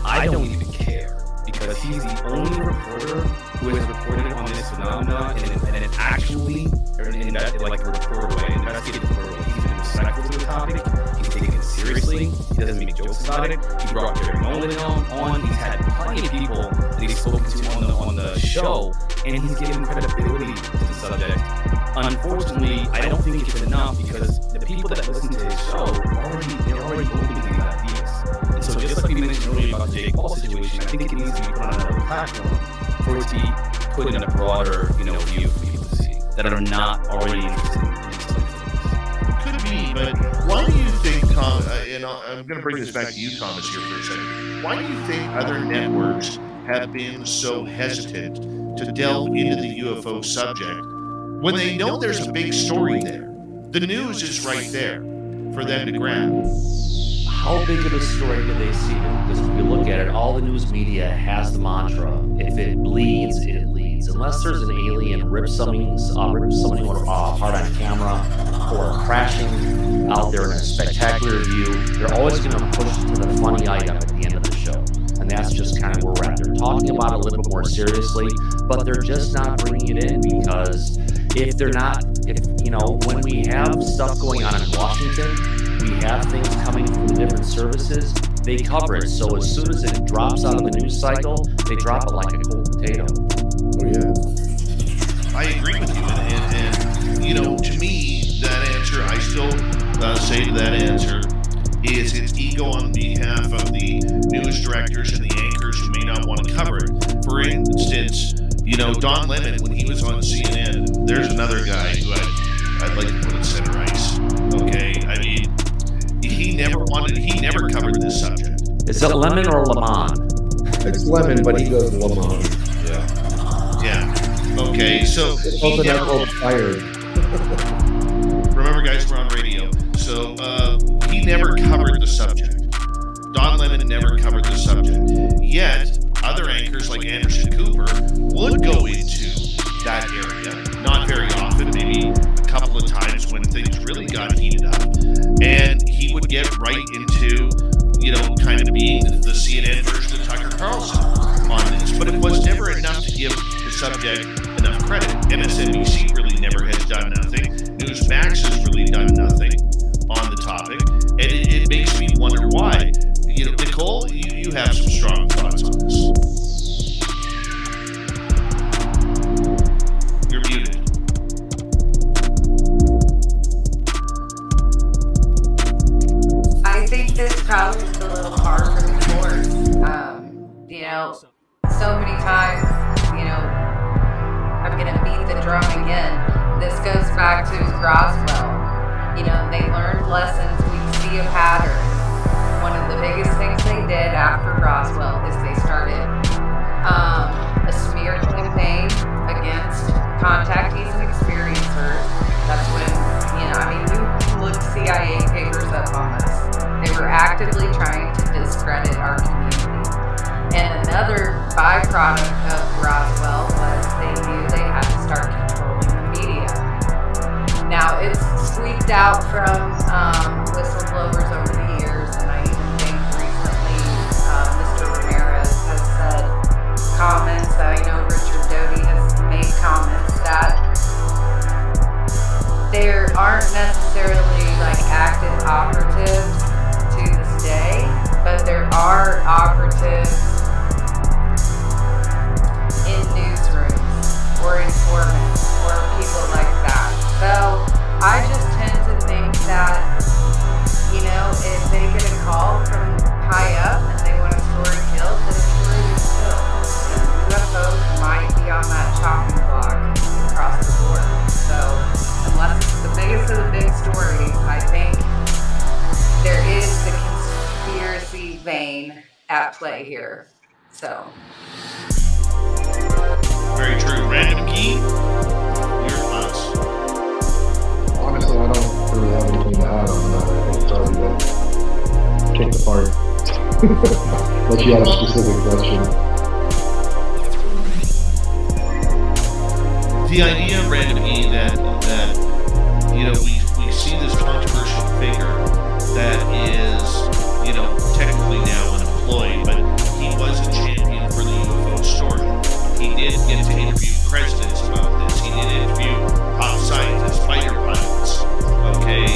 I don't even care, because he's the only reporter who has reported on this phenomenon and it actually, like a reporter way, investigative reporter way. He's been respectful to the topic. He's taken it seriously. He doesn't make jokes about it. He brought Jerry Nolan on. He's had plenty of people that he's spoken to on the show, and he's given credibility to the subject. Unfortunately, I don't think it's enough, because the people that listen to his show they're already open to these ideas. And So just like we mentioned earlier about the Jake Paul situation, I think it needs to be put on another platform for it to be put in a broader, view for people to see that are not already interested in Could be, but why do you think, and I'm going to bring this back to you, Thomas, here for a second. Why do you think other networks have been so hesitant to delve into the UFO subject when they know there's a big story there? The news is right there for them to grab. How big of a story do they see? Because if you look at it, all the news media has the mantra: if it bleeds, it leads. Unless there's an alien rip somebody apart on camera, or crashing out there in a spectacular view, they're always going to push to the funny item at the end of the show. And that's just kind of where we're at. They're talking about it a little bit more seriously, but they're just not bringing it in, because when we have stuff going on in Washington, we have things coming from the different services, they cover it. So as soon as it drops out of the news cycle, they drop it like a cold potato. Oh, yeah. I agree with you. And to me, that answer, I still say to that answer, is it's ego on behalf of the news directors and the anchors who may not want to cover it. For instance, Don Lemon, when he was on CNN, there's another guy who I'd like to put in center ice. Okay? I mean, he never covered this subject. Is it Lemon or Lemon? It's Lemon, but he goes Lemon. Yeah. Okay, so he never fired. Remember, guys, we're on radio. So he never covered the subject. Don Lemon never covered the subject. Yet, other anchors like Anderson Cooper would go into that area. Not very often, maybe a couple of times when things really got heated up. And he would get right into, kind of being the CNN version of Tucker Carlson on this. But it was never enough to give the subject enough credit. MSNBC really never has done nothing. Newsmax has really done nothing on the topic. And it makes me wonder why. Nicole, you have some strong thoughts on this. You're muted. I think this probably is a little hard for the court. So many times, I'm going to beat the drum again. This goes back to Roswell. They learned lessons. We see a pattern. One of the biggest things they did after Roswell is they started a smear campaign against contactees and experiencers. That's when, you can look CIA papers up on this. They were actively trying to discredit our community. And another byproduct of Roswell was they knew they had to start controlling the media. Now, it's squeaked out from whistleblowers over the years, and I even think recently Mr. Ramirez has said comments. I know Richard Doty has made comments that there aren't necessarily active operatives to this day, but there are operatives in newsrooms or informants or people like that. So I just tend to think that, if they get a call from high up and they want a story killed, then a story is killed. UFOs might be on that chopping block across the board. So unless it's the biggest of the big stories, I think there is the conspiracy vein at play here. So. Very true. Random Key, your thoughts? Honestly, I don't really have anything to add on that. It's already been kicked apart. Unless you had a specific question. The idea, Random Key, that we see this controversial figure that is, technically now unemployed, but he was a champion for the UFO story. He did get to interview presidents about this. He did interview top scientists, fighter pilots. Okay,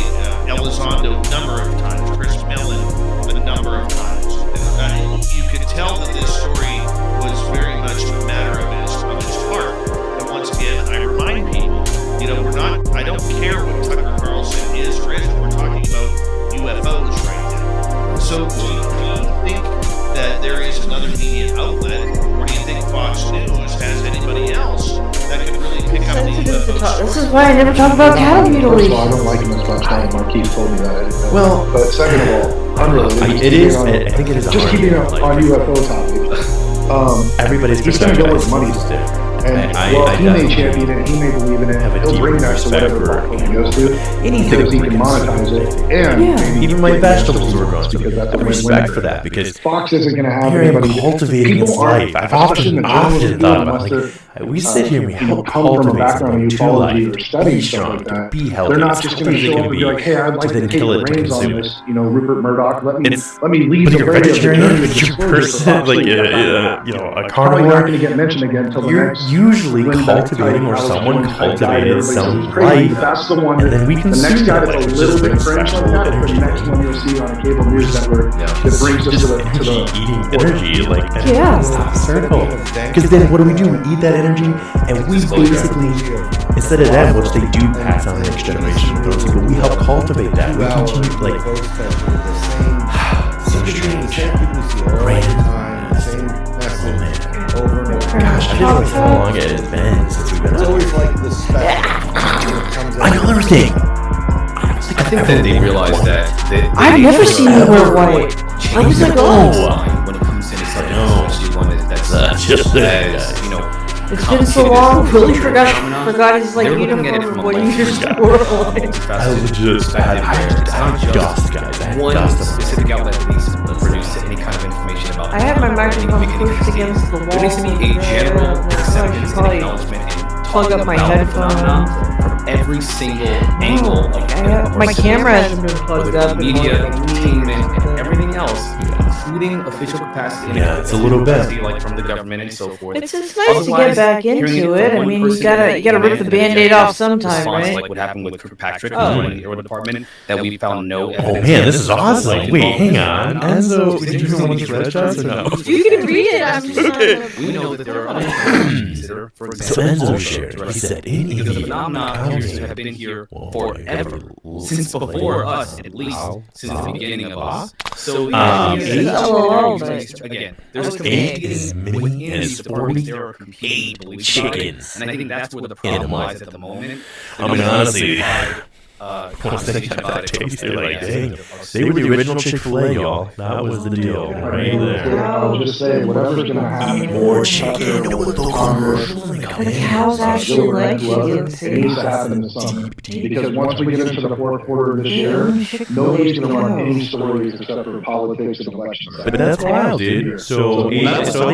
Elizondo a number of times, Chris Mellon a number of times. You could tell that this story was very much a matter of his heart. And once again, I remind people, I don't care what Tucker Carlson is or isn't. We're talking about UFOs right now. So do you to talk. This is why I never talk about cattle First mutilation. of all, I don't like him as much. Marquise told me that. I didn't know. Well, but second of all, unrelated. it is. I think it is. Just keeping it on UFO topic. Everybody's he's going to go where the money's there. And he may champion it, he may believe in it, he'll bring that to whatever platform he goes to, because he can monetize it, and even my vegetables were growing. Because that's a respect for that, because Fox isn't going to have here I am anybody cultivating its life. I've often thought about like we sit here and we help cultivate something to life, be strong, to be healthy. They're not just going to show up and be like, hey, I'd like to take the reins on this, Rupert Murdoch, let me lead the way of the journey of disclosure. Like a Probably carnivore. not going to get mentioned again until the next. Usually cultivating or someone cultivated some life, that's the one and then we the consume next guy that, that's which a is little bit just cringe like special that is energy. the next one you'll see on a cable news network that brings us to the Eating energy, like Yeah. stop circle. Because then what do? We eat that energy, and we basically, instead of them, which they do pass on the next generation, those people, we help cultivate that. We continue like so strange. Gosh, I didn't know how long it has been since we've been It's on always here. like the spectrum. Another thing. I think that they realized that I've never seen you wear white. I was like, oh. when it comes into something, especially one that's just as It's been so long, really forgot his like uniform of what you just wore. I just had dust, guys. I had one dust. specific outlet that needs to produce any kind of information about. I had my microphone pushed against the wall. There needs to be a general acceptance and acknowledgement and plug up my headphones. from every single angle of My camera hasn't been plugged up. media, entertainment, and everything else, including official capacity. Yeah, it's a little bit. capacity, like from the government and so forth. It's nice to get back into it. I mean, you gotta rip the Band-Aid off sometime, right? Like what happened with Patrick in the Air Department, that we found no evidence. Oh man, this is awesome. Wait, hang on. Enzo, did you know someone's red shots or no? You can read it. I'm just not. We know that there are other countries that are, for So example, Enzo shared. He said, because the phenomena appears to have been here forever, since before us, at least since the beginning of us. So again, there's a 8 is mini and it's 40 there are competing beliefs about it, chickens. and I think that's where the problem lies at the moment. I mean, honestly, Conversation about it. tasted like, dang, they were the original Chick-fil-A, y'all. That was the deal right there. I would just say, whatever's going to happen. Eat more chicken with the commercials. The cows actually like chicken It needs to happen this summer. Because once we get into the fourth quarter of this year, nobody's going to run any stories except for politics and elections. But that's wild, dude. So they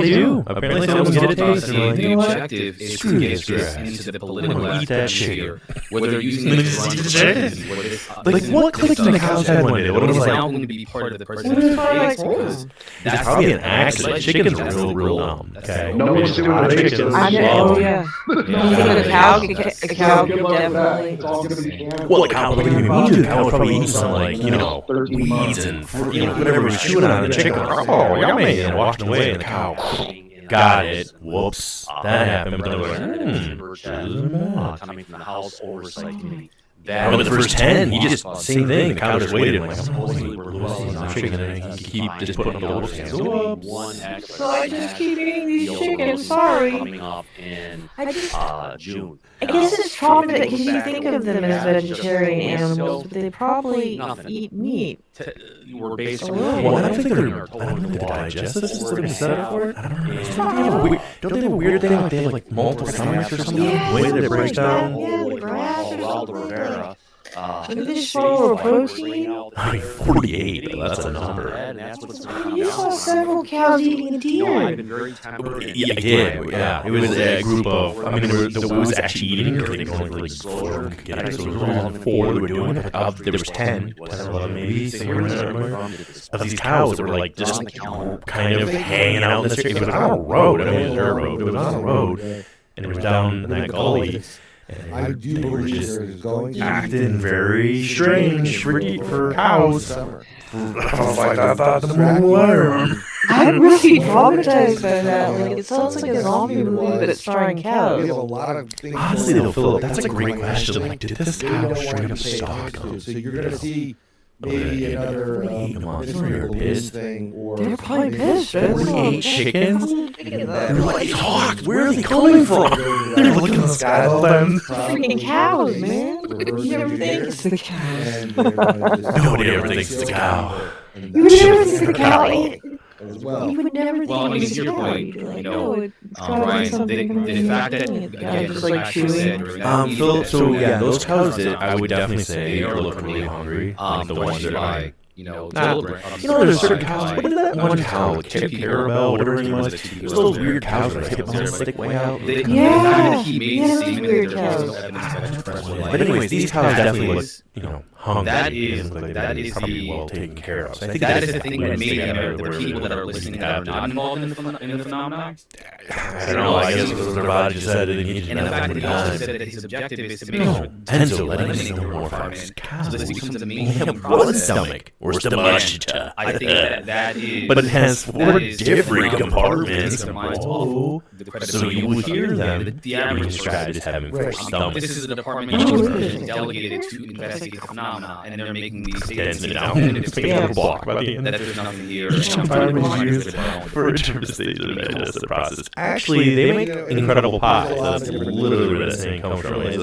do. Apparently someone get a taste and like, The you know what? objective is Screw to this get this grass. into the political I'm gonna eat aspect that here, shit. whether they're using it to run for president, whether it's Like, what clicked in the cow's head one day? What was it's like? now going to be part of the president's debates because It's probably an accident. Chicken's real dumb. Okay. No one's doing Lot of the chickens. chickens. Oh yeah. A cow could definitely. It's all going to be canned. Well, the cow, what do you mean? The cow was probably eating some, like, weeds and, whatever was chewing on the chicken. Oh, yummy. And walked away, and the cow got it. Whoops. That happened. But they were like, coming from the House Oversight Committee. Over the first 10, he just, same thing. The cow just waited. Like, supposedly we're losing the chicken, and he keep just putting up the whoops. So I just keep eating these chickens. Sorry. Coming up in June. I guess it's traumatic because you think of them as vegetarian animals, but they probably eat meat. We're basically. Well, I don't think the digestive system is set up for it. I don't know. Don't they have a weird thing? Like they have like multiple stomachs or something? The way that it breaks down. Did they swallow a protein? I mean, 48. That's a number. You saw several cows eating a deer. Yeah, I did. Yeah, it was a group of. I mean, there was actually eating. They could only really explore. So there was only 4 that were doing it. There was 10, 11 maybe. Of these cows that were like just kind of hanging out in the street. It was on a road. I mean, it was a dirt road. It was on a road, and it was down in that gully. And I do they were believe just there is going to be acting very strange for cows. I was like, I thought the moon was. I'm really traumatized by that. Like, it sounds like a zombie movie, but it's starring We cows. have a lot of things. Honestly, going though, on. Philip, that's a great question. Like, did this They cow don't straight want up to pay stalk attention to. them? So you're going to see maybe another administrative pissed. thing, or They're probably pissed, right? 48 chickens? They're like, fuck, where are they coming from? They're looking in the sky all the time. Freaking cows, man. You never think it's the cow. Nobody ever thinks it's a cow. You would never think it's the cow. As well. You would never think Well, I mean, it's to the your cow. point, You'd be like, you no, know, it's gotta be Ryan, something the fact that, amazing. again, Just like like Ashley said, chewing. Those cows that I would definitely say are looking really hungry. Like the ones that are like, you know, there's certain cows. What is that one cow? Like Chip Arabelle, whatever his name was. There's those weird cows where the hips stick way out. Yeah, those weird cows. But anyways, these cows definitely look, hungry. That is probably well taken care of. So I think that is the thing that maybe the people that are listening that are not involved in the phenomenon. I don't know. I guess it was their body just said it. And the fact that he also said that his objective is to make sure Enzo letting us know more about his cows. So this becomes a We mainstream have process. one stomach or stomachita. I think that is. But it has four that is different from compartments. the minds of So you would hear them. The average described as having four stomachs. This is a department which is delegated to investigate the phenomena, and they're making these statements that there's nothing here. For interpretation of the digestive process. Actually, they make incredible pies. That's literally where that saying comes from. It's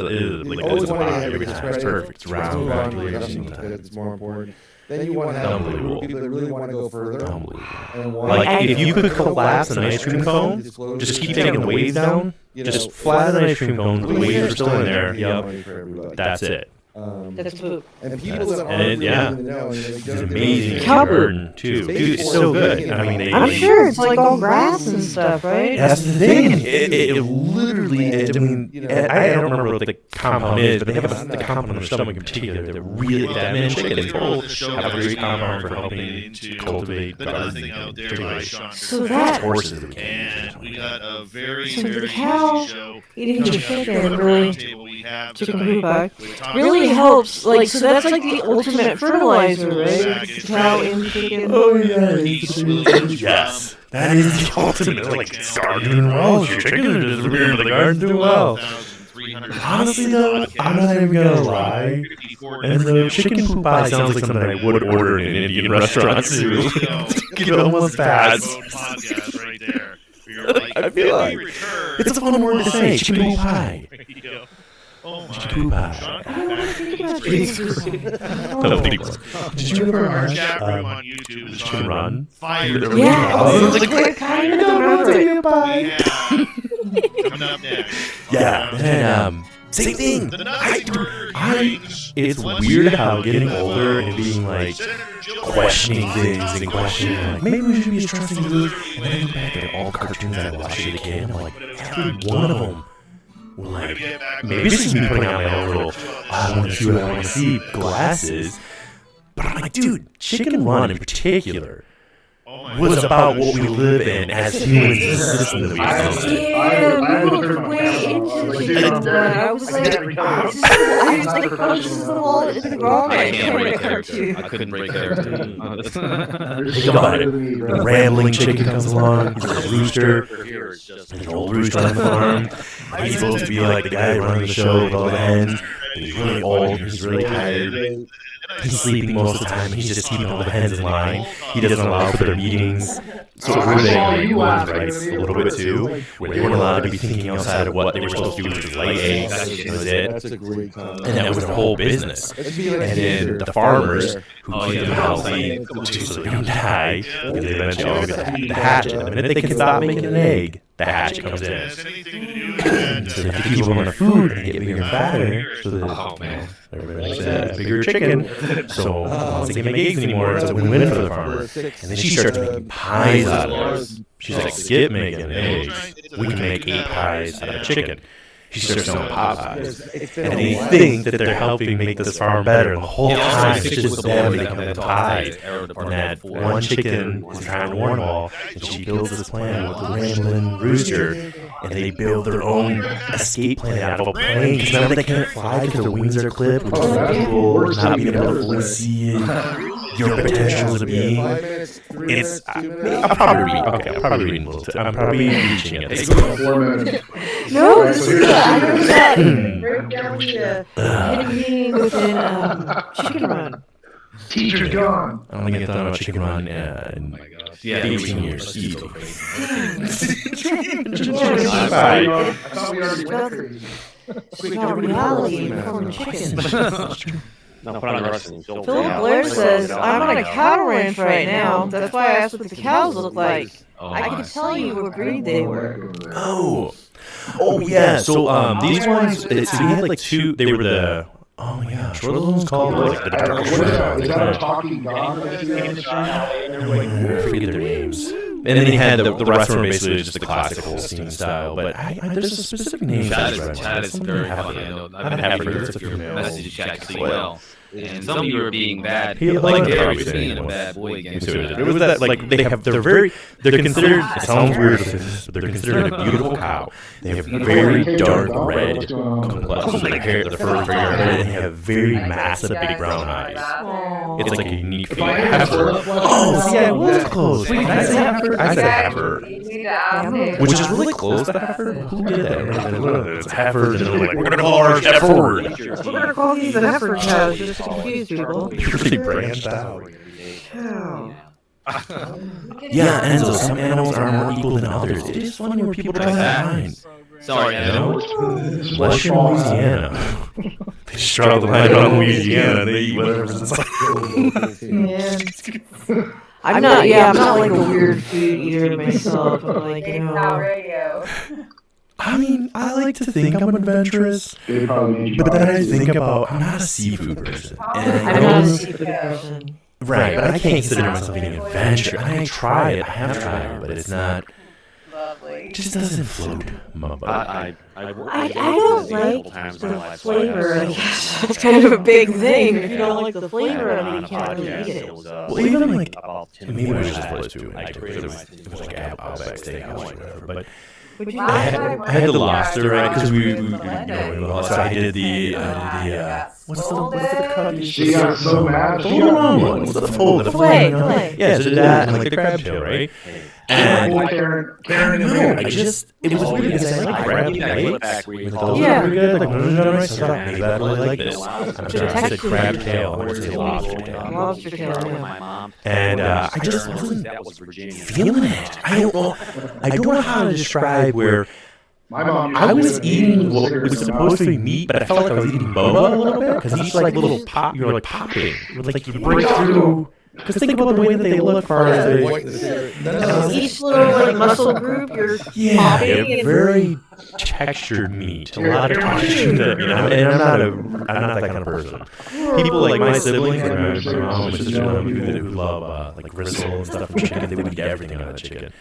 perfect. It's round, it's more important. Then you want to have people that really want to go further. Like, if you could collapse an ice cream cone, just keep taking the waves down, just flatten an ice cream cone, the waves are still in there, that's it. That's poop. And people that aren't really in the know, it's amazing garden too. Dude, it's so good. I mean, I'm sure it's like all grass and stuff, right? That's the thing. It literally. I mean, I don't remember what the compound is, but they have the compound in their stomach in particular that really that many chickens have a great compound for helping to cultivate the other thing out there by Sean. So that horses. And we got a very the cow show. eating chicken really chicken poop bag really helps. Like, so that's like the ultimate fertilizer, right? Cow in chicken. Oh yeah, yes. That is the ultimate. Like, garden doing well. Your chickens are just rearing the garden doing well. Honestly though, I'm not even gonna lie. And the chicken poop pie sounds like something I would order in an Indian restaurant too. Give it almost pass. I feel like it's a fun word to say. Chicken poop pie. Chicken poop pie. Did you ever watch Chicken Run? Yeah, what kind of Coming up next. Yeah, and same thing. It's weird how getting older and being like questioning things and questioning like maybe we should be trusting these. And then I look back at all cartoons that I watched as a kid, and I'm like, every one of them were like, maybe this is me putting out my own little I want to see what I want to see glasses. But I'm like, dude, Chicken Run in particular was about what we live in as humans in the system that we exist in. I was like, this is the law. It's wrong. I can't break character. I couldn't break character. Think about it. The rambling chicken comes along. He's a rooster. There's an old rooster on the farm. He's supposed to be like the guy running the show with all the hens. And he's really old. He's really tired. He's sleeping most of the time. He's just keeping all the hens in line. He doesn't allow for their meetings. So really, rights a little bit too, where they weren't allowed to be thinking outside of what they were supposed to do, which was lay eggs. That was it. And that was their whole business. And then the farmers who keep them healthy so they don't die, because they eventually all get the hatchet. And the minute they can stop making an egg, the hatchet comes in. So they have to keep them on their food and get bigger and fatter, so that everybody likes a bigger chicken. So once they can't make eggs anymore, it's a win-win for the farmer. And then she starts making pies out of it. She's like, skip making eggs. We can make 8 pies out of chicken. She starts selling pot pies. And they think that they're helping make this farm better. And the whole time it's just them making the pies. And that one chicken is trying to warn them all. And she builds this plan with the rambling rooster. And they build their own escape plan out of a plane. Because remember, they can't fly because their wings are clipped, which is cool. Not being able to fully see your potential as a being. It's I'm probably reading a little too. I'm probably reaching at this point. No, this is good. I noticed that. Break down the hidden meaning within Chicken Run. Teacher's gone. I'm gonna get done with chicken run in 18 years. Easy. I thought we already went crazy. It's not reality from chicken. No, put on the rest of them. Philip Blair says, I'm on a cattle ranch right now. That's why I asked what the cows look like. I can tell you what breed they were. Oh yeah. So these ones, so we had like two. They were the. Oh my gosh, what are those called? Like the dark. Is that a talking dog? I forget their names. And then he had the rest of them basically just the classic Holstein style. But there's a specific name. Chat is very funny. I know. I've been happy to your message chat to see well. And some of you are being bad. Like Gary's being a bad boy against it. It was that like they're considered. It sounds weird, but they're considered a beautiful cow. They have very dark red complexion. Like hair, the fur is very dark red, and they have very massive big brown eyes. It's like a unique thing. Oh, see, I was close. Wait, I said heifer. Which is really close to heifer. Who did that? It's heifer, and they're like, we're gonna call ours Heiford. We're gonna call these the heifer cows just to confuse people. Really branched out. Yeah, Enzo, some animals are more equal than others. It is funny when people try that line. Sorry, Enzo. Unless you're in Louisiana. They straddle the line around Louisiana and they eat whatever's inside. I'm not like a weird food eater myself, but like, you know. I mean, I like to think I'm adventurous, but then I think about I'm not a seafood person. I'm not a seafood person. Right, but I can't consider myself being an adventurous. I try it, I have tried it, but it's not. It just doesn't float my boat. I don't like the flavor. I guess it's kind of a big thing. If you don't like the flavor of it, you can't really eat it. Well, even like maybe it was just close to it. It was like Outback Steakhouse or whatever, but. I had the lobster, right? Because we so I did the what's the cut? She got so mad. The wrong one. What's the fillet? Yeah, so that and like the crab tail, right? And Karen, it was weird because I like crab tail. Yeah. Pretty good. Like, I thought maybe I really like this. I said crab tail. I wanted to say lobster tail. Lobster tail, yeah. And I just wasn't feeling it. I don't know how to describe where I was eating what was supposed to be meat, but I felt like I was eating boba a little bit because each like little pop, you're like popping, like you break through. Because think about the way that they look for each little like muscle group, you're popping. Very textured meat. A lot of texture, and I'm not that kind of person. People like my siblings, my mom and sister, who love like gristle and stuff from chicken, they would eat everything out of chicken.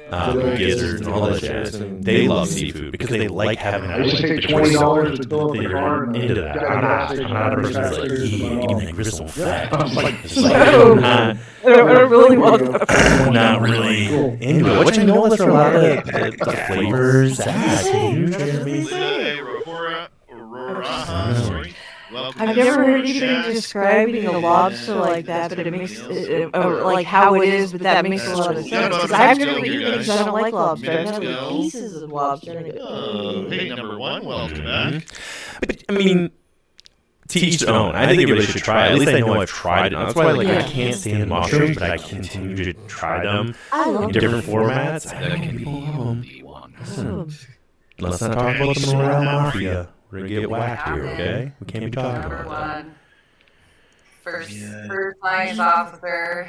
Gizzards and all that shit. They love seafood because they like having that. I used to take $20 to fill up the car. Into that. I'm not a person that's like eating that gristle fat. I don't really want that. I'm not really into it. What you know is for a lot of the flavors. I've never heard anybody describe eating a lobster like that, but it makes like how it is, but that makes a lot of sense. Because I've never eaten it because I don't like lobster. I've never eaten pieces of lobster. Hey, number one, welcome back. But I mean, to each their own. I think everybody should try it. At least I know I've tried it. That's why I can't stand mushrooms, but I continue to try them in different formats. Let's not talk about the morale mafia. We're gonna get whacked here, okay? We can't be talking about that. First science officer.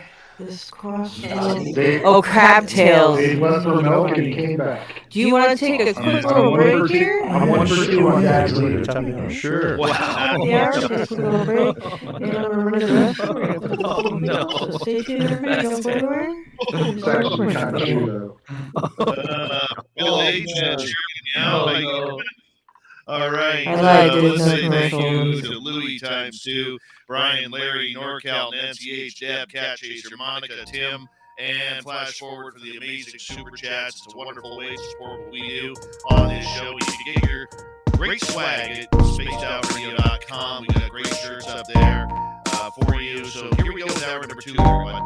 Oh, crab tails. He left for milk and he came back. Do you want to take a quick little break here? I'm 1 for 2 on that. Sure. Wow. Yeah, we're going to take a little break. And I'm going to run to the restroom. Oh, no. Stay tuned, everybody. Don't go anywhere. It's actually kind of true, though. Bill H. All right. Let's say thank you to Louis ×2, Brian, Larry, NorCal, Nancy H, Deb, Cat Chaser, Monica, Tim, and flash forward for the amazing super chats. It's a wonderful way to support what we do on this show. You can get your great swag at spacedoutradio.com. We got great shirts up there for you. So here we go with hour number 2, everyone.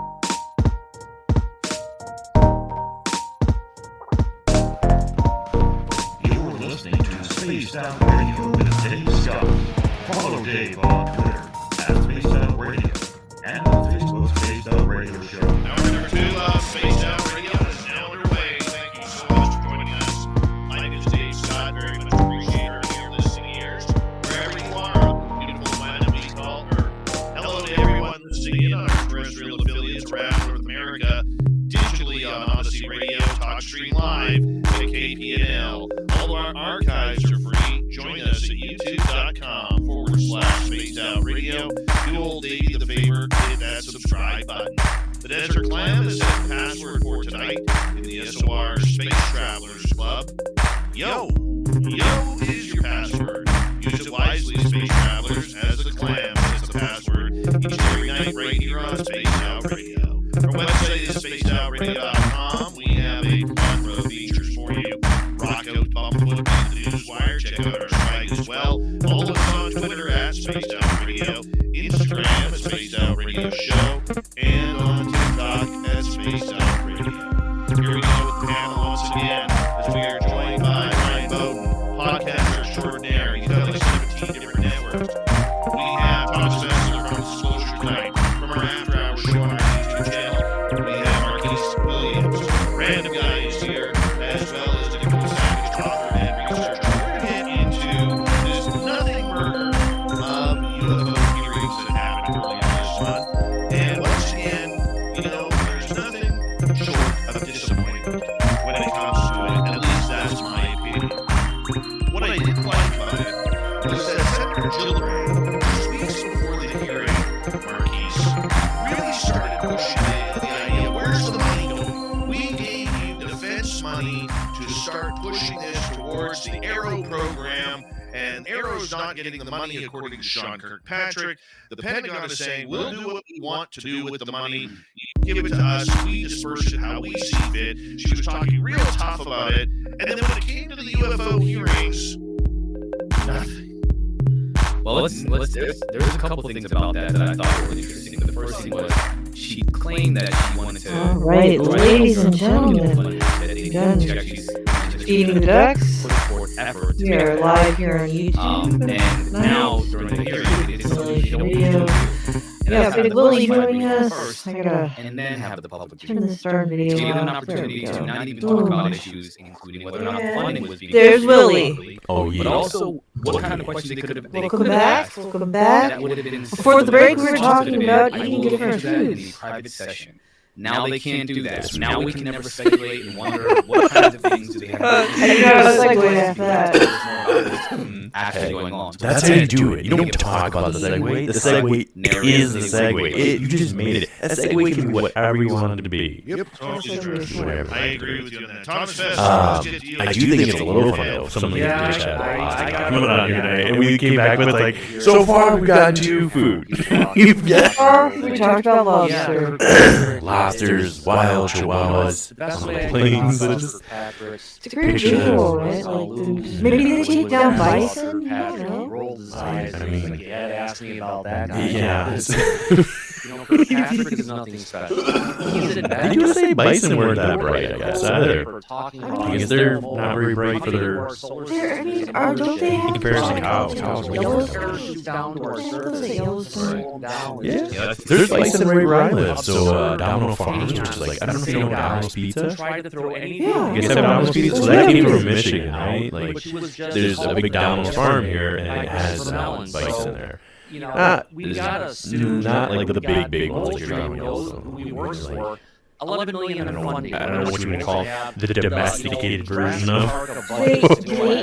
Listening to Spaced Out Radio with Dave Scott. Follow Dave on Twitter @Spaced Out Radio Spaced Out Radio Show. Hour number 2 of Spaced Out Radio is now underway. Thank you so much for joining us. My name is Dave Scott. Very much appreciate your listening ears. Wherever you are on the beautiful planet we call Earth. Hello to everyone listening in on our terrestrial affiliates around North America, digitally on Odyssey Radio, TalkStream Live, and KPNL. All of our archives are free. Join us at youtube.com/Spaced Out Radio. Do old Davey the favor, hit that subscribe button. The Desert Clam has set the password for tonight in the SOR Space Travelers Club. Yo is your password. Use it wisely, Space Travelers, as the Clam sets the password each and every night right here on Spaced Out Radio. Our website is spacedoutradio.com. We have a plethora of features for you. Rock out, bump foot, the newswire. Check out our swag as well. Follow us on Twitter at Spaced Out Radio, Instagram at Spaced Out Radio Show, and on TikTok at Spaced Out Radio. Here we go with the panel once again, as we are joined by Ryan Bowden, podcaster extraordinaire. He's got like 17 different networks. We have Thomas Sessler from Disclosure tonight, from our After Hours show on our YouTube channel. We have Marquise Williams, Random Guy is here, as well as the Savage author and researcher. We're going to get into this nothing murder of UFO hearings that happened earlier this month. And once again, there's nothing short of disappointment when it comes to it. At least that's my opinion. What I didn't like about it was that Senator Gillibrand, just weeks before the hearing, Marquise, really started pushing the idea, where's the money going? We gave you defense money to start pushing this towards the Arrow program, and Arrow's not getting the money according to Sean Kirkpatrick. The Pentagon is saying, we'll do what we want to do with the money. You give it to us, we disperse it how we see fit. She was talking real tough about it, and then when it came to the UFO hearings, nothing. Well, there's a couple things about that I thought were interesting. The first thing was she claimed that she wanted to. All right, ladies and gentlemen, feeding the ducks. We are live here on YouTube. And now during the hearing, it's video. Yeah, Big Willie joining us. I gotta and then have the public turn the start video give them an off. opportunity to not even talk about issues, including whether or not funding was being. There's Willie. Oh, yeah. But also, what kind of questions they could have. Welcome back. Welcome back. That would have been Before the break, we were talking about eating different in the foods. private session. Now they can't do that. So now we can never speculate and wonder what kinds of things do they have. I got a segue after that. Actually going on. That's how you do it. You don't talk about the segue. The segue is the segue. You just made it. A segue can be whatever you want it to be. Yep, totally true. Whatever. I agree with you on that. Thomas Fest, I do think it's a little fun though. Some of the things we had coming on here today, and we came back with like, so far we've gotten to food. We've got We talked about lobster. lobsters, wild chihuahuas on the plains. Just It's a great visual, right? Like maybe they take down bison. I don't know. Rolled his eyes. I mean, Dad asked me about that. Yeah. Kirkpatrick is nothing special. He's in Did you say bison weren't that bright, I guess, either? I guess they're not very bright for their... Don't they have In comparison to cows. Cows are Yellowstone? down to our Those at Yellowstone. Yeah, there's bison right where I live. So, Domino Farms, which is like, I don't know if you know Domino's Pizza. Tried to throw anything. Yeah. You guys have Domino's Pizza? So that came from Michigan, right? Like, there's a big Domino's farm here, and it has bison there. We got a Not like the big ones like you're talking who about. we work for. 11 million in funding. I don't know what you would call the domesticated version of. They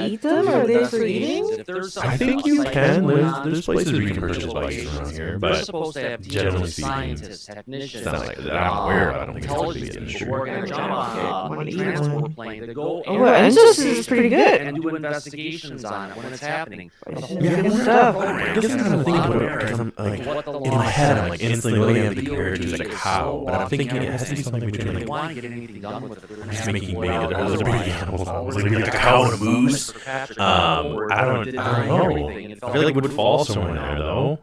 eat them? Are they for eating? I think you can. There's places where you can purchase bison around here, We're but supposed to have generally teachers, speaking, scientists, technicians, it's not like that. I'm aware of. I don't think it's supposed to be intelligence an people issue. working on a job on a transport plane to go Oh, Ancestors is pretty good. and do investigations on it when it's happening. Good stuff. I guess I'm trying to think about it because I'm like, in my head, I'm like instantly looking at the carriage as a cow, but I'm thinking it has to be something between like. Get anything done with it. I'm just making maybe other big animals. Like maybe like a cow and a moose. I don't know. I feel like it would fall somewhere in there though.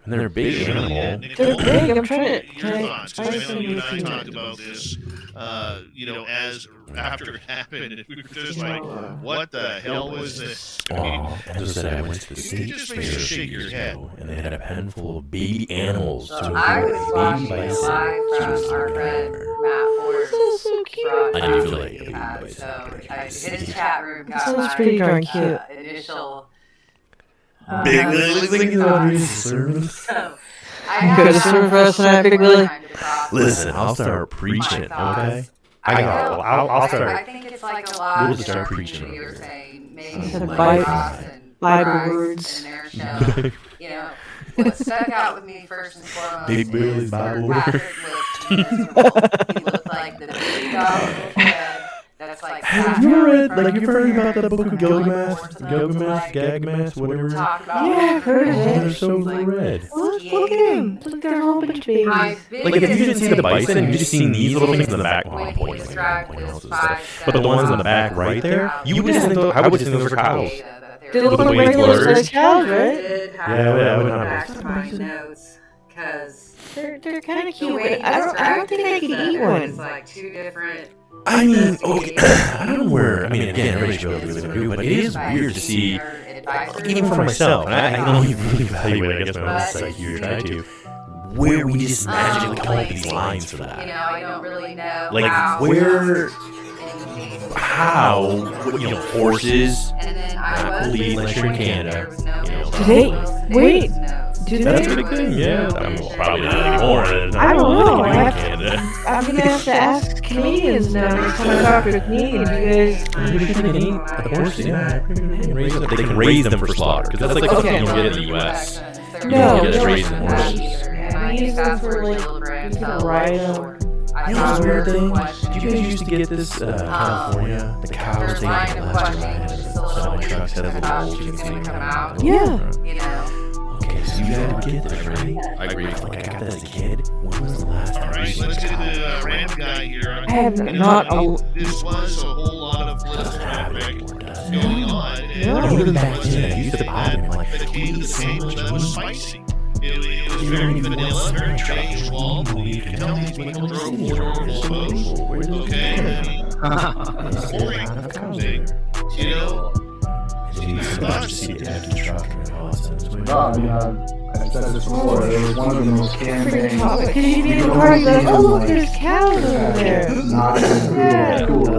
And they're big animal. They're big. I'm trying to. You and I talked about this, as after it happened, and we were just like, "What the hell was this?" As I said, I went to the state just makes you shake your head. and they had a pen full of baby animals. So I was watching live from our friend Matt Ford's so cute. I do feel like a baby so bison. his chat room got Sounds my pretty darn cute. Initial. Big Willie. So You could have served us that, Big Willie. Listen, I'll start preaching, okay? I'll start. I think it's like a lot. We'll just start preaching. You're saying maybe The like Bible Christ words. in their show. What stuck out with me first and foremost Big Willie's is Bible Patrick looked miserable. He looked like the big dog little kid that's like. Have you heard about that book of Gagmas, whatever? Yeah, I've heard of it. They're so red. Look at him. Look, there's a whole bunch of babies. Like, if you didn't see the bison, you just seen these little things in the back. But the ones in the back right there, you would just think I would just think those were cows. They look like regular sized cows, right? Yeah, I would not. Back to my notes because they're kind of cute, but I don't think I could eat one. It's like two different. I mean, okay, I don't know where. I mean, again, everybody should be able to do it, but it is weird to see, even for myself, and I can only really evaluate, I guess, my own psyche here, try to, where we just magically come up with these lines for that. I don't really know. Like, where, how, horses, not believe unless you're in Canada. Do they? Wait. Do That's they? a big thing, yeah. Probably not anymore. I don't know. Canada. I'm gonna have to ask Canadians now next time I talk to a Canadian. You guys. They can raise them for slaughter, because that's like something you don't get in the U.S. No, You don't get raising horses. We use them for like you can ride them. You know what's weird thing? Did you guys used to get this California? The cows they get the last time semi-trucks had a little holes you can see them coming out. Yeah. Okay, so you gotta get this, right? I agree. Like, I got that as a kid. When was the last time? Alright, let's get the random guy here. I have This was a whole lot of political rhetoric going on. And even back then, I used to buy them like, the key to the game was that was spicy. It was very vanilla, very casual. You can tell these people drove water clothes. Okay. Boring. I said this before, it was one of the most campaigns. Because you'd be in the car, you'd be like, oh, look, there's cows over there. Not cool.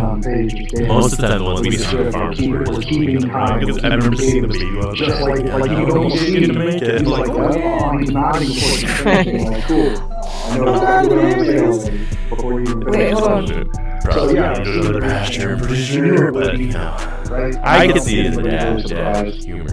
On page. Most of the time, the ones we see on farms were keeping time. Because I remember seeing the baby ones. Just like you don't see him to make it. He's like, oh, he's nodding for it. Cool. I know exactly what I'm saying before you. Wait, hold on. Probably go to another pasture, I'm pretty sure, but right? I can see it as a dad's humor.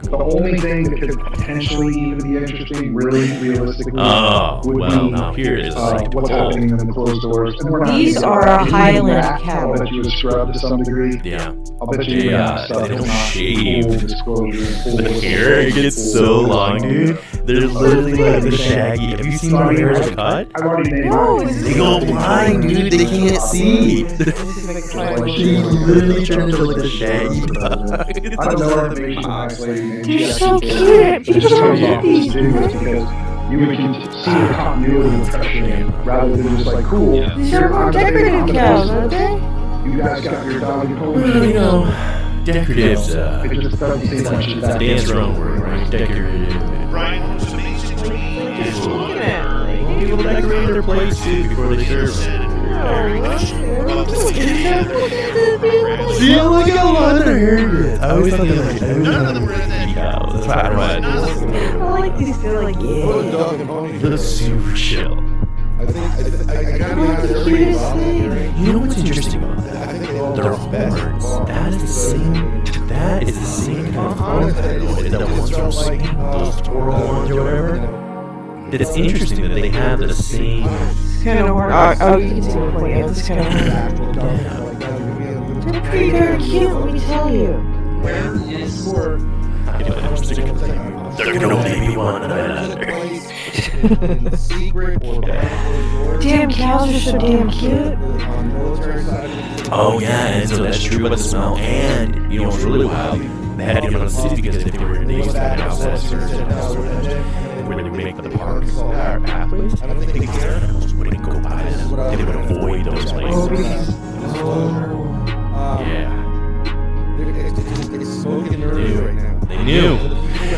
The only thing that could potentially even be interesting, really realistically, would be here it is. What's happening in the closed doors. These are a Highland cow. I bet you a scrub to some degree. Yeah. I'll bet you they don't shave. The hair gets so long, dude. They're literally like the shaggy. Have you seen my hair as a cut? I've already made They go blind, dude. They can't see. She literally turned into like the shaggy bug. I don't know if it makes you nice lady. They're so cute. It just comes off these videos because you can see the continuity of impression rather than just like, cool. These are more decorative cows, aren't they? You guys got your dog and pony. Decorative's it just doesn't seem like she's that. dance wrong word, right? Decorative. Brian was basically People decorate their plates too before they serve them. See, look at what their hair is. I always thought they were cows. That's why I don't I like these. They're like, yeah. They're super chill. I gotta be honest, they're pretty well. You know what's interesting about that? Their horns. That is the same kind of horn that ones from Spain, those Toro ones or whatever. It's interesting that they have the same kind of horn. Oh, you can see the point. Yeah, this kind of horn. They're pretty darn cute, let me tell you. Where is There can only be one in secret or Damn cows are so damn cute. Oh yeah, and so that's true about the smell. And you know what's really wild? They had to get on the city because if they were to use that where they make the parks pathways, I don't think the animals wouldn't go by them. They would avoid those places. Yeah. They knew.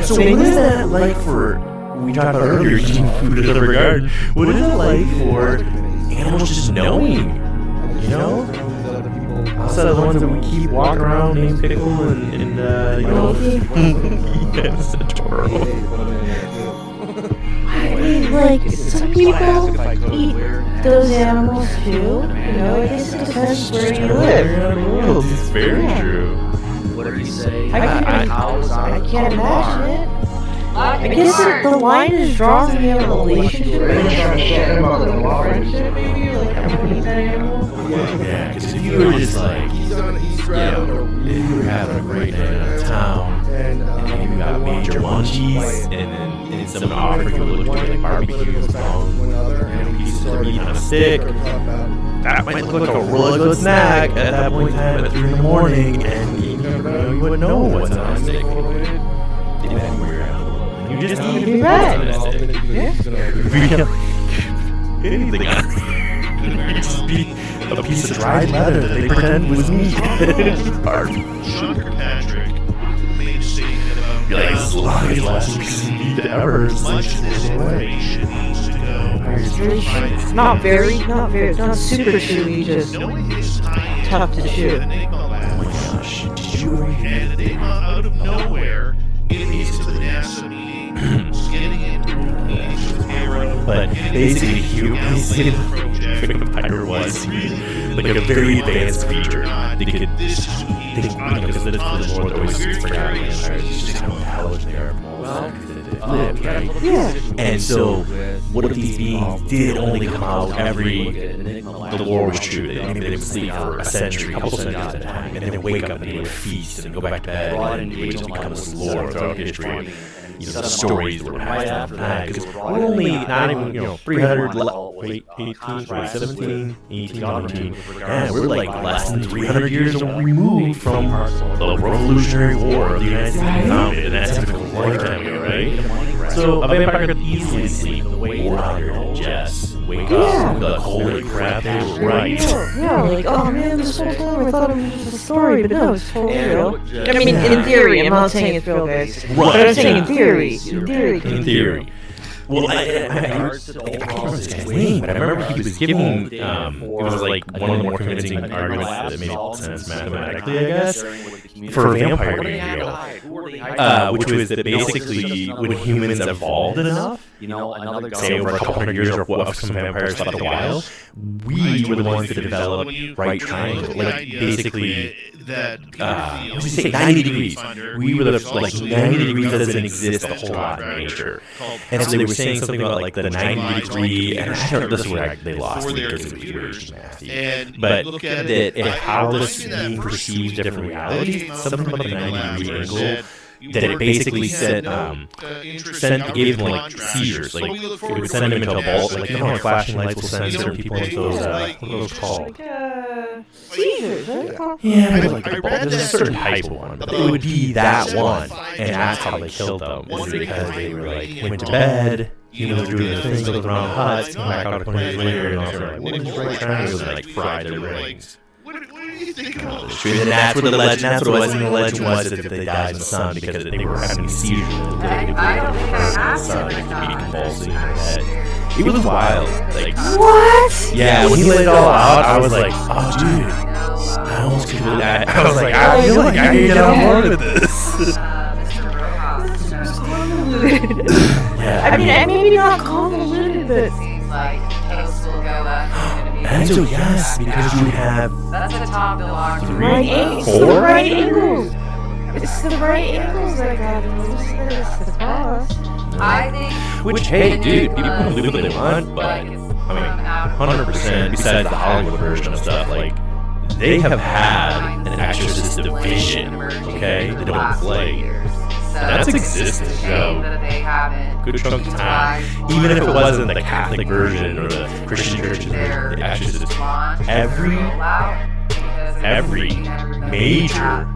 So what is that like for? We talked about earlier eating food at the garden. What is it like for animals just knowing? You know? Outside of the ones that we keep walking around named Pickle and you know. Yes, adorable. I mean, like, some people eat those animals too. You know, I guess it depends where you live. It's very true. Whatever you say. I can't imagine it. I guess the line is drawn when you have a relationship. Friendship, maybe, like, Yeah, because if you were just like, if you were having a great night out of town, and you got major munchies, and then someone offered you a little bit like barbecues, pieces of meat on a stick, that might look like a really good snack at that point in time at 3 in the morning, and you wouldn't know what's on a stick. You just eat it. Anything on it. You just be a piece of dried leather that they pretend was meat. Sean Kirkpatrick made a statement about You're like, as long as last piece of meat ever. much of this information needs to go. It's not super chewy, just tough to chew. Oh my gosh, did you ever hear And Enigma out of nowhere getting into the NASA meetings, getting into meetings with Hera. But basically, Empire was like a very advanced feature. They could, because this is the Lord always forgot it's just how intelligent they are. And so, what if these beings did only come out the war was true, maybe they would sleep for a century, a couple centuries at a time, and then wake up and they would feast and go back to bed, and they would become this lore throughout history. The stories that would happen after that, because we're only not even 300 wait 18 17 18 19 and we're like less than 300 years removed from the Revolutionary War of the United States founded, and that's a lifetime ago, right? So a vampire could easily sleep 400 and just wake up like, holy crap, they were right. Yeah, like, oh man, this whole time I thought it was just a story, but no, it's totally real. I mean, in theory, I'm not saying it's real, guys. But I'm saying in theory. In theory. Well, I can't remember this guy's name, but I remember he was giving, it was like one of the more convincing arguments that made sense mathematically, I guess, for vampire being real, which was that basically when humans evolved enough, say over a couple hundred years or some vampires thought a while, we were the ones that developed right triangle, like basically, we say 90 degrees. We were the, like 90 degrees doesn't exist a whole lot in nature. And so they were saying something about like the 90 degree, and I don't know, this is where they lost me because it was weird mathy. But that if how this being perceived different realities, something about the 90 degree angle, that it basically gave them like seizures, like it would send them into a bolt, like you know how flashing lights will send certain people into those, what are those called? Seizures, right? Yeah, like there's a certain type of one, but it would be that one, and that's how they killed them, was because they were like, went to bed, humans were doing their things, looked around the huts, came back out 20 years later, and also like, what is right triangles, and like fried their brains. What do you think about this? And that's what the legend, that's what it was, and the legend was that they died in the sun because they were having seizures. I don't think I have Sun, like convulsing in their head. It was wild. Like, what? Yeah, when he laid it all out, I was like, oh, dude. I almost could believe that. I was like, I feel like I can get on board with this. I mean, maybe not convoluted, but. And so, yes, because you have That's the top of the log. Right angles. It's the right angles. It's the right angles that got him. It's the cost. I think. Which, hey, dude, people can believe what they want, but I mean, 100%. Besides the Hollywood version of stuff, like they have had an Exorcist division. Okay, they don't play. So That's existed. Shame that they haven't. Good chunk of time. Even if it wasn't the Catholic version or the Christian churches or the exorcist, every major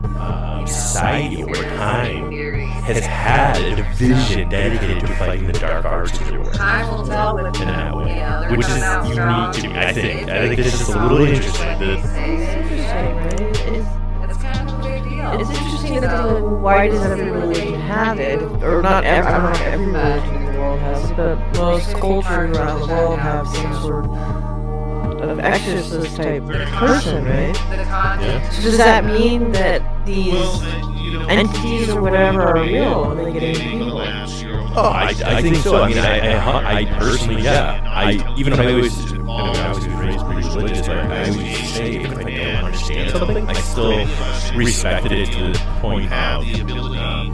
society over time has had a division dedicated to fighting the dark arts of the world. Time will tell with In that way, which is unique to me. I think this is a little interesting. It's kind of a big deal. It's interesting that why does every religion have it? Or not every, I don't know if every religion in the world has it, but most cultures around the world have some sort of exorcist type person, right? Yeah. So does that mean that these entities or whatever are real when they get into people? Oh, I think so. I mean, I personally, yeah. Even if I always, I was raised pretty religious, but I always say if I don't understand something, I still respected it to the point of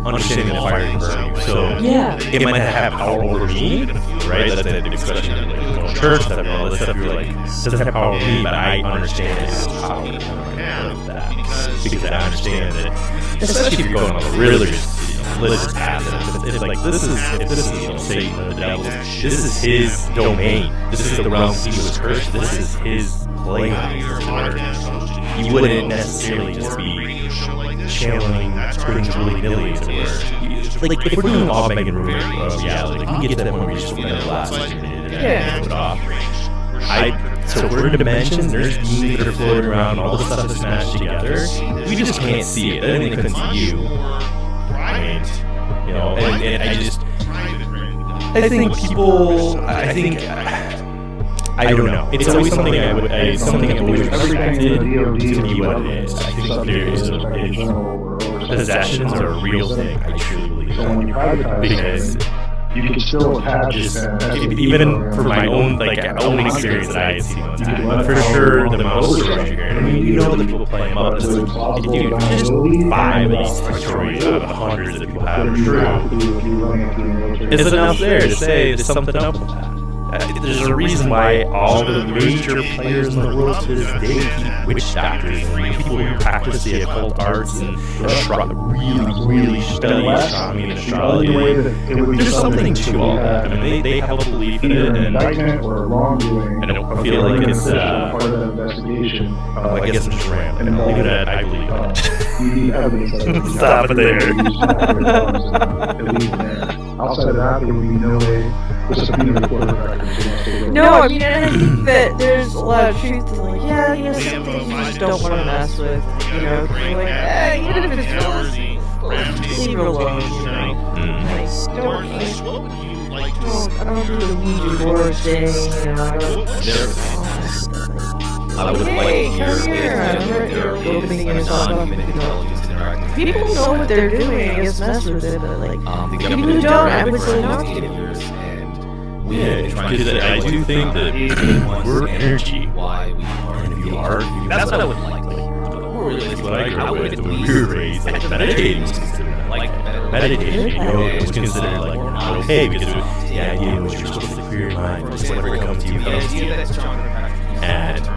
understanding the fire can burn you. So it might not have power over me, right? That's a big question. Like going to church, stuff, all this stuff. You're like, doesn't have power over me, but I understand it has power over that because I understand that, especially if you're going on a religious path. It's like if this is Satan or the devil, this is his domain. This is the realm he was cursed. This is his playground. You wouldn't necessarily just be channeling springs willy-nilly, as it were. Like if we're doing an all-Megan room reality, like, we get to that point where you just put the glasses and put it off. So we're in dimensions, there's beings that are floating around, all the stuff is smashed together. We just can't see it. I think it couldn't see you. I mean, you know, and I think people, I don't know. It's always something I've always respected to be what it is. I think possessions are a real thing. I truly believe that. Because you can still attach even for my own own experience that I had seen one time. But for sure, the most here. I mean, you know the people play them up. It's like, dude, just 5 of these stories out of the hundreds that people have are true. Is enough there to say there's something up with that? There's a reason why all the major players in the world to this day keep witch doctors and people who practice the occult arts and really study astronomy and astrology. There's something to all that. I mean, they have a belief in it, and I don't feel like it's I guess I'm just rambling. I'll leave it at I believe it. Stop it there. Outside of that, there would be no way. No, I mean, and I think that there's a lot of truth to like, yeah, you know, some things you just don't want to mess with, you know, like, even if it's leave it alone, you know. I don't do the Ouija board thing, you know. I would like to hear opening and non-human intelligence interacting. People know what they're doing, I guess, mess with it, but like, people who don't, I would say not to. Yeah, because I do think that we're energy. Why we are. That's what I would like to hear. What I grew up with when we were raised, like meditating was considered meditation. Yoga was considered like not okay because the idea was you're supposed to clear your mind, just whatever comes to you comes to you. And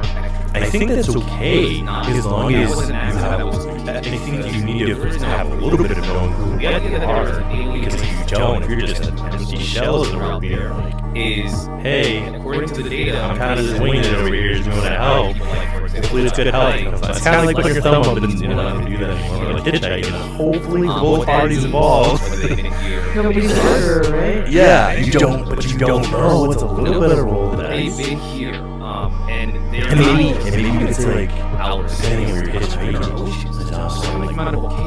I think that's okay as long as you have. I think you need to have a little bit of knowing who you are, because if you don't, if you're just an empty shell of the world here, is hey, according to the data, I'm kind of just winging it over here, is doing that help. Hopefully it's good help. It's kind of like putting your thumb up and you're not going to do that anymore. Like hitchhiking, you know, hopefully both parties involved. Nobody's murderer, right? Yeah, you don't know. It's a little bit of roll dice. They've been here, and maybe it's like standing where you're hitchhiking,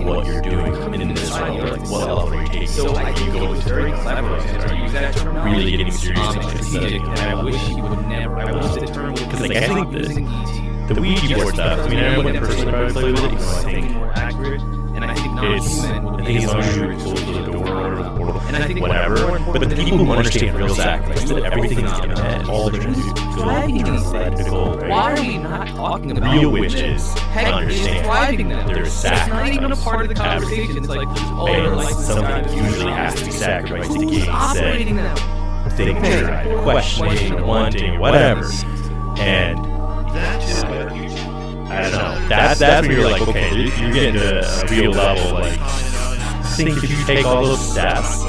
what you're doing in this realm, like what level are you taking? So I think you go very clever and use that term really getting serious strategic, and I wish you would never. I wish the term would because like I think the Ouija board stuff. I mean, I wouldn't personally probably play with it. You know, I think more accurate, and I think non-human would be as long as you're close to the door or the portal, and I think whatever. But the people who understand real sacrifice, that everything is in their head, all they're going to do is go mystical. Why are we not talking about real witches? Understand driving them? There's sacrifice. It's not even a part of the conversation. It's like something usually has to be sacrificed to gain operating them. Things you're questioning, wanting, whatever, and I don't know. That's when you're like, okay, you're getting to a real level, like think if you take all those steps,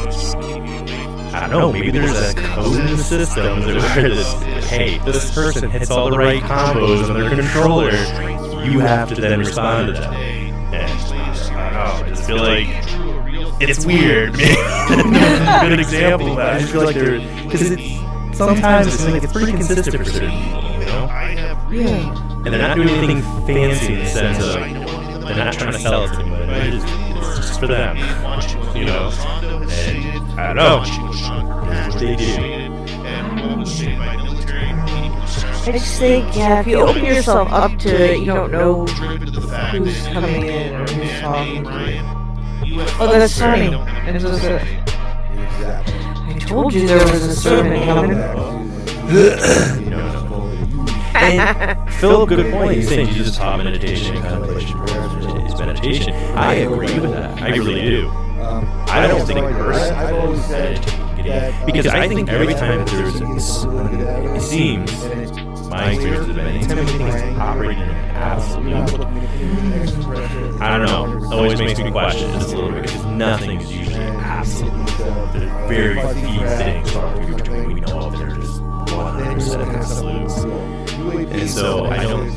I don't know, maybe there's a code in the system that hey, this person hits all the right combos on their controller, you have to then respond to them. And I don't know, I just feel like it's weird. Good example of that. I just feel like they're, because sometimes it's like it's pretty consistent for certain people, you know? Yeah. And they're not doing anything fancy in the sense of they're not trying to sell it to anybody. It's just for them, you know? And I don't know. That's what they do. I just think, yeah, if you open yourself up to it, you don't know who's coming in or who's talking to you. Oh, that's funny. I told you there was a sermon coming. And Phil, good point. He's saying Jesus taught meditation, contemplation, prayer, meditation. I agree with that. I really do. I don't think I've always said because I think every time that there's it seems my experience has been anytime anything is operating in an absolute, I don't know, it always makes me question just a little bit because nothing is usually absolute. There's very few things we know of that are just 100% absolutes. And so I don't.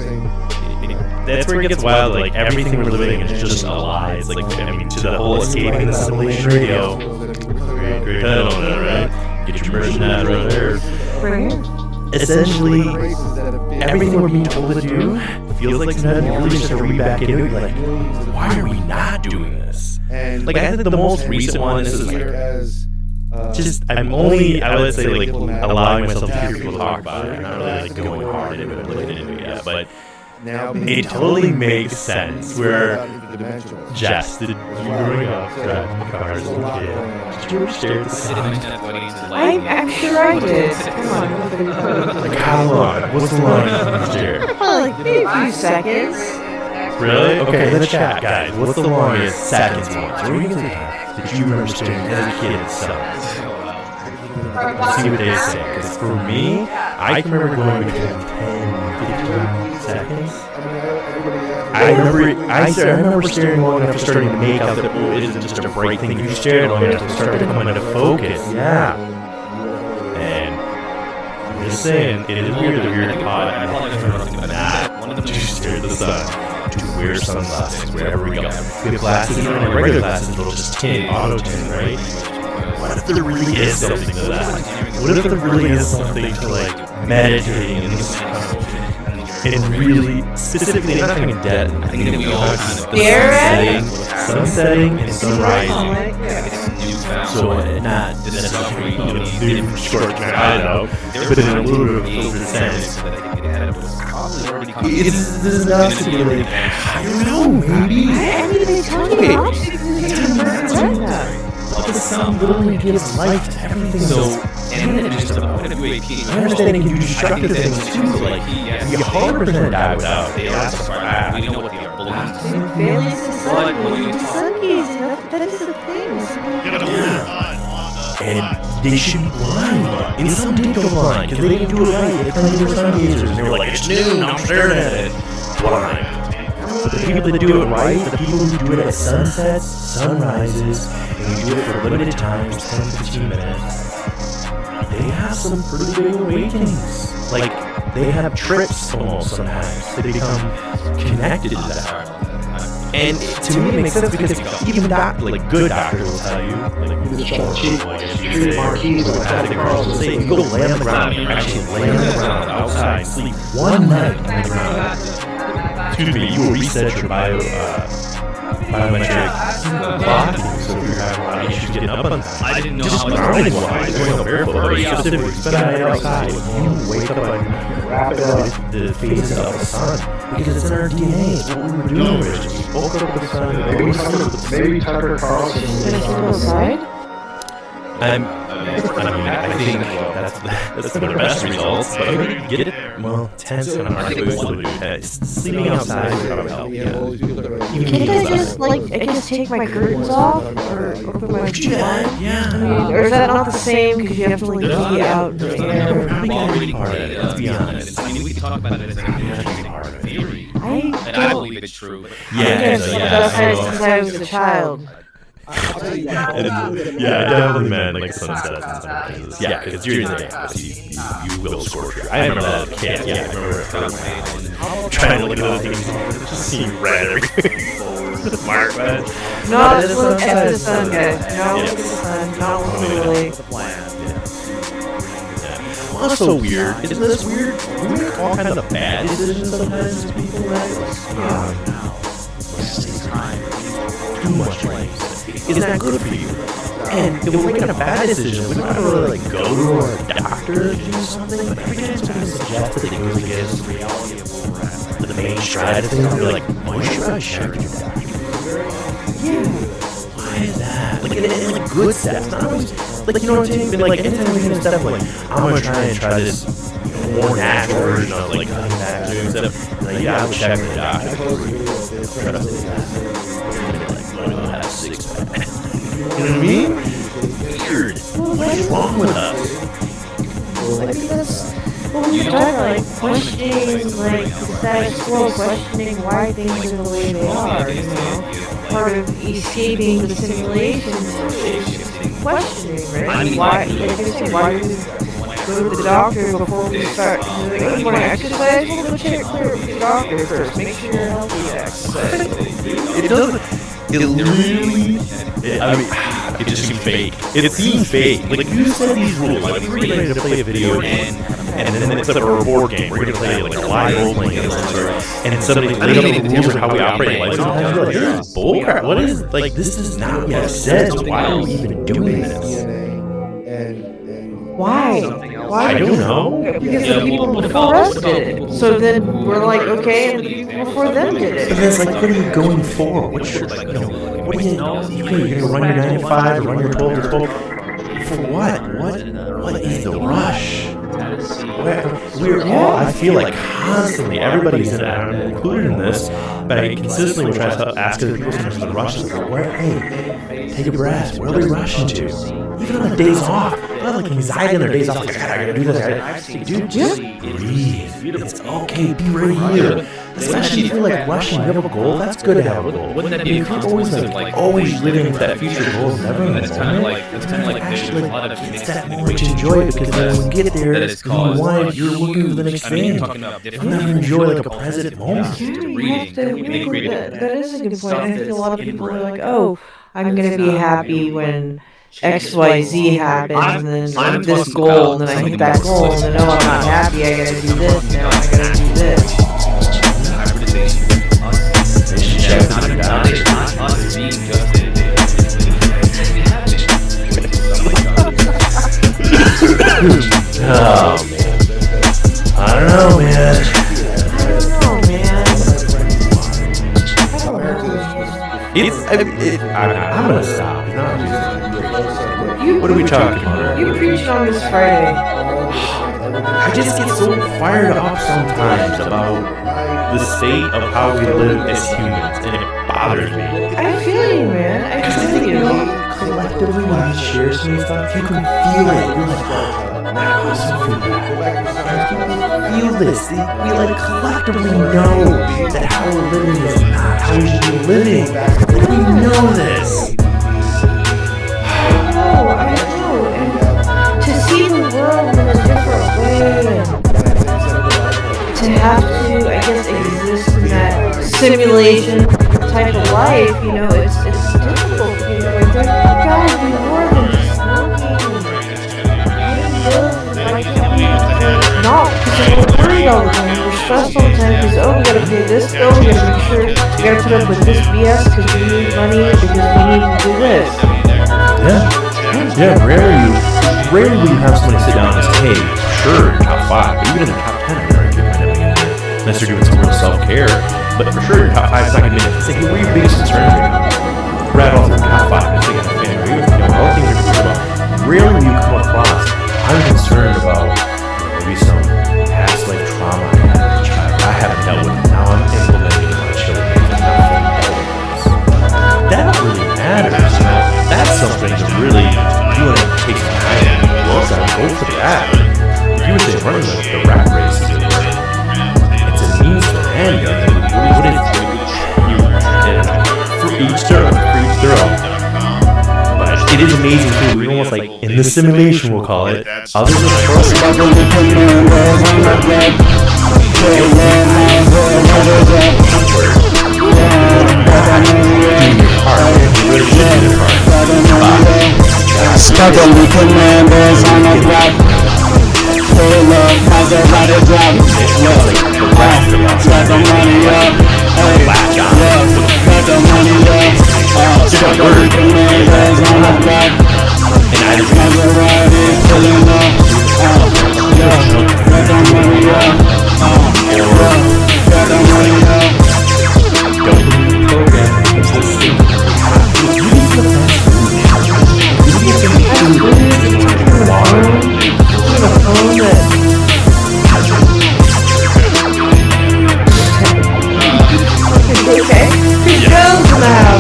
That's where it gets wild. Like everything we're living is just a lie. It's like, I mean, to the whole escaping the simulation radio. Great title on that, right? Get your version out right there. Essentially, everything we're being told to do feels like sometimes you really just have to read back into it. Like, why are we not doing this? Like, I think the most recent one. This is like. Just, I'm only, I would say, like, allowing myself to hear people talk about it. I'm not really, like, going hard into it, looking into it yet. But it totally makes sense where, Jess, did you growing up driving cars as a kid? Did you ever stare at the sun? I'm sure I did. Come on. Like, how long? What's the longest you stare? Probably like maybe a few seconds. Really? Okay, in the chat, guys, what's the longest seconds one? Did you remember staring as a kid at the sun? Let's see what they say. Because for me, I can remember going between 10 15 seconds. I remember staring long enough to starting to make out that it isn't just a bright thing. You stare long enough to start to come into focus. Yeah. And I'm just saying, it is weird that we're caught not to stare at the sun, to wear sunglasses wherever we go. We have glasses, even our regular glasses, they'll just tint, auto tint, right? What if there really is something to that? What if there really is something to like meditating in the sun? And really, specifically, I'm not talking dead. I think that we all kind of sunsetting and sunrising. So not necessarily new short term, I don't know, but in a little bit of a filtered sense. This is not to be like, I don't know, maybe. But the sun literally gives life to everything. So, and then just about I understand it can do destructive things too, like, you 100% die without it. We know what they are belongs to. That is the thing. And they should be blind. And some did go blind, because they didn't do it right. They claimed they were sun gazers, and they were like, it's noon, I'm staring at it. Blind. But the people that do it right, the people who do it at sunsets, sunrises, and do it for limited times, 10-15 minutes, they have some pretty big awakenings. Like, they have trips almost sometimes. They become connected to that. And to me, it makes sense because even good doctors will tell you, Carlos will say, you go lay on the ground, you actually lay on the ground outside, sleep one night on the ground. Excuse me, you will reset your biometric clock. So if you're having a lot of issues getting up on time, I didn't know just grounding wise, going up barefoot, but specifically spend a night outside, you wake up on the phases of the sun. Because it's in our DNA, it's what we were doing originally. We woke up with the sun, maybe Tucker Carlson. Can I go outside? I think that's one of the best results, but get it, well, 10 cents on our food, sleeping outside would probably help, Can't I just take my curtains off, or open my blinds? Yeah. I mean, or is that not the same, because you have to be out in the air? Probably gotta be part of it, let's be honest. I mean, we can talk about it as a part of it. I believe it's true. Yeah, since I was a child. Yeah, I definitely meant like sunsets and sunrises. Yeah, because during the day, obviously, you will scorch your. I remember that as a kid. Yeah, I remember trying to look at other things, just seeing red everything. Mark, man. No, just look at the sun, guys. No, look at the sun. Not literally. What's so weird? Isn't this weird? We make all kinds of bad decisions sometimes as people, too much life is not good for you. And if we're making a bad decision, we don't have to really like go to our doctor to do something. But every time somebody suggests that it goes against the main stride of things, we're like, well, you should probably check with your doctor. Yeah. Why is that? Like, in like good steps, not always, like, you know what I'm saying? But like, anytime we get a step, like, I'm gonna try this more natural version of like cutting back doing stuff. Like, yeah, I'll check with the doctor. Have a six-pack. You know what I mean? Weird. What is wrong with us? I think that's what we talk about, like questioning, like the status quo, questioning why things are the way they are, you know? Part of escaping the simulation is questioning, right? I mean, why, like I said, why do we go to the doctor before we start? Like, oh, you want to exercise? Well, go check clear with the doctor first. Make sure you're healthy to exercise. It doesn't. It literally. I mean, it just seems fake. It seems fake. Like, you set these rules. Like, we're getting ready to play a video game, and then it's a board game. We're going to play like a live role-playing game, and somebody laid out the rules of how we operate life. Sometimes you're like, this is bullcrap. What is, like, this does not make sense. Why are we even doing this? Why? I don't know. Because the people before us did it. So then we're like, okay, and the people before them did it. But that's like, what are you going for? What should, like, you know, what are you going to run your 9 to 5, run your 12 to 12? For what? What is the rush? We're all, I feel like constantly, everybody's in it, I'm included in this, but I consistently will try to ask other people sometimes the rush is like, hey, take a breath, where are we rushing to? Even on the days off, I have like anxiety on their days off, like, I gotta do this, dude, just breathe, it's okay, be right here. Especially if you're like rushing, you have a goal, that's good to have a goal. Wouldn't that be always living with that future goal, never that's kind of like, actually, it's that moment to enjoy it, because then when you get there, you want it, you're looking for the next thing. You'll never enjoy like a present moment. That is a good point. I think a lot of people are like, oh, I'm going to be happy when XYZ happens, and then I this goal, and then I hit that goal, and then no, I'm not happy, I gotta do this, now I gotta do this. Oh man, I don't know, man. I'm gonna stop. What are we talking about? You preached on this Friday. I just get so fired up sometimes about the state of how we live as humans, and it bothers me. I feel you, man. I feel you. Collectively, when we share some stuff, you can feel it. You're like, I also feel that. Feel this. We like collectively know that how we're living is not how we should be living. Like, we know this. I know. And to see the world in a different way, to have to, I guess, exist in that simulation type of life, you know, it's difficult. You know, like, there gotta be more than smoking and no, because we're worried all the time. We're stressed all the time because, oh, we gotta pay this bill, we gotta make sure, we gotta put up with this BS because we need money, because we need to do this. Yeah, rarely will you have somebody sit down and say, hey, sure, you're top 5, but even in the top 10, I'm very good at it. Unless you're doing some real self-care, but for sure, your top 5 is not going to be enough. Say, hey, what are your biggest concerns right now? Grab off the top 5 and say, I agree with you, all things you're concerned about. Rarely will you come across, I'm concerned about maybe some past life trauma I had as a child. I haven't dealt with it. Now I'm implementing my children. That really matters. That's something to really, you want to take some time and look at, go for that. If you were saying running the rat race, it's a means to an end. I mean, what is it? For each their own. it is amazing too. We're almost like in the simulation, we'll call it. Others Struggle with commanders on the block. Pull up, Maserati drop. Let the money up. Hey, let the money up. Struggle with commanders on the block. Maserati pulling up. Let the money up. Let the money up. don't program consistent. Okay. Chris Jones now.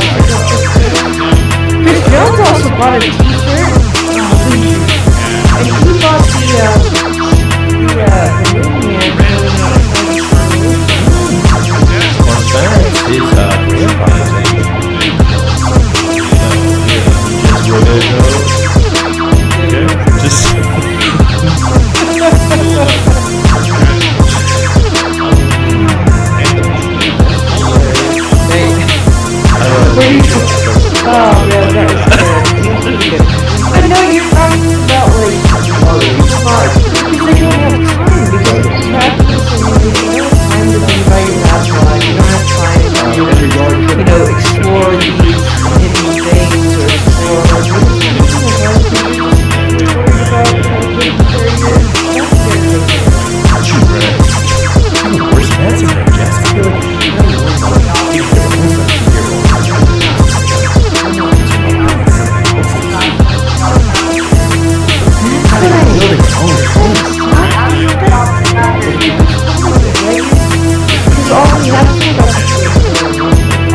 Chris Jones also bought a t-shirt. And he bought I know you're talking about like because they don't have time because it's practice and you don't have time to be by your last life. You don't have time to, explore these hidden things or explore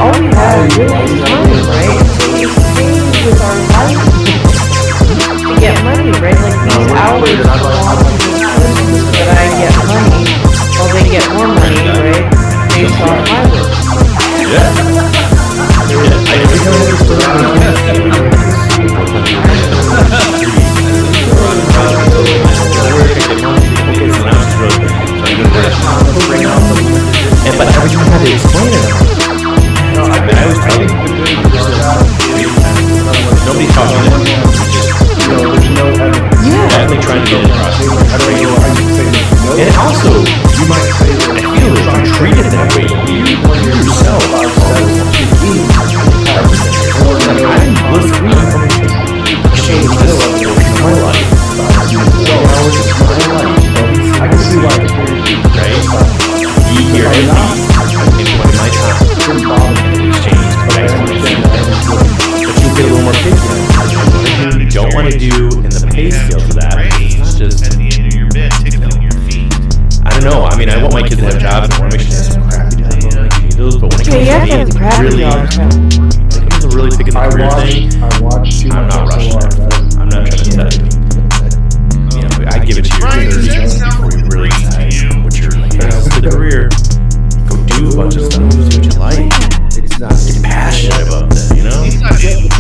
all we have really is money, right? So we stay with our life to get money, right? Like these hours that I get money, well, they get more money, right? Based on my work. But every time I had to explain it, I was telling you, nobody's talking to them. Definitely trying to get it across. And also, you might say that I feel that you're treated that way. You yourself are I'm listening to change this in my life. I can see why it's right? Here at least, in one of my time, in exchange for explanation. But you get a little more picky. You don't want to do in the pay scale for that. It's just, I don't know. I mean, I want my kids to have jobs and I want to make sure they have some crappy jobs. But when it comes to me, really, when it comes to really picking the career thing, I'm not rushing it. I'm not trying to tell you. I give it to you before you really decide what you're like. What's the career? Go do a bunch of stuff. Do what you like. It's not get passionate about that, you know?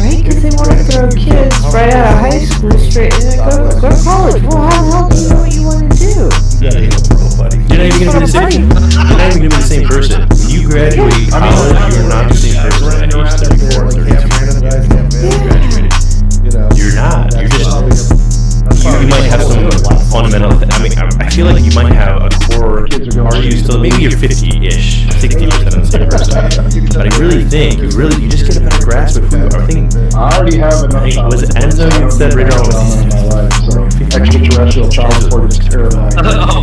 Right? Because they want to throw kids right out of high school straight and go to college. Well, how the hell do you know what you want to do? You're not even going to be the same. You're not even going to be the same person. When you graduate college, you're not the same person at age 34, 32. Graduated. You're not. You're just. You might have some fundamental. I mean, I feel like you might have a core. Are you still? Maybe you're 50-ish, 60% of the same person. But I really think you just get a better grasp of who you are. I already have enough. Was it Enzo you said right on? Extraterrestrial child support is terrible.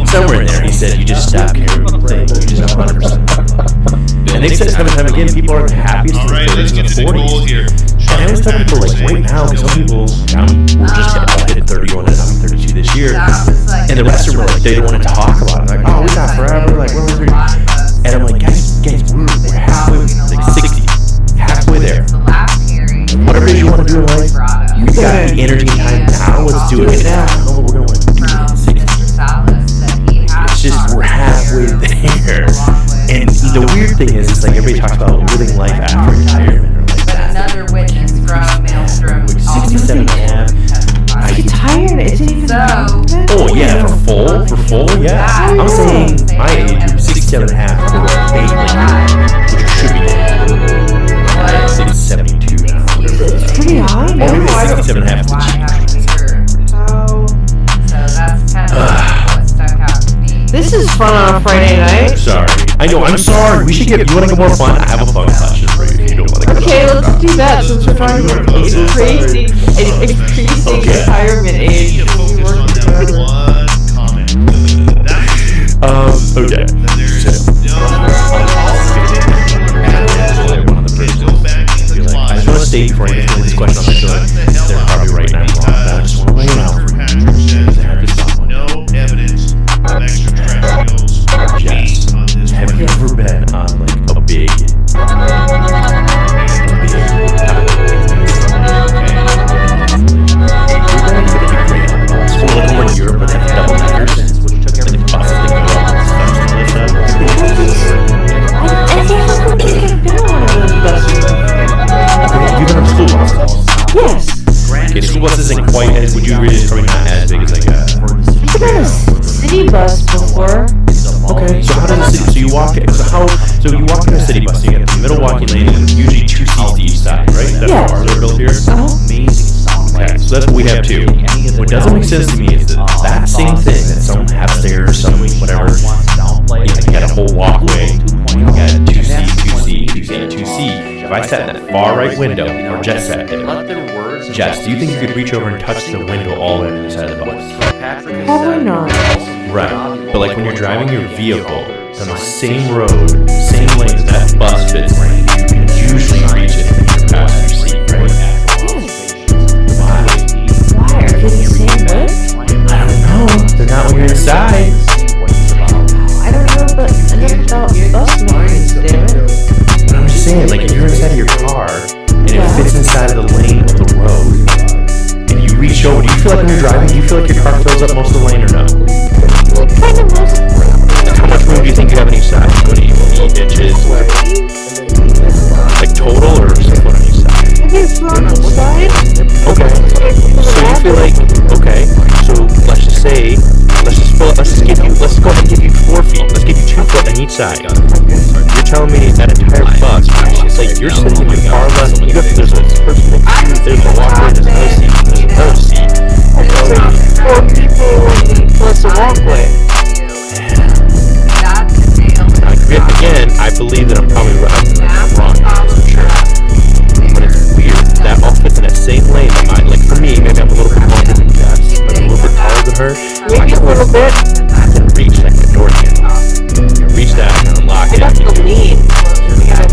Somewhere in there, he said you just stop caring what you think. You just 100%. And they've said time and time again, people are the happiest in the 30s and the 40s. And I always tell people, like, wait now, because some people, we're just all hitting 31 and I'm 32 this year. And the rest of them are like, they don't want to talk about it. Like, oh, we got forever. Like, when was we? And I'm like, guys, we're halfway, like 60, halfway there. Whatever it is you want to do in life, you've got the energy and time now. Let's do it now. Oh, we're going to do it at 60. It's just, we're halfway there. And the weird thing is, it's like everybody talks about living life after retirement. Or like but another witness from Maelstrom. 60 Oh yeah, for full, yeah. I'm saying my age, 67 and a half, for bait, which should be dead. I think it's 72 now. It's pretty high. Or maybe it's 67 and a half is the cheap. So that's kind of what stuck out to me. This is fun on a Friday night. Sorry. I know, I'm sorry. We should get, you want to get more fun? I have a fun question for you if you don't want to. Okay, let's do that since we're talking about increasing retirement age. Okay. I just want to state before I get into this question on the show, they're probably right now wrong, but I just want to lay it out. No evidence of extraterrestrials. Yes. Have you ever been on like a big in Europe where they have double deckers, which took everything buses that go up and stuff. Have you been on school buses? Yes. Okay, school bus isn't quite as, would you agree it's probably not as big as like a... I've been on a city bus before. Okay, so how does a city, so you walk in a city bus, so you get the middle walking lane, and usually 2 seats to each side, right? That's how ours are built here? Okay, so that's what we have too. What doesn't make sense to me is that same thing, that some have stairs, some whatever, you got a whole walkway, you got 2C. If I sat in that far right window, or Jet sat there, Jess, do you think you could reach over and touch the window all the way to the side of the bus? Probably not. Right, but like when you're driving your vehicle on the same road, same lane as that bus fits, you can usually reach it in your passenger seat, right? Why are they the same width? I don't know. They're not when you're inside. I don't know, but enough about bus memories, damn it. But I'm just saying, like if you're inside of your car and it fits inside of the lane of the road, and you reach over, do you feel like when you're driving, do you feel like your car fills up most of the lane or no? Kind of most. How much room do you think you have on each side? How many inches? Like total or just like one on each side? I think it's on each side. Okay. So you feel like, okay, so let's just say, let's go ahead and give you 4 feet. Let's give you 2 foot on each side. You're telling me that entire bus, like you're sitting in your car left, you got, there's a person next to you, there's a walkway, there's another seat, there's another seat. It's 4 people plus a walkway. Again, I believe that I'm probably wrong, for sure. But it's weird. That all fits in that same lane. Like for me, maybe I'm a little bit longer than Jess, but I'm a little bit taller than her. Maybe a little bit. I can reach that door again. You reach that and unlock it. I have to lean.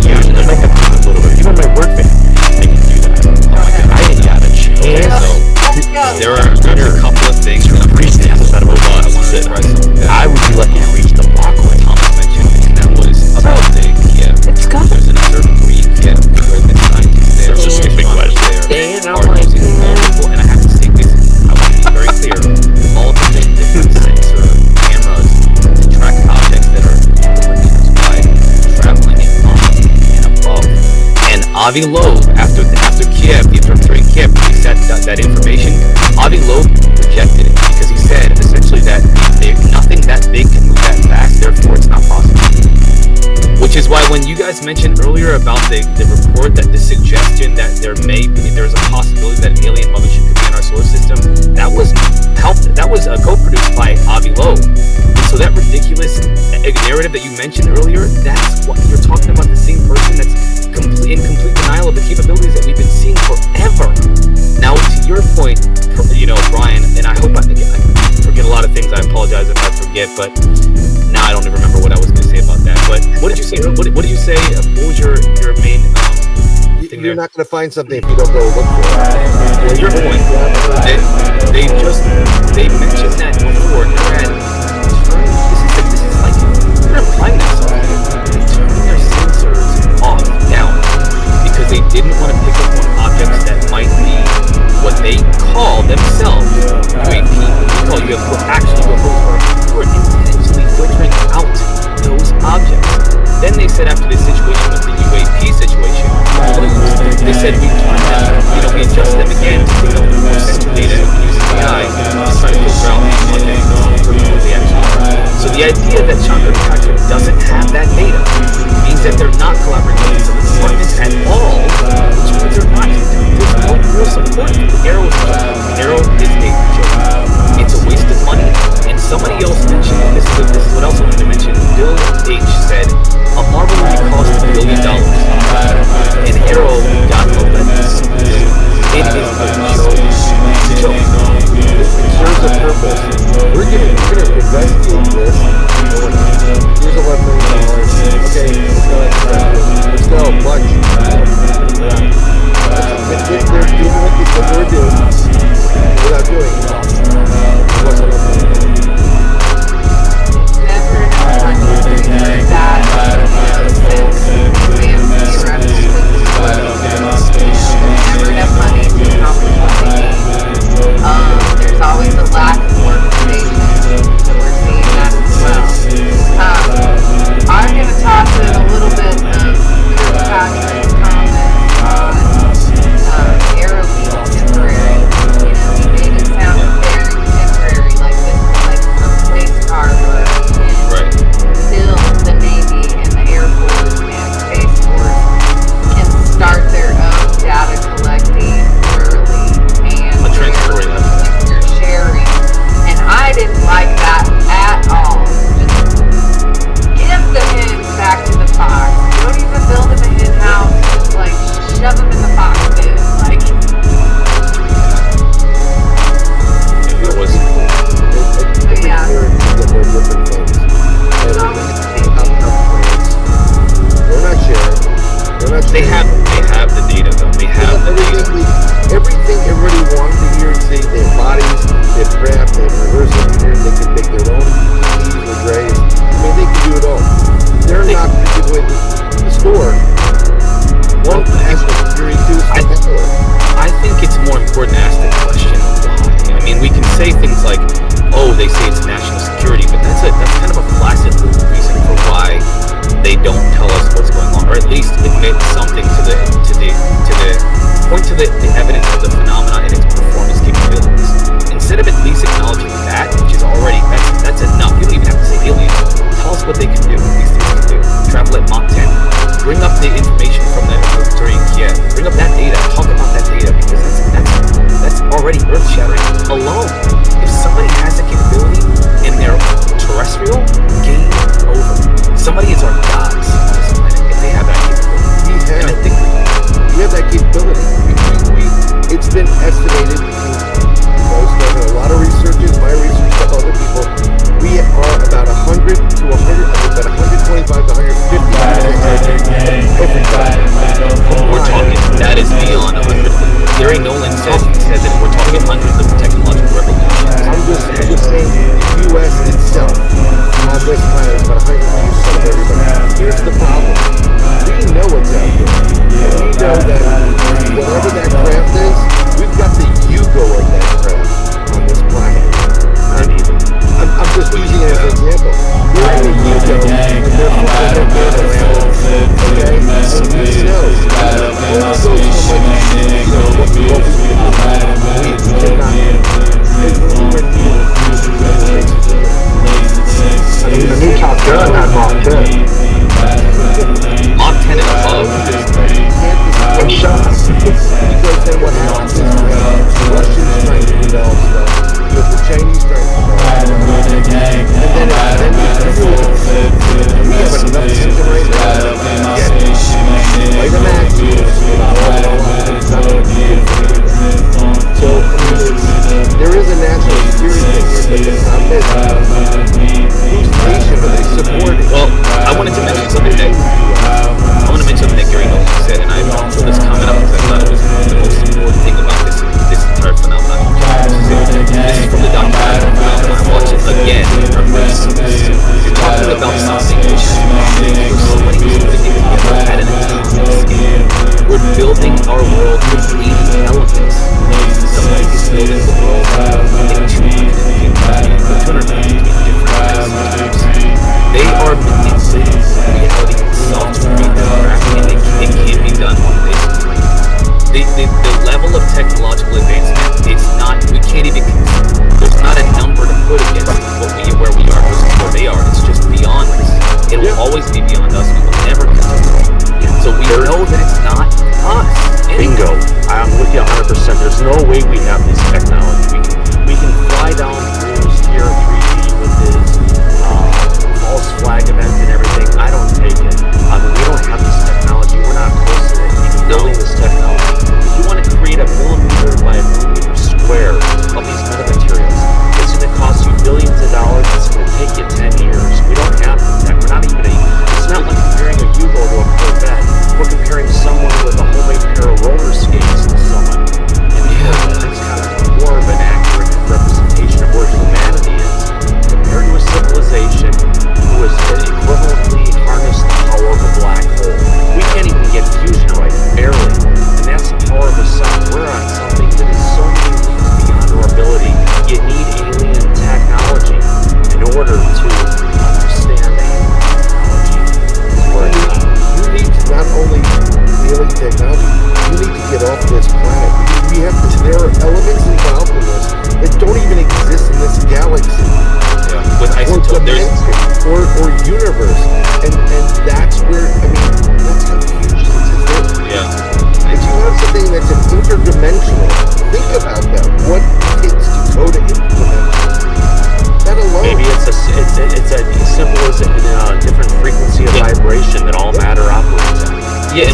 Usually, I might have to lean a little bit. Even my work van, I can do that. I ain't got a chance. There are a couple of things to reach the other side of a bus. I would be lucky to reach the walkway. About the there's an observant Greek during the 90s there. That's just a big question. Are using multiple, and I have to say this, I want to be very clear, multiple different sensor cameras to track objects that are by traveling and above. And Avi Loeb, after Kiev, the observatory in Kiev, he said that information, Avi Loeb rejected it because he said essentially that nothing that big can move that fast, therefore it's not possible. Which is why when you guys mentioned earlier about the report, that the suggestion that there's a possibility that an alien mothership could be in our solar system, that was co-produced by Avi Loeb. So that ridiculous narrative that you mentioned earlier, that's what you're talking about, the same person that's in complete denial of the capabilities that we've been seeing forever. Now, to your point, Brian, and I hope I forget a lot of things. I apologize if I forget, but now I don't even remember what I was going to say about that. But what did you say? What did you say? What was your main thing there? You're not going to find something if you don't go look for it. Your point. They mentioned that before. That this is like they're implying that they turned their sensors off down because they didn't want to pick up on objects that might be what they call themselves UAP. We call UFO actually UFOs who are intentionally filtering out those objects. Then they said after this situation with the UAP situation, they said we adjust them again to pick up more sensor data using AI to try to filter out doing what they said they were doing without doing it. What's enough money? Never enough money to do that. Never enough money to accomplish what they need. There's always a lack of organization, so we're seeing that as well. I'm going to toss in a little bit of Kirkpatrick's comments on Aerobeam temporary. You know, he made it sound very temporary, like this is like a space harbor, and still the Navy and the Air Force and Space Force can start their own data collecting early and they're sharing. And I didn't like that at all. Just give the hens back to the fox. Don't even build them a hen house. Just like shove them in the fox bin. Like. It was. Yeah. They're different things. They're not sharing. They're not. They have the data though. They have the data. Everything everybody wanted to hear and see. They have bodies. They have craft. They have reverse engineering. They can make their own PCs or grays. I mean, they can do it all. They're not particularly the store. One has security too. I think it's more important to ask the question why. I mean, we can say things like, "Oh, they say it's national security," but that's kind of a flaccid reason for why they don't tell us what's going on, or at least admit something to the point to the evidence of the phenomena and its performance capabilities. Instead of at least acknowledging that, which is already that's enough. You don't even have to say aliens. Tell us what they can do. These things can do. Travel at Mach 10. Bring up the information from the observatory in Kiev. Bring up that data. Talk about that data because that's already earth-shattering alone. If somebody has the capability and they're terrestrial, game over. Somebody is our gods on this planet if they have that capability. We have that capability. It's been estimated through a lot of researchers, my research, stuff, other people. We are about 100 to 125 to 150 We're talking, that is beyond 100. Gary Nolan said that we're talking hundreds of technological revolutions. I'm just saying the U.S. itself on this planet is about 100 years of everybody. Here's the problem. We know what's out there. And we know that whatever that craft is, we've got the Yugo of that craft on this planet. I'm just using it as an example. We're in a Yugo, and they're flying up there around, okay? And we know that only goes so much, what we do. We cannot. The new Top Gun had Mach 10. Mach 10 and above. I'm shocked. Because then what happens is the Russians trying to develop stuff, you have the Chinese trying to develop stuff, and then we have enough system right now to get it. Light a match, so there is a national security thing here, but the problem is, whose nation are they supporting? Well, I wanted to mention something that Gary Nolan said, and I pulled this comment up because I thought it was the most important thing about this entire phenomenon. This is from the documentary phenomenon. I watched it again. You're talking about something which is where somebody is putting it together at an atomic scale. We're building our world with 80 elements. Somebody is building the world in 250 different systems. They are manipulating reality itself to create that craft, and it can't be done one day. The level of technological advancement, we can't even, there's not a number to put against where we are versus where they are. It's just beyond us. It will always be beyond us. We will never continue. So we know that it's not us. Bingo. I'm with you 100%. There's no way we have this technology. We can fly down through Tier 3D with this false flag event and everything. I don't take it. We don't have this technology. We're not close to it. Even building this technology. If you want to create a millimeter by a millimeter square of these metamaterials, it's going to cost you billions of dollars. It's going to take you 10 years. We don't have that. We're not even it's not like comparing a Yugo to a Corvette. We're comparing someone with a homemade pair of roller skates to someone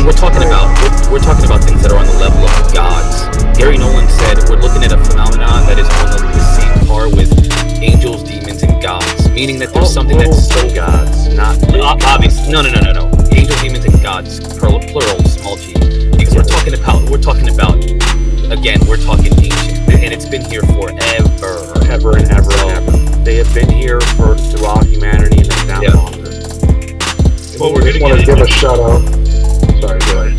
And we're talking about things that are on the level of gods. Gary Nolan said we're looking at a phenomenon that is on the same par with angels, demons, and gods, meaning that there's something that's so gods, not obvious. No. Angels, demons, and gods, plural, small g. Because we're talking about again, we're talking ancient, and it's been here forever, ever and ever and ever. They have been here throughout humanity, and they're down longer. Well, we just want to give a shout out. Sorry, go ahead.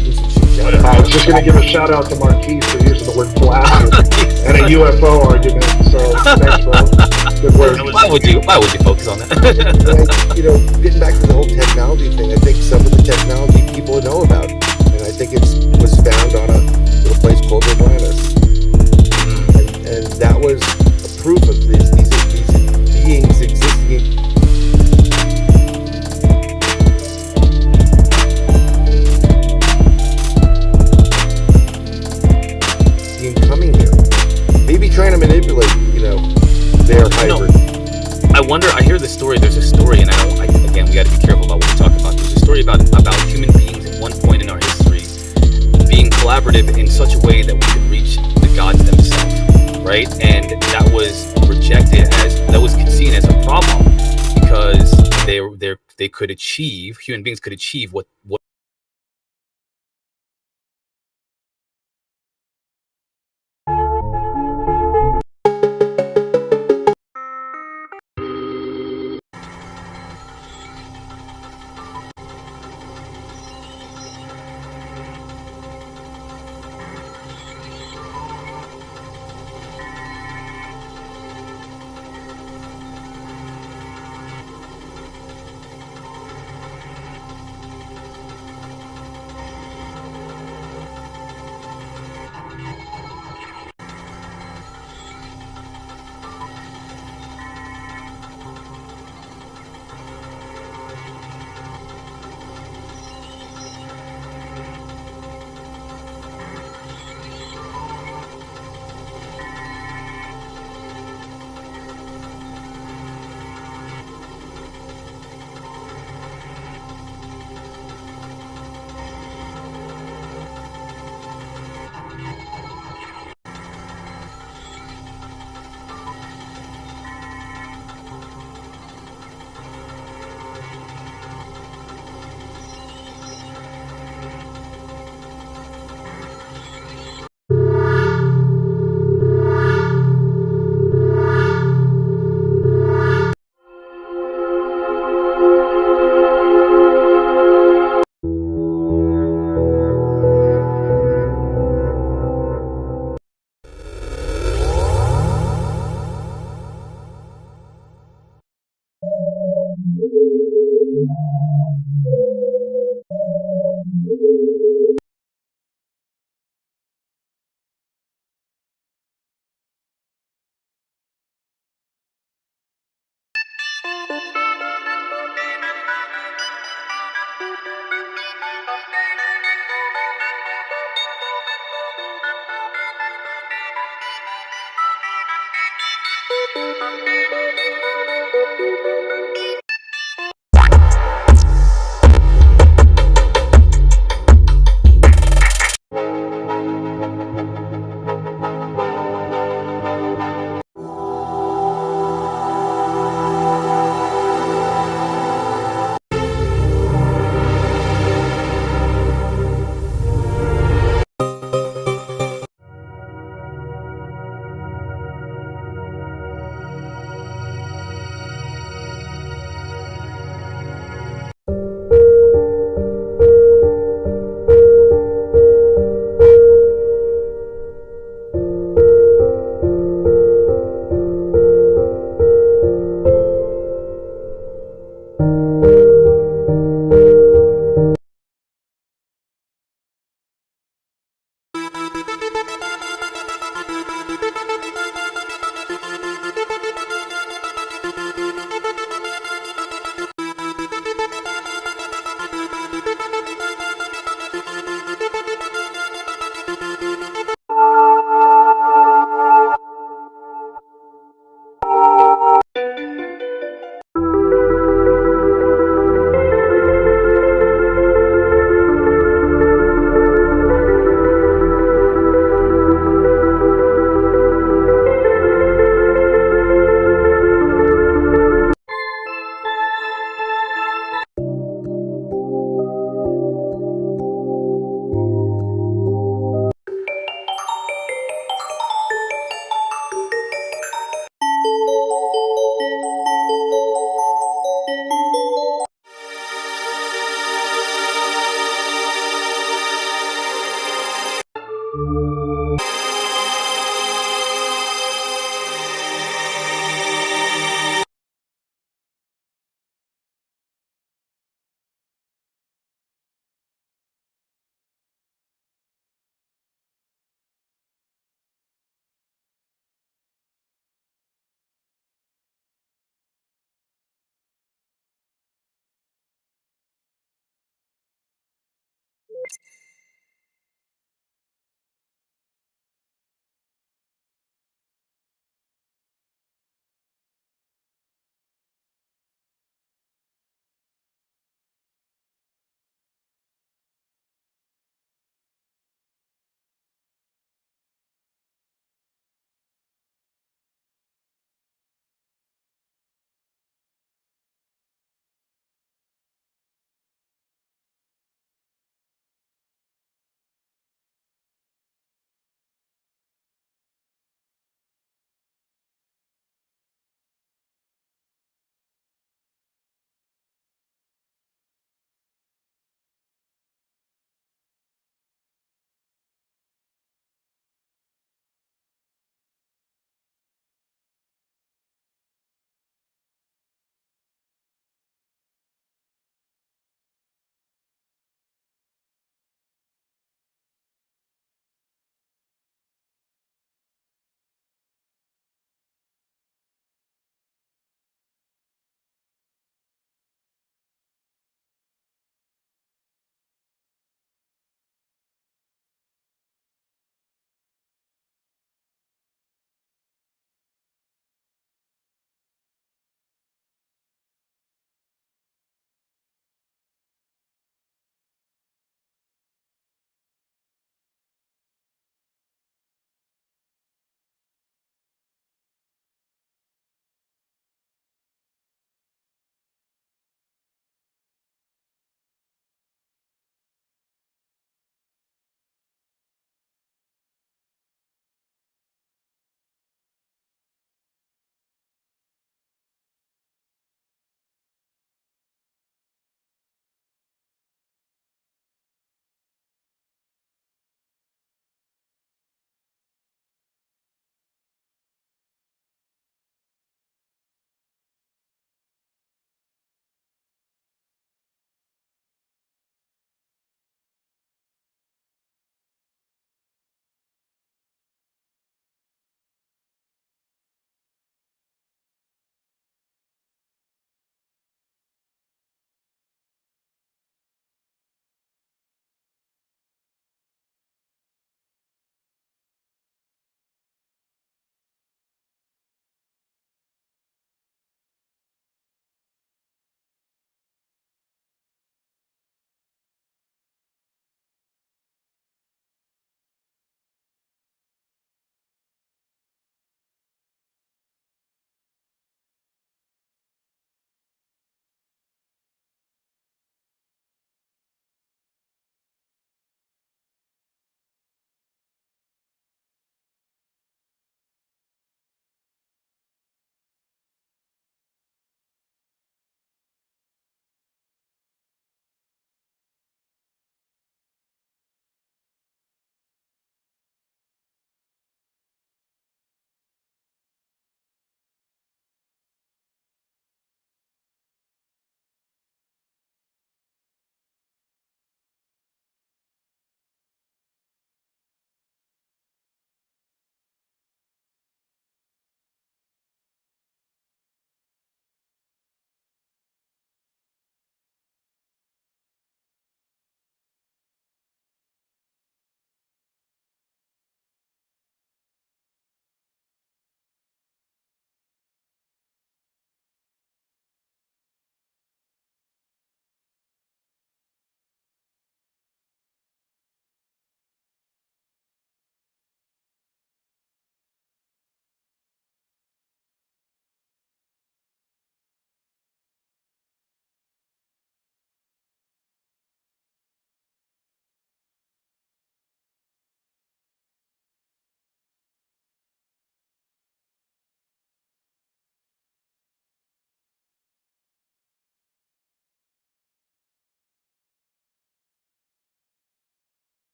I was just going to give a shout out to Marquise for using the word blasted and a UFO argument. So thanks, bro. Good work. Why would you focus on that? Getting back to the whole technology thing, I think some of the technology people know about, and I think it was found on a little place called Atlantis, and that was a proof of these beings existing. Coming here, maybe trying to manipulate, their hybrid. I wonder. I hear the story. There's a story, and again, we got to be careful about what we talk about. There's a story about human beings at one point in our history being collaborative in such a way that we could reach the gods themselves, right? And that was rejected that was seen as a problem because they could achieve, human beings could achieve what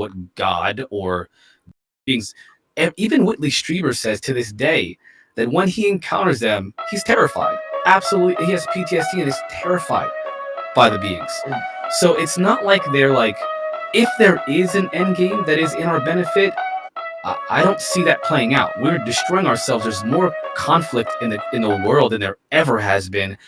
what God or beings. Even Whitley Strieber says to this day that when he encounters them, he's terrified. Absolutely, he has PTSD and is terrified by the beings. So it's not like they're like, if there is an end game that is in our benefit, I don't see that playing out. We're destroying ourselves. There's more conflict in the world than there ever has been.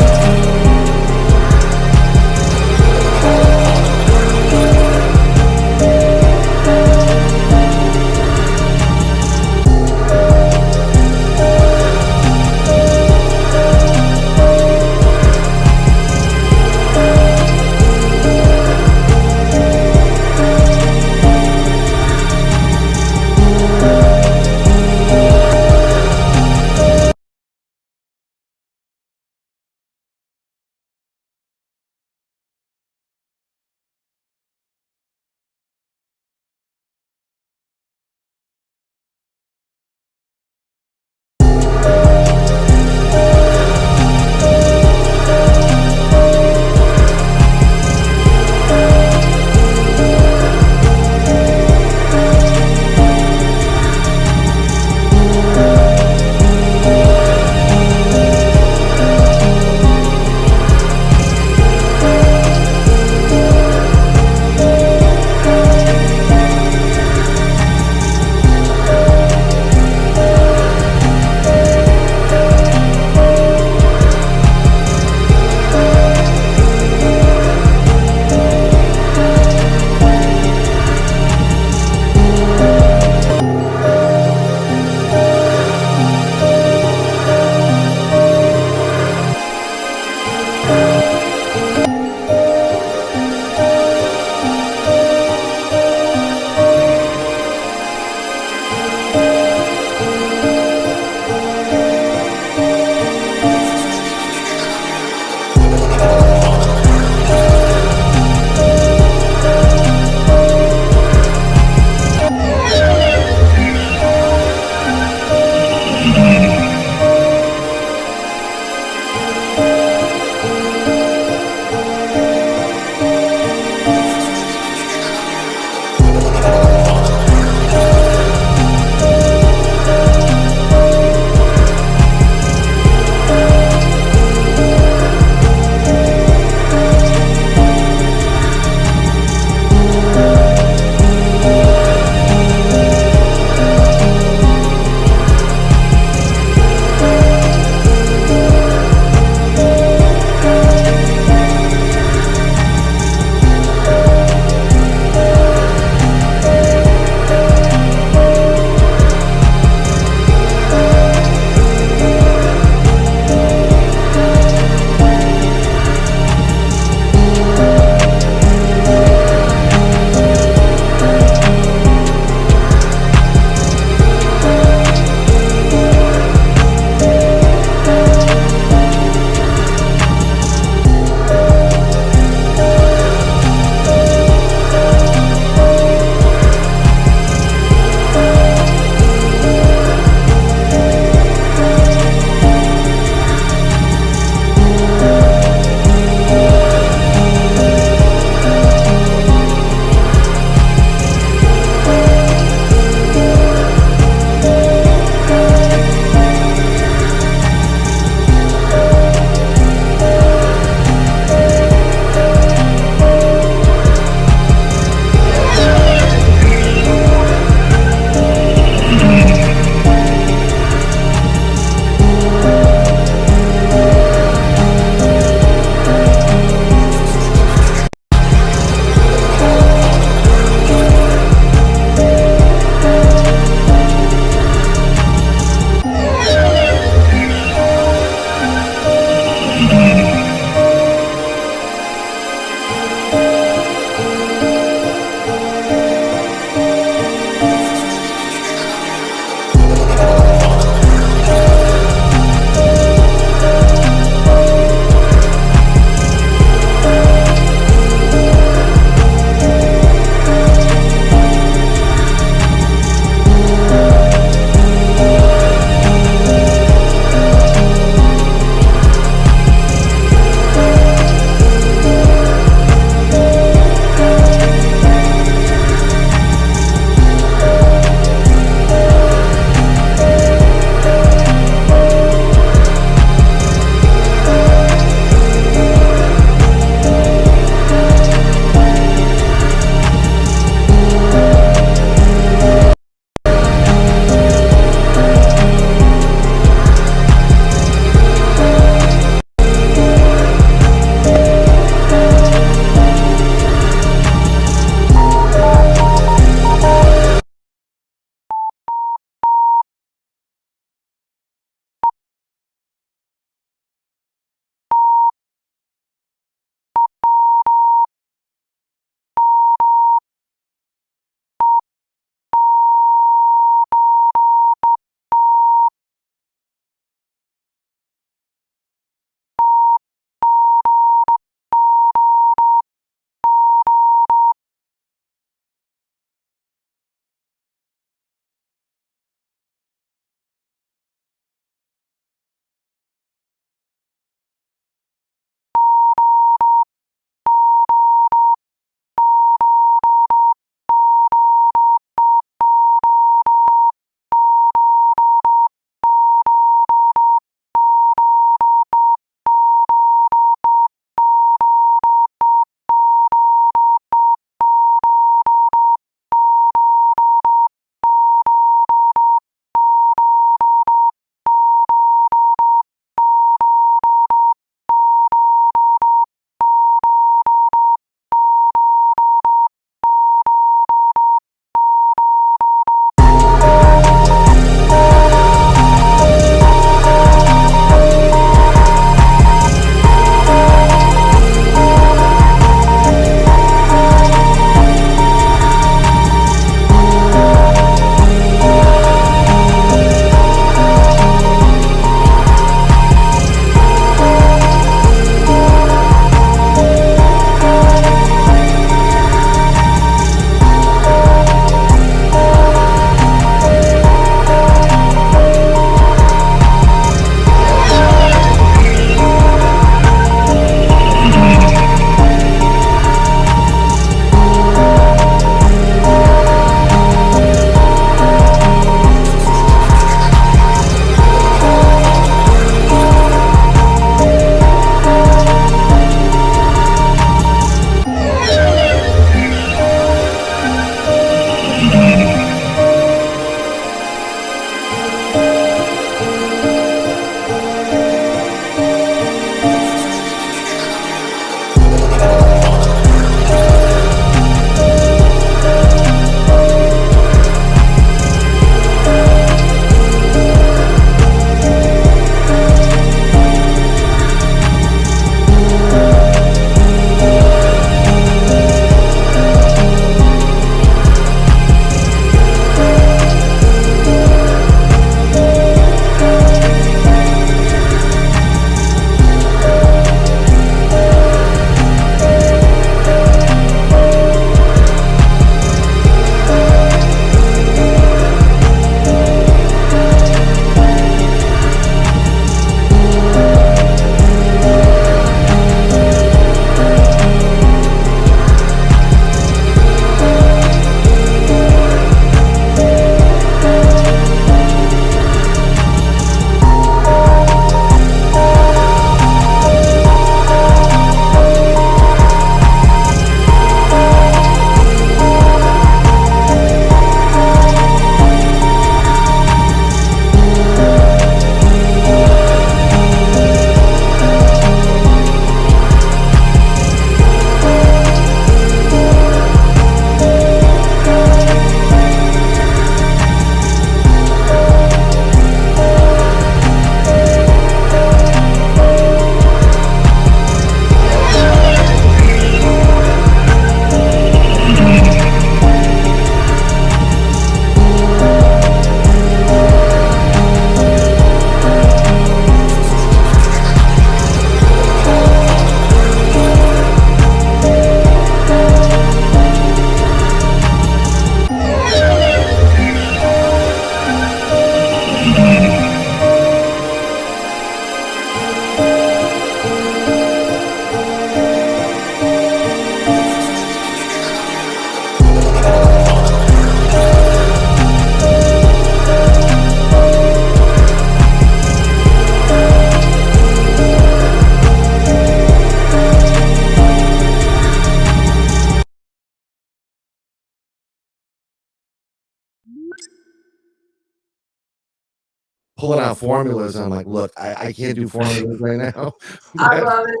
pulling out formulas. I'm like, look, I can't do formulas right now. I love it.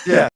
Yeah.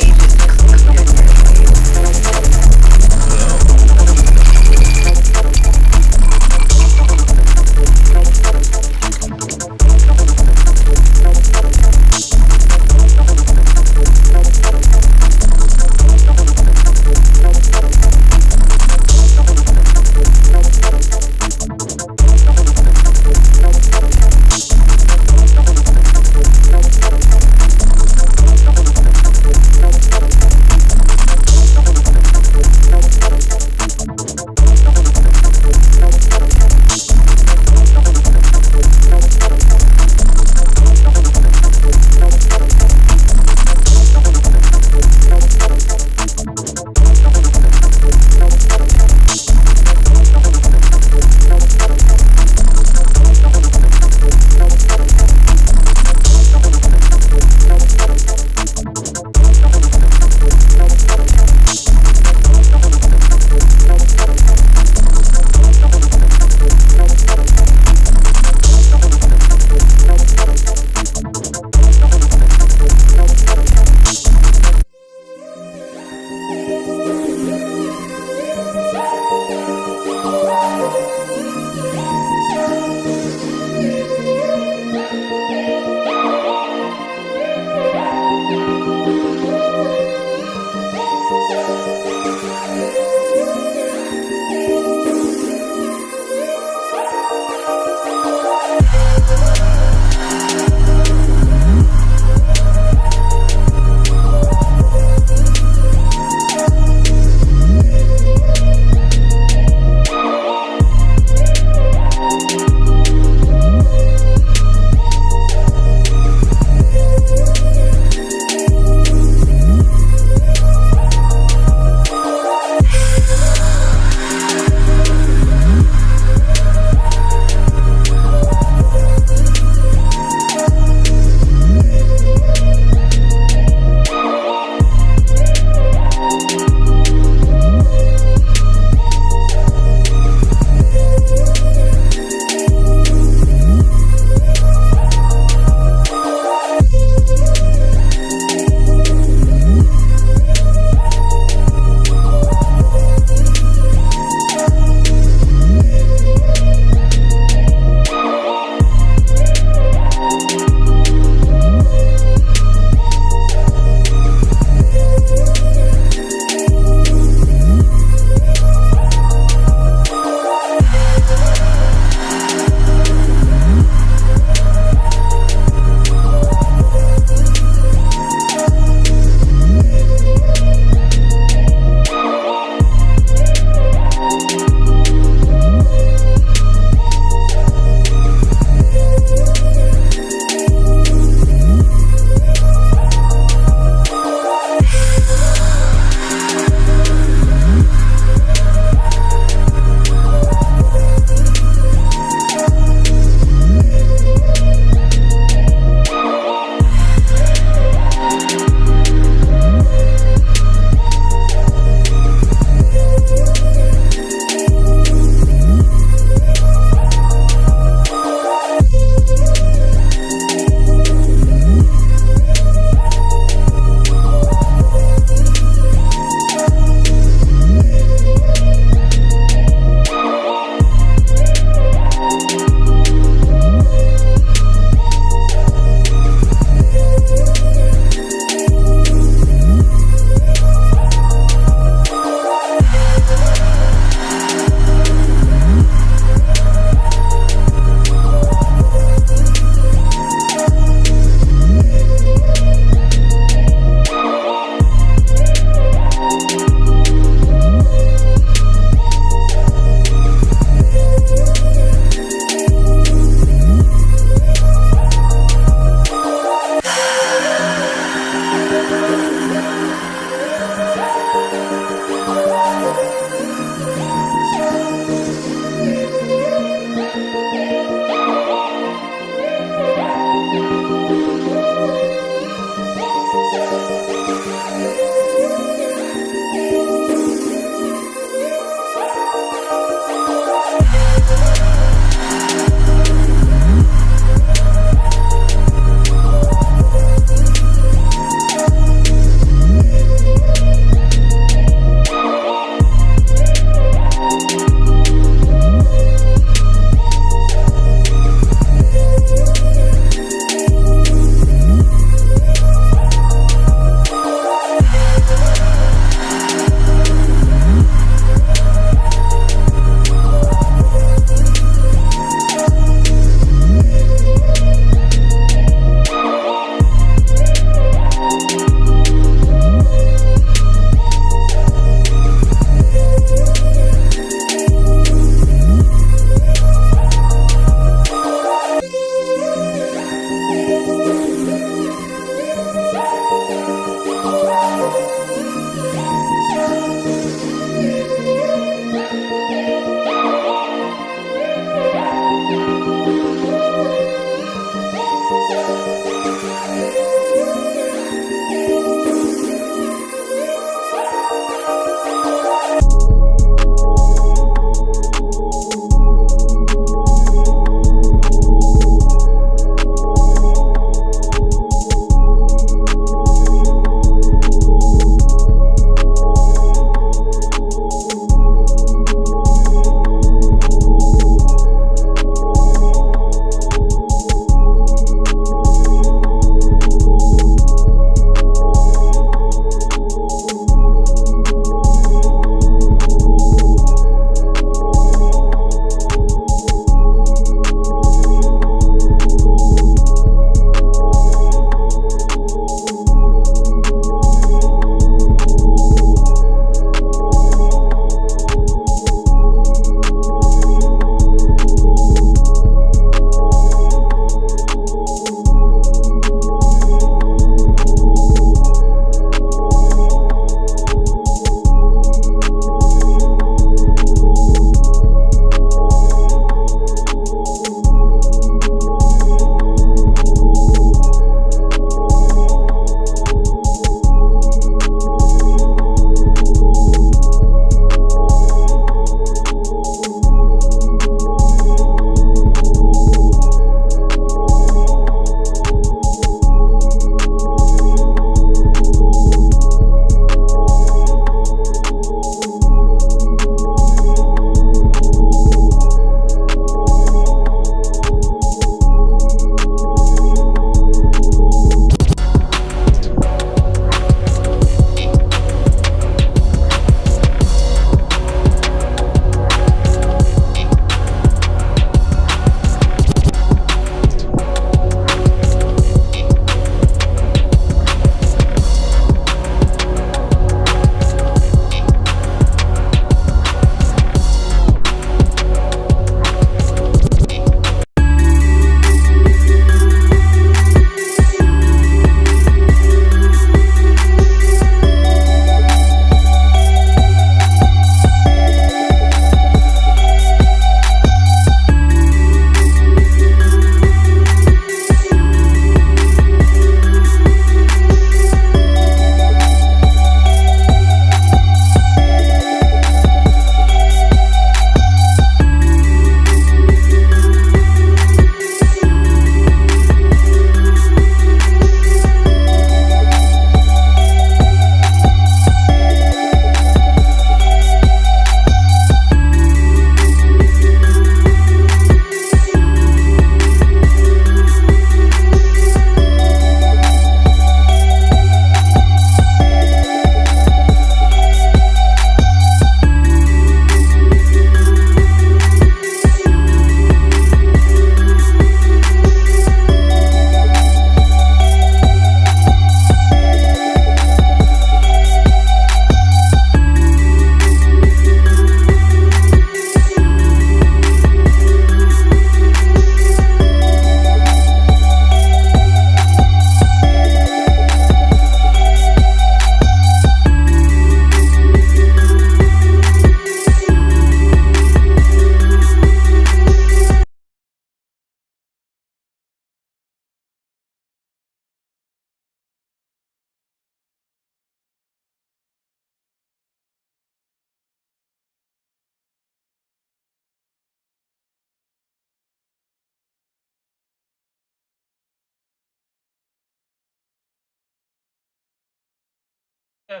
Fuck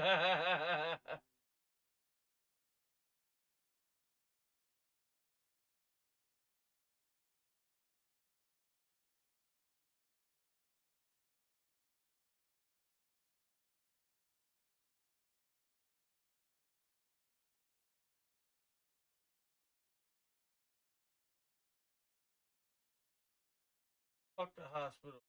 the hospital.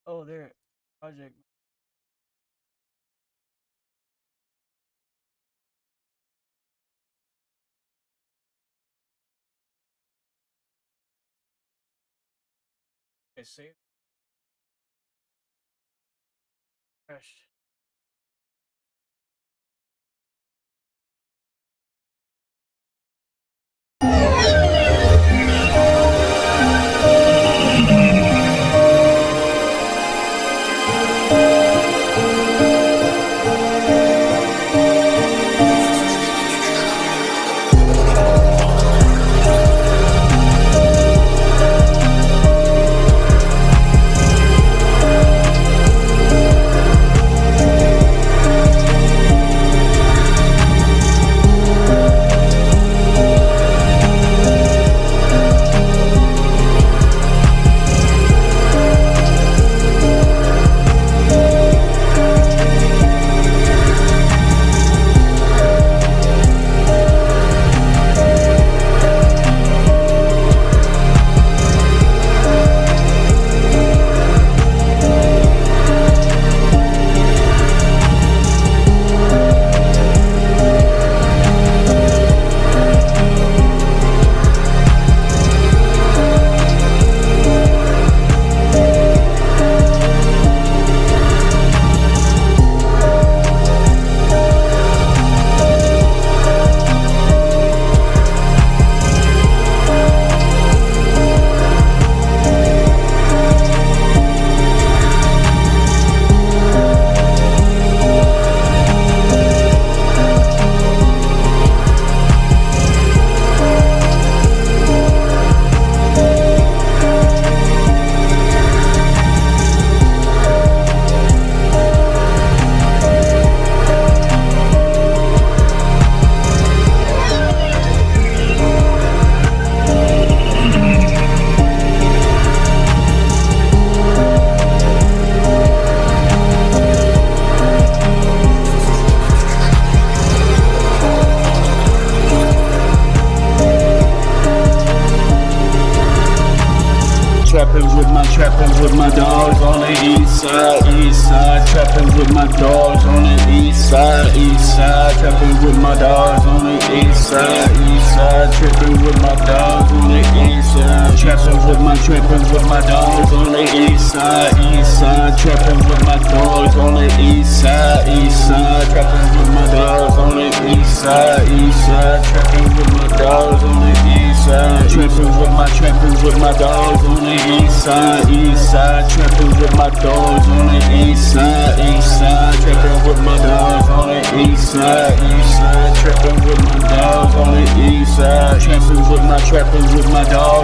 Oh, there. Project. Okay, save. Crashed. Trapping with my dogs on the east side, trapping with my dogs on the east side, trapping with my dogs on the east side, tripping with my dogs on the east side, trapping with my dogs on the east side, trapping with my dogs on the east side, trapping with my dogs on the east side, trapping with my dogs on the east side, trapping with my dogs on the east side, trapping with my dogs on the east side, trapping with my dogs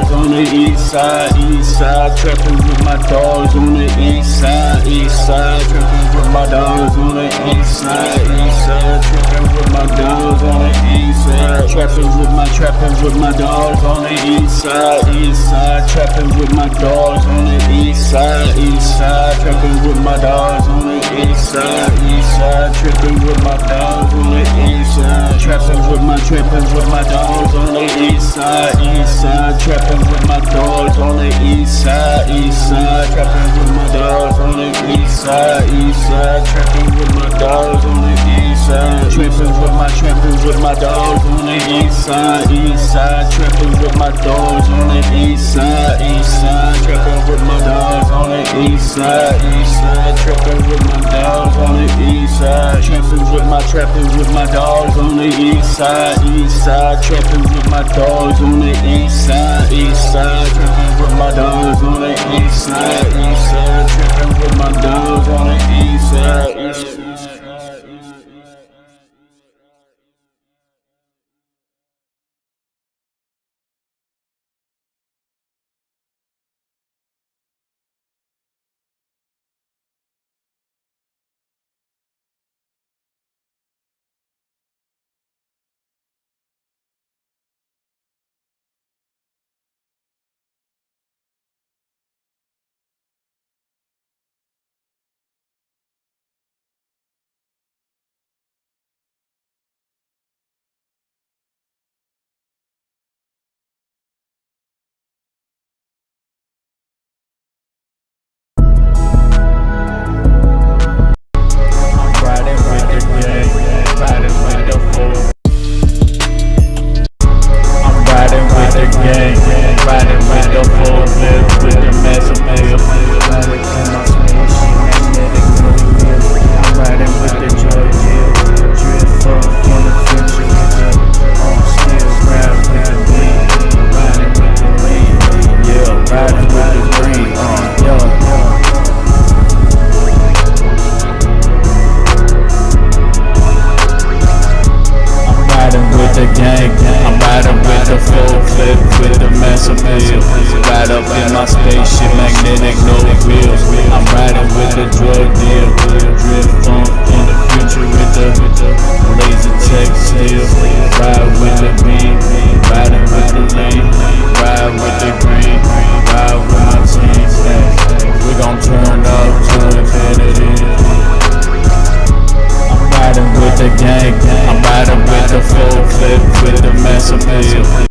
on the east side, trapping with my dogs on the east side, trapping with my dogs on the east side, trapping with my dogs on the east side, trapping with my dogs on the east side, trapping with my dogs on the east side, trapping with my dogs on the east side, trapping with my dogs on the east side, trapping with my dogs on the east side, tripping with my dogs on the east side, trapping with my dogs on the east side, trapping with my dogs on the east side, trapping with my dogs on the east side, trapping with my dogs on the east side, trapping with my dogs on the east side, trapping with my dogs on the east side, trapping with my dogs on the east side, trapping with my dogs on the east side, trapping with my dogs on the east side, trapping with my dogs on the east side, trapping with my dogs on the east side, trapping with my dogs on the east side. full clip with the massive appeal. Ride up in my spaceship, magnetic, no wheels. I'm riding with the drug deal. Drift funk in the future with the laser tech steel. Ride with the beam, riding with the lane. Ride with the green, ride with my team. We gon' turn up to infinity. I'm riding with the gang, I'm riding with the full clip with the massive appeal.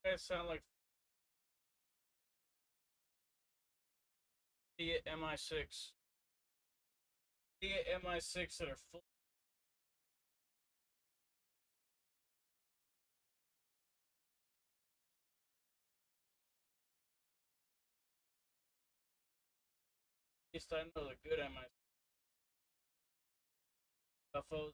guys sound like idiot MI6. Idiot MI6 that are full. At least I know the good MI6. UFOs.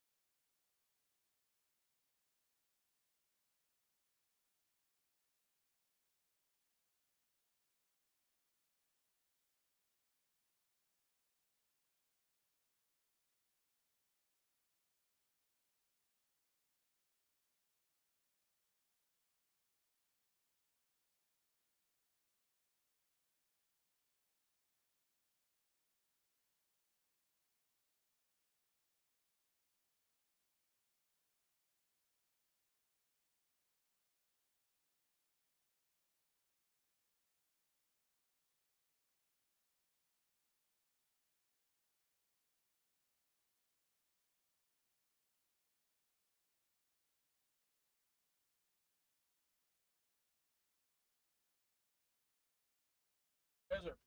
You guys are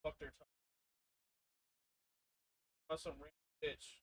fuck their time. That's some random bitch.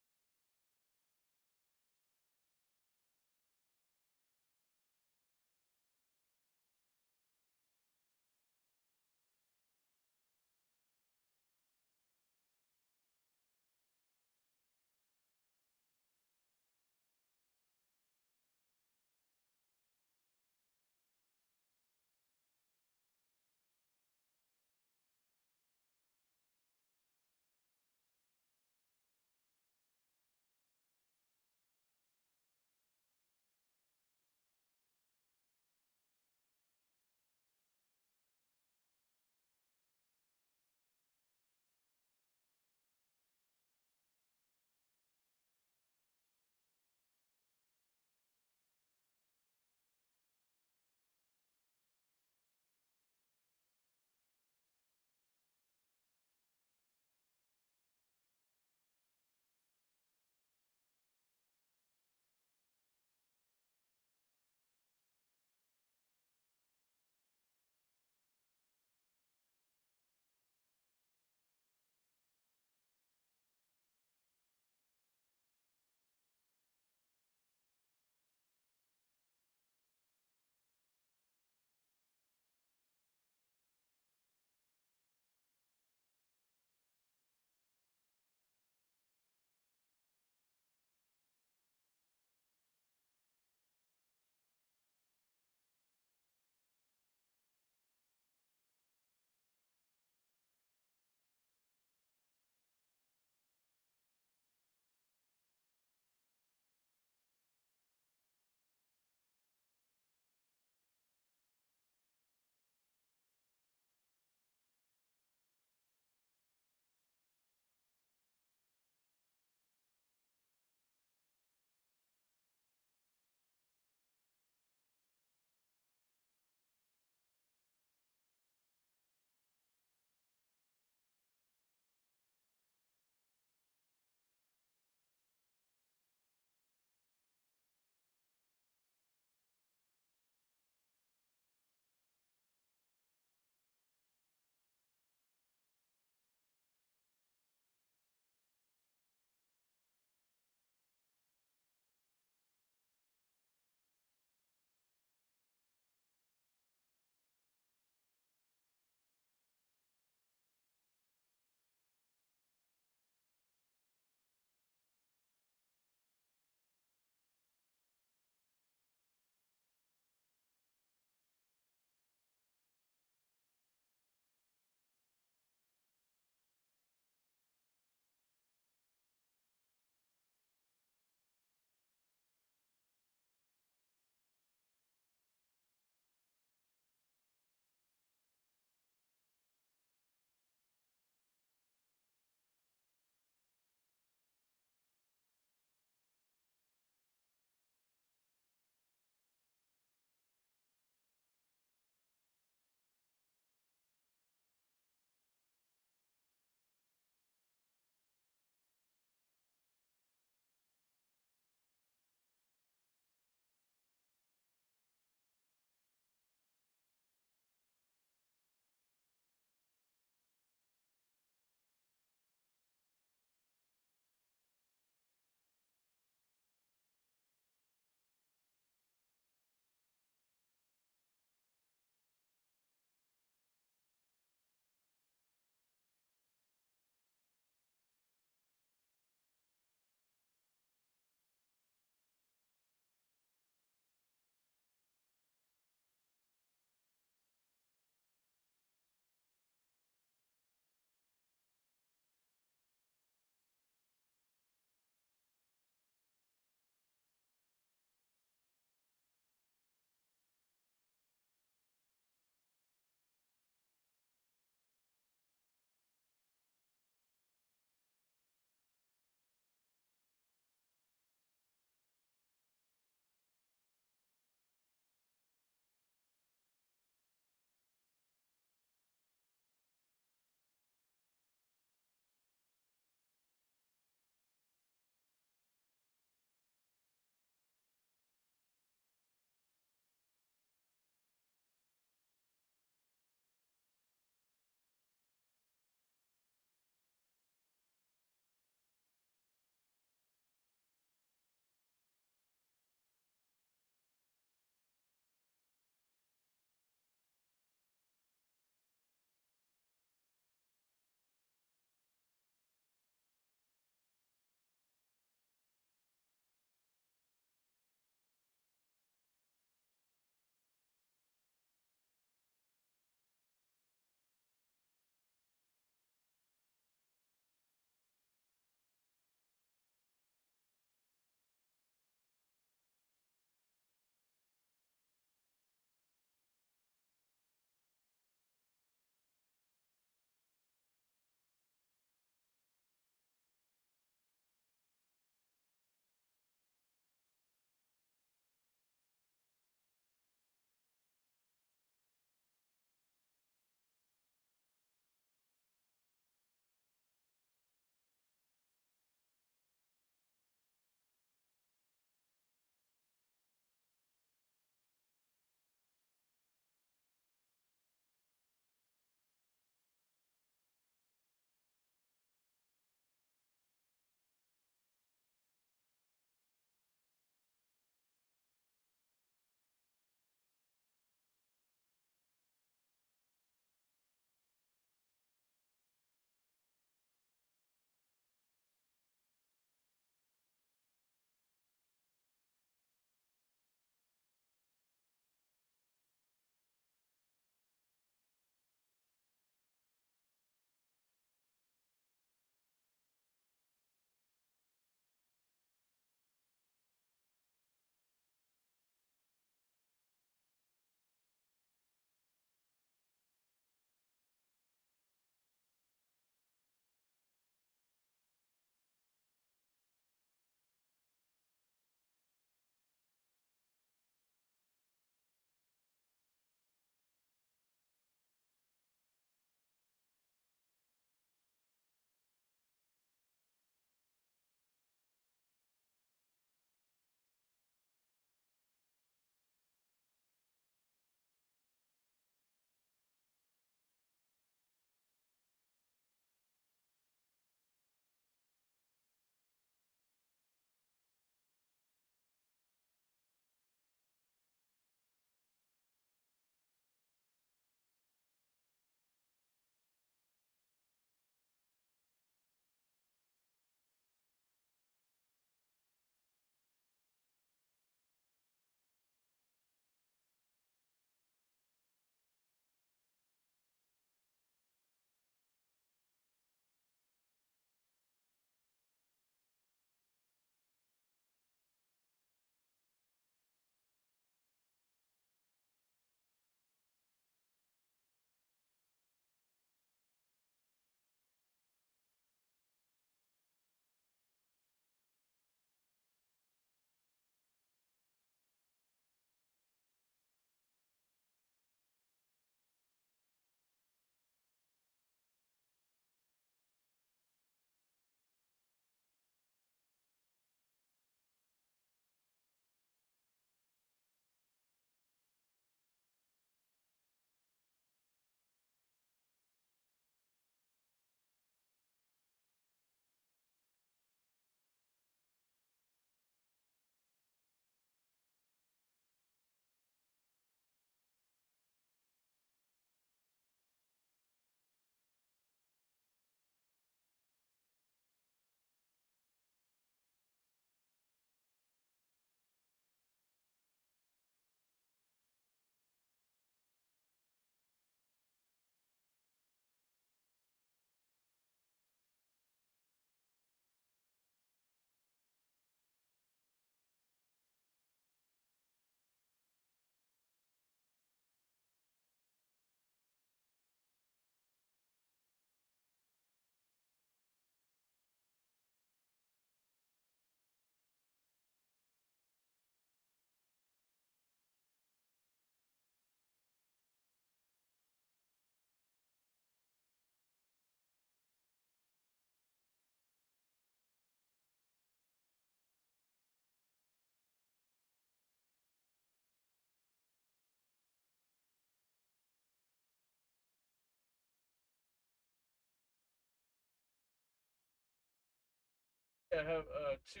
Yeah, I have two.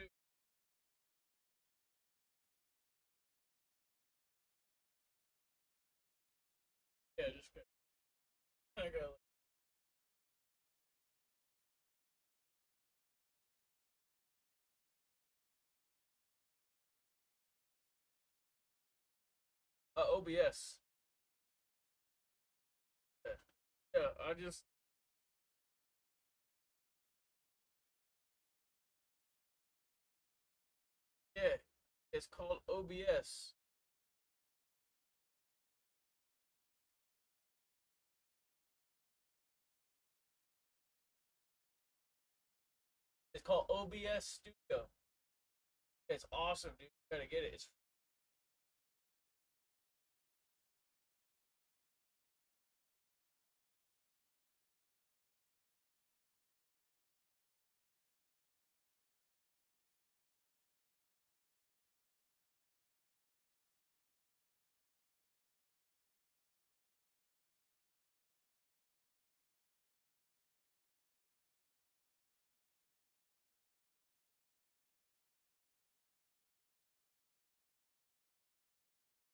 Yeah, just I got. OBS. Yeah, yeah. I just. Yeah, it's called OBS. It's called OBS Studio. It's awesome, dude. You gotta get it.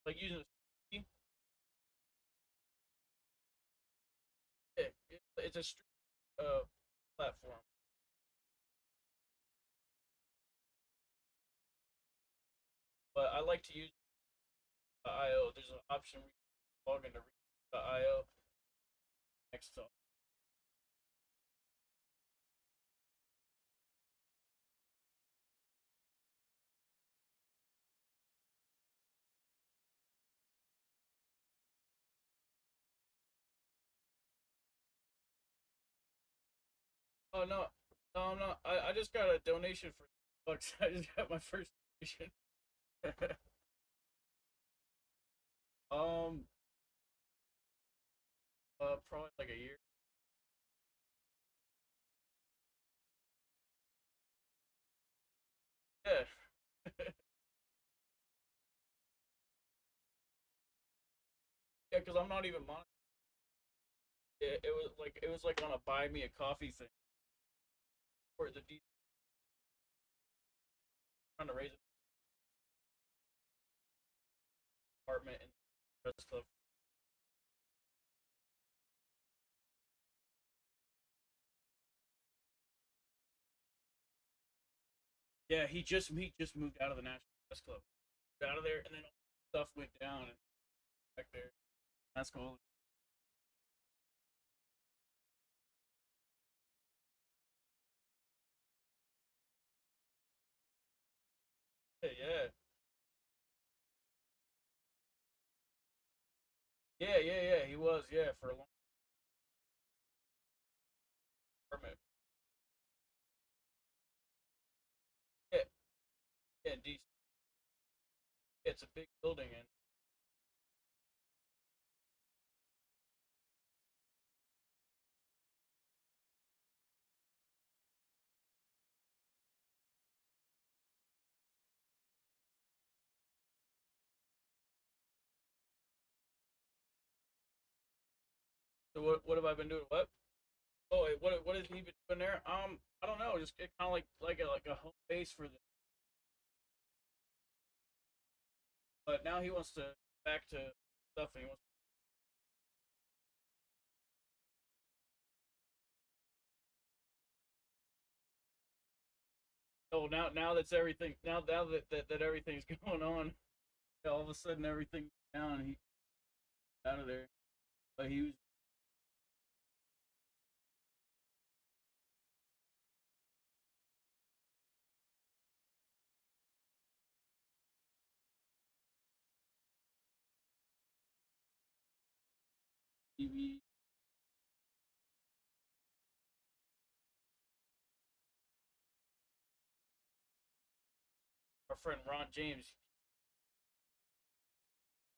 Like using a it's a stream platform. But I like to use the IO. There's an option where you can log into the IO next to. Oh no, no, I'm not. I just got a donation for $6. I just got my first donation. um, probably like a year. Yeah. Yeah, because I'm not even monitoring. It was like on a buy me a coffee thing. For the trying to raise an apartment in the rest of. Yeah, he just moved out of the National Press Club, out of there, and then all the stuff went down and back there. That's cool. Yeah. Yeah. He was, yeah, for a long permit. Yeah, yeah, DC. It's a big building, and so what have I been doing? What? Oh, wait, what has he been doing there? I don't know. Just kind of like a home base for the. But now he wants to back to stuff, and he wants. Oh, now that's everything. Now that everything's going on, all of a sudden everything's down. He out of there, but he was. TV. Our friend Ron James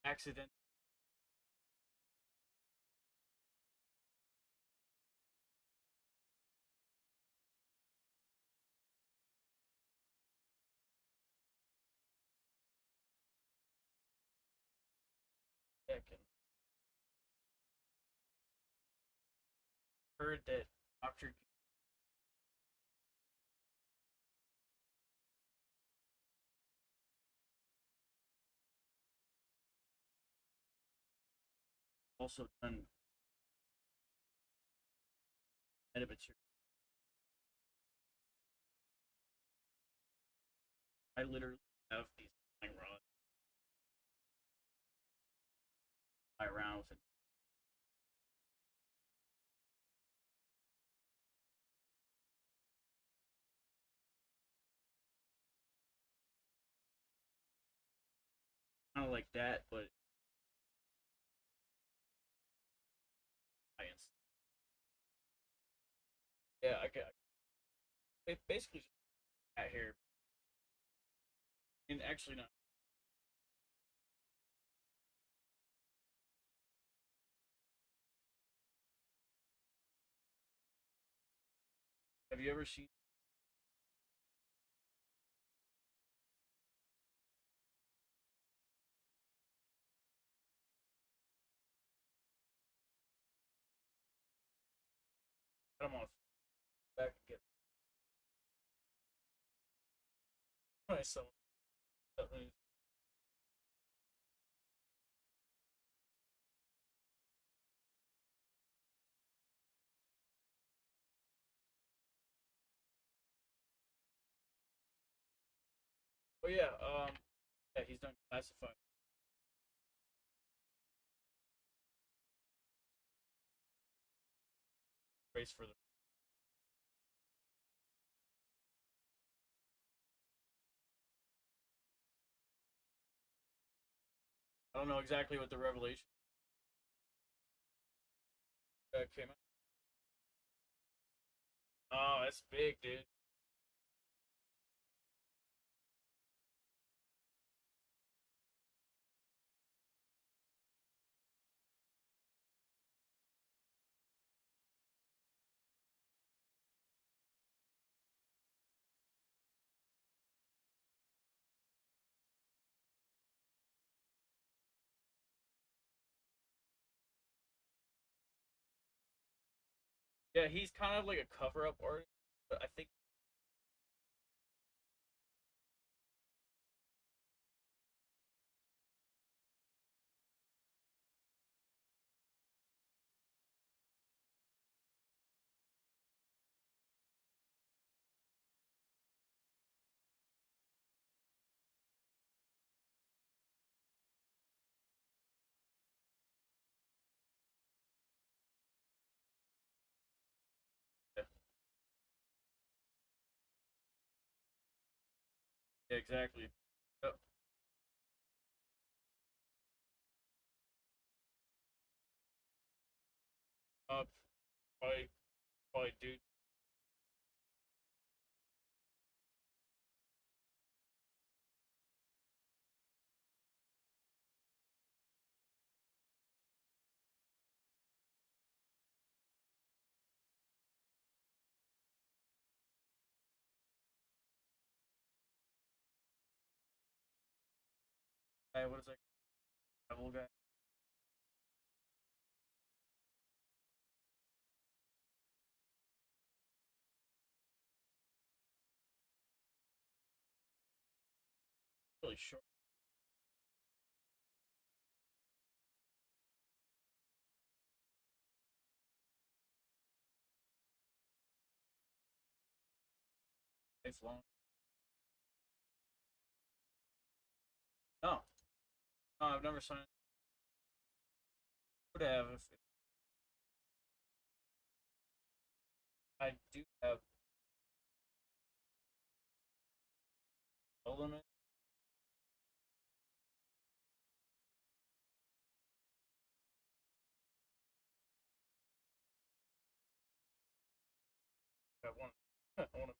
accident. Heard that Dr. also done edit material. I literally have these flying rods. Fly around with it. Kind of like that, but science. Yeah, I got it. Basically just at here, and actually not. Have you ever seen? I'm on back and get myself. Oh yeah, yeah, he's done classified. Race for the. I don't know exactly what the revelation came out. Oh, that's big, dude. Yeah, he's kind of like a cover-up artist, but I think. Yeah, exactly. Yep. Probably, dude. Hey, what is that? Devil guy. Really short. It's long. No, no, I've never signed. Would have if I do have a limit. I want. I want to.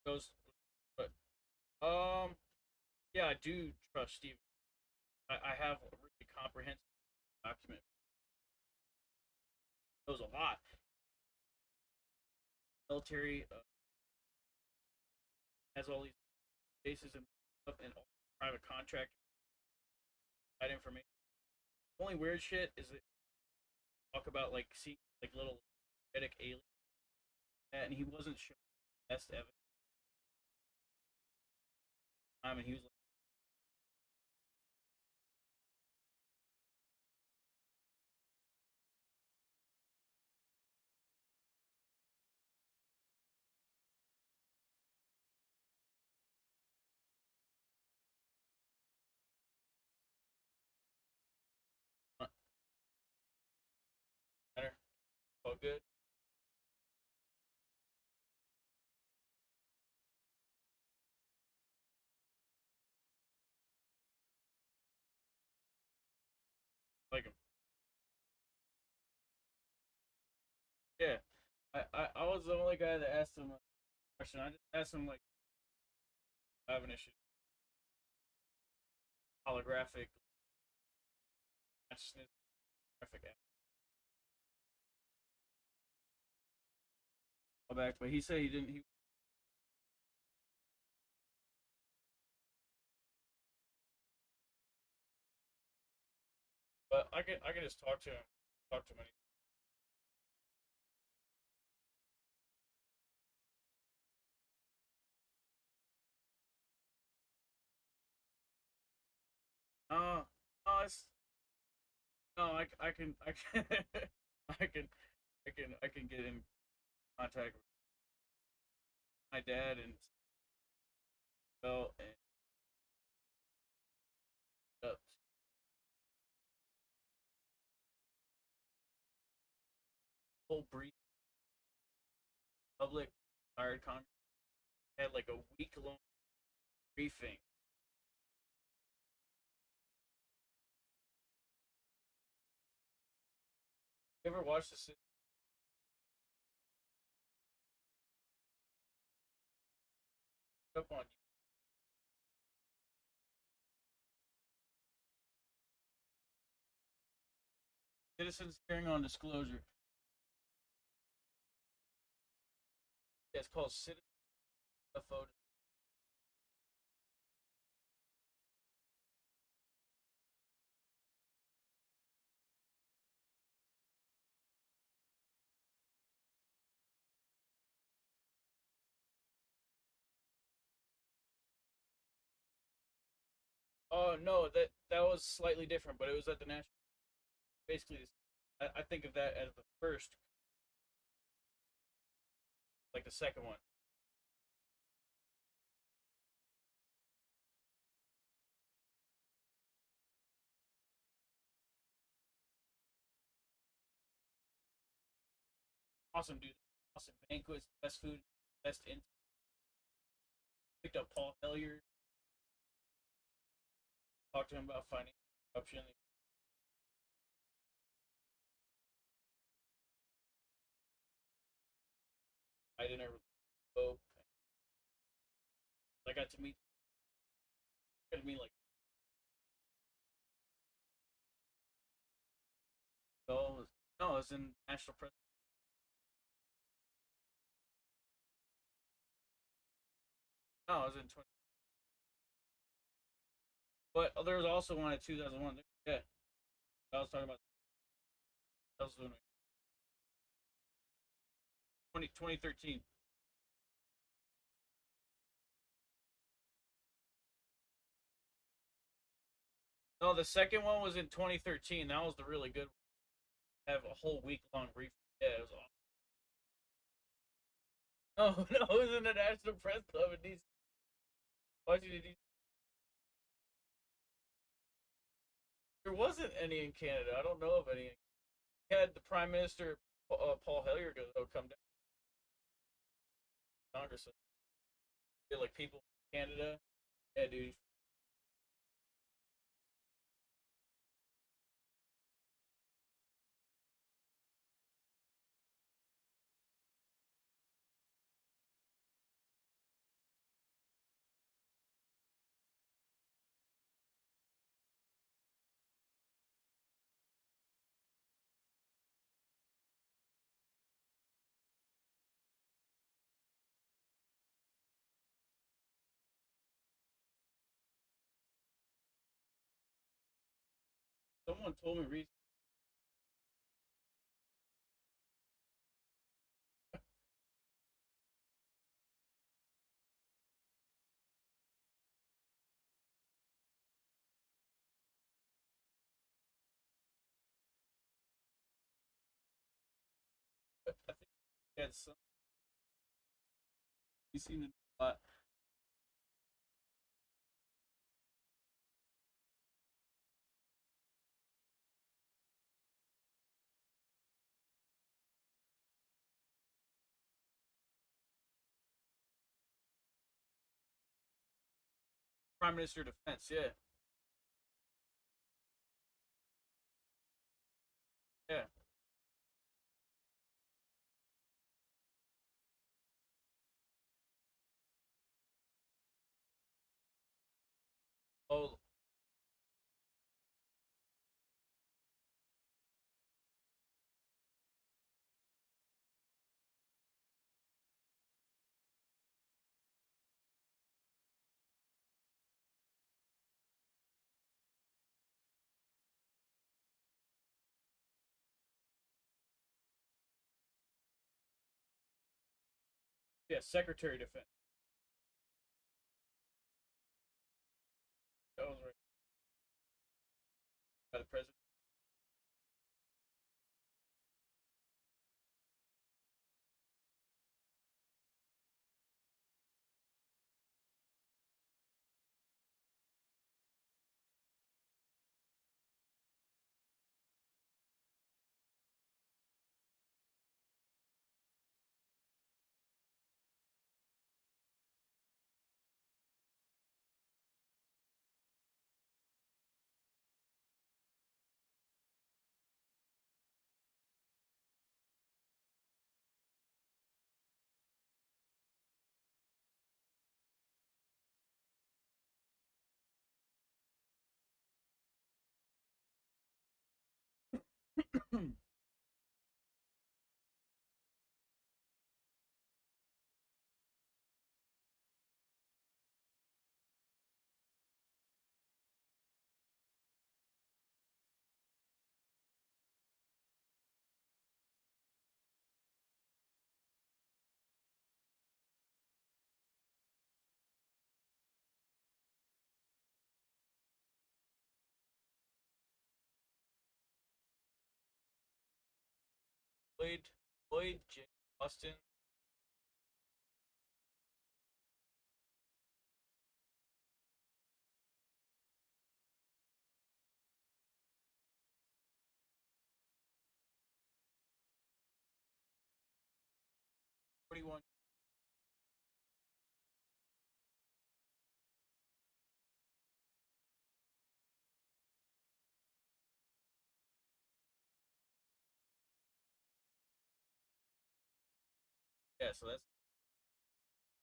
Those, but yeah, I do trust Steve. I have a really comprehensive document. Knows a lot. Military has all these bases and stuff, and all private contract that information. The only weird shit is that talk about like see like little genetic aliens, and he wasn't sure best evidence. And he was like, matter, all good. Like him. Yeah, I was the only guy that asked him a question. I just asked him like, I have an issue. Holographic consciousness, graphic back, but he said he didn't. He but I can just talk to him. Talk to him. No, it's no. I can I can I can get in contact with my dad and so and whole brief public hired Congress had like a week long briefing. You ever watch this? Up on Citizens Hearing on Disclosure. Yeah, it's called Citizen UFO. Oh no, that was slightly different, but it was at the national. Basically, I think of that as the first, like the second one. Awesome, dude. Awesome banquets, best food, best in. Picked up Paul Hellyer. Talked to him about financial corruption. I didn't ever go. I got to meet. Got to meet like. No, no, it was in National Press. No, it was in 20. But there was also one in 2001. Yeah, I was talking about. That was doing 2013. No, the second one was in 2013. That was the really good one. Have a whole week long brief. Yeah, it was awesome. No, no, it was in the National Press Club in DC. Washington DC. There wasn't any in Canada. I don't know of any. We had the Prime Minister Paul Hellyer come down. Congress. Like people in Canada. Yeah, dude. Someone told me recently. I think he had some. He seemed to do a lot. Prime Minister of Defense, yeah. Yeah. Oh. Yeah, Secretary of Defense. That was right. By the president. Lloyd J. Austin. $41. Yeah, so that's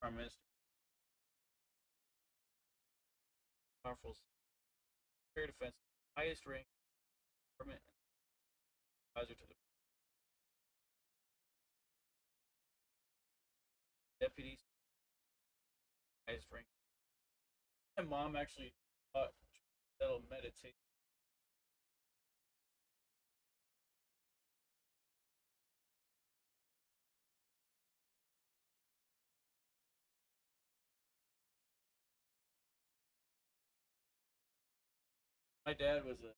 Prime Minister. Powerful Secretary of Defense, highest rank government advisor to the deputy, highest rank. My mom actually taught that'll meditate. My dad was a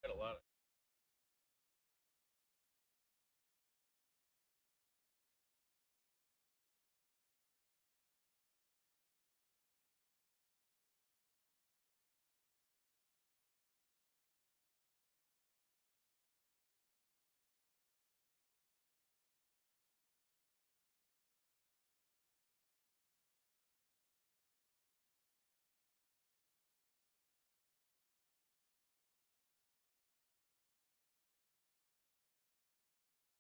had a lot of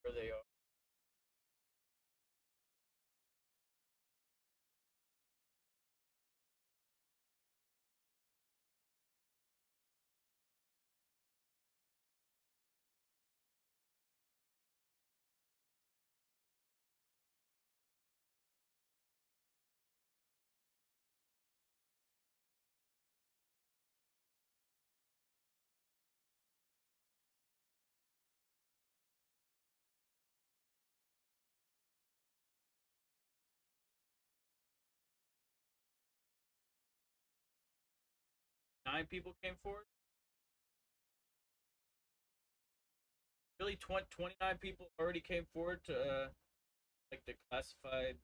where they are. Nine people came forward. Really, 29 people already came forward to like the classified.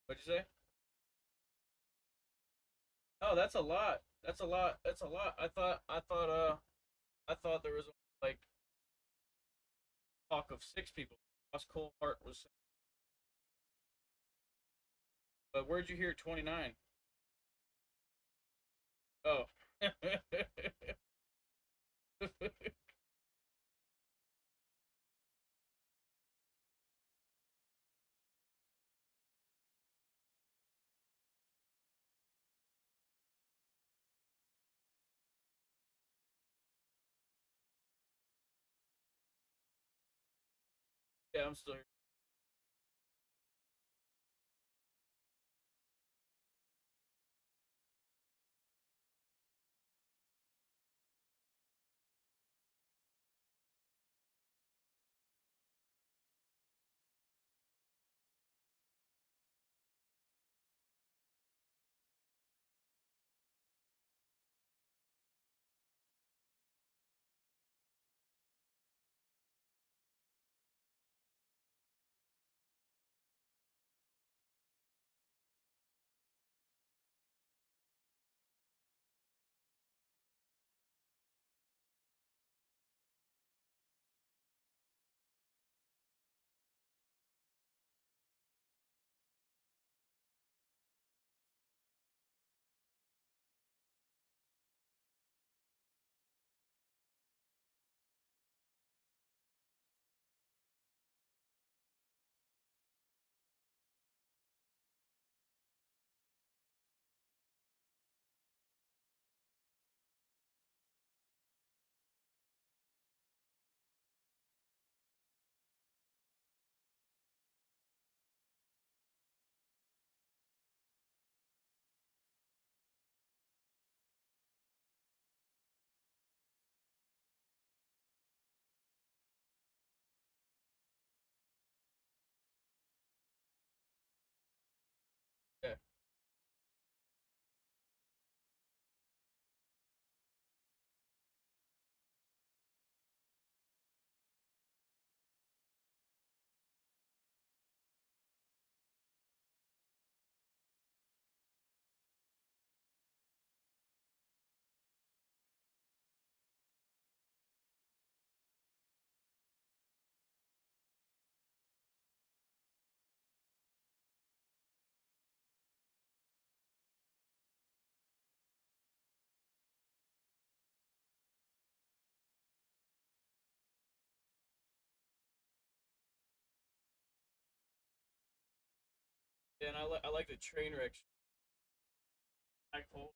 What'd you say? Oh, that's a lot. That's a lot. That's a lot. I thought there was like talk of 6 people. Ross Colehart was. But where'd you hear 29? Oh. Yeah, I'm still here. Yeah. Yeah, and I like the train wreck. Flagpole.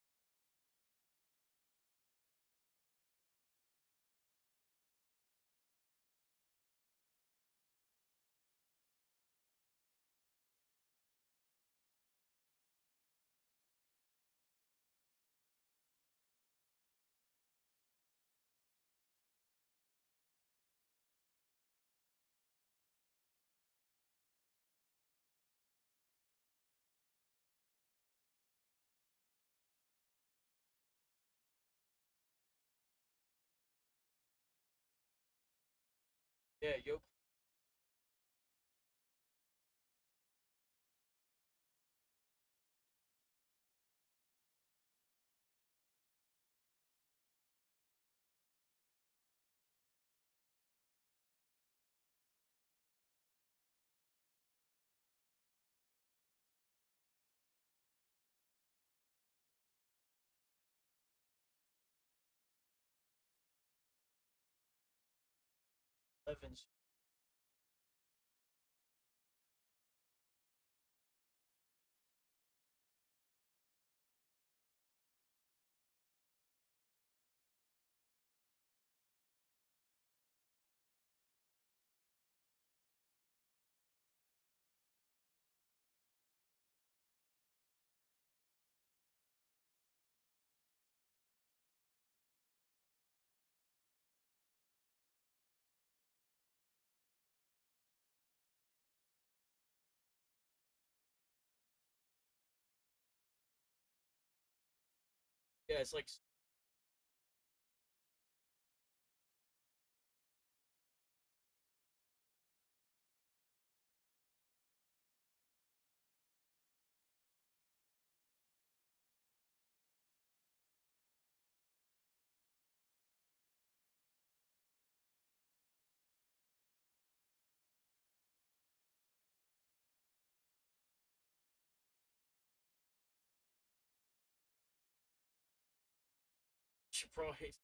Yeah, yo. Evans. Yeah, it's like surprise.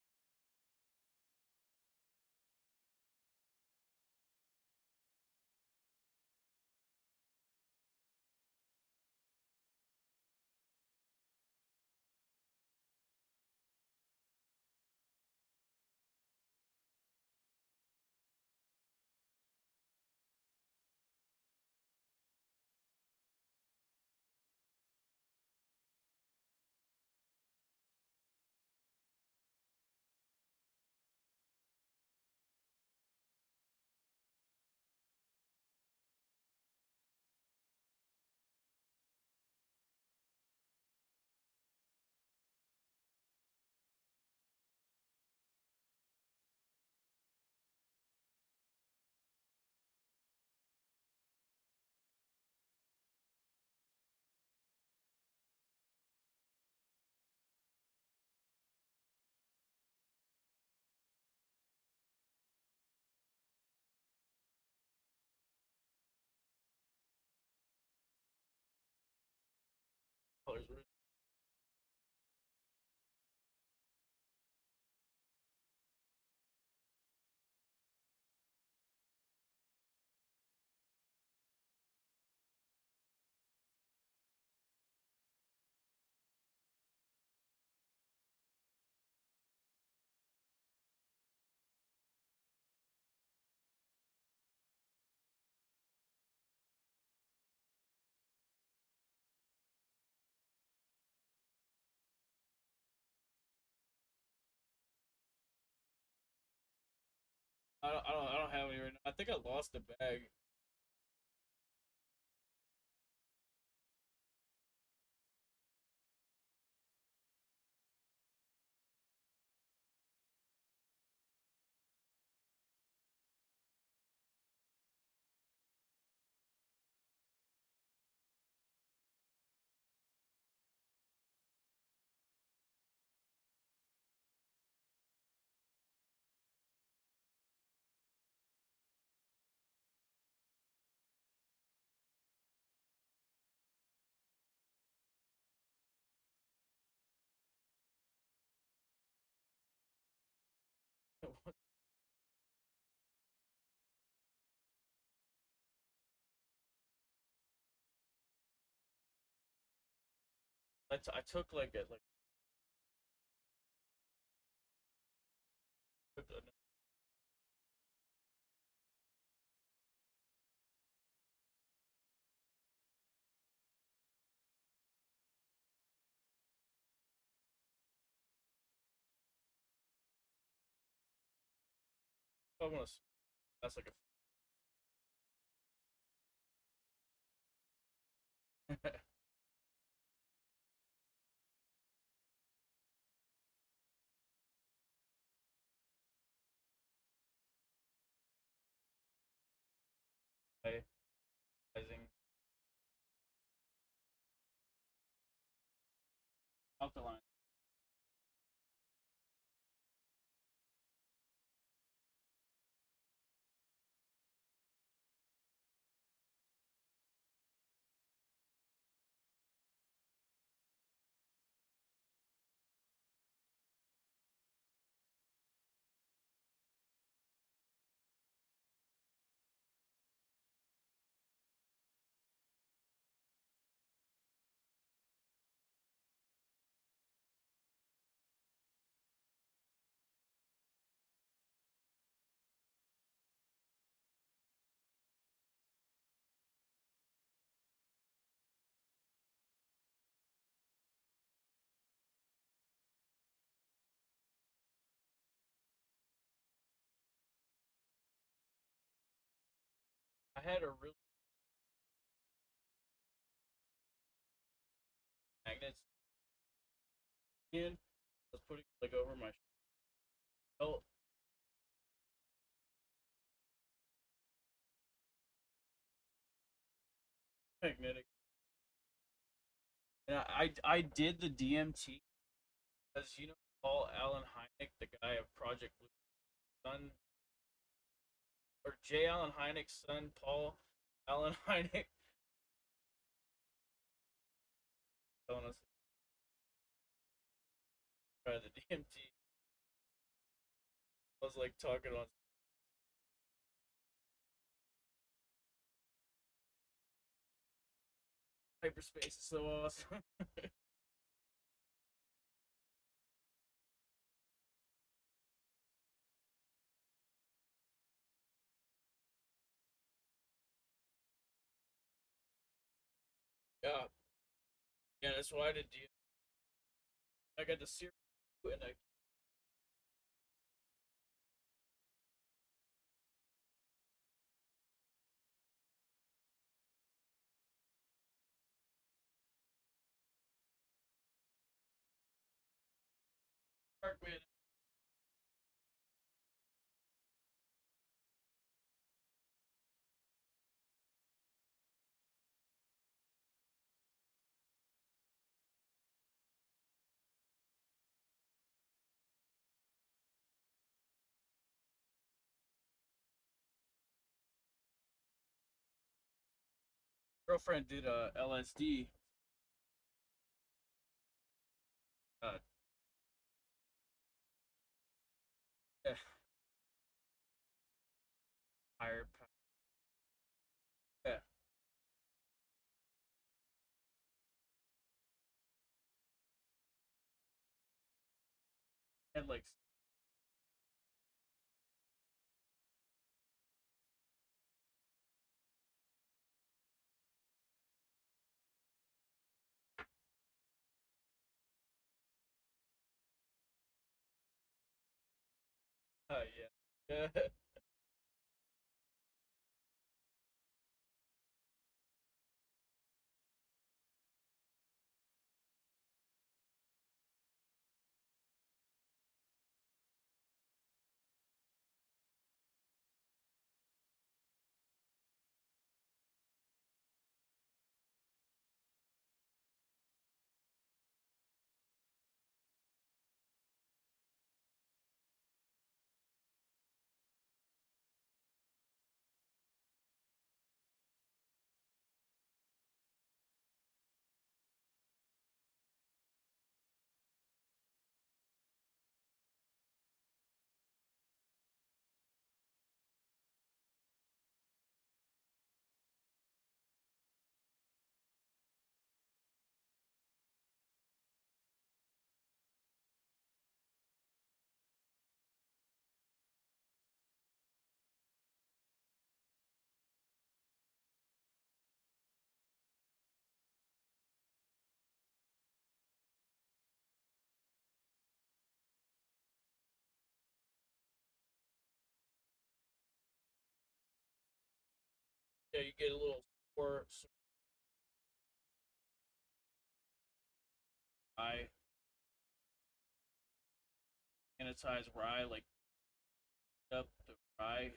I don't have any right now. I think I lost the bag. I took like a I want to. That's like a. Out the line. I had a really magnets in. I was putting like over my belt. Magnetic. And I did the DMT because you know Paul Allen Hynek, the guy of Project Blue Sun, or J. Allen Hynek's son, Paul Allen Hynek, telling us to try the DMT. I was like talking on hyperspace is so awesome. Yeah. Yeah, that's why I did DMT. I got the series and I man. Girlfriend did LSD. Yeah. Higher power. Yeah. And like yeah. Yeah. Yeah, you get a little more rye, sanitized rye, like up the rye.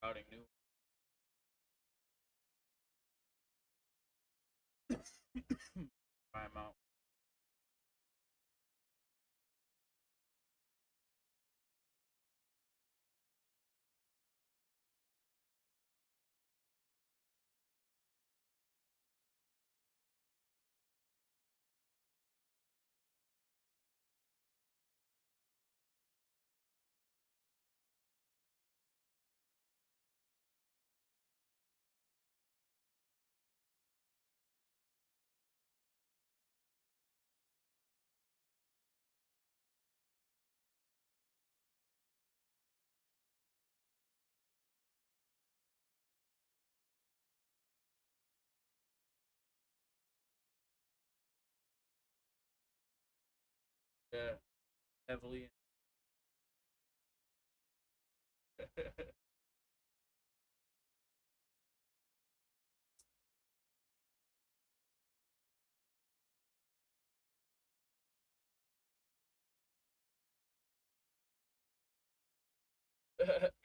Routing new. Try 'em out. Yeah, heavily.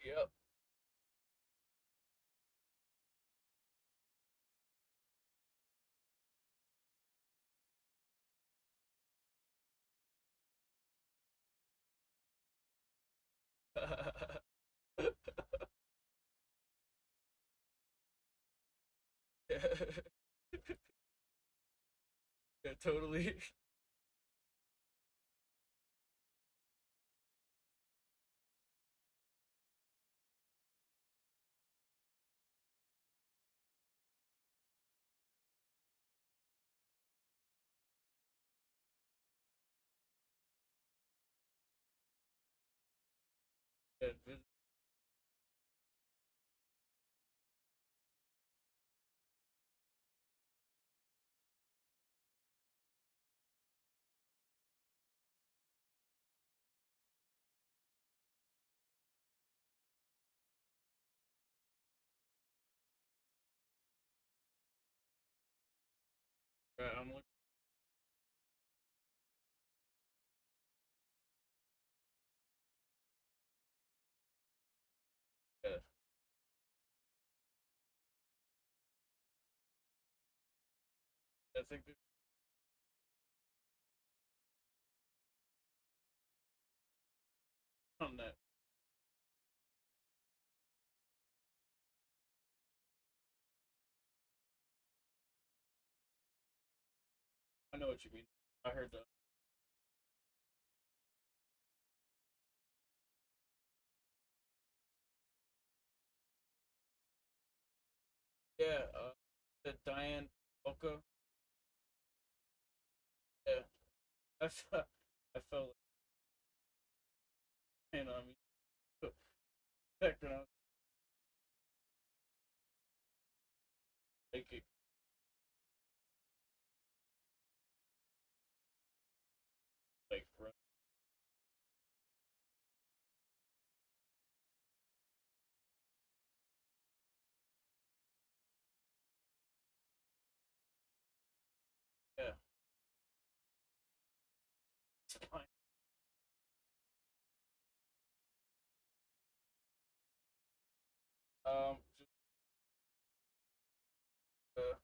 Yep. Yeah, totally. Yeah, I'm looking. Yeah. I think on that. I know what you mean. I heard that. Yeah, the Diane Oka. Yeah, I felt like, you know, I mean, back when I was like, like, yeah. It's fine. Just,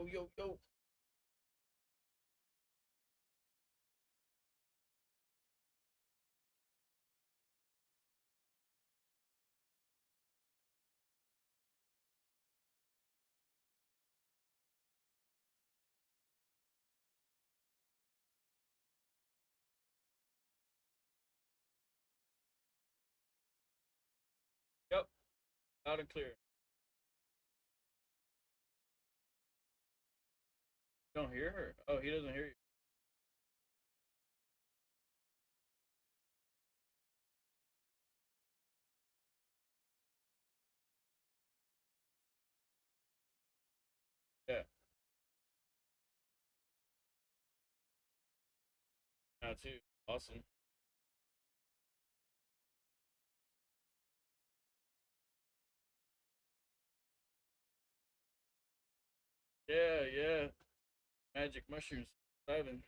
Yo, yo, yo. Yep. Loud and clear. You don't hear her? Oh, he doesn't hear you. Yeah. Now too. Awesome. Yeah, yeah. Magic mushrooms. Driving.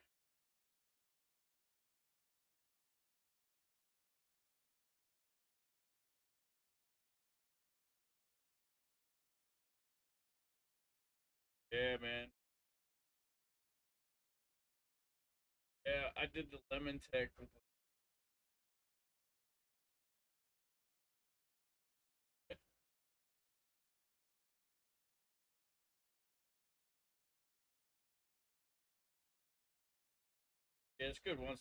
Yeah, man. Yeah, I did the lemon tech with yeah, it's good once.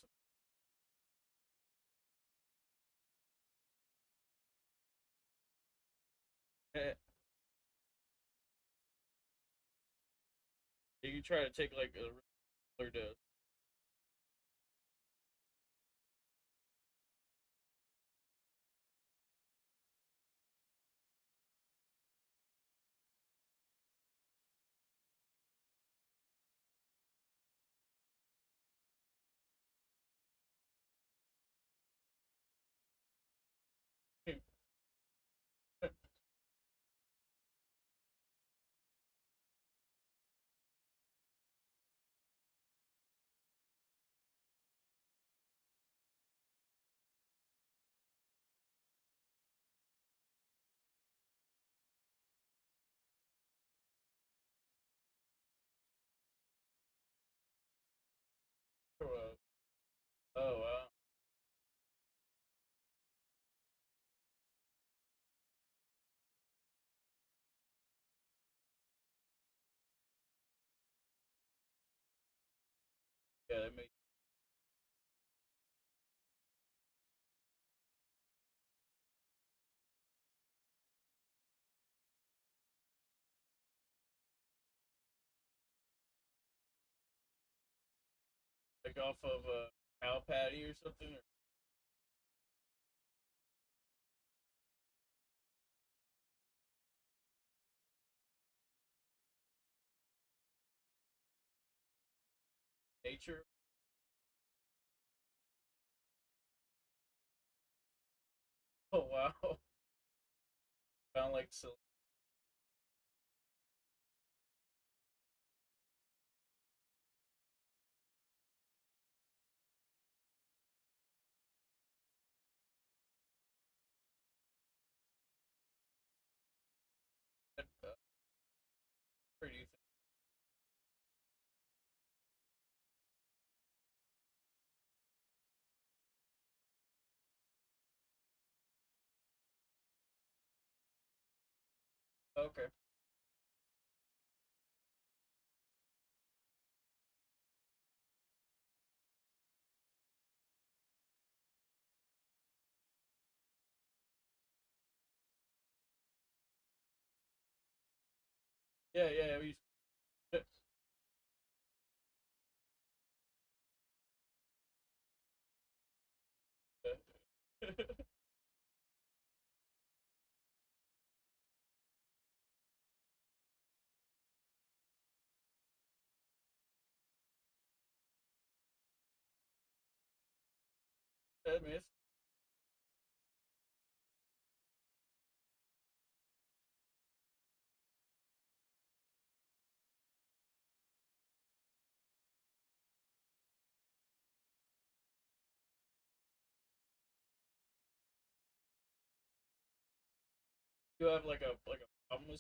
Yeah. You can try to take like a regular dose. Oh wow. Yeah, that makes like off of a cow patty or something. Or... Nature. Oh wow. Sound like silly. Pretty. Okay. Yeah, yeah. We... That miss. You have like a problem with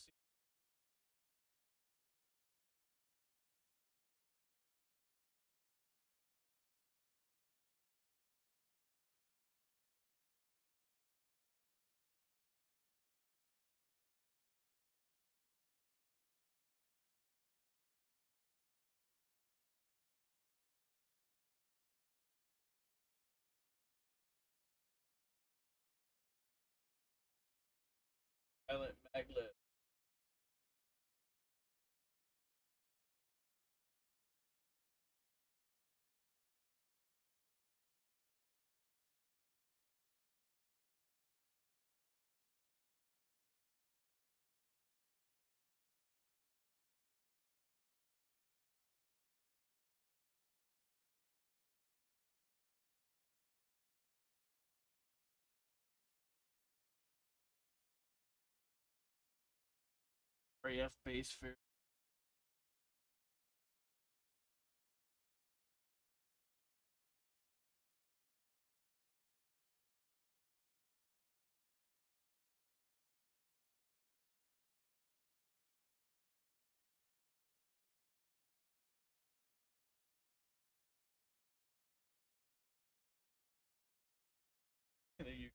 Maglev. RAF base fair. You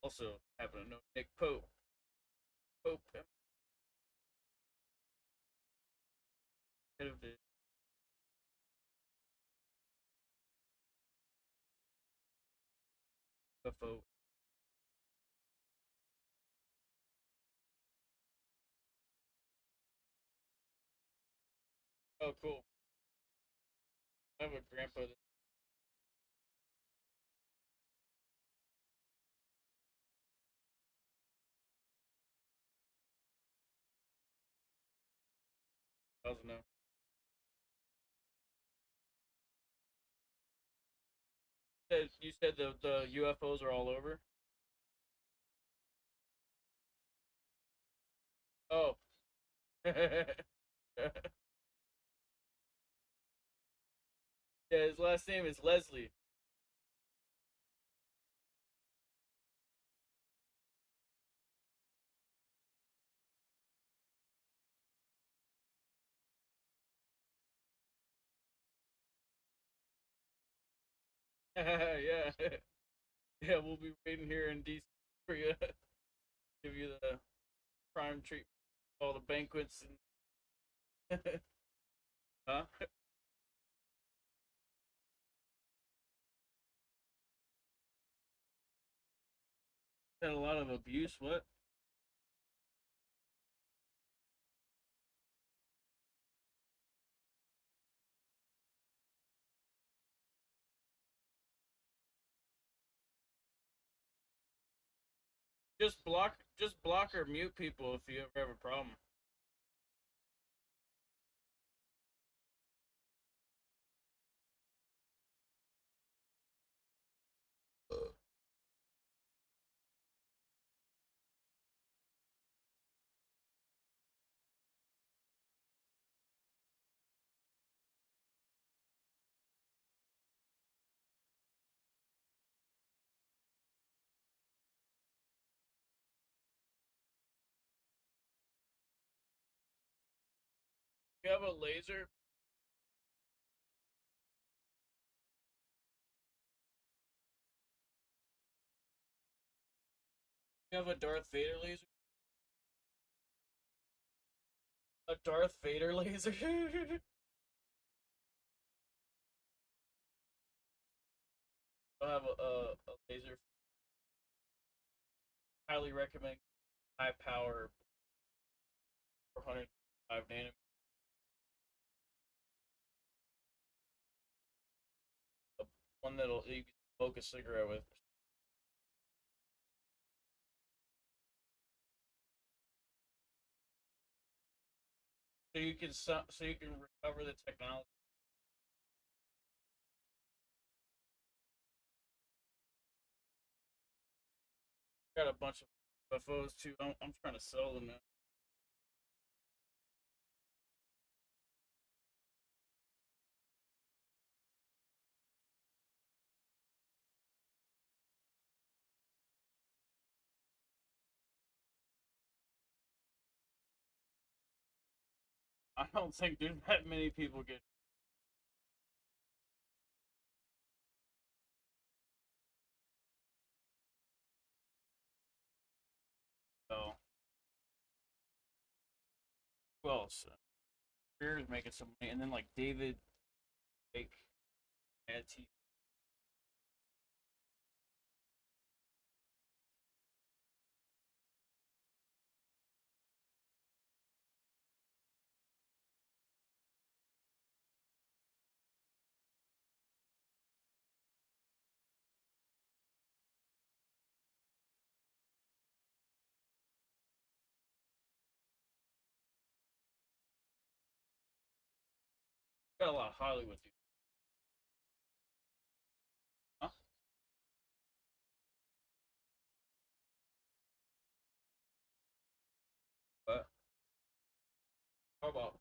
also happen to know Nick Pope. Pope, head of the UFO. Oh, cool. I have a grandpa that doesn't know. You said the UFOs are all over? Oh. Yeah, his last name is Leslie. Yeah. Yeah, we'll be waiting here in DC for you. Give you the prime treatment, all the banquets and huh? Had a lot of abuse, what? Just block or mute people if you ever have a problem. You have a laser? You have a Darth Vader laser? A Darth Vader laser? I have a laser. Highly recommend high power 405 nanometer. One that'll you can smoke a cigarette with. So you can recover the technology. Got a bunch of UFOs too. I'm trying to sell them now. I don't think there's that many people get. So, who else? Greer is making some money, and then like David, like, Got a lot of Hollywood dudes. Huh? But how about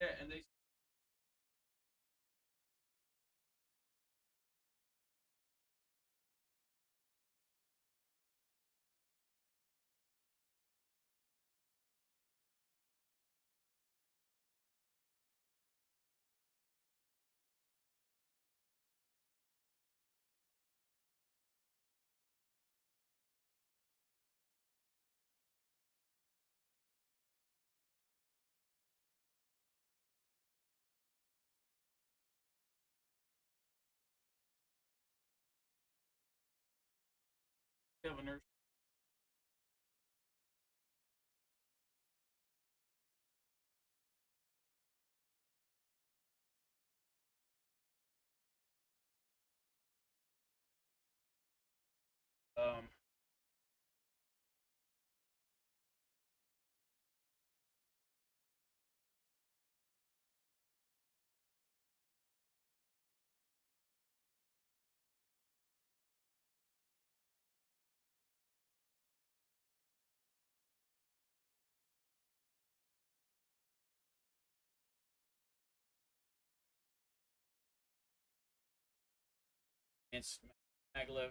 yeah, and they have a nurse. Um, it's maglev.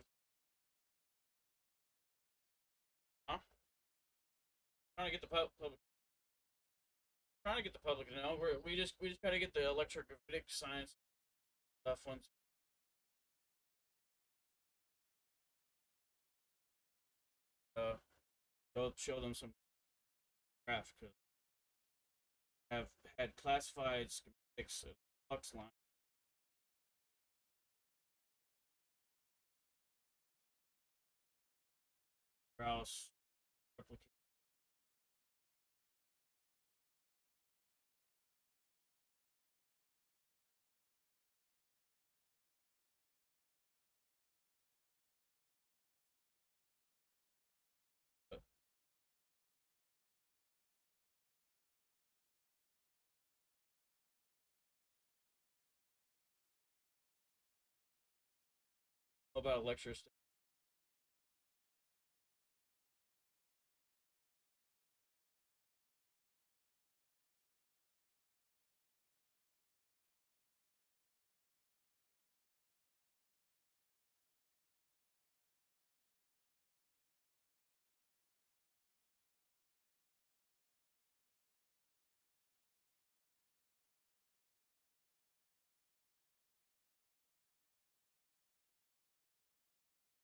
Huh? Trying to get the public. Trying to get the public to know. We just gotta get the electrogravitic science stuff once. Show them some graph because have had classified schematics of flux line. Browse replicate. About lectures.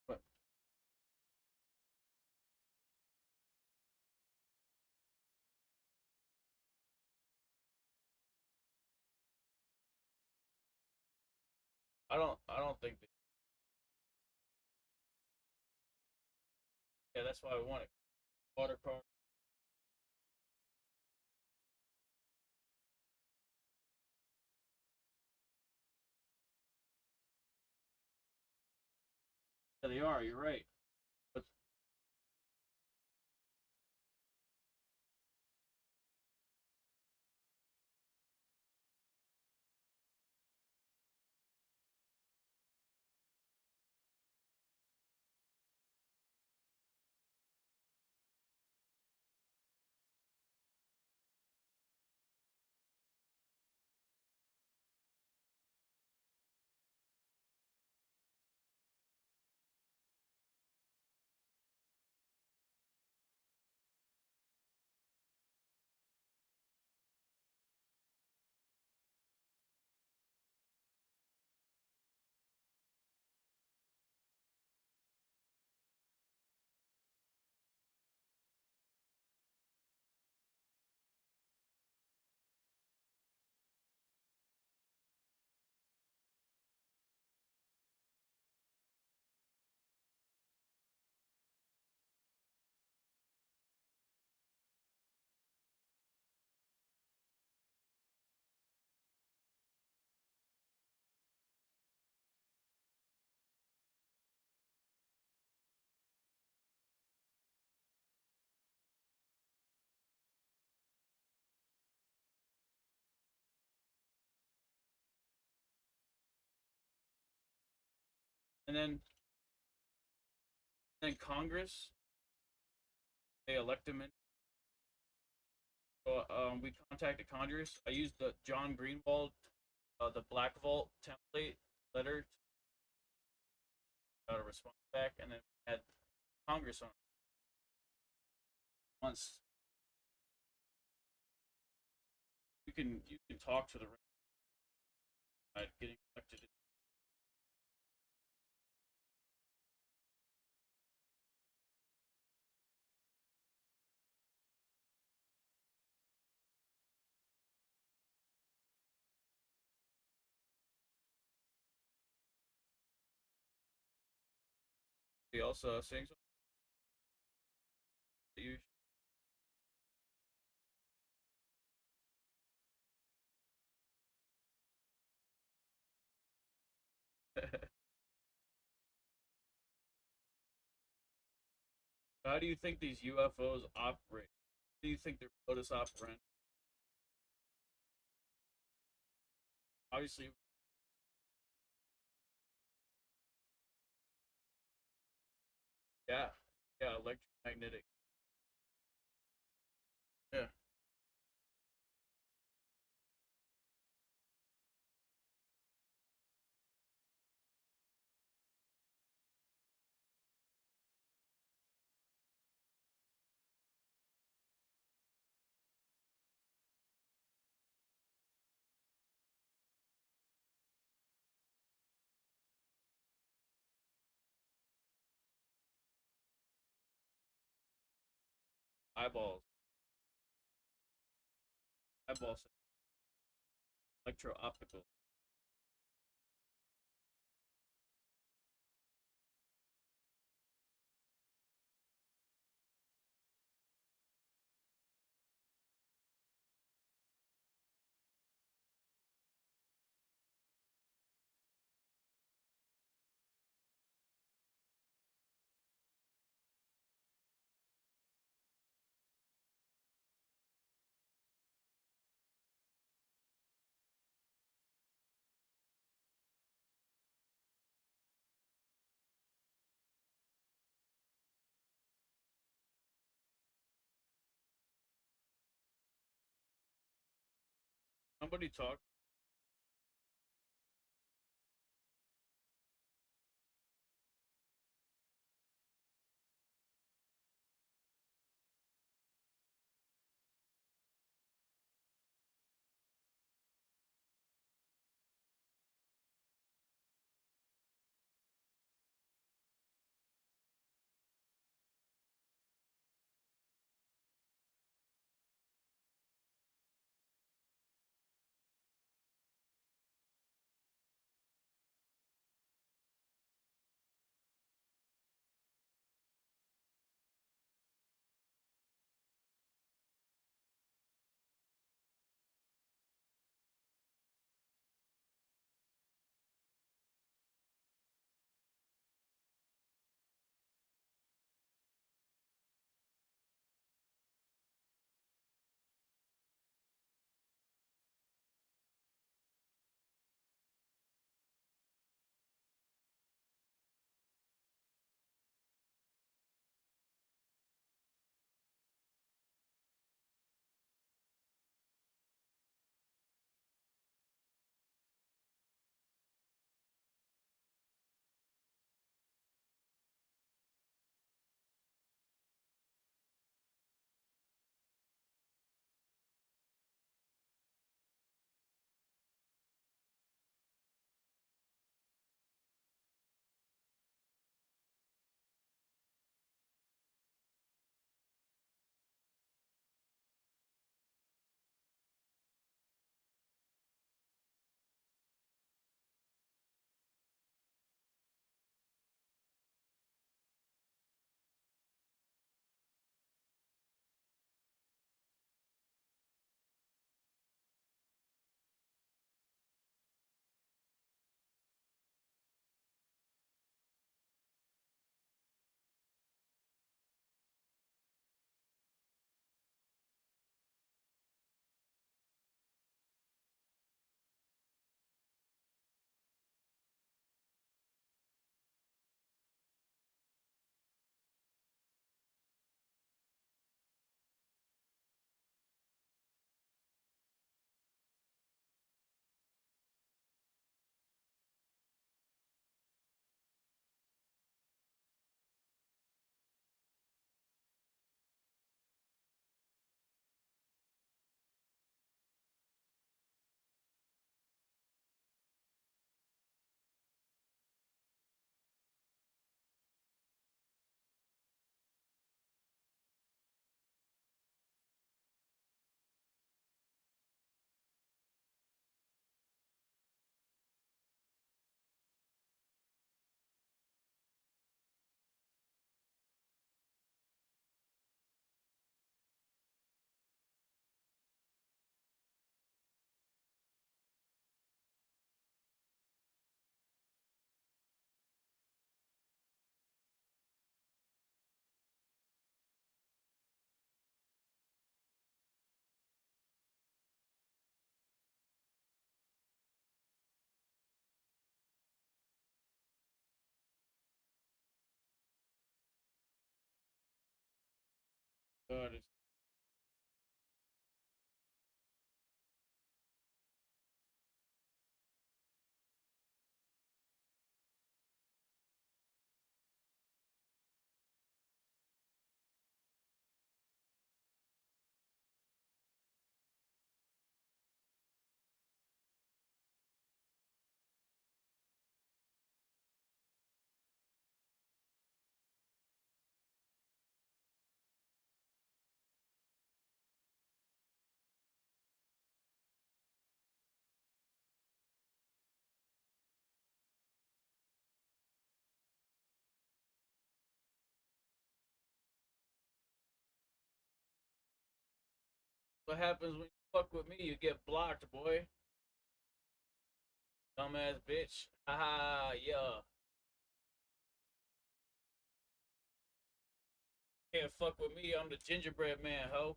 But I don't think that, yeah, that's why I want it. Water car. Yeah, they are, you're right. But And then Congress, they elect him in. So we contacted Congress. I used the John Greenwald, the Black Vault template letter, got a response back, and then we had Congress on once. You can talk to the getting elected. He also saying something. You How do you think these UFOs operate? Do you think they're modus operandi? Obviously, yeah, electromagnetic. Yeah. Eyeballs. Eyeballs. Electro-optical. Somebody talk. God, it's what happens when you fuck with me. You get blocked, boy. Dumbass bitch. Haha, yeah. Can't fuck with me. I'm the gingerbread man, ho.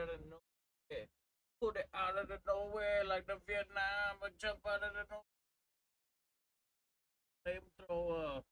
out of nowhere. Put it out of the nowhere like the Vietnam, but jump out of the nowhere. Flamethrower.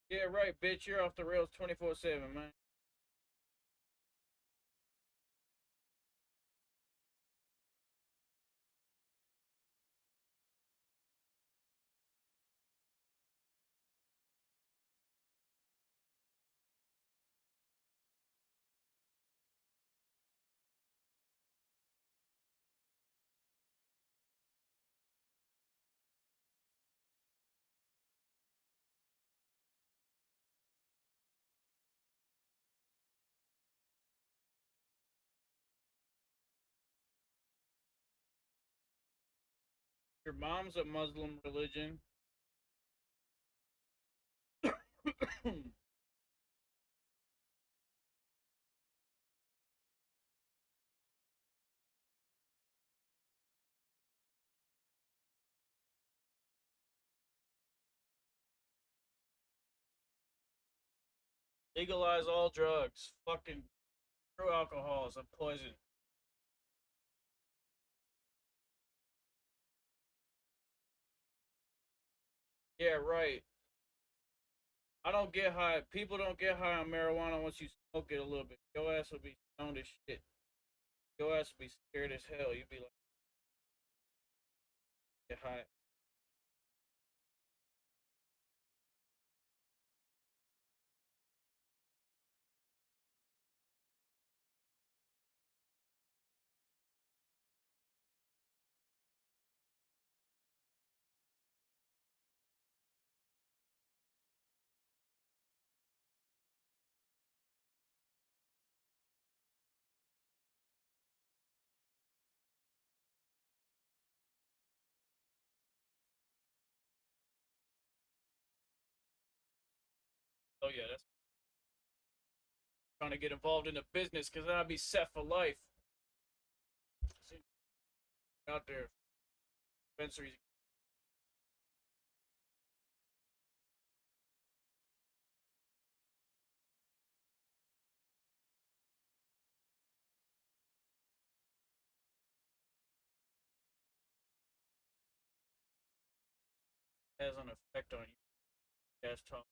Yeah, right, bitch. You're off the rails 24/7, man. Your mom's a Muslim religion. Legalize all drugs. Fucking true alcohol is a poison. Yeah, right. I don't get high. People don't get high on marijuana once you smoke it a little bit. Your ass will be stoned as shit. Your ass will be scared as hell. You'd be like, get high. Oh yeah, that's trying to get involved in the business because then I'd be set for life. See, out there, dispensaries. Has an effect on you. Gas talk.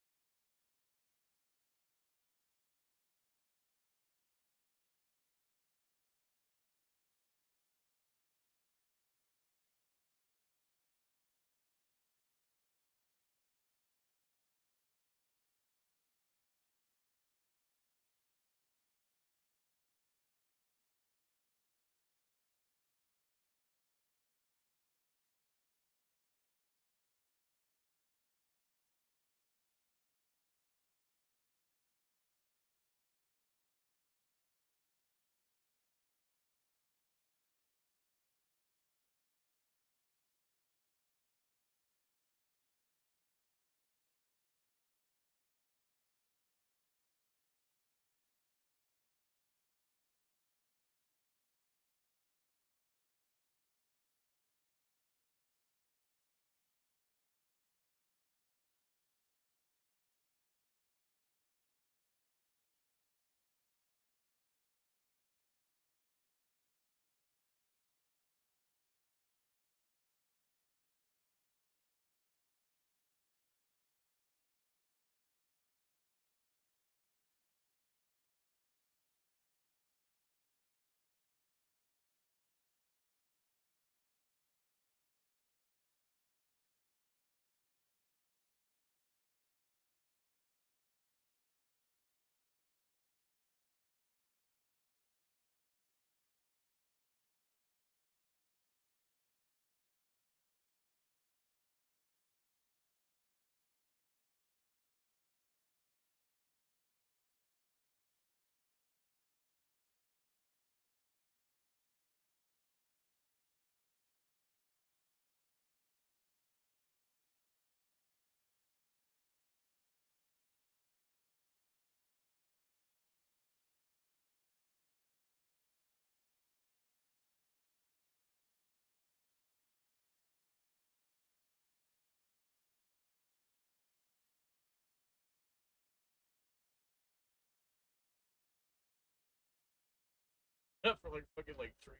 For like fucking like 3.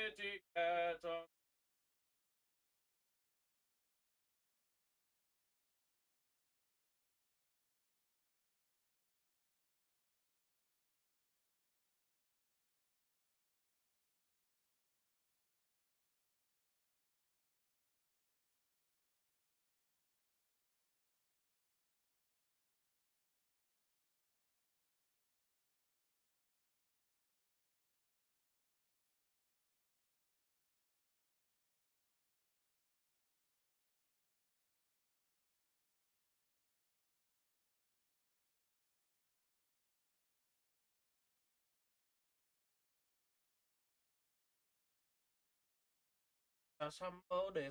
kitty cat on. Somebody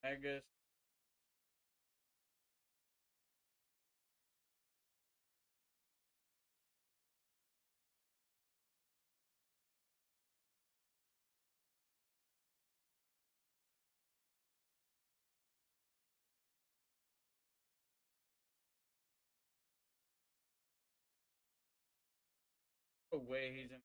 I guess. No way he's in.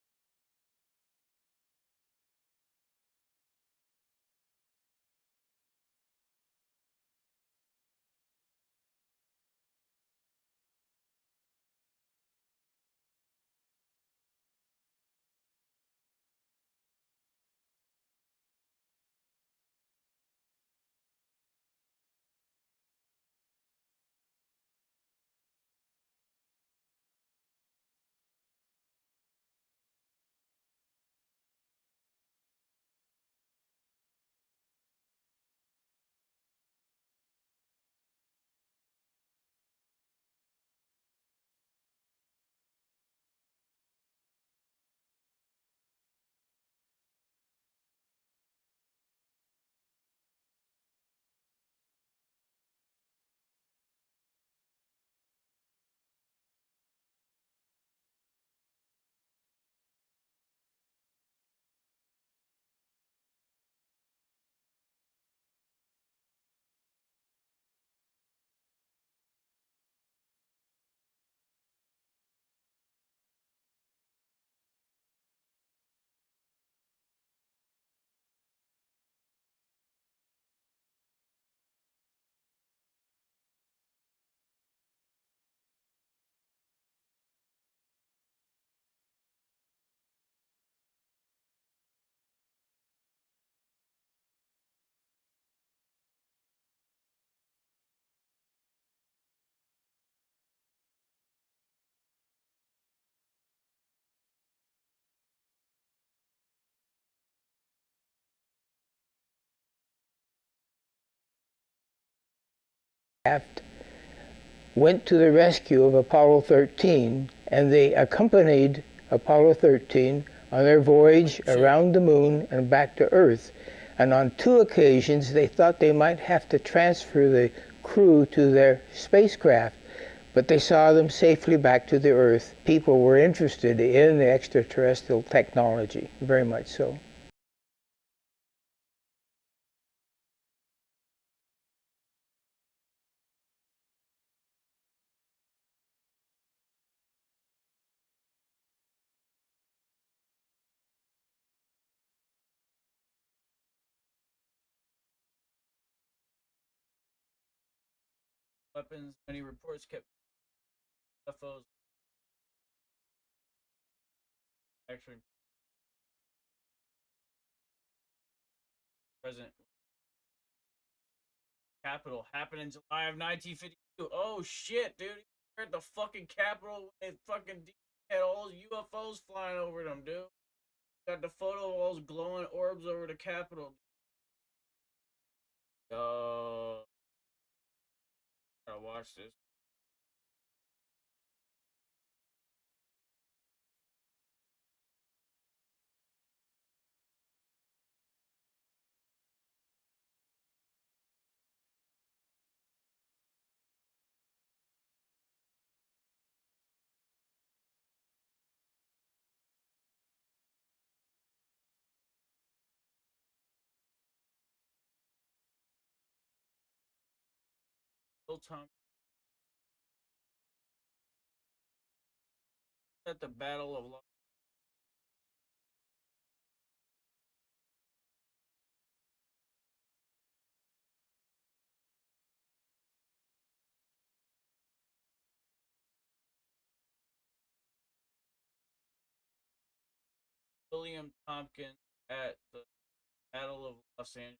Went to the rescue of Apollo 13, and they accompanied Apollo 13 on their voyage around the moon and back to Earth. And on 2 occasions, they thought they might have to transfer the crew to their spacecraft, but they saw them safely back to the Earth. People were interested in the extraterrestrial technology, very much so. Weapons. Many reports kept UFOs. Actually, President Capitol happened in July of 1952. Oh shit, dude! We're at the fucking Capitol. It fucking had all those UFOs flying over them, dude. Got the photo of all those glowing orbs over the Capitol. Gotta watch this. Bill Tom at the Battle of William Tompkins at the Battle of Los Angeles.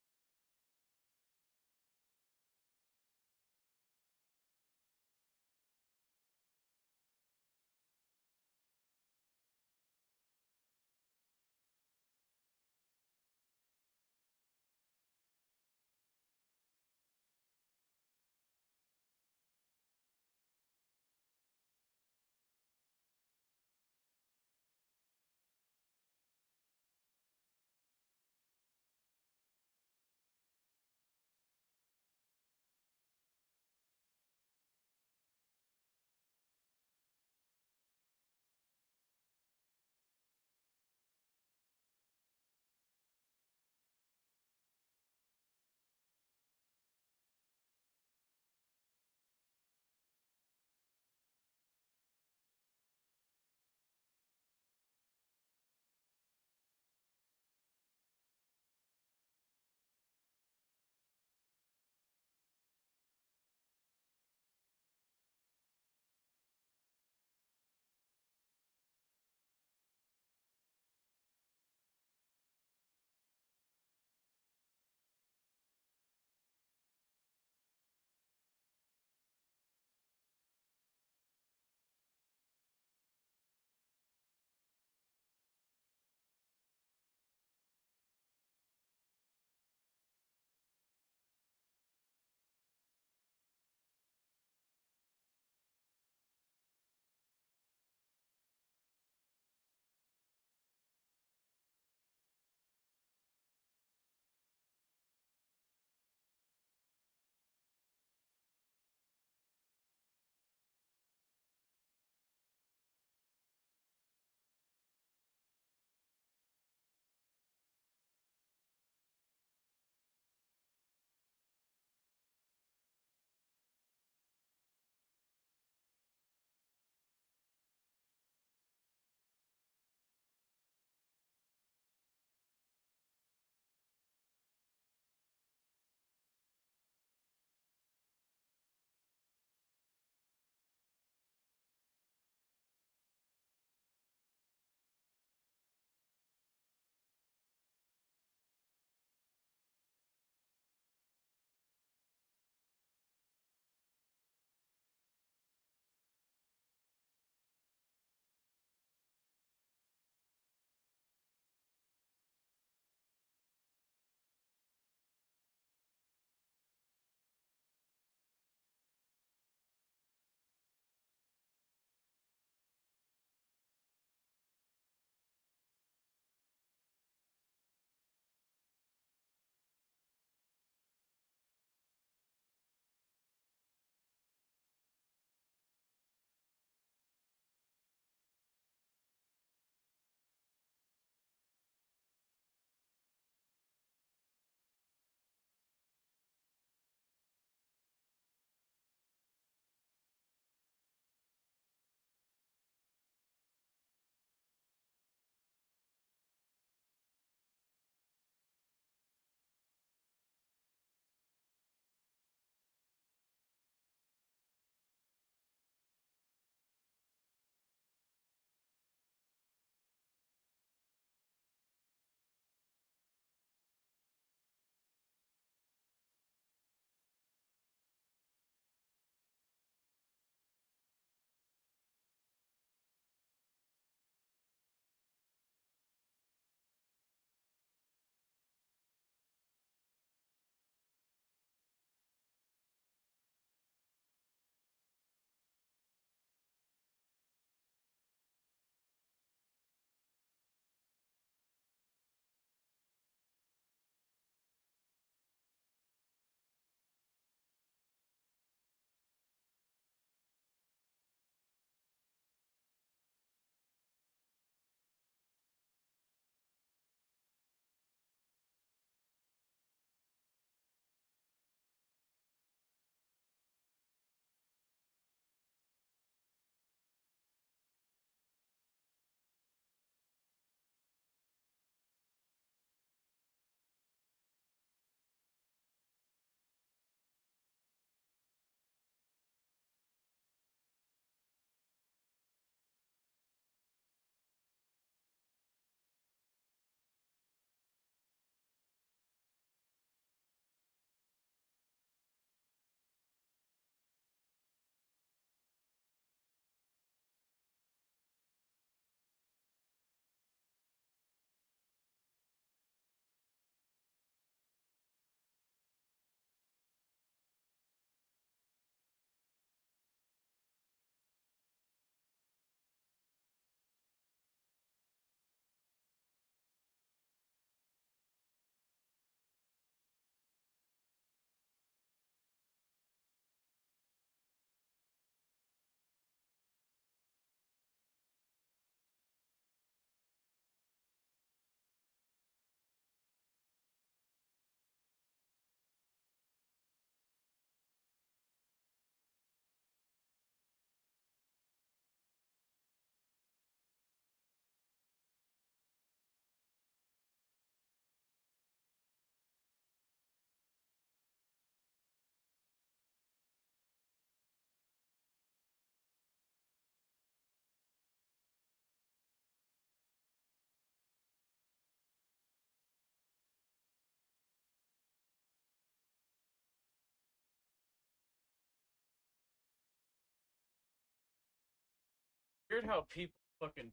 weird how people fucking.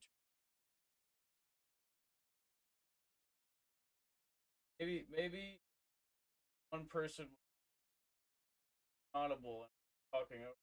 Maybe one person was audible and talking over.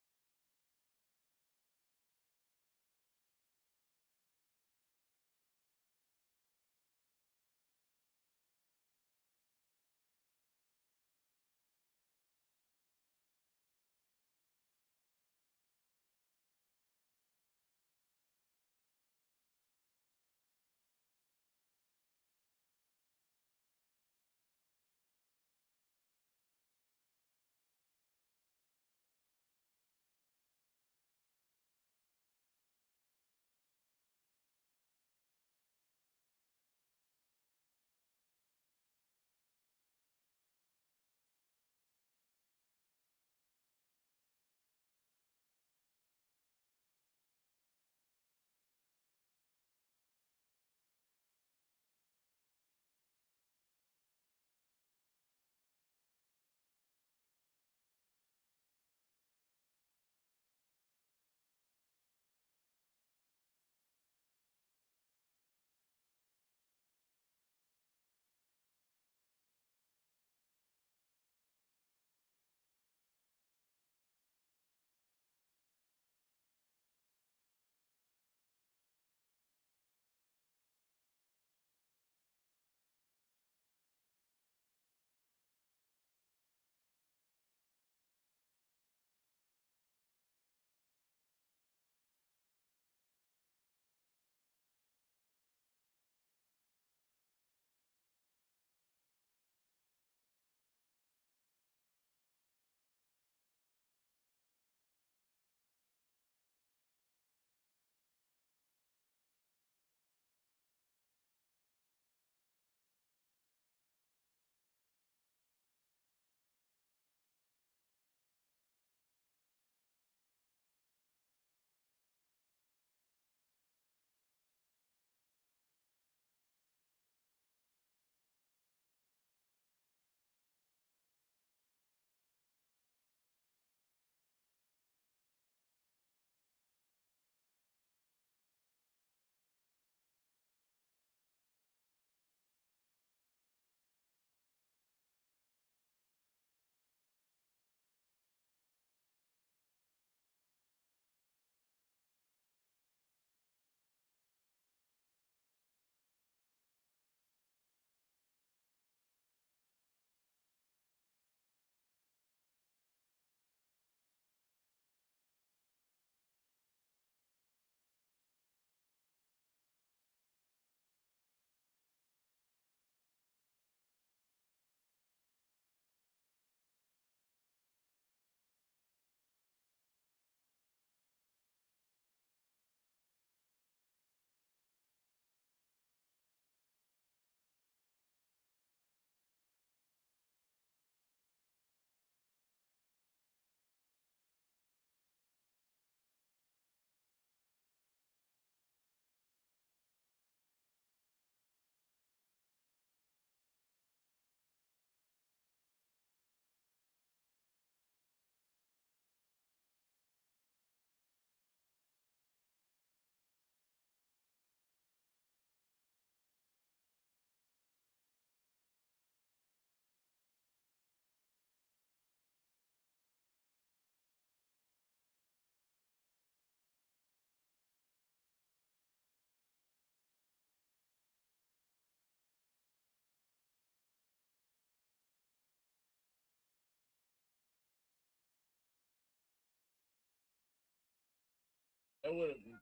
That would have been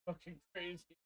fucking crazy.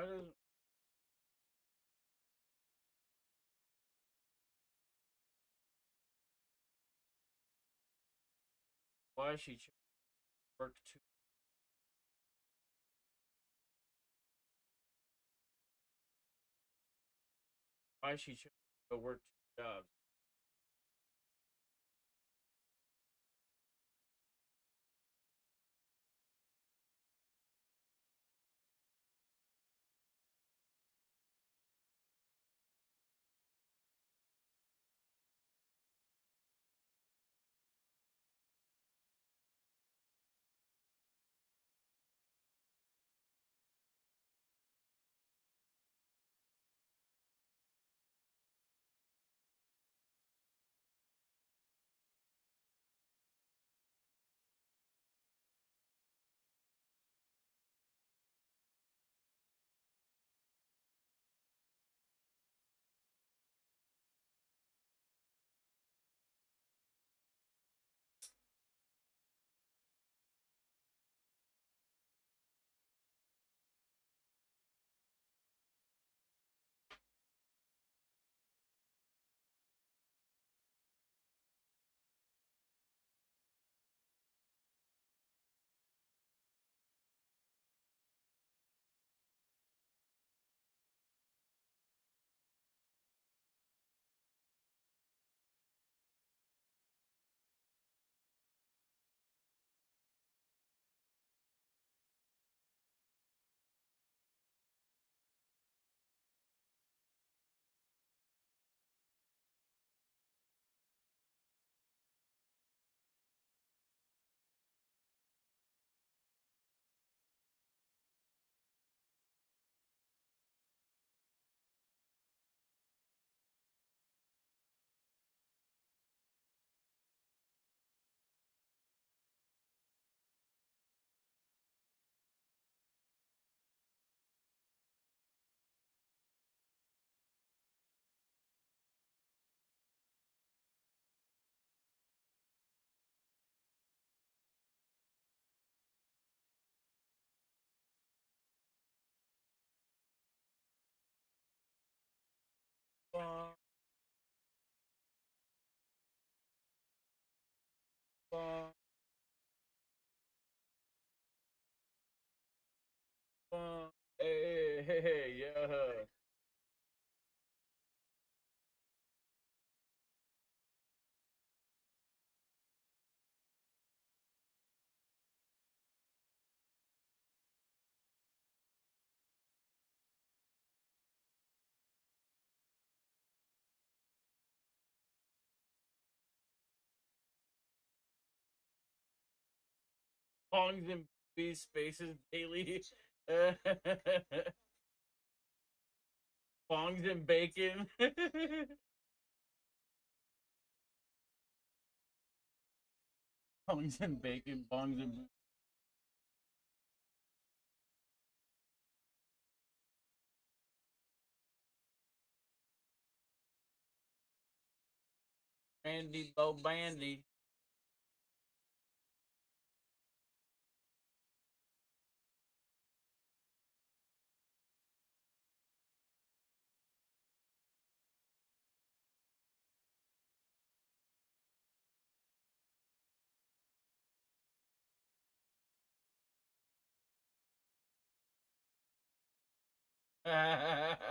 Why does why is she work two? Why is she go work two jobs? Hey, yeah. Pongs and these spaces daily. Bongs and bacon. Bongs and bacon. Bongs and. Bandy Bo Bandy. I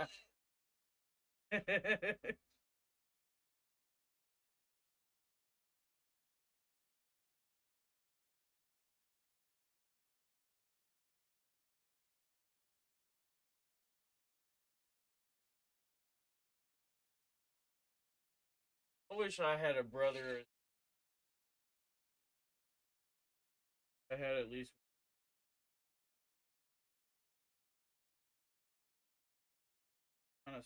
wish I had a brother. I had at least kind of.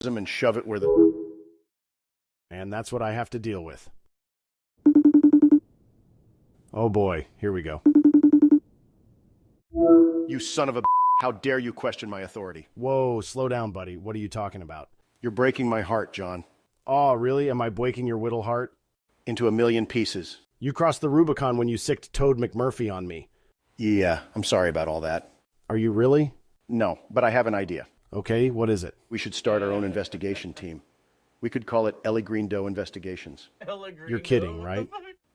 and shove it where the... And that's what I have to deal with. Oh boy, here we go. You son of a... How dare you question my authority? Whoa, slow down, buddy. What are you talking about? You're breaking my heart, John. Oh, really? Am I breaking your whittle heart? Into a million pieces. You crossed the Rubicon when you sicked Toad McMurphy on me. Yeah, I'm sorry about all that. Are you really? No, but I have an idea. Okay, what is it? We should start our own investigation team. We could call it Ellie Green Doe Investigations. You're kidding, right?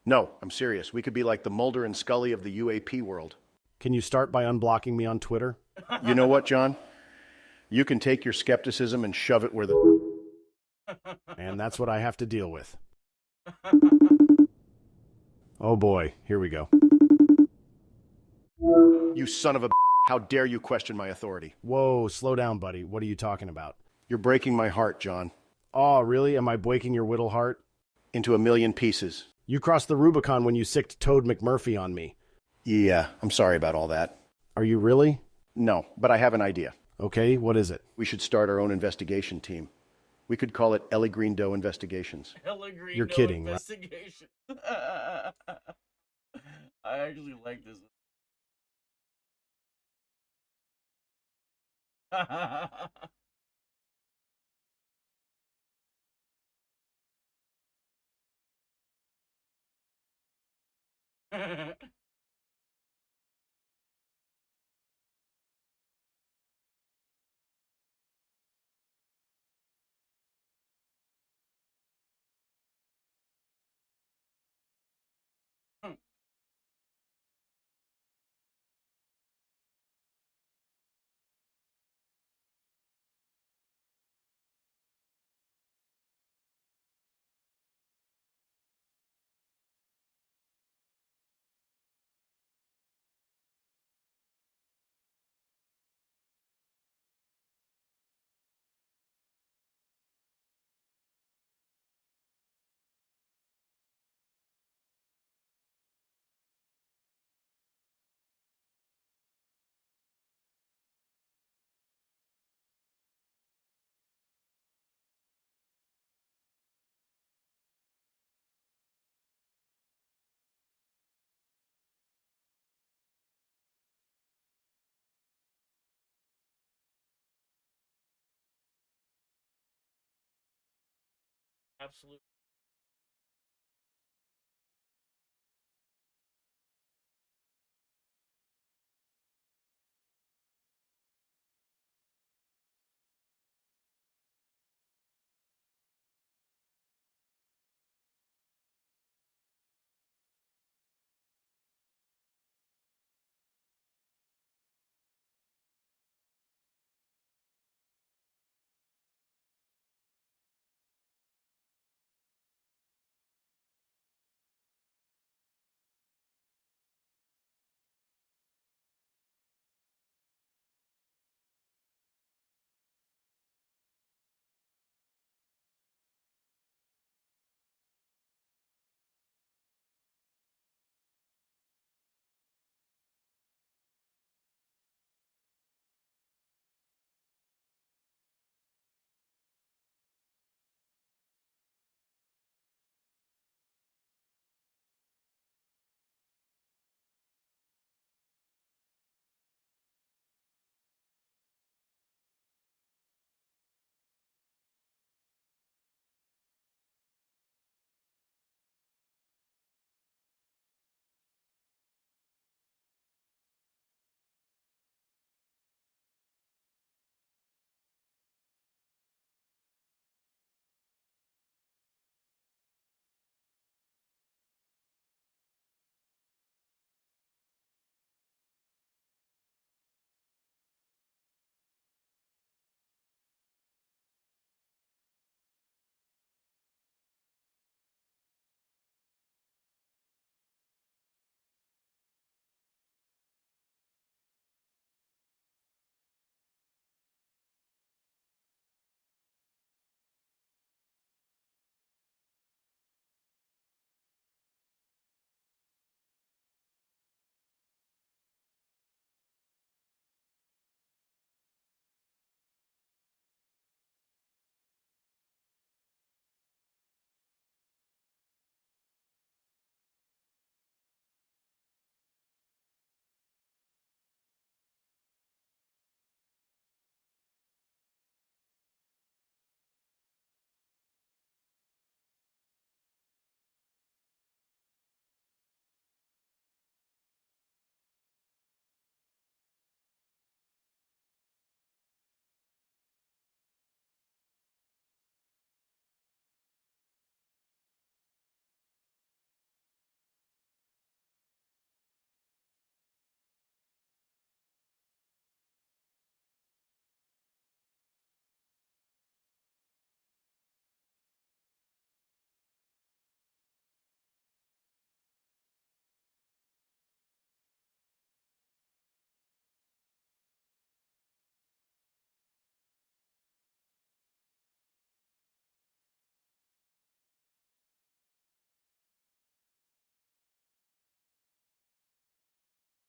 No, I'm serious. We could be like the Mulder and Scully of the UAP world. Can you start by unblocking me on Twitter? You know what, John? You can take your skepticism and shove it where the... And that's what I have to deal with. Oh boy, here we go. You son of a... How dare you question my authority? Whoa, slow down, buddy. What are you talking about? You're breaking my heart, John. Oh, really? Am I breaking your whittle heart? Into a million pieces. You crossed the Rubicon when you sicked Toad McMurphy on me. Yeah, I'm sorry about all that. Are you really? No, but I have an idea. Okay, what is it? We should start our own investigation team. We could call it Ellie Green Doe Investigations. You're kidding, right? Investigation. I actually like this. Absolutely.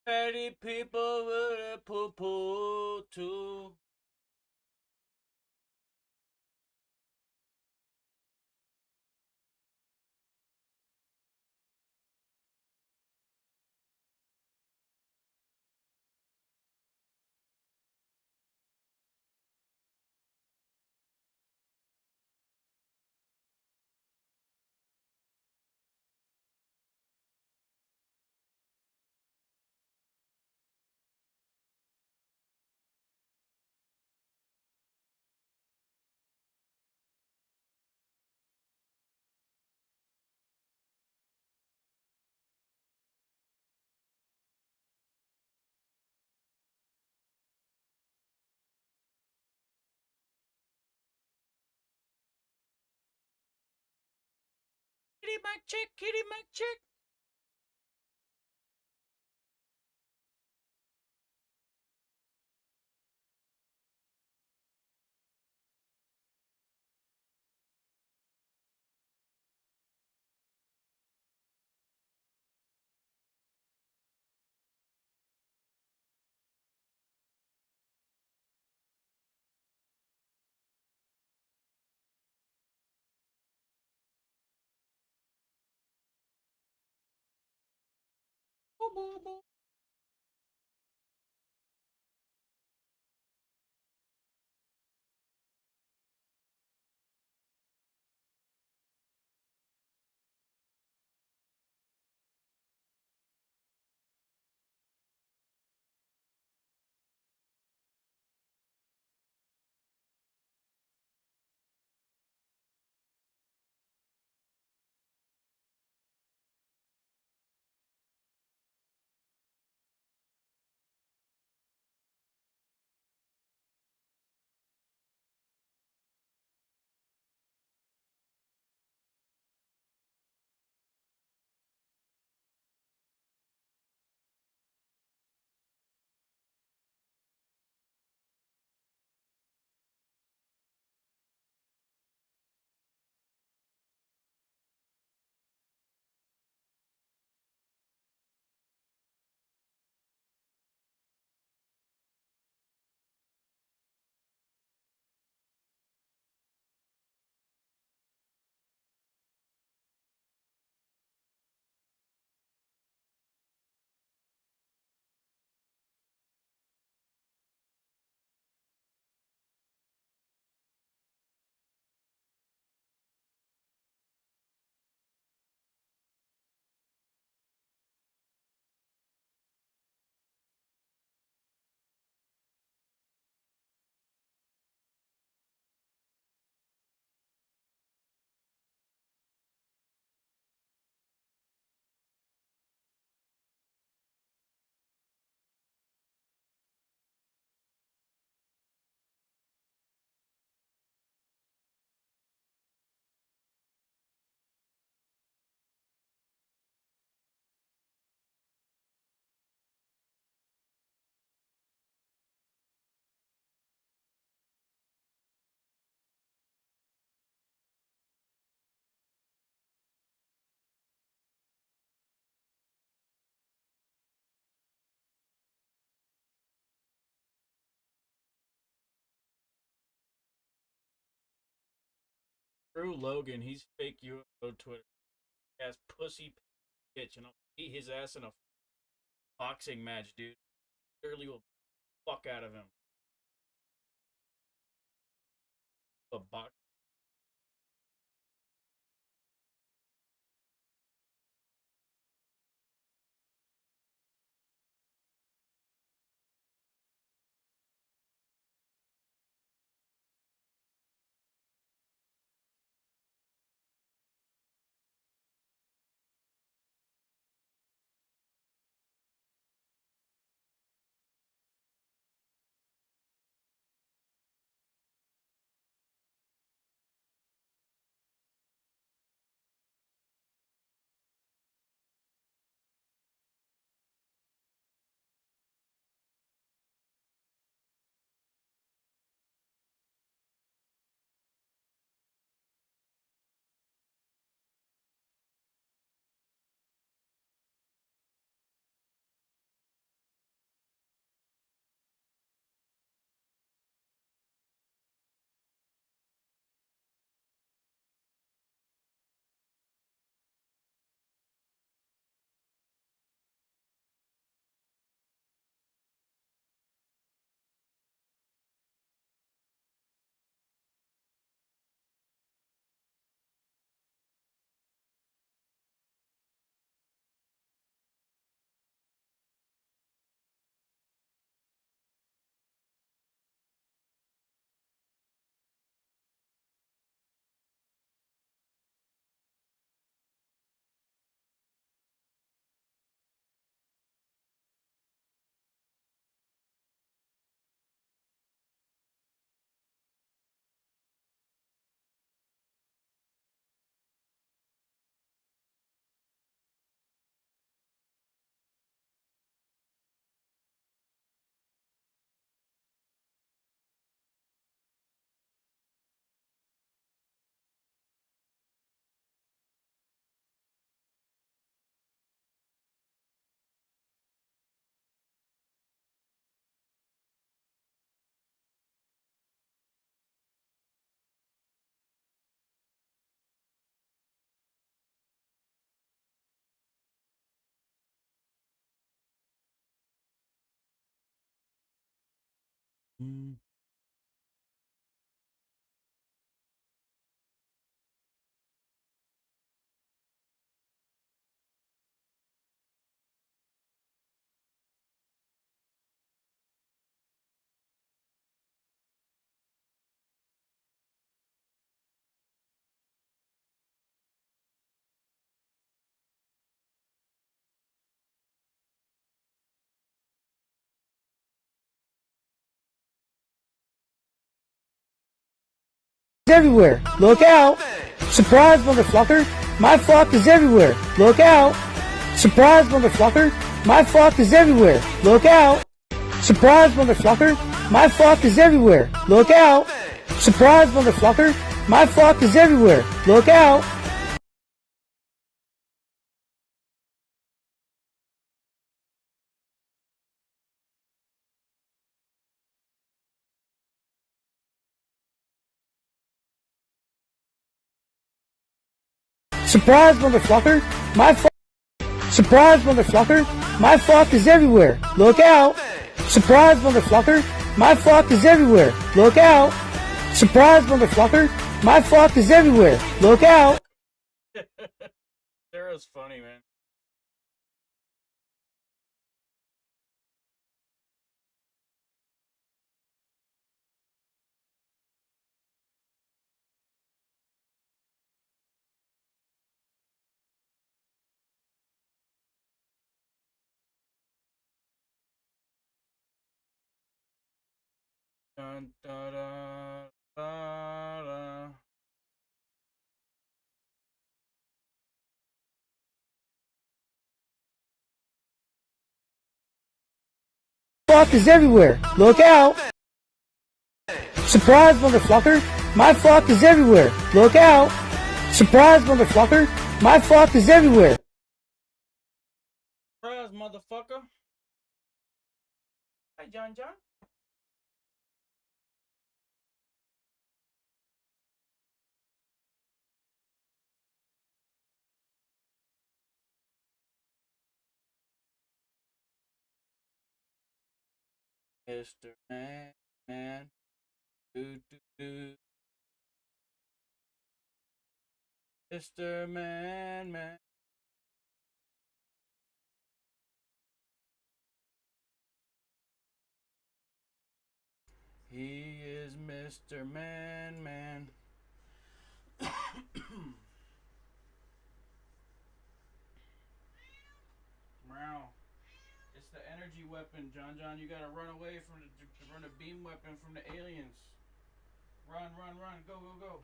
Petty people with a poo-poo too. Kitty Mac chick, Kitty Mac chick. Boo, boo, boo. Drew Logan, he's fake UFO Twitter. Ass pussy bitch, and I'll beat his ass in a boxing match, dude. Literally will fuck out of him. A box. Everywhere. Look out. Surprise, motherfucker. My fuck is everywhere. Look out. Surprise, motherfucker. My fuck is everywhere. Look out. Surprise, motherfucker. My fuck is everywhere. Look out. Surprise, motherfucker. My fuck is everywhere. Look out. Surprise, motherfucker. My fuck. Surprise, motherfucker. My fuck is everywhere. Look out. Surprise, motherfucker. My fuck is everywhere. Look out. Surprise, motherfucker. My fuck is everywhere. Look out. Sarah's funny, man. Dun, da, da, da, da. Fuck is everywhere. Look out. Surprise, motherfucker. My fuck is everywhere. Look out. Surprise, motherfucker. My fuck is everywhere. Surprise, motherfucker. Hi, John. Mr. Man. Do. Mr. Man. He is Mr. Man. Meow. It's the energy weapon, John. You gotta run away from run a beam weapon from the aliens. Run. Go.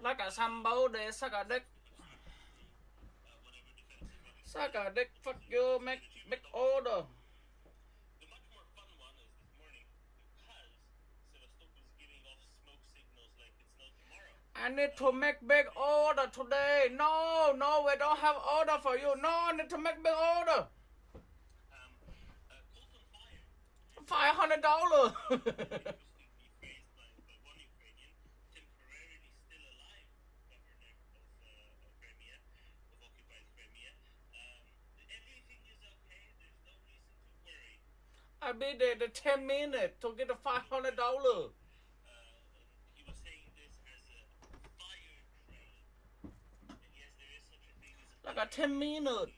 Like a somebody suck a dick. Suck a dick, fuck you, make order. I need to make big order today. No, we don't have order for you. No, I need to make big order. $500. I'll be there in 10 minutes to get the $500. Like a 10 minutes.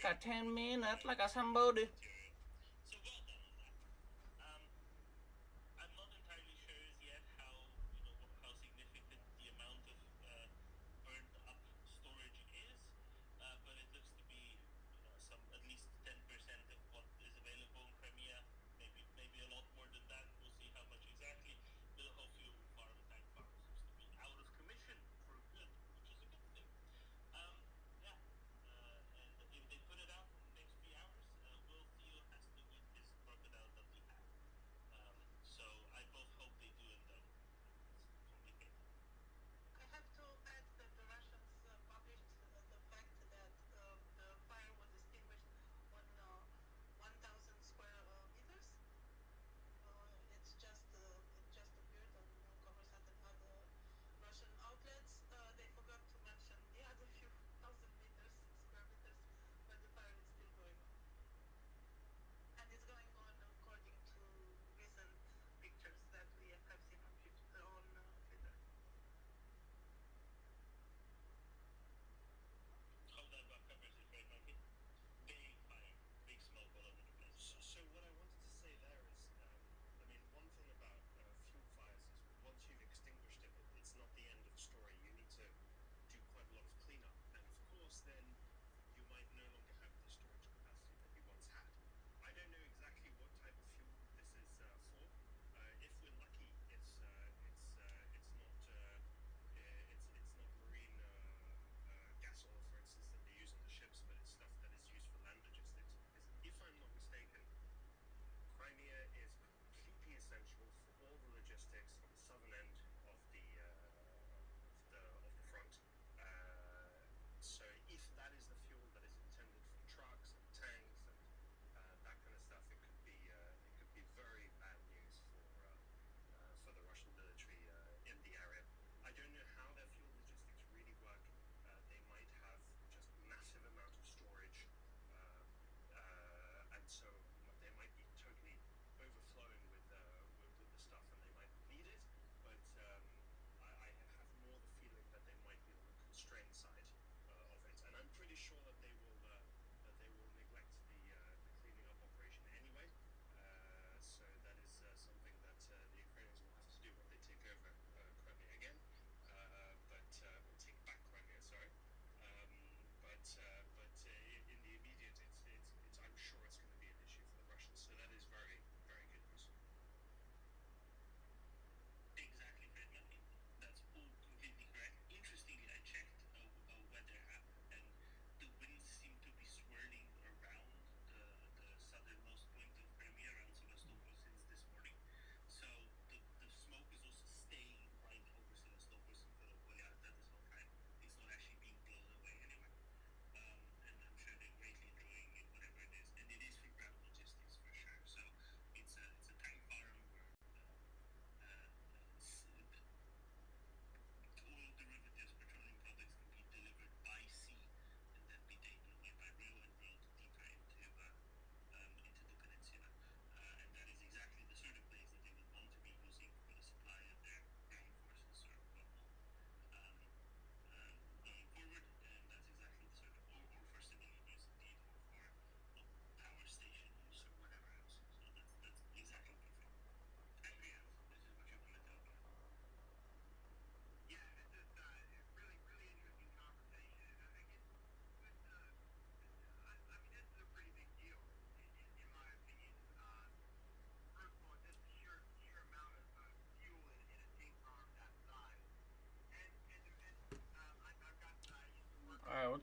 Like a 10 minutes, like a somebody.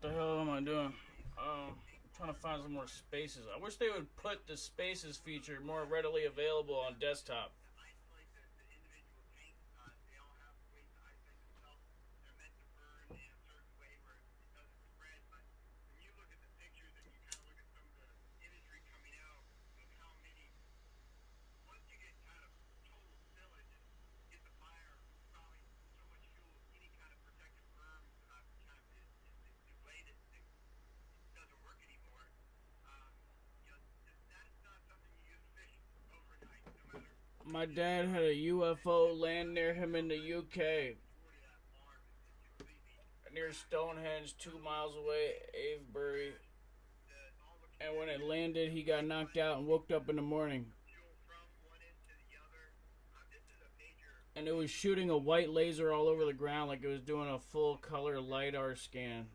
What the hell am I doing? I'm trying to find some more spaces. I wish they would put the spaces feature more readily available on desktop. My dad had a UFO land near him in the UK. Near Stonehenge, 2 miles away, Avebury. And when it landed, he got knocked out and woke up in the morning. And it was shooting a white laser all over the ground like it was doing a full color LiDAR scan.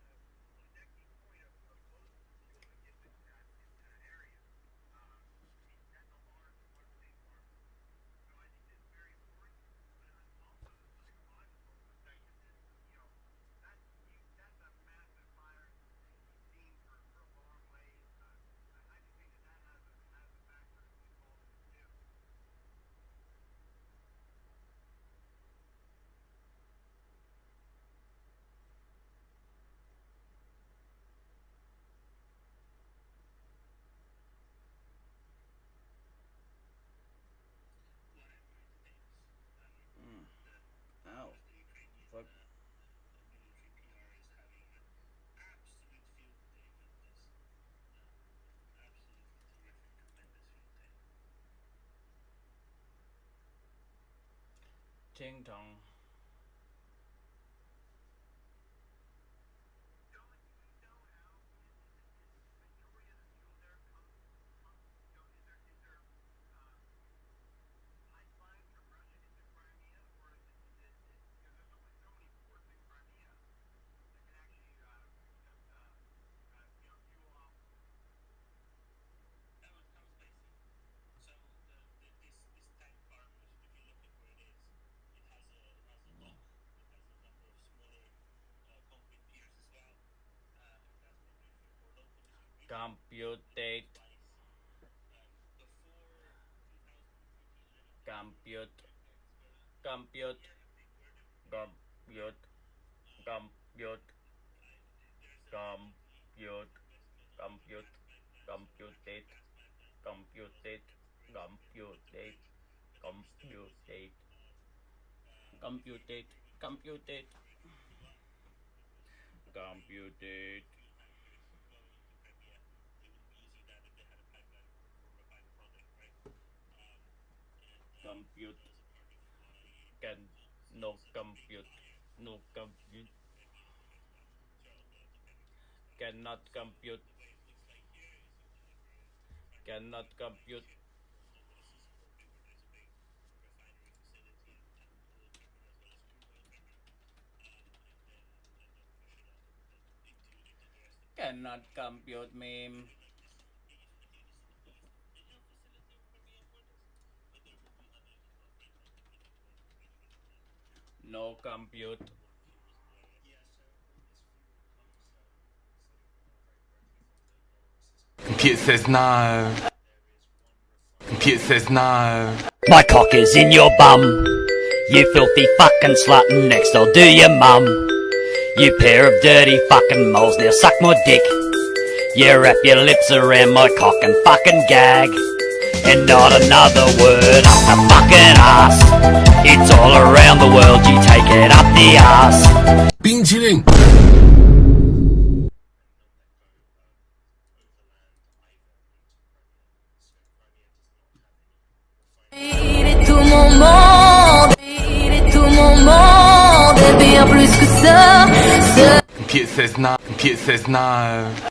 Ow. Fuck. Ting tong. Compute. Compute. Compute. Compute. Compute. Compute. Compute. Computate. Computate. Computate. Computate. Computate. Computate. Computate. Compute. Can no compute. No compute. Cannot compute. Cannot compute. Cannot compute meme. No compute. Compute says no. Compute says no. My cock is in your bum. You filthy fucking slut, and next I'll do your mum. You pair of dirty fucking moles, now suck my dick. You wrap your lips around my cock and fucking gag. And not another word up the fucking ass. It's all around the world, you take it up the ass. 冰淇淋。Tout mon monde, tout mon monde est bien plus que ça. Compute says no. Compute says no.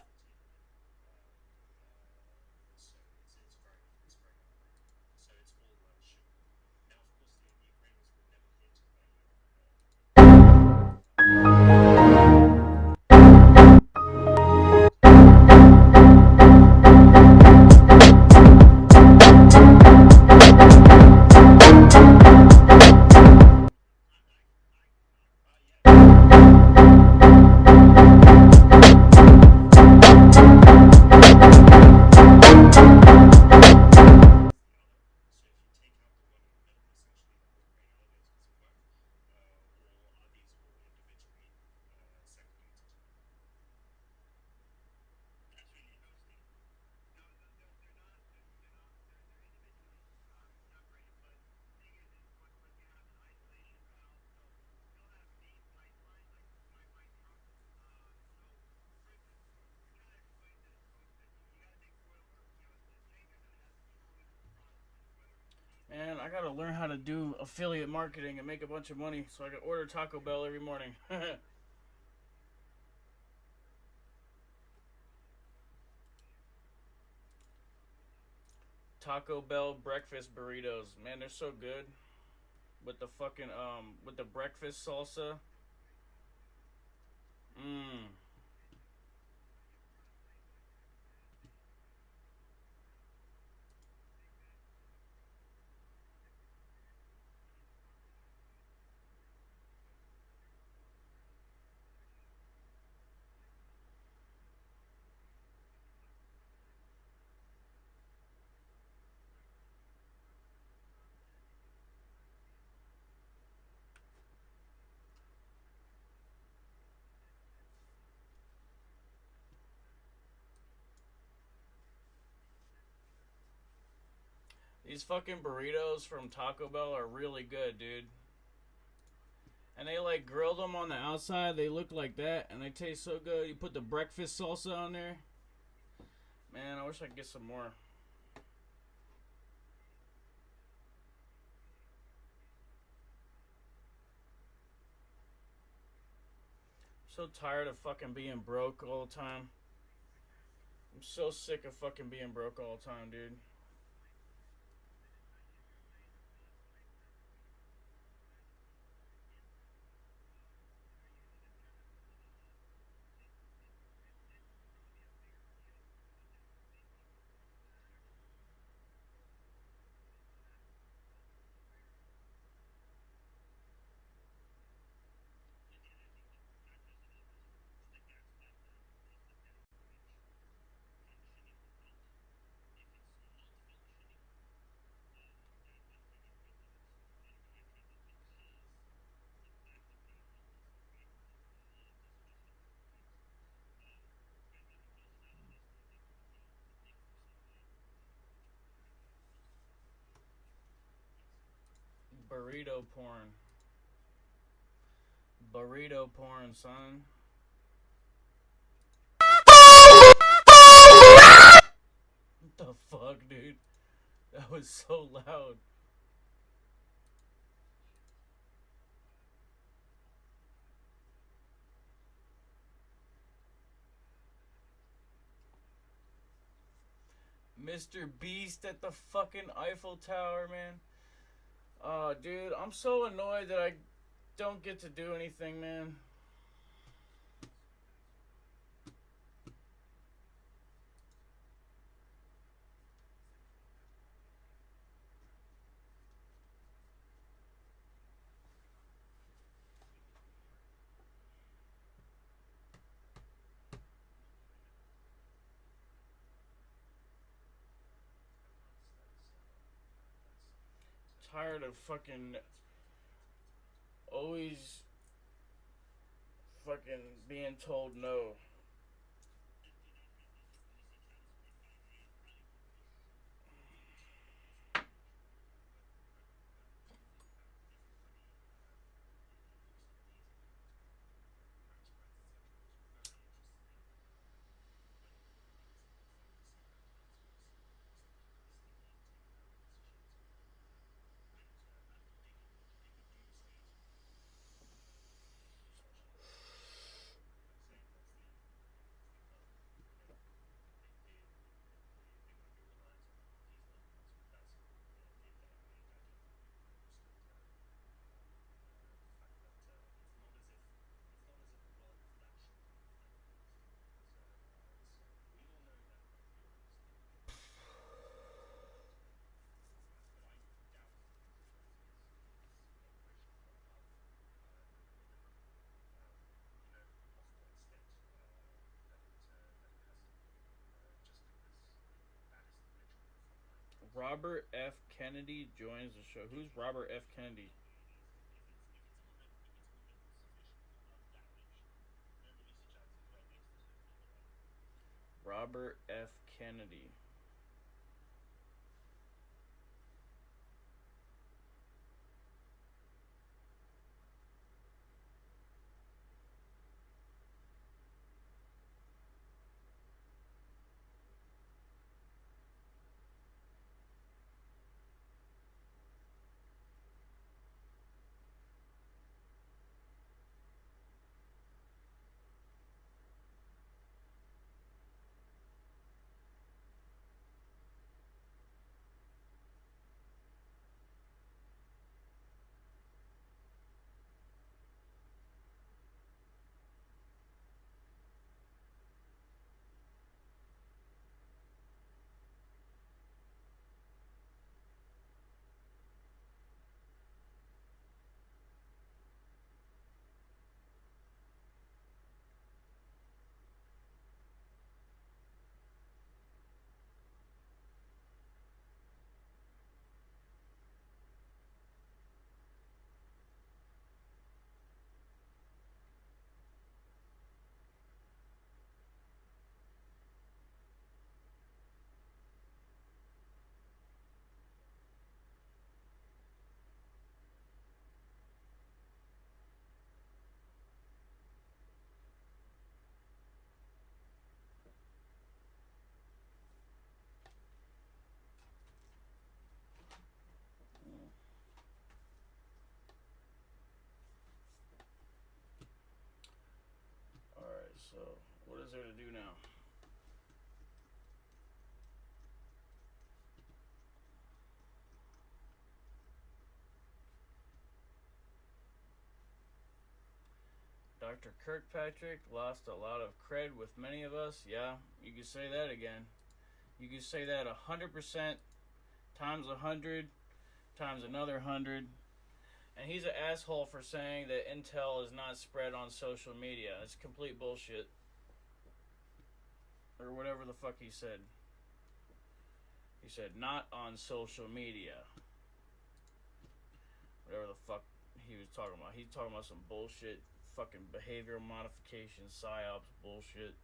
gotta learn how to do affiliate marketing and make a bunch of money so I can order Taco Bell every morning. Taco Bell breakfast burritos, man, they're so good. With the fucking with the breakfast salsa. Mmm. These fucking burritos from Taco Bell are really good, dude. And they like grilled them on the outside. They look like that, and they taste so good. You put the breakfast salsa on there. Man, I wish I could get some more. I'm so tired of fucking being broke all the time. I'm so sick of fucking being broke all the time, dude. Burrito porn. Burrito porn, son. What the fuck, dude? That was so loud. Mr. Beast at the fucking Eiffel Tower, man. Dude, I'm so annoyed that I don't get to do anything, man. Tired of fucking always fucking being told no. Robert F. Kennedy joins the show. Who's Robert F. Kennedy? Robert F. Kennedy. Dr. Kirkpatrick lost a lot of cred with many of us. Yeah, you could say that again. You could say that 100% times 100 times another 100. And he's an asshole for saying that intel is not spread on social media. It's complete bullshit. Or whatever the fuck he said. He said, not on social media. Whatever the fuck he was talking about. He's talking about some bullshit, fucking behavioral modification, psyops bullshit.